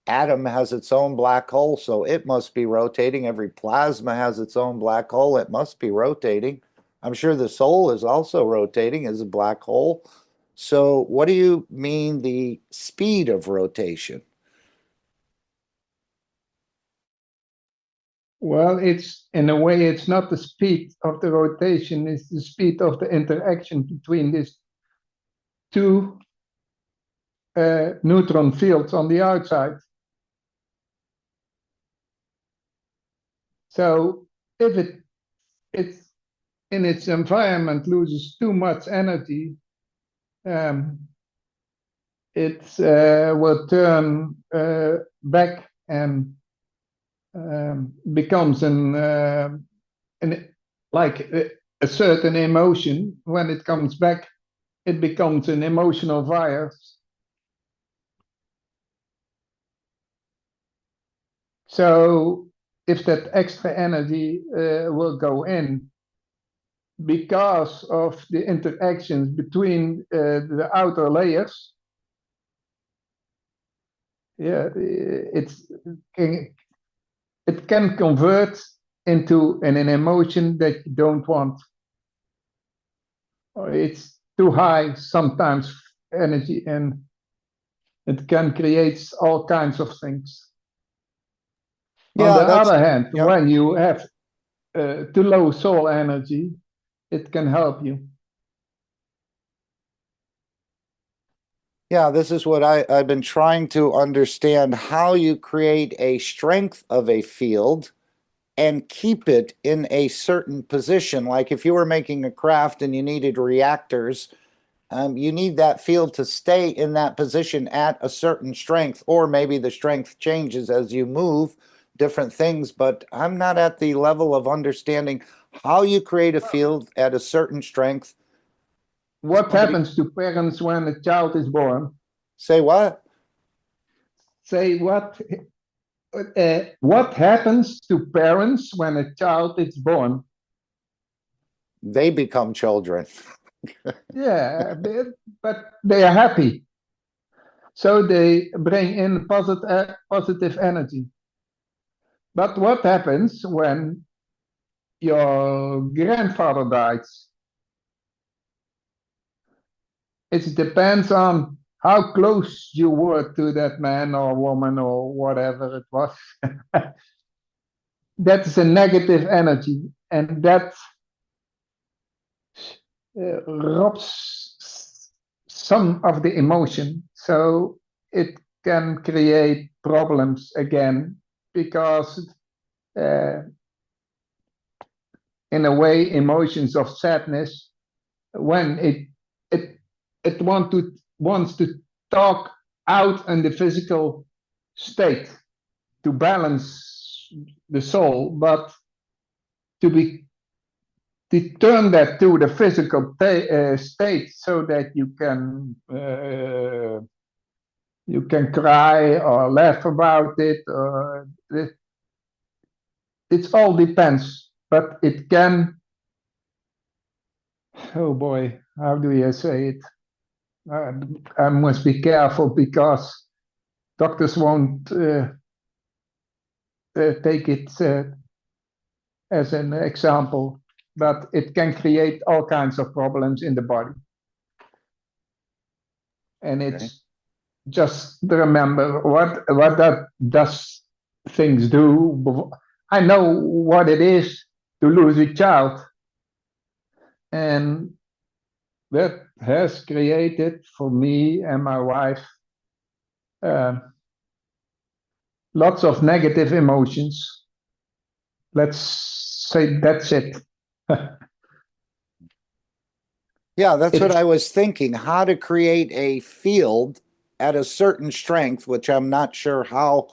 Speaker 3: atom has its own black hole, so it must be rotating. Every plasma has its own black hole. It must be rotating. I'm sure the soul is also rotating as a black hole. So what do you mean the speed of rotation?
Speaker 9: Well, it's in a way, it's not the speed of the rotation, it's the speed of the interaction between these two neutron fields on the outside. So if it's in its environment loses too much energy, it will turn back and becomes like a certain emotion. When it comes back, it becomes an emotional virus. So if that extra energy will go in because of the interactions between the outer layers. Yeah, it can convert into an emotion that you don't want. Or it's too high sometimes energy, and it can create all kinds of things. On the other hand, when you have too low soul energy, it can help you.
Speaker 3: Yeah, this is what I've been trying to understand, how you create a strength of a field and keep it in a certain position. Like if you were making a craft and you needed reactors, you need that field to stay in that position at a certain strength, or maybe the strength changes as you move different things. But I'm not at the level of understanding how you create a field at a certain strength.
Speaker 9: What happens to parents when a child is born?
Speaker 3: Say what?
Speaker 9: Say what? What happens to parents when a child is born?
Speaker 3: They become children.
Speaker 9: Yeah, but they are happy. So they bring in positive energy. But what happens when your grandfather dies? It depends on how close you were to that man or woman or whatever it was. That's a negative energy, and that robs some of the emotion. So it can create problems again, because in a way, emotions of sadness, when it wants to talk out in the physical state to balance the soul, but to turn that to the physical state, so that you can cry or laugh about it, or it all depends. But it can, oh boy, how do you say it? I must be careful, because doctors won't take it as an example, but it can create all kinds of problems in the body. And it's just remember what that does things do. I know what it is to lose a child, and that has created for me and my wife lots of negative emotions. Let's say that's it.
Speaker 3: Yeah, that's what I was thinking, how to create a field at a certain strength, which I'm not sure how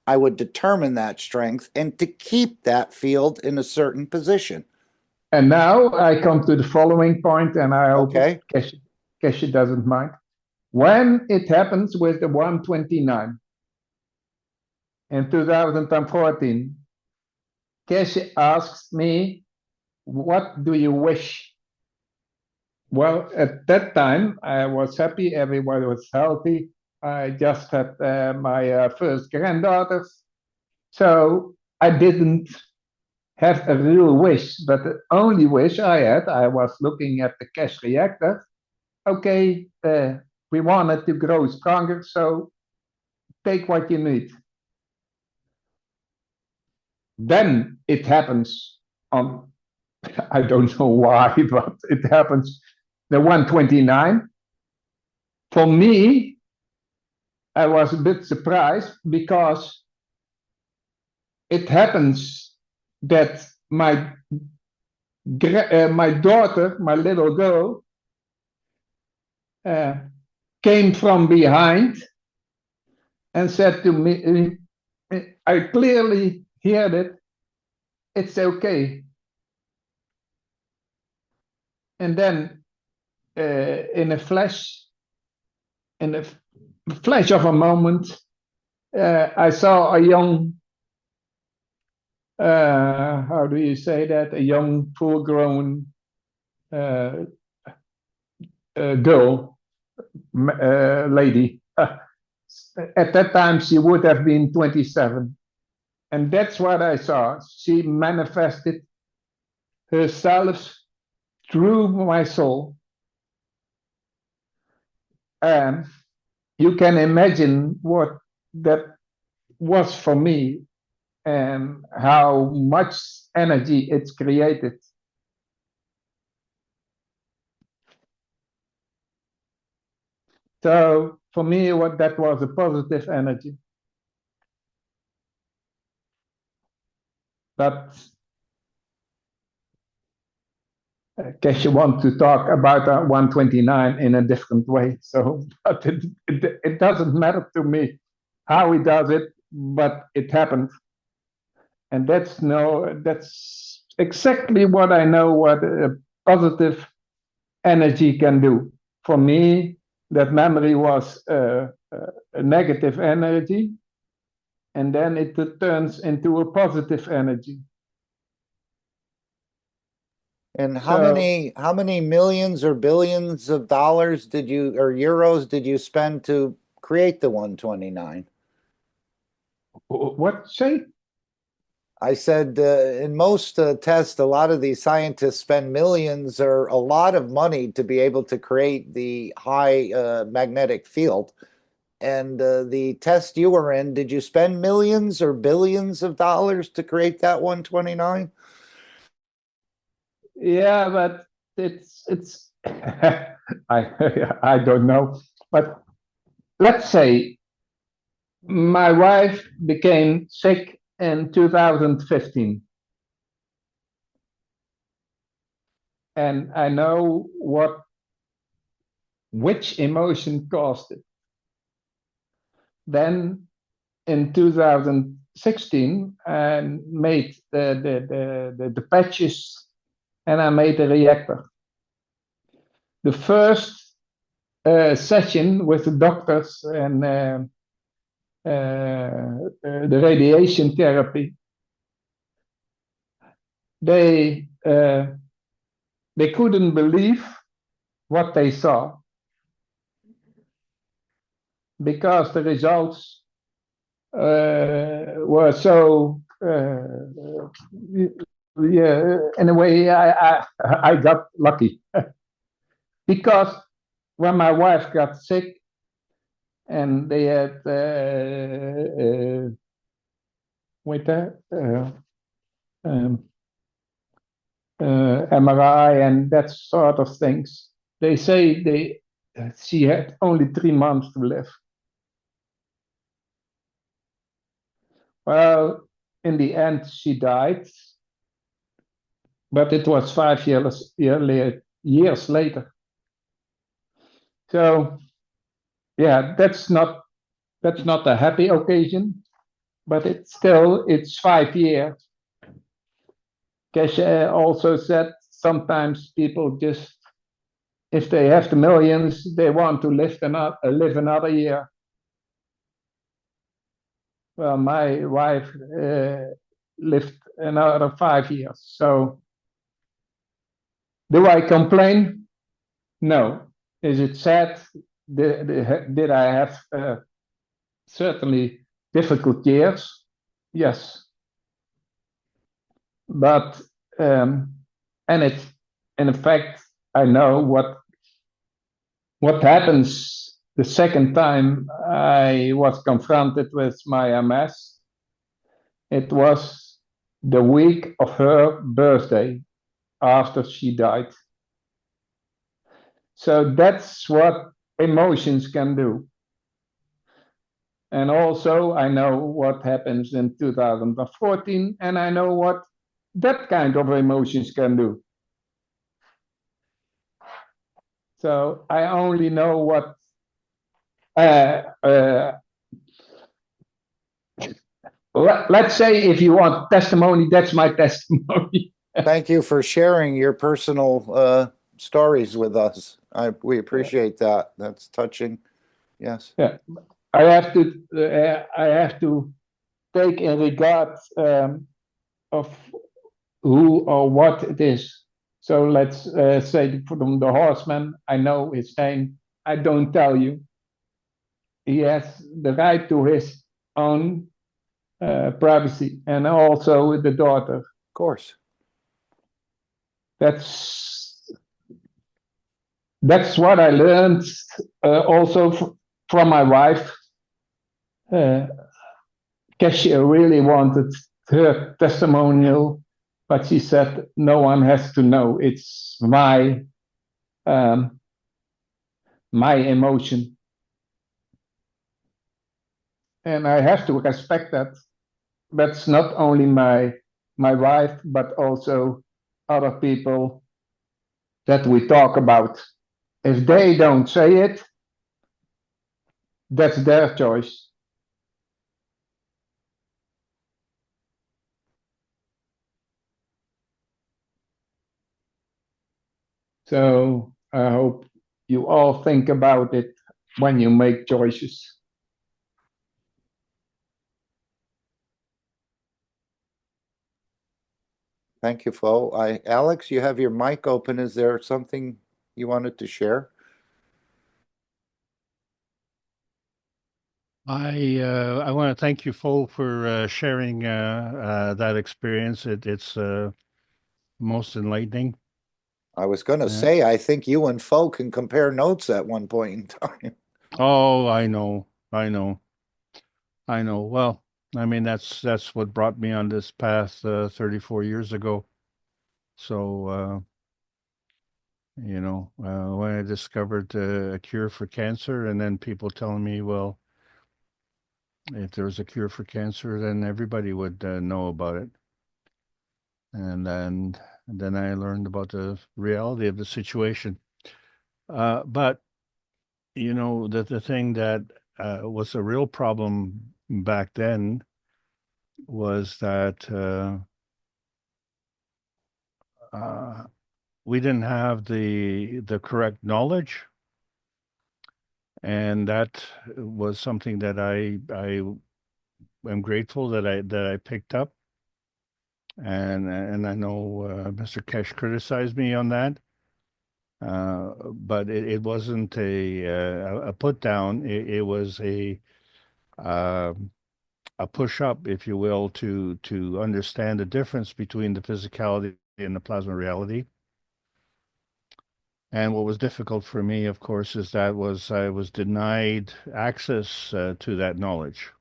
Speaker 3: I would determine that strength, and to keep that field in a certain position.
Speaker 9: And now I come to the following point, and I hope Keshe doesn't mind. When it happens with the 129 in 2014, Keshe asks me, what do you wish? Well, at that time, I was happy. Everybody was healthy. I just had my first granddaughters. So I didn't have a real wish, but the only wish I had, I was looking at the cash reactor. Okay, we wanted to grow stronger, so take what you need. Then it happens on, I don't know why, but it happens, the 129. For me, I was a bit surprised, because it happens that my daughter, my little girl, came from behind and said to me, I clearly heard it, it's okay. And then in a flash of a moment, I saw a young how do you say that? A young, full-grown girl, lady. At that time, she would have been 27. And that's what I saw. She manifested herself through my soul. And you can imagine what that was for me and how much energy it's created. So for me, that was a positive energy. But Keshe wants to talk about 129 in a different way. So, but it doesn't matter to me how he does it, but it happened. And that's exactly what I know what a positive energy can do. For me, that memory was a negative energy, and then it turns into a positive energy.
Speaker 3: And how many millions or billions of dollars did you, or euros did you spend to create the 129?
Speaker 9: What say?
Speaker 3: I said in most tests, a lot of these scientists spend millions or a lot of money to be able to create the high magnetic field. And the test you were in, did you spend millions or billions of dollars to create that 129?
Speaker 9: Yeah, but it's I don't know. But let's say my wife became sick in 2015. And I know which emotion caused it. Then in 2016, I made the patches and I made a reactor. The first session with the doctors and the radiation therapy, they couldn't believe what they saw because the results were so yeah, in a way I got lucky because when my wife got sick and they had MRI and that sort of things, they say she had only 3 months to live. Well, in the end, she died, but it was 5 years later. So, yeah, that's not a happy occasion, but it's 5 years. Keshe also said sometimes people just, if they have the millions, they want to live another year. Well, my wife lived another 5 years. So, do I complain? No. Is it sad? Did I have certainly difficult years? Yes. But and in fact, I know what happens the second time I was confronted with my MS. It was the week of her birthday after she died. So that's what emotions can do. And also I know what happens in 2014, and I know what that kind of emotions can do. So I only know what let's say if you want testimony, that's my testimony.
Speaker 3: Thank you for sharing your personal stories with us. We appreciate that. That's touching. Yes.
Speaker 9: Yeah, I have to take in regard of who or what it is. So let's say from the horseman, I know his name. I don't tell you. He has the right to his own privacy, and also with the daughter.
Speaker 3: Of course.
Speaker 9: That's what I learned also from my wife. Keshe really wanted her testimonial, but she said no one has to know. It's my emotion, and I have to respect that. That's not only my wife, but also other people that we talk about. If they don't say it, that's their choice. So I hope you all think about it when you make choices.
Speaker 3: Thank you, Fo. Alex, you have your mic open. Is there something you wanted to share?
Speaker 11: I want to thank you, Fo, for sharing that experience. It's most enlightening.
Speaker 3: I was going to say, I think you and Fo can compare notes at one point in time.
Speaker 11: Oh, I know. Well, I mean, that's what brought me on this path 34 years ago. So, when I discovered a cure for cancer, and then people telling me, well, if there's a cure for cancer, then everybody would know about it. And then I learned about the reality of the situation. But the thing that was a real problem back then was that we didn't have the correct knowledge, and that was something that I am grateful that I picked up. And I know Mr. Keshe criticized me on that, but it wasn't a put down. It was a push up, if you will, to understand the difference between the physicality and the plasma reality. And what was difficult for me, of course, is that I was denied access to that knowledge.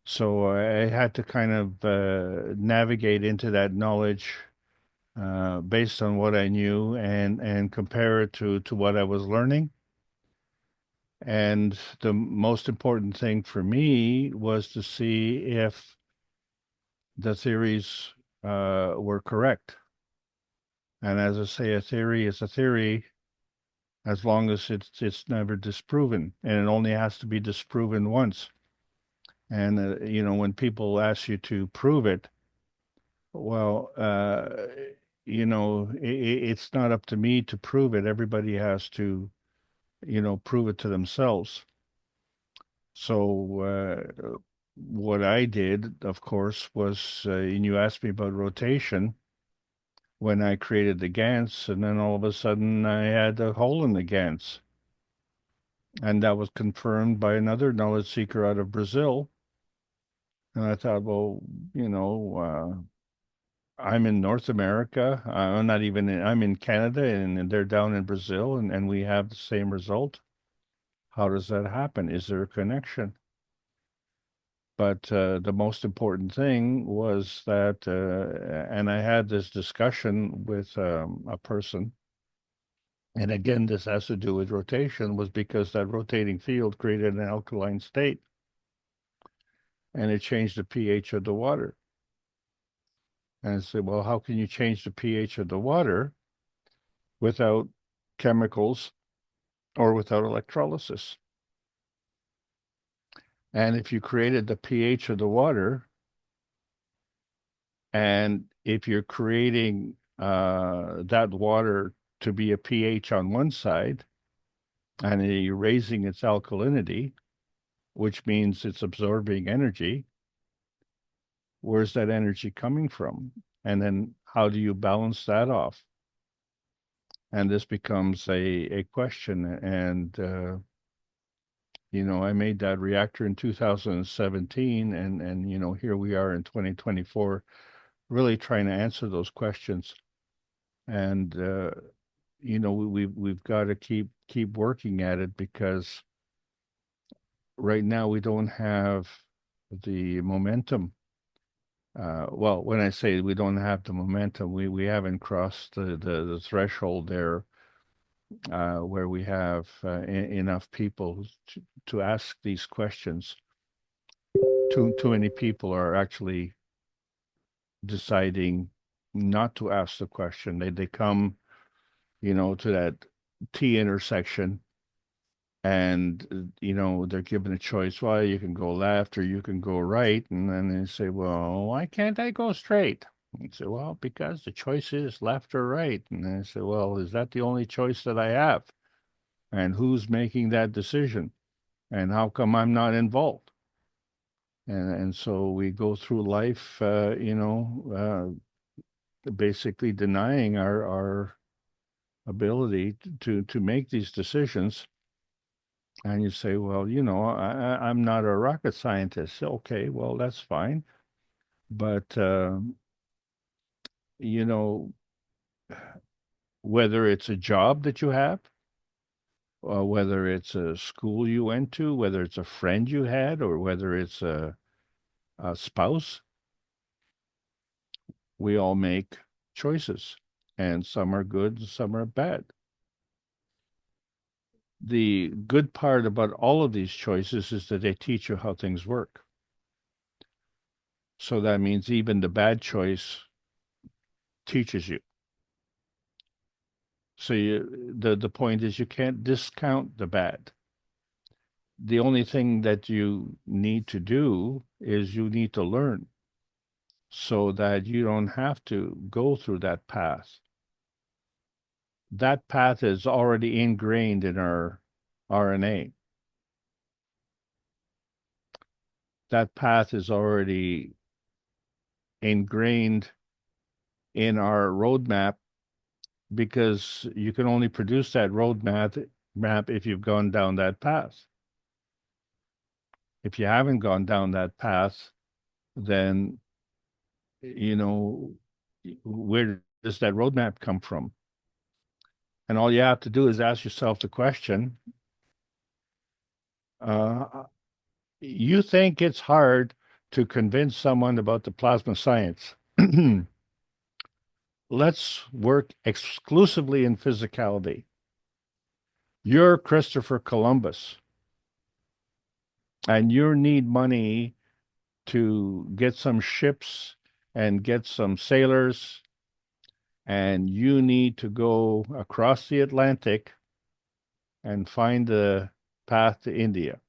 Speaker 11: So I had to kind of navigate into that knowledge based on what I knew and compare it to what I was learning. And the most important thing for me was to see if the theories were correct. And as I say, a theory is a theory as long as it's never disproven, and it only has to be disproven once. And when people ask you to prove it, well, it's not up to me to prove it. Everybody has to, prove it to themselves. So what I did, of course, was, and you asked me about rotation, when I created the GANs, and then all of a sudden I had a hole in the GANs. And that was confirmed by another knowledge seeker out of Brazil. And I thought, well, I'm in North America. I'm in Canada, and they're down in Brazil, and we have the same result. How does that happen? Is there a connection? But the most important thing was that, and I had this discussion with a person, and again, this has to do with rotation, was because that rotating field created an alkaline state, and it changed the pH of the water. And I said, well, how can you change the pH of the water without chemicals or without electrolysis? And if you created the pH of the water, and if you're creating that water to be a pH on one side, and you're raising its alkalinity, which means it's absorbing energy, where's that energy coming from? And then how do you balance that off? And this becomes a question. And, I made that reactor in 2017, and here we are in 2024, really trying to answer those questions. And, we've got to keep working at it, because right now we don't have the momentum. Well, when I say we don't have the momentum, we haven't crossed the threshold there, where we have enough people to ask these questions. Too many people are actually deciding not to ask the question. They come, to that T intersection, and they're given a choice. Well, you can go left or you can go right, and then they say, well, why can't I go straight? And say, well, because the choice is left or right. And then I say, well, is that the only choice that I have? And who's making that decision? And how come I'm not involved? And so we go through life, basically denying our ability to make these decisions. And you say, well, I'm not a rocket scientist. Okay, well, that's fine. But, whether it's a job that you have, or whether it's a school you went to, whether it's a friend you had, or whether it's a spouse, we all make choices, and some are good, some are bad. The good part about all of these choices is that they teach you how things work. So that means even the bad teaches you. So the point is, you can't discount the bad. The only thing that you need to do is you need to learn, so that you don't have to go through that path. That path is already ingrained in our RNA. That path is already ingrained in our roadmap, because you can only produce that roadmap if you've gone down that path. If you haven't gone down that path, then, where does that roadmap come from? And all you have to do is ask yourself the question, you think it's hard to convince someone about the plasma science. Let's work exclusively in physicality. You're Christopher Columbus, and you need money to get some ships and get some sailors, and you need to go across the Atlantic and find the path to India.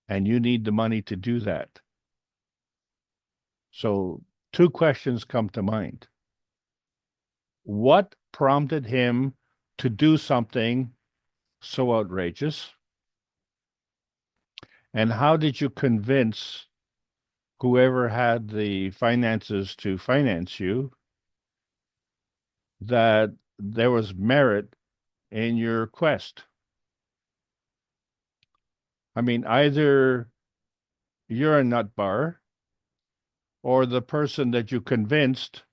Speaker 11: And you need the money to do that. So 2 questions come to mind. What prompted him to do something so outrageous? And how did you convince whoever had the finances to finance you that there was merit in your quest? I mean, either you're a nut bar, or the person that you convinced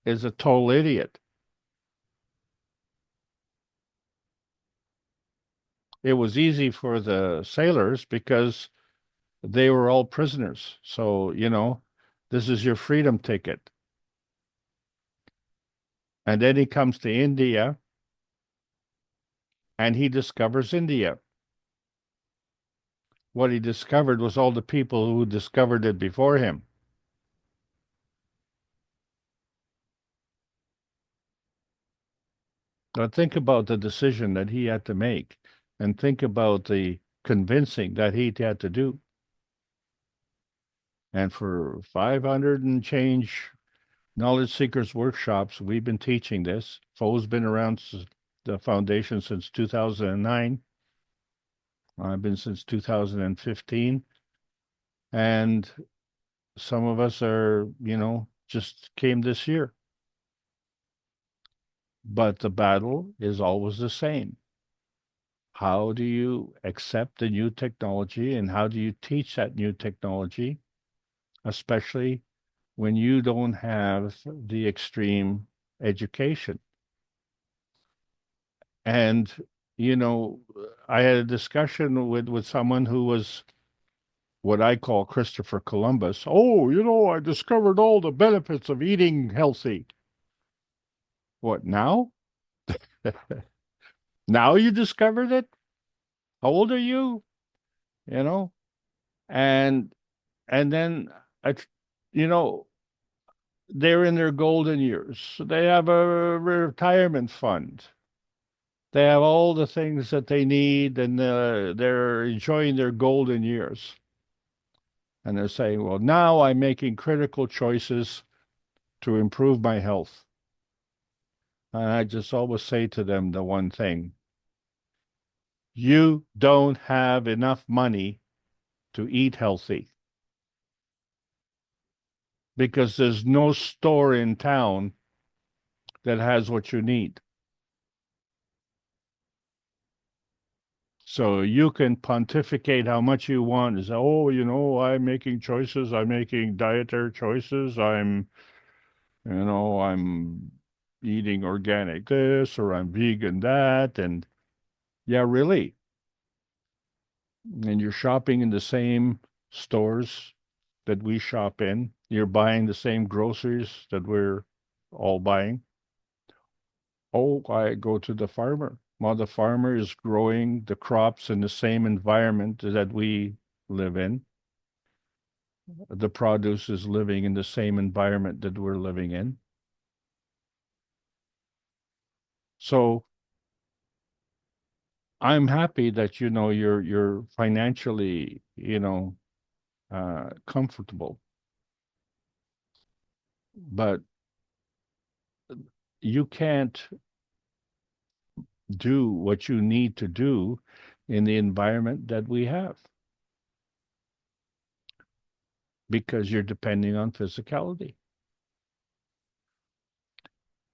Speaker 11: is a total idiot. It was easy for the sailors because they were all prisoners. So, this is your freedom ticket. And then he comes to India, and he discovers India. What he discovered was all the people who discovered it before him. Now think about the decision that he had to make, and think about the convincing that he had to do. And for 500 and change Knowledge Seekers workshops, we've been teaching this. FO's been around the foundation since 2009. I've been since 2015. And some of us are, just came this year. But the battle is always the same. How do you accept the new technology and how do you teach that new technology, especially when you don't have the extreme education? And, I had a discussion with someone who was what I call Christopher Columbus. Oh, I discovered all the benefits of eating healthy. What, now? Now you discovered it? How old are you? And then I, you know, they're in their golden years. They have a retirement fund. They have all the things that they need, and they're enjoying their golden years. And they're saying, well, now I'm making critical choices to improve my health. And I just always say to them the one thing: you don't have enough money to eat healthy, because there's no store in town that has what you need. So you can pontificate how much you want and say, oh, I'm making choices, I'm making dietary choices, I'm eating organic this, or I'm vegan that. And yeah, really. And you're shopping in the same stores that we shop in. You're buying the same groceries that we're all buying. Oh, I go to the farmer. Well, the farmer is growing the crops in the same environment that we live in. The produce is living in the same environment that we're living in. So I'm happy that you're financially comfortable, but you can't do what you need to do in the environment that we have, because you're depending on physicality.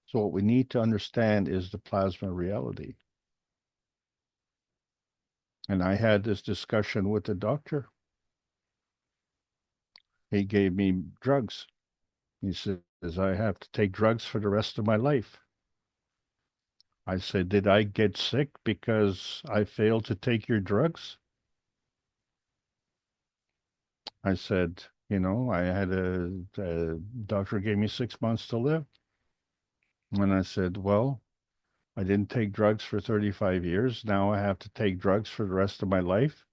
Speaker 11: So what we need to understand is the plasma reality. And I had this discussion with the doctor. He gave me drugs. He says, I have to take drugs for the rest of my life. I said, did I get sick because I failed to take your drugs? I said, I had a doctor gave me 6 months to live. And I said, well, I didn't take drugs for 35 years. Now I have to take drugs for the rest of my life.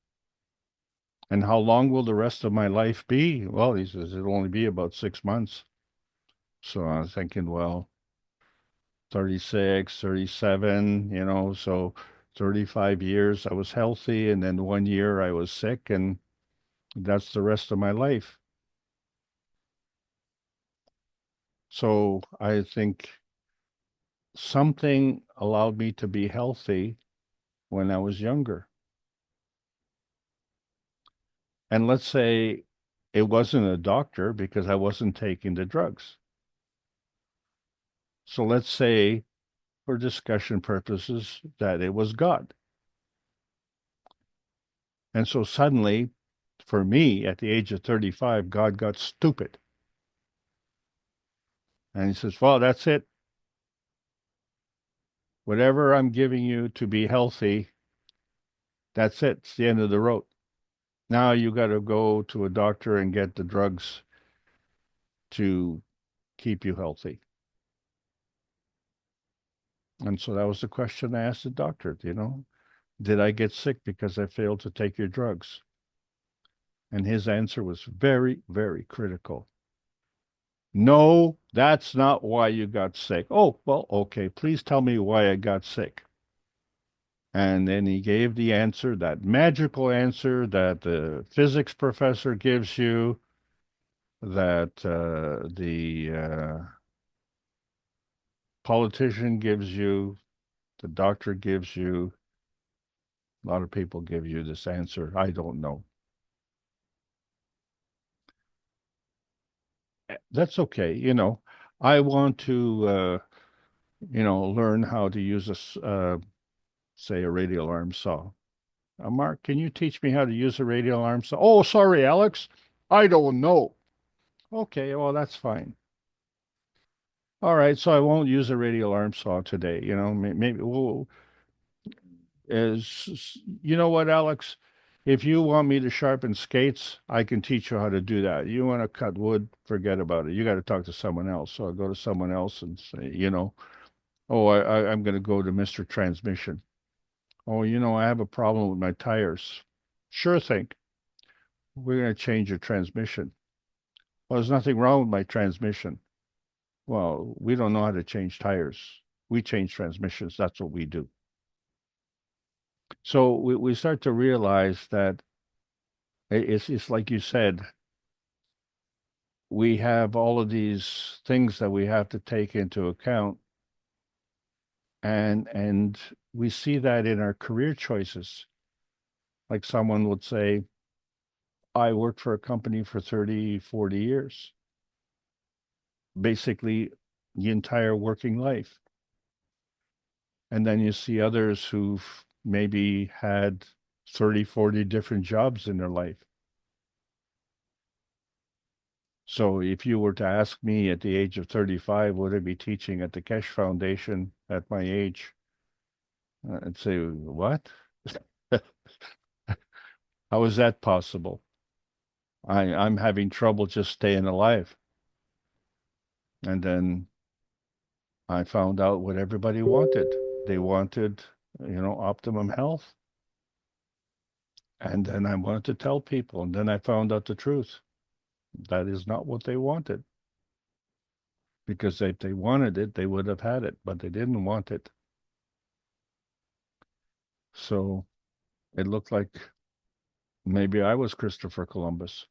Speaker 11: And how long will the rest of my life be? Well, he says, it'll only be about 6 months. So I was thinking, well, 36, 37, so 35 years I was healthy, and then 1 year I was sick, and that's the rest of my life. So I think something allowed me to be healthy when I was younger. And let's say it wasn't a doctor because I wasn't taking the drugs. So let's say, for discussion purposes, that it was God. And so suddenly, for me, at the age of 35, God got stupid. And he says, well, that's it. Whatever I'm giving you to be healthy, that's it. It's the end of the road. Now you got to go to a doctor and get the drugs to keep you healthy. And so that was the question I asked the doctor, did I get sick because I failed to take your drugs? And his answer was very, very critical. No, that's not why you got sick. Oh, well, okay, please tell me why I got sick. And then he gave the answer, that magical answer that the physics professor gives you, that the politician gives you, the doctor gives you. A lot of people give you this answer. I don't know. That's okay. I want to, learn how to use say, a radial arm saw. Mark, can you teach me how to use a radial arm saw? Oh, sorry, Alex. I don't know. Okay, well, that's fine. All right, so I won't use a radial arm saw today. Maybe we'll. You know what, Alex? If you want me to sharpen skates, I can teach you how to do that. You want to cut wood, forget about it. You got to talk to someone else. So I'll go to someone else and say, oh, I'm going to go to Mr. Transmission. Oh, I have a problem with my tires. Sure thing. We're going to change your transmission. Well, there's nothing wrong with my transmission. Well, we don't know how to change tires. We change transmissions. That's what we do. So we start to realize that it's like you said, we have all of these things that we have to take into account. And we see that in our career choices. Like someone would say, I worked for a company for 30, 40 years. Basically, the entire working life. And then you see others who've maybe had 30, 40 different jobs in their life. So if you were to ask me at the age of 35, would I be teaching at the Keshe Foundation at my age? I'd say, what? How is that possible? I'm having trouble just staying alive. And then I found out what everybody wanted. They wanted, optimum health. And then I wanted to tell people. And then I found out the truth. That is not what they wanted. Because if they wanted it, they would have had it, but they didn't want it. So it looked like maybe I was Christopher Columbus.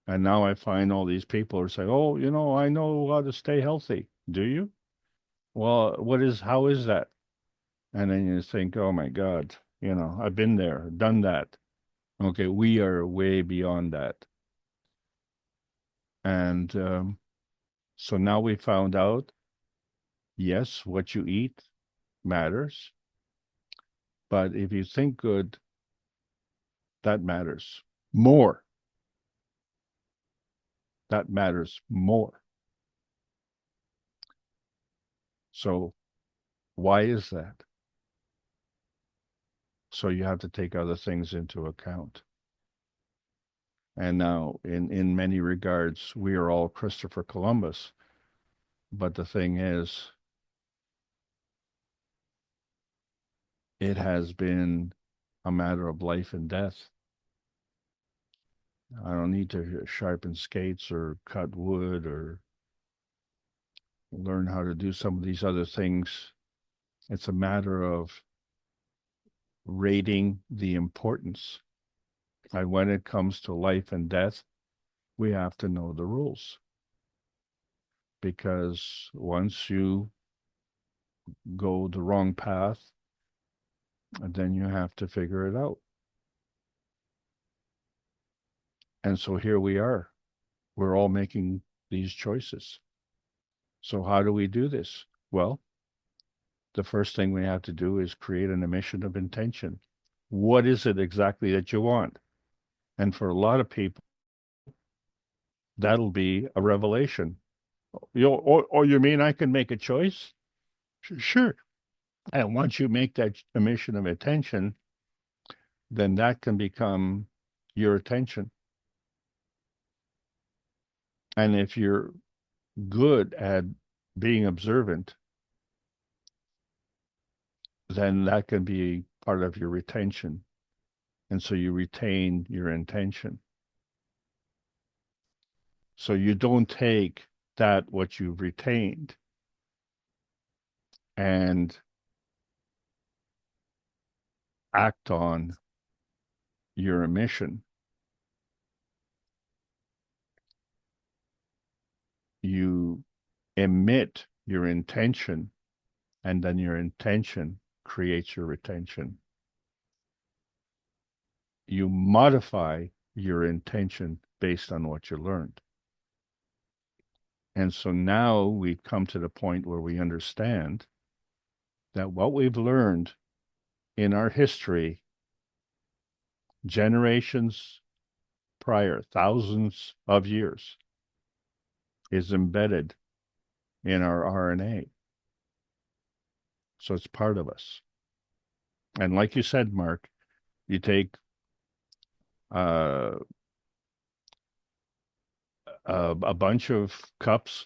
Speaker 11: And now I find all these people are saying, oh, I know how to stay healthy. Do you? Well, how is that? And then you think, oh my God, I've been there, done that. Okay, we are way beyond that. And so now we found out, yes, what you eat matters. But if you think good, that matters more. That matters more. So why is that? So you have to take other things into account. And now, in many regards, we are all Christopher Columbus. But the thing is, it has been a matter of life and death. I don't need to sharpen skates or cut wood or learn how to do some of these other things. It's a matter of rating the importance. And when it comes to life and death, we have to know the rules. Because once you go the wrong path, then you have to figure it out. And so here we are. We're all making these choices. So how do we do this? Well, the first thing we have to do is create an emission of intention. What is it exactly that you want? And for a lot of people, that'll be a revelation. You mean I can make a choice? Sure. And once you make that emission of attention, then that can become your attention. And if you're good at being observant, then that can be part of your retention. And so you retain your intention. So you don't take what you've retained and act on your emission. You emit your intention, and then your intention creates your retention. You modify your intention based on what you learned. And so now we've come to the point where we understand that what we've learned in our history, generations prior, thousands of years, is embedded in our RNA. So it's part of us. And like you said, Mark, you take a bunch of cups,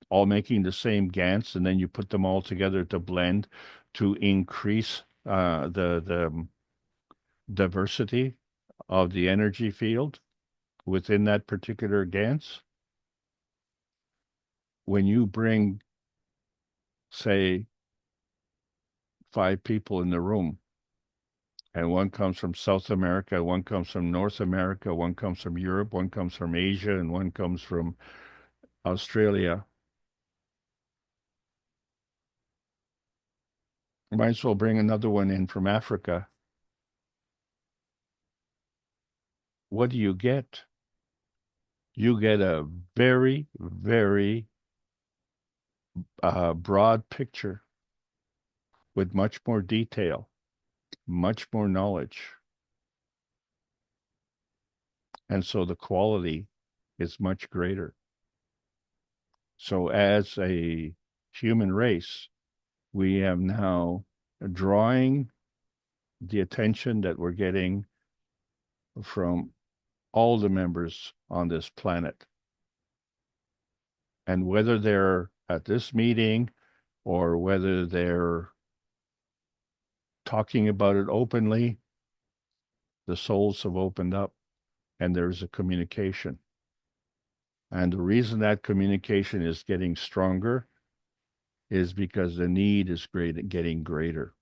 Speaker 11: all making the same GANs, and then you put them all together to blend to increase the diversity of the energy field within that particular GANs. When you bring, say, 5 people in the room, and one comes from South America, one comes from North America, one comes from Europe, one comes from Asia, and one comes from Australia. Might as well bring another one in from Africa. What do you get? You get a very, very broad picture with much more detail, much more knowledge. And so the quality is much greater. So as a human race, we have now drawing the attention that we're getting from all the members on this planet. And whether they're at this meeting or whether they're talking about it openly, the souls have opened up and there's a communication. And the reason that communication is getting stronger is because the need is getting greater.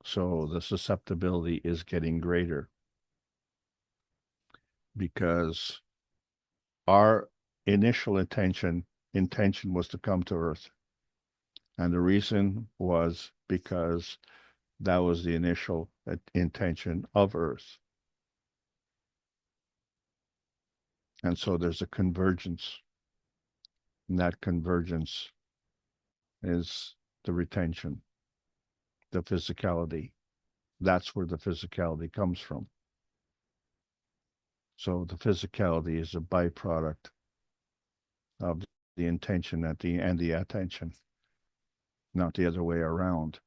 Speaker 11: So the susceptibility is getting greater because our initial intention was to come to Earth. And the reason was because that was the initial intention of Earth. And so there's a convergence. And that convergence is the retention, the physicality. That's where the physicality comes from. So the physicality is a byproduct of the intention and the attention, not the other way around.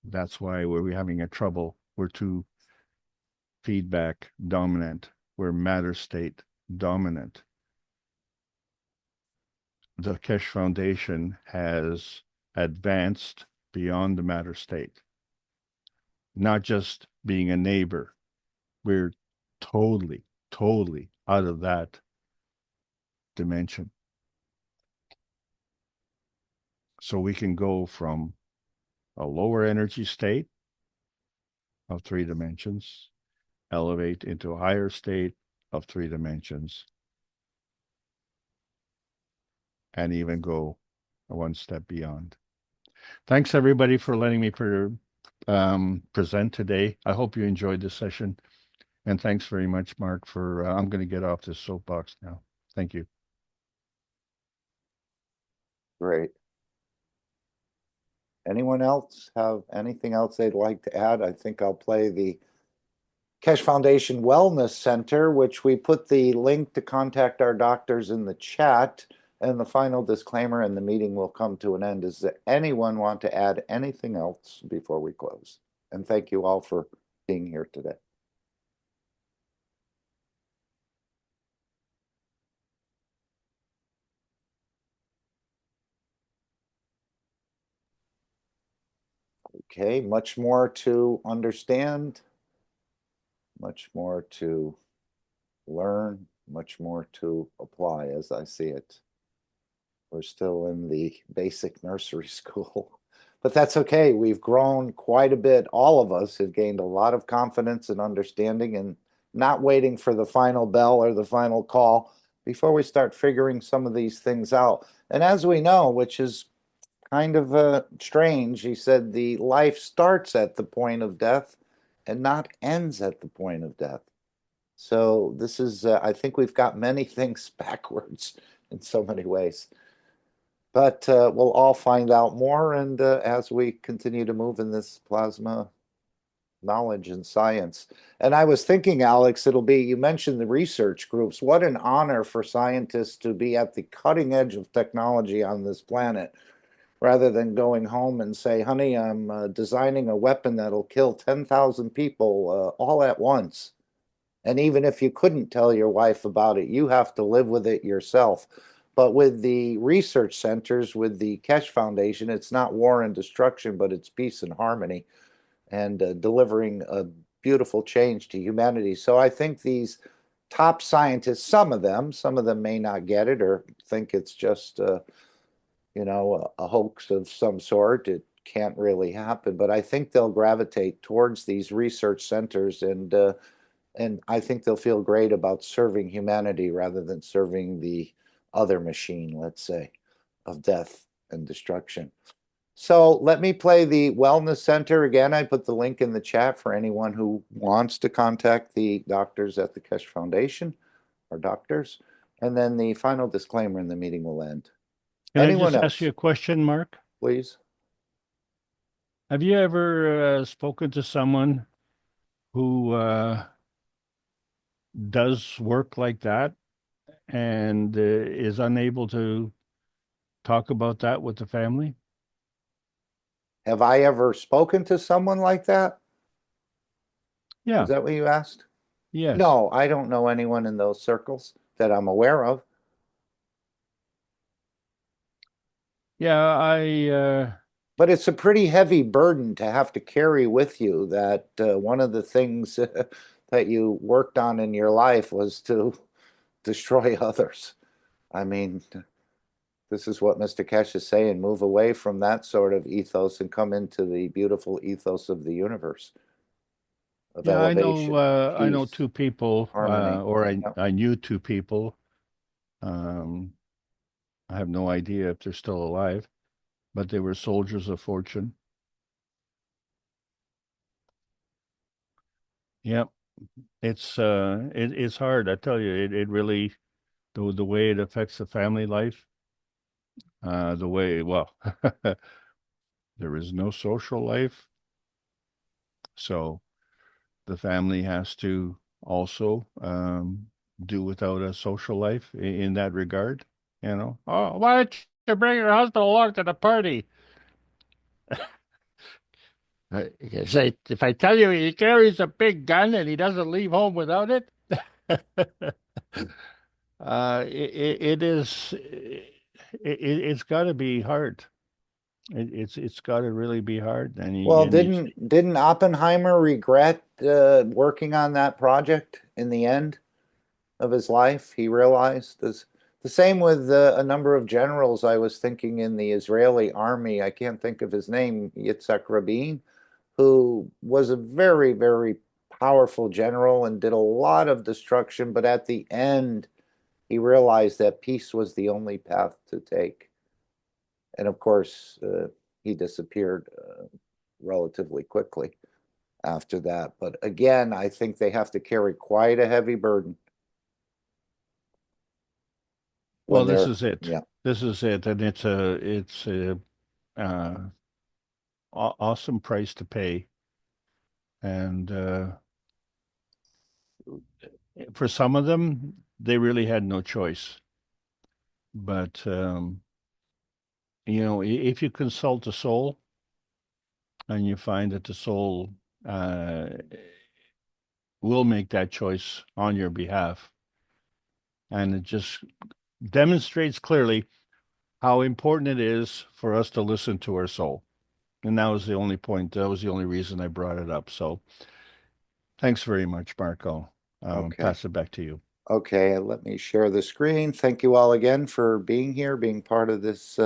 Speaker 11: That's why we're having a trouble. We're too feedback dominant. We're matter state dominant. The Keshe Foundation has advanced beyond the matter state. Not just being a neighbor. We're totally out of that dimension. So we can go from a lower energy state of 3 dimensions, elevate into a higher state of 3 dimensions, and even go one step beyond. Thanks everybody for letting me present today. I hope you enjoyed this session. And thanks very much, Mark, for, I'm going to get off this soapbox now. Thank you.
Speaker 3: Great. Anyone else have anything else they'd like to add? I think I'll play the Keshe Foundation Wellness Center, which we put the link to contact our doctors in the chat. And the final disclaimer, and the meeting will come to an end. Does anyone want to add anything else before we close? And thank you all for being here today. Okay, much more to understand, much more to learn, much more to apply as I see it. We're still in the basic nursery school, but that's okay. We've grown quite a bit. All of us have gained a lot of confidence and understanding, and not waiting for the final bell or the final call before we start figuring some of these things out. And as we know, which is kind of strange, he said the life starts at the point of death and not ends at the point of death. So this is, I think we've got many things backwards in so many ways. But we'll all find out more, and as we continue to move in this plasma knowledge and science. And I was thinking, Alex, it'll be, you mentioned the research groups. What an honor for scientists to be at the cutting edge of technology on this planet, rather than going home and say, honey, I'm designing a weapon that'll kill 10,000 people all at once. And even if you couldn't tell your wife about it, you have to live with it yourself. But with the research centers, with the Keshe Foundation, it's not war and destruction, but it's peace and harmony, and delivering a beautiful change to humanity. So I think these top scientists, some of them may not get it or think it's just, you know, a hoax of some sort. It can't really happen, but I think they'll gravitate towards these research centers, and I think they'll feel great about serving humanity rather than serving the other machine, let's say, of death and destruction. So let me play the Wellness Center again. I put the link in the chat for anyone who wants to contact the doctors at the Keshe Foundation, or doctors. And then the final disclaimer, and the meeting will end.
Speaker 11: Can
Speaker 3: Anyone
Speaker 11: I just
Speaker 3: else?
Speaker 11: ask you a question, Mark?
Speaker 3: Please.
Speaker 11: Have you ever spoken to someone who does work like that and is unable to talk about that with the family?
Speaker 3: Have I ever spoken to someone like that?
Speaker 11: Yeah.
Speaker 3: Is that what you asked?
Speaker 11: Yes.
Speaker 3: No, I don't know anyone in those circles that I'm aware of.
Speaker 11: Yeah,
Speaker 3: But it's a pretty heavy burden to have to carry with you, that one of the things that you worked on in your life was to destroy others. I mean, this is what Mr. Keshe is saying, move away from that sort of ethos and come into the beautiful ethos of the universe, of
Speaker 11: Yeah,
Speaker 3: elevation,
Speaker 11: I know
Speaker 3: peace,
Speaker 11: two people,
Speaker 3: harmony.
Speaker 11: or
Speaker 3: Yep.
Speaker 11: I knew two people. I have no idea if they're still alive, but they were soldiers of fortune. Yep. It's hard. I tell you, it really, the way it affects the family life, the way, well, there is no social life. So the family has to also do without a social life in that regard. You know, oh, why don't you bring your husband along to the party? Say, if I tell you he carries a big gun and he doesn't leave home without it, it is, it's got to be hard. It's got to really be hard. And
Speaker 3: Well, didn't Oppenheimer regret working on that project in the end of his life? He realized this. The same with a number of generals I was thinking in the Israeli army. I can't think of his name, Yitzhak Rabin, who was a very, very powerful general and did a lot of destruction. But at the end, he realized that peace was the only path to take. And of course, he disappeared relatively quickly after that. But again, I think they have to carry quite a heavy burden.
Speaker 11: Well, this is it.
Speaker 3: Yeah.
Speaker 11: This is it, and it's a awesome price to pay, and for some of them, they really had no choice. But you know, if you consult the soul, and you find that the soul will make that choice on your behalf, and it just demonstrates clearly how important it is for us to listen to our soul. And that was the only point. That was the only reason I brought it up. So thanks very much, Marco.
Speaker 3: Okay.
Speaker 11: Pass it back to you.
Speaker 3: Okay, let me share the screen. Thank you all again for being here, being part of this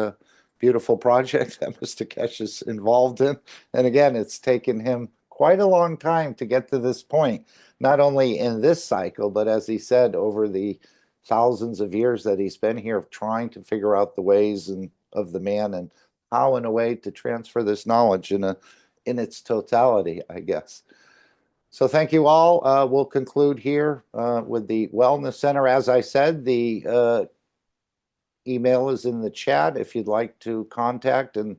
Speaker 3: beautiful project that Mr. Keshe is involved in. And again, it's taken him quite a long time to get to this point, not only in this cycle, but as he said, over the thousands of years that he's been here, trying to figure out the ways of the man, and how, in a way, to transfer this knowledge in its totality, I guess. So thank you all. We'll conclude here with the Wellness Center. As I said, the email is in the chat if you'd like to contact. And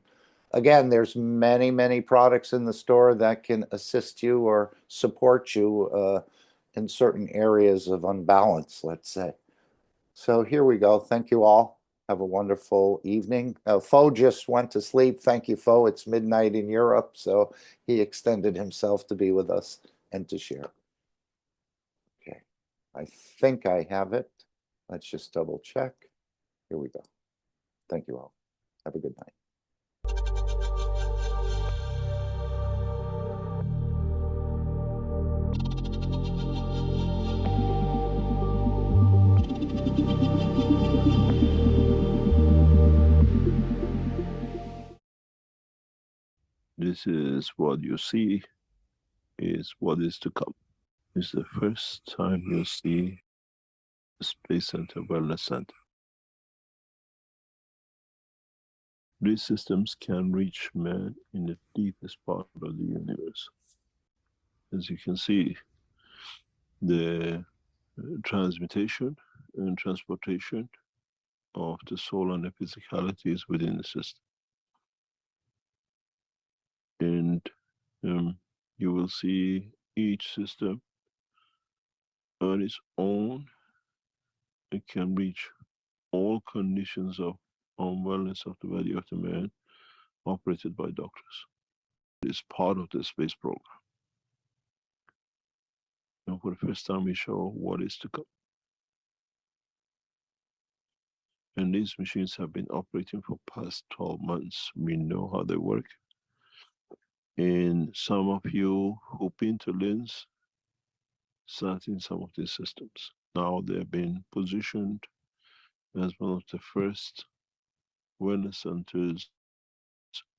Speaker 3: again, there's many, many products in the store that can assist you or support you in certain areas of unbalance, let's say. So here we go. Thank you all. Have a wonderful evening. Fo just went to sleep. Thank you, Fo. It's midnight in Europe, so he extended himself to be with us and to share. Okay, I think I have it. Let's just double check. Here we go. Thank you all. Have a good night.
Speaker 10: This is what you see is what is to come. It's the first time you see the Space Center Wellness Center. These systems can reach man in the deepest part of the universe. As you can see, the transmutation and transportation of the soul and the physicality is within the system. And you will see each system on its own. It can reach all conditions of unwellness of the body of the man operated by doctors. It is part of the space program. And for the first time we show what is to come. And these machines have been operating for past 12 months. We know how they work. And some of you who've been to LINS sat in some of these systems. Now they've been positioned as one of the first wellness centers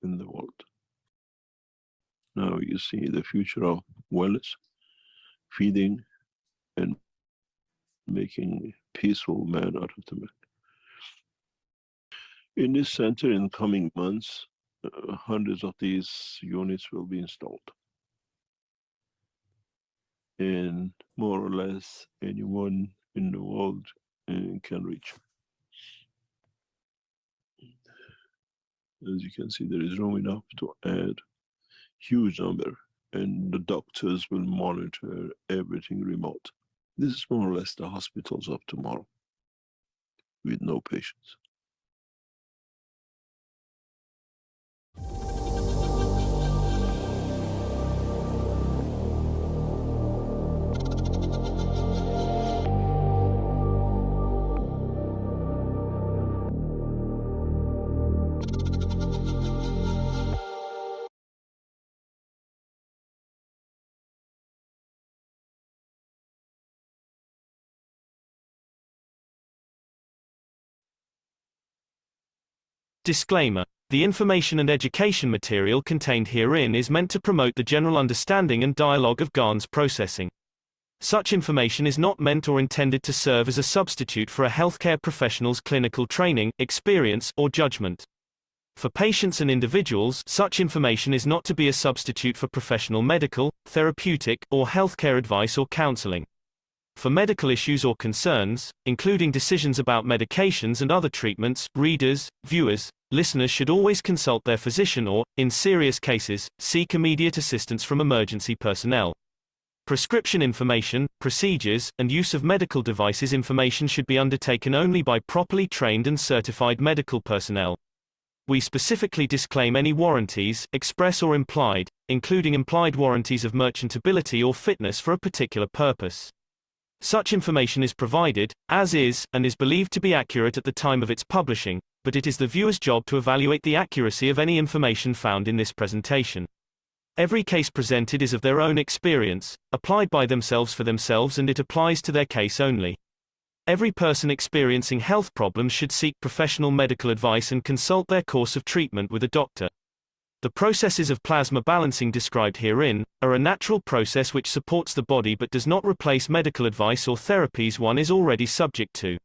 Speaker 10: in the world. Now you see the future of wellness, feeding and making peaceful man out of the man. In this center in coming months, hundreds of these units will be installed. And more or less anyone in the world can reach. As you can see, there is room enough to add huge number, and the doctors will monitor everything remote. This is more or less the hospitals of tomorrow with no patients.
Speaker 1: Disclaimer. The information and education material contained herein is meant to promote the general understanding and dialogue of GANs processing. Such information is not meant or intended to serve as a substitute for a healthcare professional's clinical training, experience, or judgment. For patients and individuals, such information is not to be a substitute for professional medical, therapeutic, or healthcare advice or counseling. For medical issues or concerns, including decisions about medications and other treatments, readers, viewers, listeners should always consult their physician or, in serious cases, seek immediate assistance from emergency personnel. Prescription information, procedures, and use of medical devices information should be undertaken only by properly trained and certified medical personnel. We specifically disclaim any warranties, express or implied, including implied warranties of merchantability or fitness for a particular purpose. Such information is provided, as is, and is believed to be accurate at the time of its publishing, but it is the viewer's job to evaluate the accuracy of any information found in this presentation. Every case presented is of their own experience, applied by themselves for themselves, and it applies to their case only. Every person experiencing health problems should seek professional medical advice and consult their course of treatment with a doctor. The processes of plasma balancing described herein are a natural process which supports the body but does not replace medical advice or therapies one is already subject to.